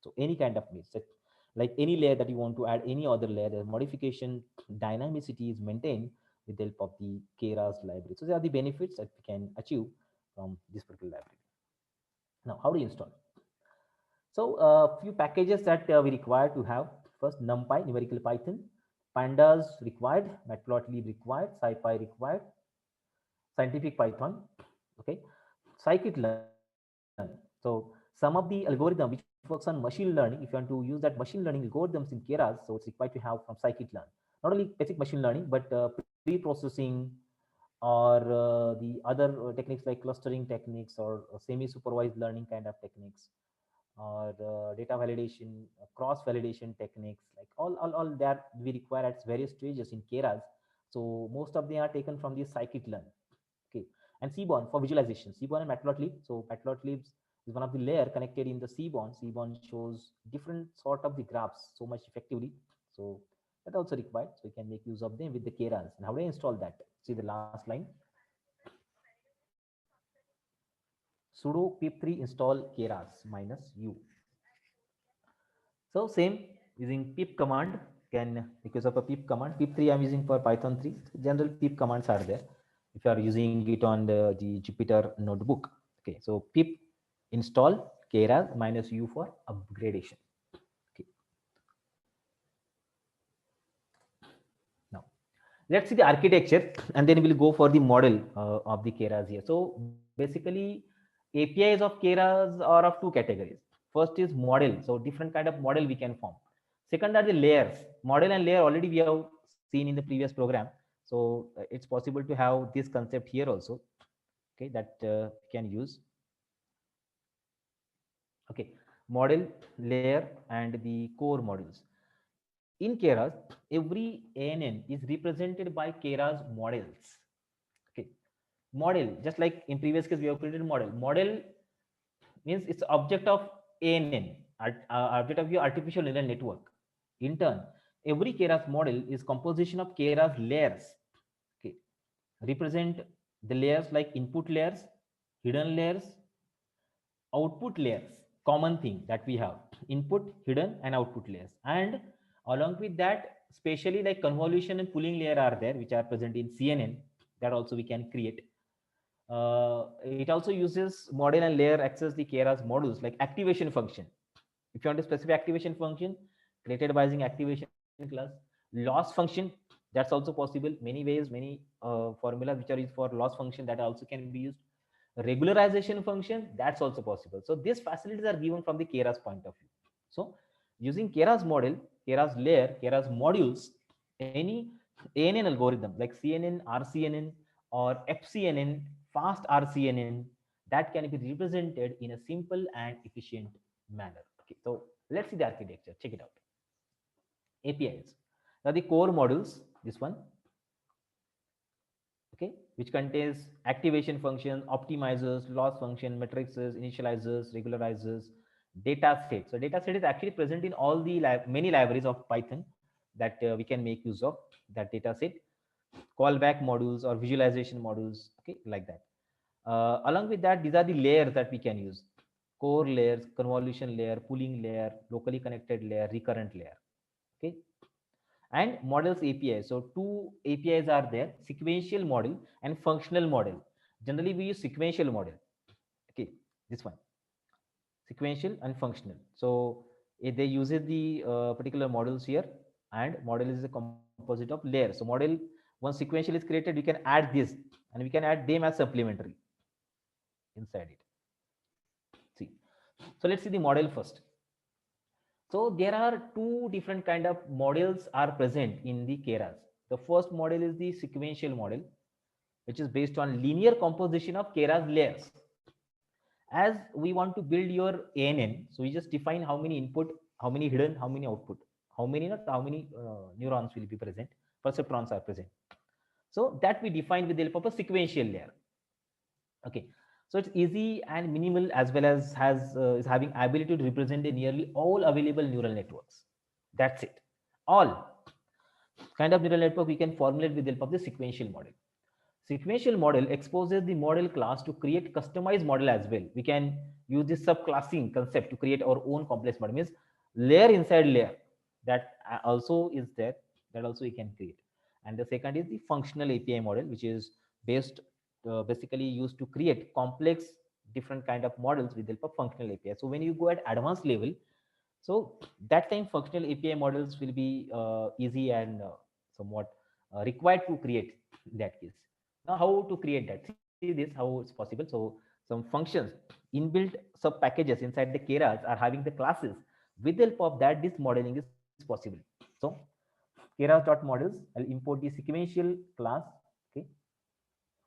So any kind of ways, like any layer that you want to add any other layer, the modification dynamicity is maintained with the help of the Keras library. So there are the benefits that we can achieve from this particular library. Now, how do you install? So a few packages that we require to have. First, NumPy, numerical Python, Pandas required, Matplotlib required, SciPy required, scientific Python. Okay, scikit-learn. So some of the algorithm which works on machine learning, if you want to use that machine learning algorithms in Keras, so it's required to have from scikit-learn. Not only basic machine learning, but pre-processing or the other techniques like clustering techniques or semi-supervised learning kind of techniques, or data validation, cross validation techniques, like all that we require at various stages in Keras. So most of them are taken from the scikit-learn. Okay, and Seaborn for visualization, Seaborn and Matplotlib. So Matplotlib is one of the layer connected in the Seaborn. Seaborn shows different sort of the graphs so much effectively. So that also required. So we can make use of them with the Keras. And how do I install that? See the last line. Sudo pip3 install Keras -u. So same, using pip command, can, because of a pip command, pip3 I'm using for Python 3. General pip commands are there if you are using it on the Jupyter notebook. Okay, so pip install Keras -u for upgradation. Okay, now let's see the architecture, and then we'll go for the model of the Keras here. So basically, APIs of Keras are of two categories. First is model, so different kind of model we can form. Second are the layers. Model and layer already we have seen in the previous program, so it's possible to have this concept here also. Okay, that we can use. Okay, model, layer, and the core models. In Keras, every ANN is represented by Keras models. Okay, model, just like in previous case we have created model. Model means it's object of ANN, object of your artificial neural network. In turn, every Keras model is composition of Keras layers. Okay, represent the layers like input layers, hidden layers, output layers. Common thing that we have: input, hidden, and output layers. And along with that, especially like convolution and pooling layer are there, which are present in CNN, that also we can create. It also uses model and layer access the Keras models like activation function. If you want a specific activation function created by using activation class, loss function, that's also possible. Many ways, many formulas which are used for loss function, that also can be used. Regularization function, that's also possible. So these facilities are given from the Keras point of view. So using Keras model, Keras layer, Keras modules, any ANN algorithm like CNN, RCNN, or FCNN, fast RCNN, that can be represented in a simple and efficient manner. Okay, so let's see the architecture. Check it out. APIs. Now the core modules, this one. okay, which contains activation function, optimizers, loss function, matrices, initializers, regularizers, data set. So data set is actually present in all the many libraries of Python that we can make use of that data set, callback modules or visualization modules, okay, like that. Along with that, these are the layers that we can use: core layers, convolution layer, pooling layer, locally connected layer, recurrent layer, okay, and models API. So two APIs are there: sequential model and functional model. Generally, we use sequential model. Okay, this one, sequential and functional. So they uses the particular models here, and model is a composite of layers. So model, once sequential is created, we can add this, and we can add them as supplementary inside it. See, so let's see the model first. So there are two different kind of models are present in the Keras. The first model is the sequential model, which is based on linear composition of Keras layers. As we want to build your ANN, so we just define how many input, how many hidden, how many output, how many, not how many neurons will be present, perceptrons are present. So that we define with the help of a sequential layer. Okay, so it's easy and minimal, as well as has is having ability to represent the nearly all available neural networks. That's it. All kind of neural network we can formulate with the help of the sequential model. Sequential model exposes the model class to create customized model as well. We can use this subclassing concept to create our own complex model. Means layer inside layer, that also is there. That also we can create. And the second is the functional API model, which is based basically used to create complex different kind of models with the help of functional API. So when you go at advanced level, so that time functional API models will be easy and somewhat required to create in that case. Now, how to create that? See this, how it's possible. So some functions, inbuilt sub packages inside the Keras are having the classes. With the help of that, this modeling is possible. So Keras.models, I'll import the sequential class, okay,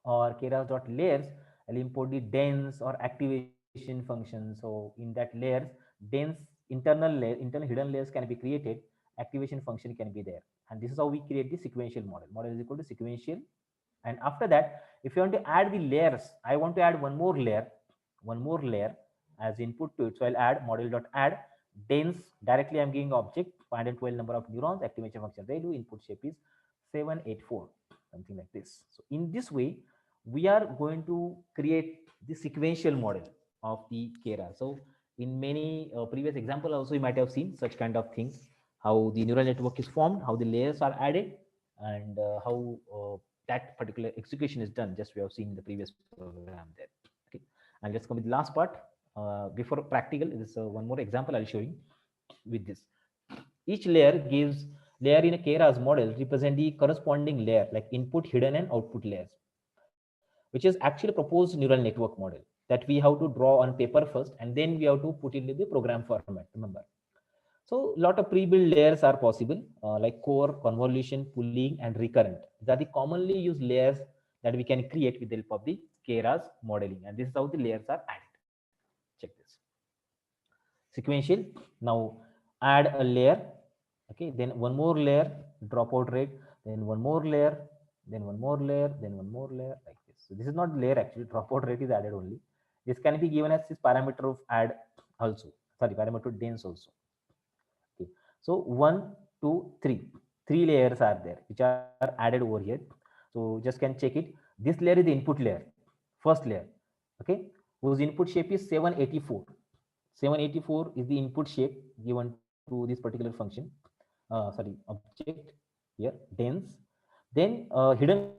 or Keras.layers, I'll import the dense or activation function. So in that layers, dense internal hidden layers can be created, activation function can be there. And this is how we create the sequential model. Model is equal to sequential. And after that, if you want to add the layers, I want to add one more layer as input to it. So I'll add model.add dense. Directly I'm giving object 512 number of neurons, activation function value, input shape is 784, something like this. So in this way, we are going to create the sequential model of the Kera. So in many previous example also you might have seen such kind of things, how the neural network is formed, how the layers are added, and how that particular execution is done. Just we have seen in the previous program there. Okay, and let's come with the last part. Before practical, this is one more example I'll show you with this. Each layer gives layer in a Keras model represent the corresponding layer, like input, hidden, and output layers, which is actually proposed neural network model that we have to draw on paper first, and then we have to put it in the program format. Remember. So a lot of pre-built layers are possible, like core, convolution, pooling, and recurrent. These are the commonly used layers that we can create with the help of the Keras modeling. And this is how the layers are added. Check this. Sequential. Now add a layer. Okay, then one more layer, dropout rate, then one more layer, then one more layer, then one more layer, like this. So this is not layer actually, dropout rate is added only. This can be given as this parameter of add also. Sorry, parameter dense also. Okay. So 1, 2, 3. Three layers are there which are added over here. So just can check it. This layer is the input layer, first layer. Okay, whose input shape is 784. 784 is the input shape given to this particular function. Sorry, object here, dense. Then hidden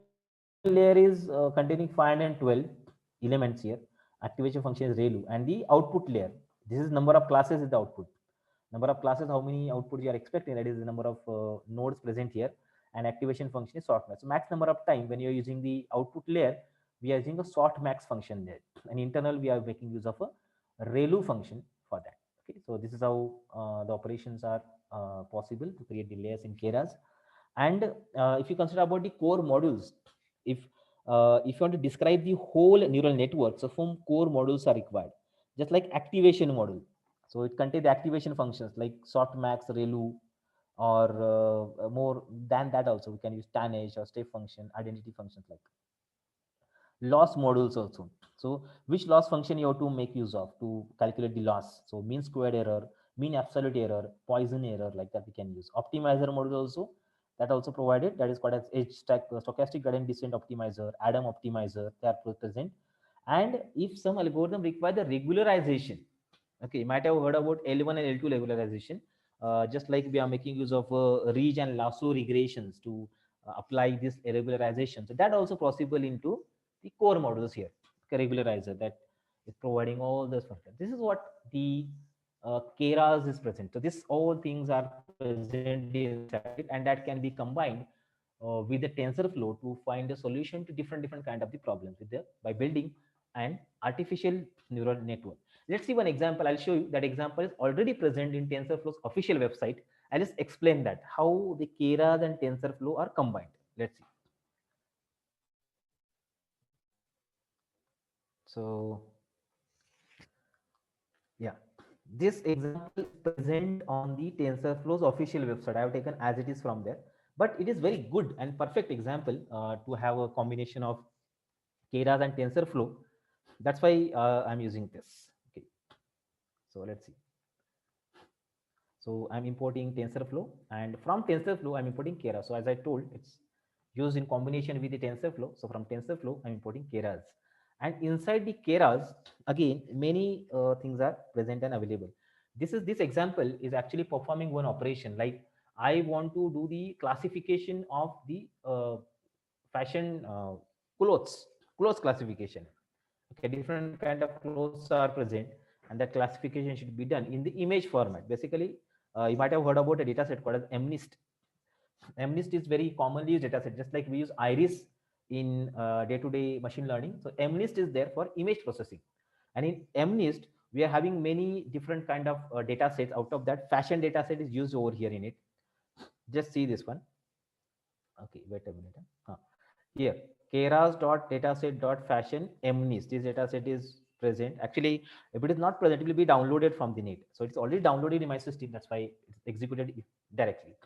layer is containing 512 elements here. Activation function is ReLU, and the output layer. This is number of classes is the output. Number of classes, how many outputs you are expecting, that is the number of nodes present here. And activation function is softmax. So max number of time when you are using the output layer, we are using a softmax function there. And internal, we are making use of a ReLU function for that. Okay, so this is how the operations are possible to create the layers in Keras. And if you consider about the core modules, if you want to describe the whole neural network, so some core modules are required, just like activation module. So it contains the activation functions like softmax, ReLU, or more than that also. We can use tanh or step function, identity functions like. loss modules also. So which loss function you have to make use of to calculate the loss? So mean squared error, mean absolute error, Poisson error, like that we can use. Optimizer module also, that also provided, that is called as edge stack stochastic gradient descent optimizer, Adam optimizer, they are present. And if some algorithm require the regularization, okay, you might have heard about L1 and L2 regularization. Just like we are making use of ridge and lasso regressions to apply this regularization. So that also possible into the core modules here, regularizer that is providing all those functions. This is what the Keras is present. So this all things are present inside it, and that can be combined with the TensorFlow to find a solution to different kind of the problems with the by building an artificial neural network. Let's see one example. I'll show you that example is already present in TensorFlow's official website. I'll just explain that how the Keras and TensorFlow are combined. Let's see. So yeah, this example is present on the TensorFlow's official website. I have taken as it is from there, but it is very good and perfect example to have a combination of Keras and TensorFlow. That's why I'm using this. Okay, so let's see. So I'm importing TensorFlow, and from TensorFlow I'm importing Keras. So as I told, it's used in combination with the TensorFlow. So from TensorFlow I'm importing Keras, and inside the Keras again many things are present and available. This example is actually performing one operation, like I want to do the classification of the fashion clothes classification. Okay, different kind of clothes are present, and that classification should be done in the image format. Basically, you might have heard about a data set called as MNIST. MNIST is very commonly used data set, just like we use iris in day-to-day machine learning. So MNIST is there for image processing, and in MNIST we are having many different kind of data sets. Out of that, fashion data set is used over here in it. Just see this one. Okay, wait a minute. Here, keras.dataset.fashion MNIST. This dataset is present. Actually, if it is not present, it will be downloaded from the net. So it's already downloaded in my system. That's why it's executed directly.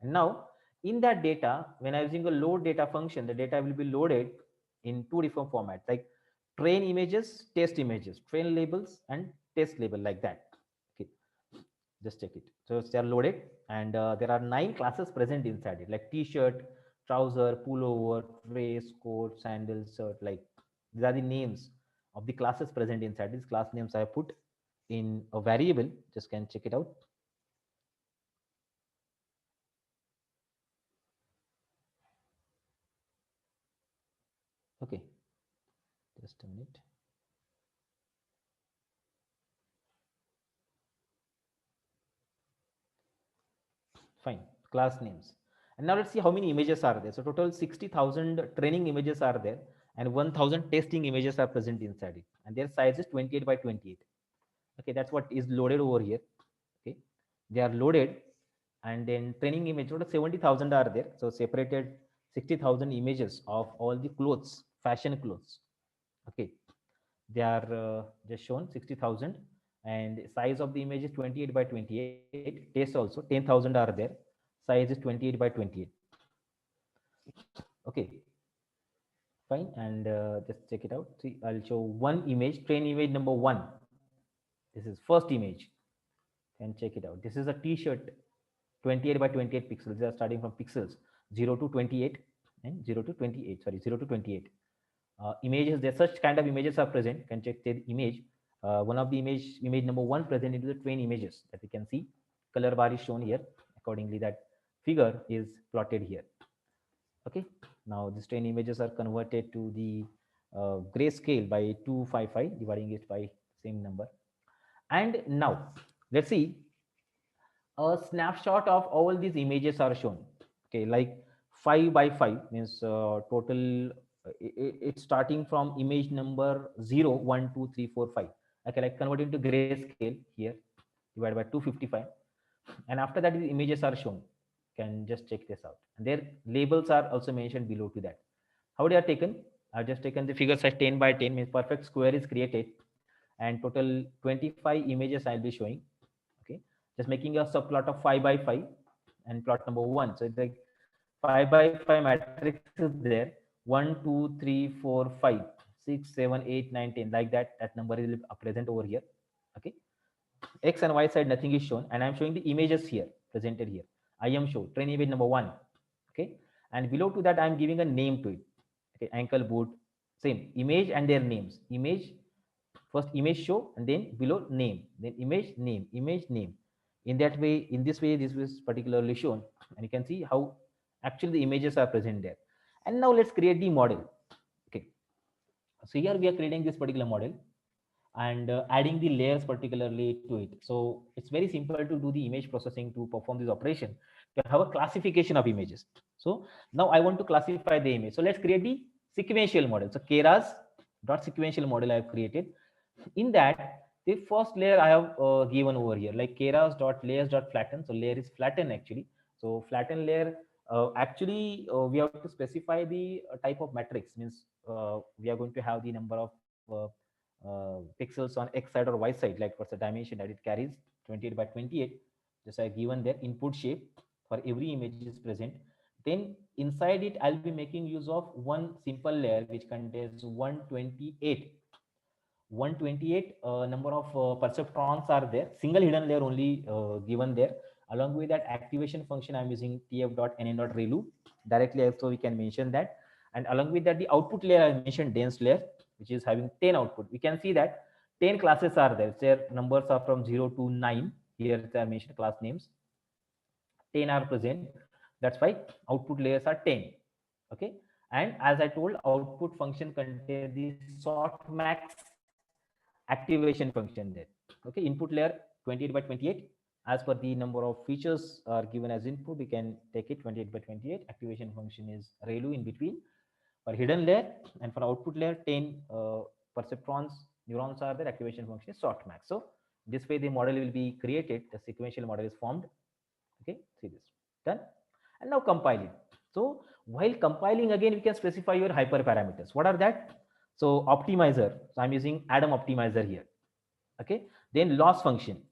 And now, in that data, when I'm using a load data function, the data will be loaded in two different formats, like train images, test images, train labels, and test label, like that. Okay, just check it. So they are loaded, and there are 9 classes present inside it, like t-shirt, trouser, pullover, trace, coat, sandals, shirt. Like these are the names of the classes present inside. These class names I have put in a variable. Just can check it out. Okay, just a minute. Fine, class names. And now let's see how many images are there. So total 60,000 training images are there, and 1,000 testing images are present inside it, and their size is 28 by 28. Okay, that's what is loaded over here. Okay, they are loaded, and then training image total 70,000 are there. So separated 60,000 images of all the clothes, fashion clothes. Okay, they are just shown 60,000, and size of the image is 28 by 28. Test also 10,000 are there. Size is 28 by 28. Okay, fine, and just check it out. See, I'll show one image, train image number 1. This is first image, and check it out. This is a t-shirt, 28 by 28 pixels. They are starting from pixels 0 to 28 and 0 to 28. Sorry, 0 to 28. Images, there such kind of images are present. You can check the image. One of the image number 1 present into the train images that we can see. Color bar is shown here. Accordingly, that figure is plotted here. Okay. Now these train images are converted to the grayscale by 255, dividing it by same number. And now let's see a snapshot of all these images are shown. Okay, like 5 by 5 means total. It's starting from image number 0, 1, 2, 3, 4, 5. Okay, like convert into grayscale here, divided by 255, and after that the images are shown. Can just check this out, and their labels are also mentioned below to that. How they are taken? I've just taken the figure size 10 by 10, means perfect square is created, and total 25 images I'll be showing. Okay, just making a subplot of 5 by 5 and plot number 1. So it's like 5 by 5 matrix is there, 1, 2, 3, 4, 5, 6, 7, 8, 9, 10, like that. That number is present over here. Okay. X and Y side, nothing is shown. And I'm showing the images here, presented here. I am show train image number 1. Okay. And below to that, I'm giving a name to it. Okay. Ankle boot, same image and their names. Image, first image show, and then below name, then image, name, image, name. In that way, in this way, this was particularly shown. And you can see how actually the images are present there. And now let's create the model. Okay. So here we are creating this particular model and adding the layers particularly to it. So it's very simple to do the image processing to perform this operation. To have a classification of images. So now I want to classify the image. So let's create the sequential model. So keras dot sequential model I have created. In that, the first layer I have given over here, like keras dot layers dot flatten. So layer is flatten actually. So flatten layer, actually we have to specify the type of matrix. Means we are going to have the number of pixels on X side or Y side, like what's the dimension that it carries, 28 by 28. Just I given their input shape for every image is present. Then inside it, I'll be making use of one simple layer which contains 128 number of perceptrons are there. Single hidden layer only given there. Along with that activation function, I'm using tf.nn.relu directly. Also, we can mention that. And along with that, the output layer I mentioned dense layer, which is having 10 output. We can see that 10 classes are there. Their numbers are from 0 to 9. Here I mentioned class names. 10 are present. That's why output layers are 10. Okay. And as I told, output function contains the softmax activation function there. Okay, input layer 28 by 28. As per the number of features are given as input, we can take it 28 by 28. Activation function is ReLU in between. For hidden layer and for output layer, 10 perceptrons, neurons are there. Activation function is softmax. So this way the model will be created. The sequential model is formed. Okay, see this done. And now compile it. So while compiling, again we can specify your hyperparameters. What are that? So optimizer. So I'm using Adam optimizer here. Okay. Then loss function,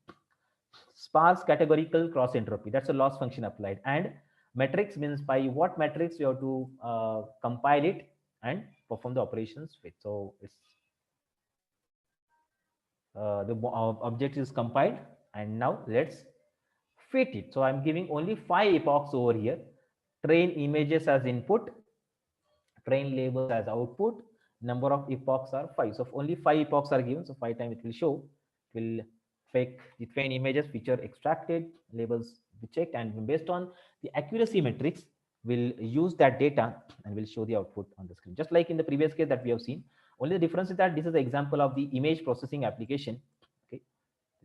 sparse categorical cross entropy. That's a loss function applied. And matrix means by what matrix you have to compile it and perform the operations with. So it's the object is compiled, and now let's fit it. So I'm giving only 5 epochs over here. Train images as input, train labels as output. Number of epochs are 5. So if only 5 epochs are given, so 5 times it will show. It will fake the train images, feature extracted, labels be checked, and based on the accuracy metrics, will use that data and will show the output on the screen. Just like in the previous case that we have seen. Only the difference is that this is the example of the image processing application. Okay,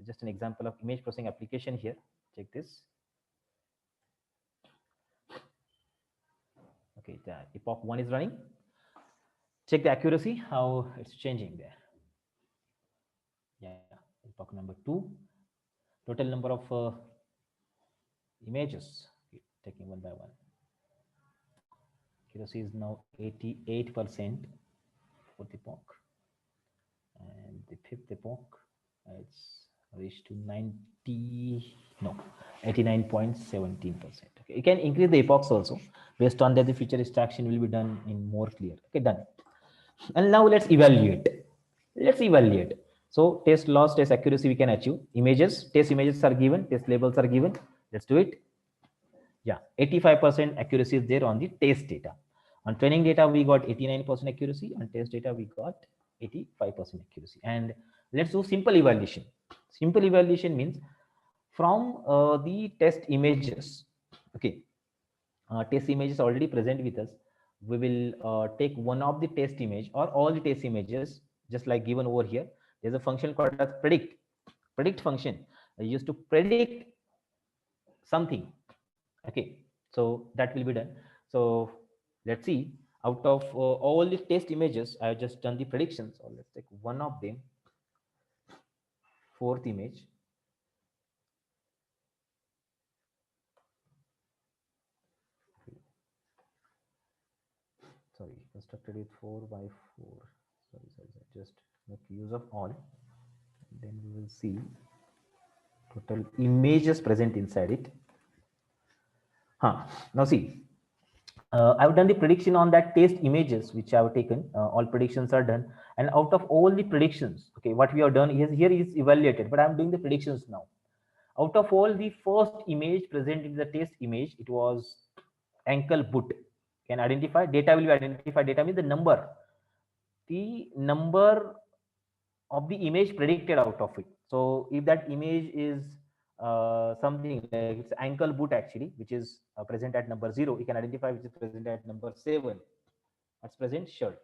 just an example of image processing application here. Check this. Okay, the epoch 1 is running. Check the accuracy, how it's changing there. Yeah, epoch number 2. Total number of images. Okay, taking one by one. Accuracy is now 88% for the epoch. And the 5th epoch, it's reached to 89.17%. Okay, you can increase the epochs also. Based on that, the feature extraction will be done in more clear. Okay, done. And now let's evaluate. Let's evaluate. So test loss, test accuracy we can achieve. Images, test images are given, test labels are given. Let's do it. Yeah, 85% accuracy is there on the test data. On training data, we got 89% accuracy. On test data, we got 85% accuracy. And let's do simple evaluation. Simple evaluation means from the test images. Okay, test images already present with us. We will take one of the test image or all the test images, just like given over here. There's a function called as predict. Predict function used to predict something. Okay, so that will be done. So let's see, out of all the test images, I have just done the predictions. So let's take one of them, 4th image. Sorry, constructed with 4 by 4. Sorry. Just make use of all. Then we will see total images present inside it. Now see, I've done the prediction on that test images which I've taken. All predictions are done, and out of all the predictions, okay, what we have done is here is evaluated, but I'm doing the predictions now. Out of all, the first image present in the test image, it was ankle boot. Can identify data will be identified. Data means the number of the image predicted out of it. So if that image is something like it's ankle boot actually, which is present at number 0, you can identify which is present at number 7. That's present shirt.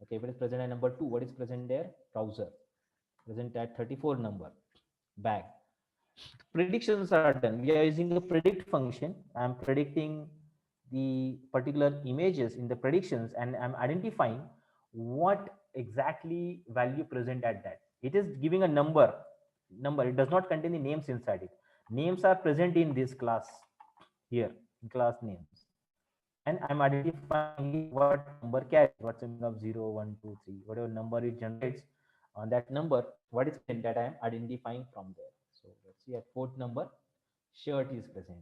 Okay, if it is present at number 2, what is present there? Trouser. Present at 34 number. Bag. Predictions are done. We are using a predict function. I'm predicting the particular images in the predictions, and I'm identifying what exactly value present at that. It is giving a number. It does not contain the names inside it. Names are present in this class here, in class names, and I'm identifying what number carries, what's the meaning of 0, 1, 2, 3, whatever number it generates. On that number, what is present that I am identifying from there. So let's see, at fourth number, shirt is present.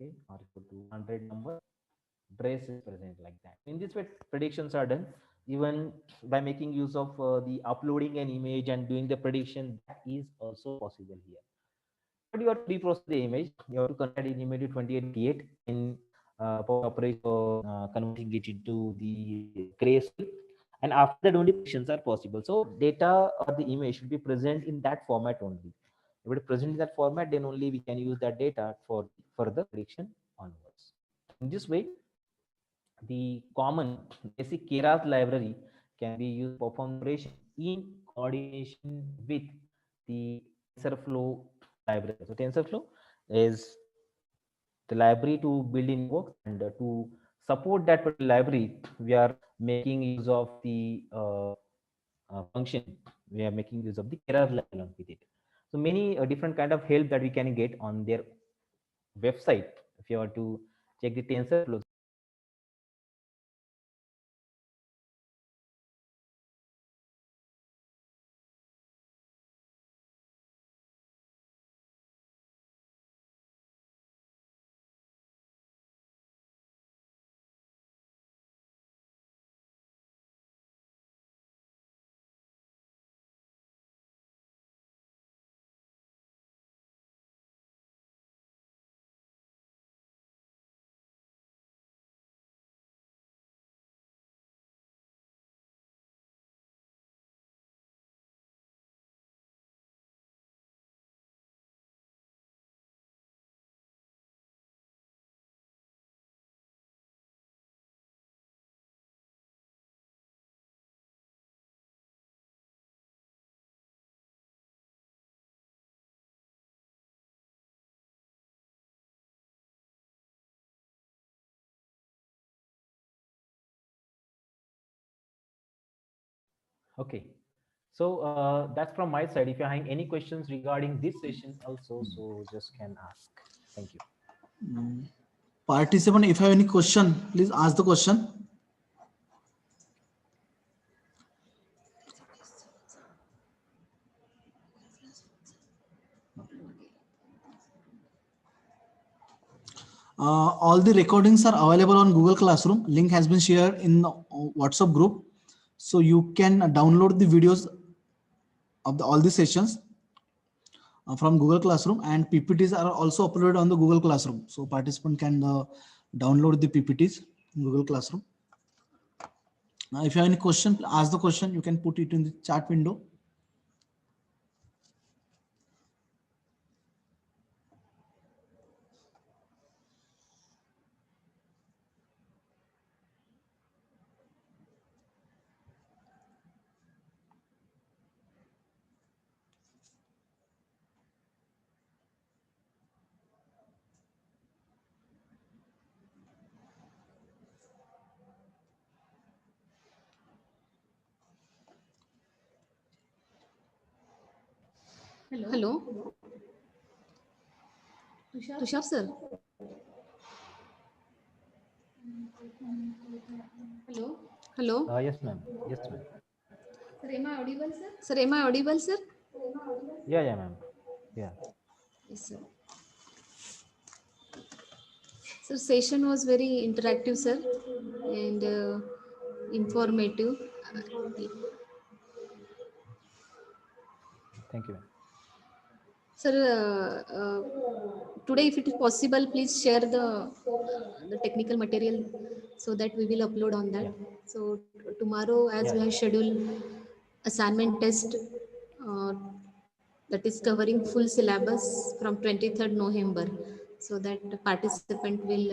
Okay, or equal to 100 number, dress is present, like that. In this way, predictions are done. Even by making use of the uploading an image and doing the prediction, that is also possible here. But you have to pre-process the image. You have to convert an image to 2088 in Power Operator, converting it into the grayscale, and after that only predictions are possible. So data or the image should be present in that format only. If it is present in that format, then only we can use that data for further prediction onwards. In this way, the common basic Keras library can be used to perform operation in coordination with the TensorFlow library. So TensorFlow is the library to build in networks, and to support that particular library, we are making use of the function. We are making use of the Keras library along with it. So many different kind of help that we can get on their website. If you are to check the TensorFlow. Okay. So that's from my side. If you're having any questions regarding this session also, so just can ask. Thank you. Participant, if you have any question, please ask the question. All the recordings are available on Google Classroom. Link has been shared in the WhatsApp group. So you can download the videos of all the sessions from Google Classroom, and PPTs are also uploaded on the Google Classroom. So participant can download the PPTs in Google Classroom. Now, if you have any question, ask the question. You can put it in the chat window. Hello. Tushar sir. Hello. Yes, ma'am. Yes, ma'am. Sir, am I audible, sir? Sir, am I audible, sir? Yeah, yeah, ma'am. Yeah. Yes, sir. Sir, session was very interactive, sir, and informative. Thank you, ma'am. Sir, today, if it is possible, please share the technical material so that we will upload on that. Yeah. So tomorrow, as we Yeah. have scheduled assignment test, uh, that is covering full syllabus from 23rd November, so that the participant will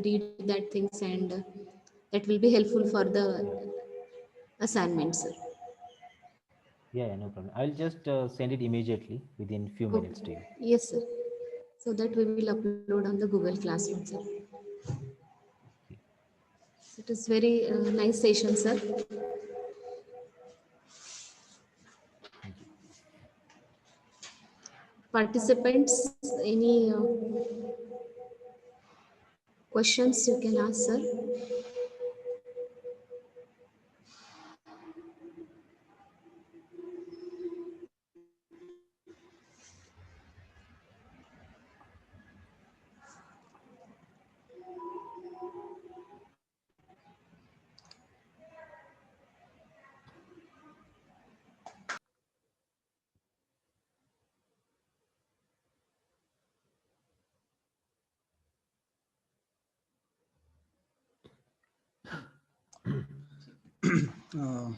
read that things, and that will be helpful for the assignments. Sir. Yeah, yeah, no problem. I'll just send it immediately within few minutes Okay. to you. Yes, sir. So that we will upload on the Google Classroom, sir. It is very nice session, sir. Thank you. Participants, any questions you can ask, sir? Uh,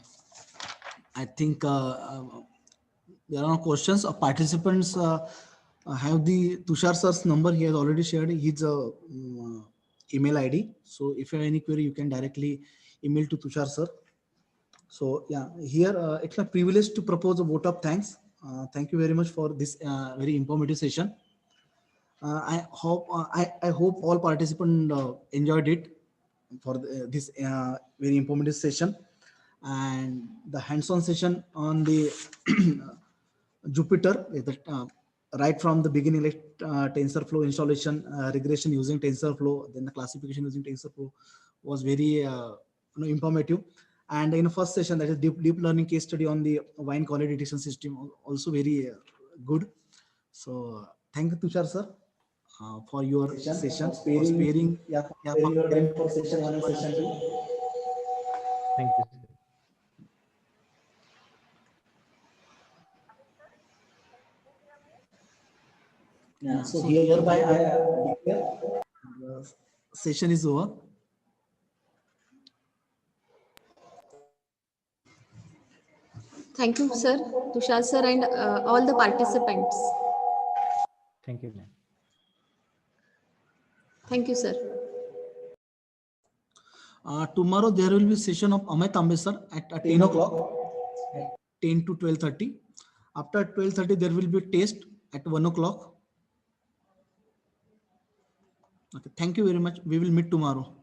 I think there are no questions. Participants have the Tushar sir's number. He has already shared his email ID. So if you have any query, you can directly email to Tushar sir. So yeah, here it's my privilege to propose a vote of thanks. Thank you very much for this very informative session. I hope all participants enjoyed it for this very informative session, and the hands-on session on the Jupyter, right from the beginning, like TensorFlow installation, regression using TensorFlow, then the classification using TensorFlow was very informative. And in the first session, that is deep learning case study on the wine quality detection system, also very good. So thank you, Tushar sir, for your session, for sparing, yeah, for your time for session one and session two. Thank you, sir. Yeah, so hereby I declare the session is over. Thank you, sir, Tushar sir, and all the participants. Thank you, ma'am. Thank you, sir. Tomorrow there will be session of Amit Ambesar at 10 o'clock, at 10 to 12:30. After 12:30 there will be a test at 1 o'clock. Okay, thank you very much. We will meet tomorrow.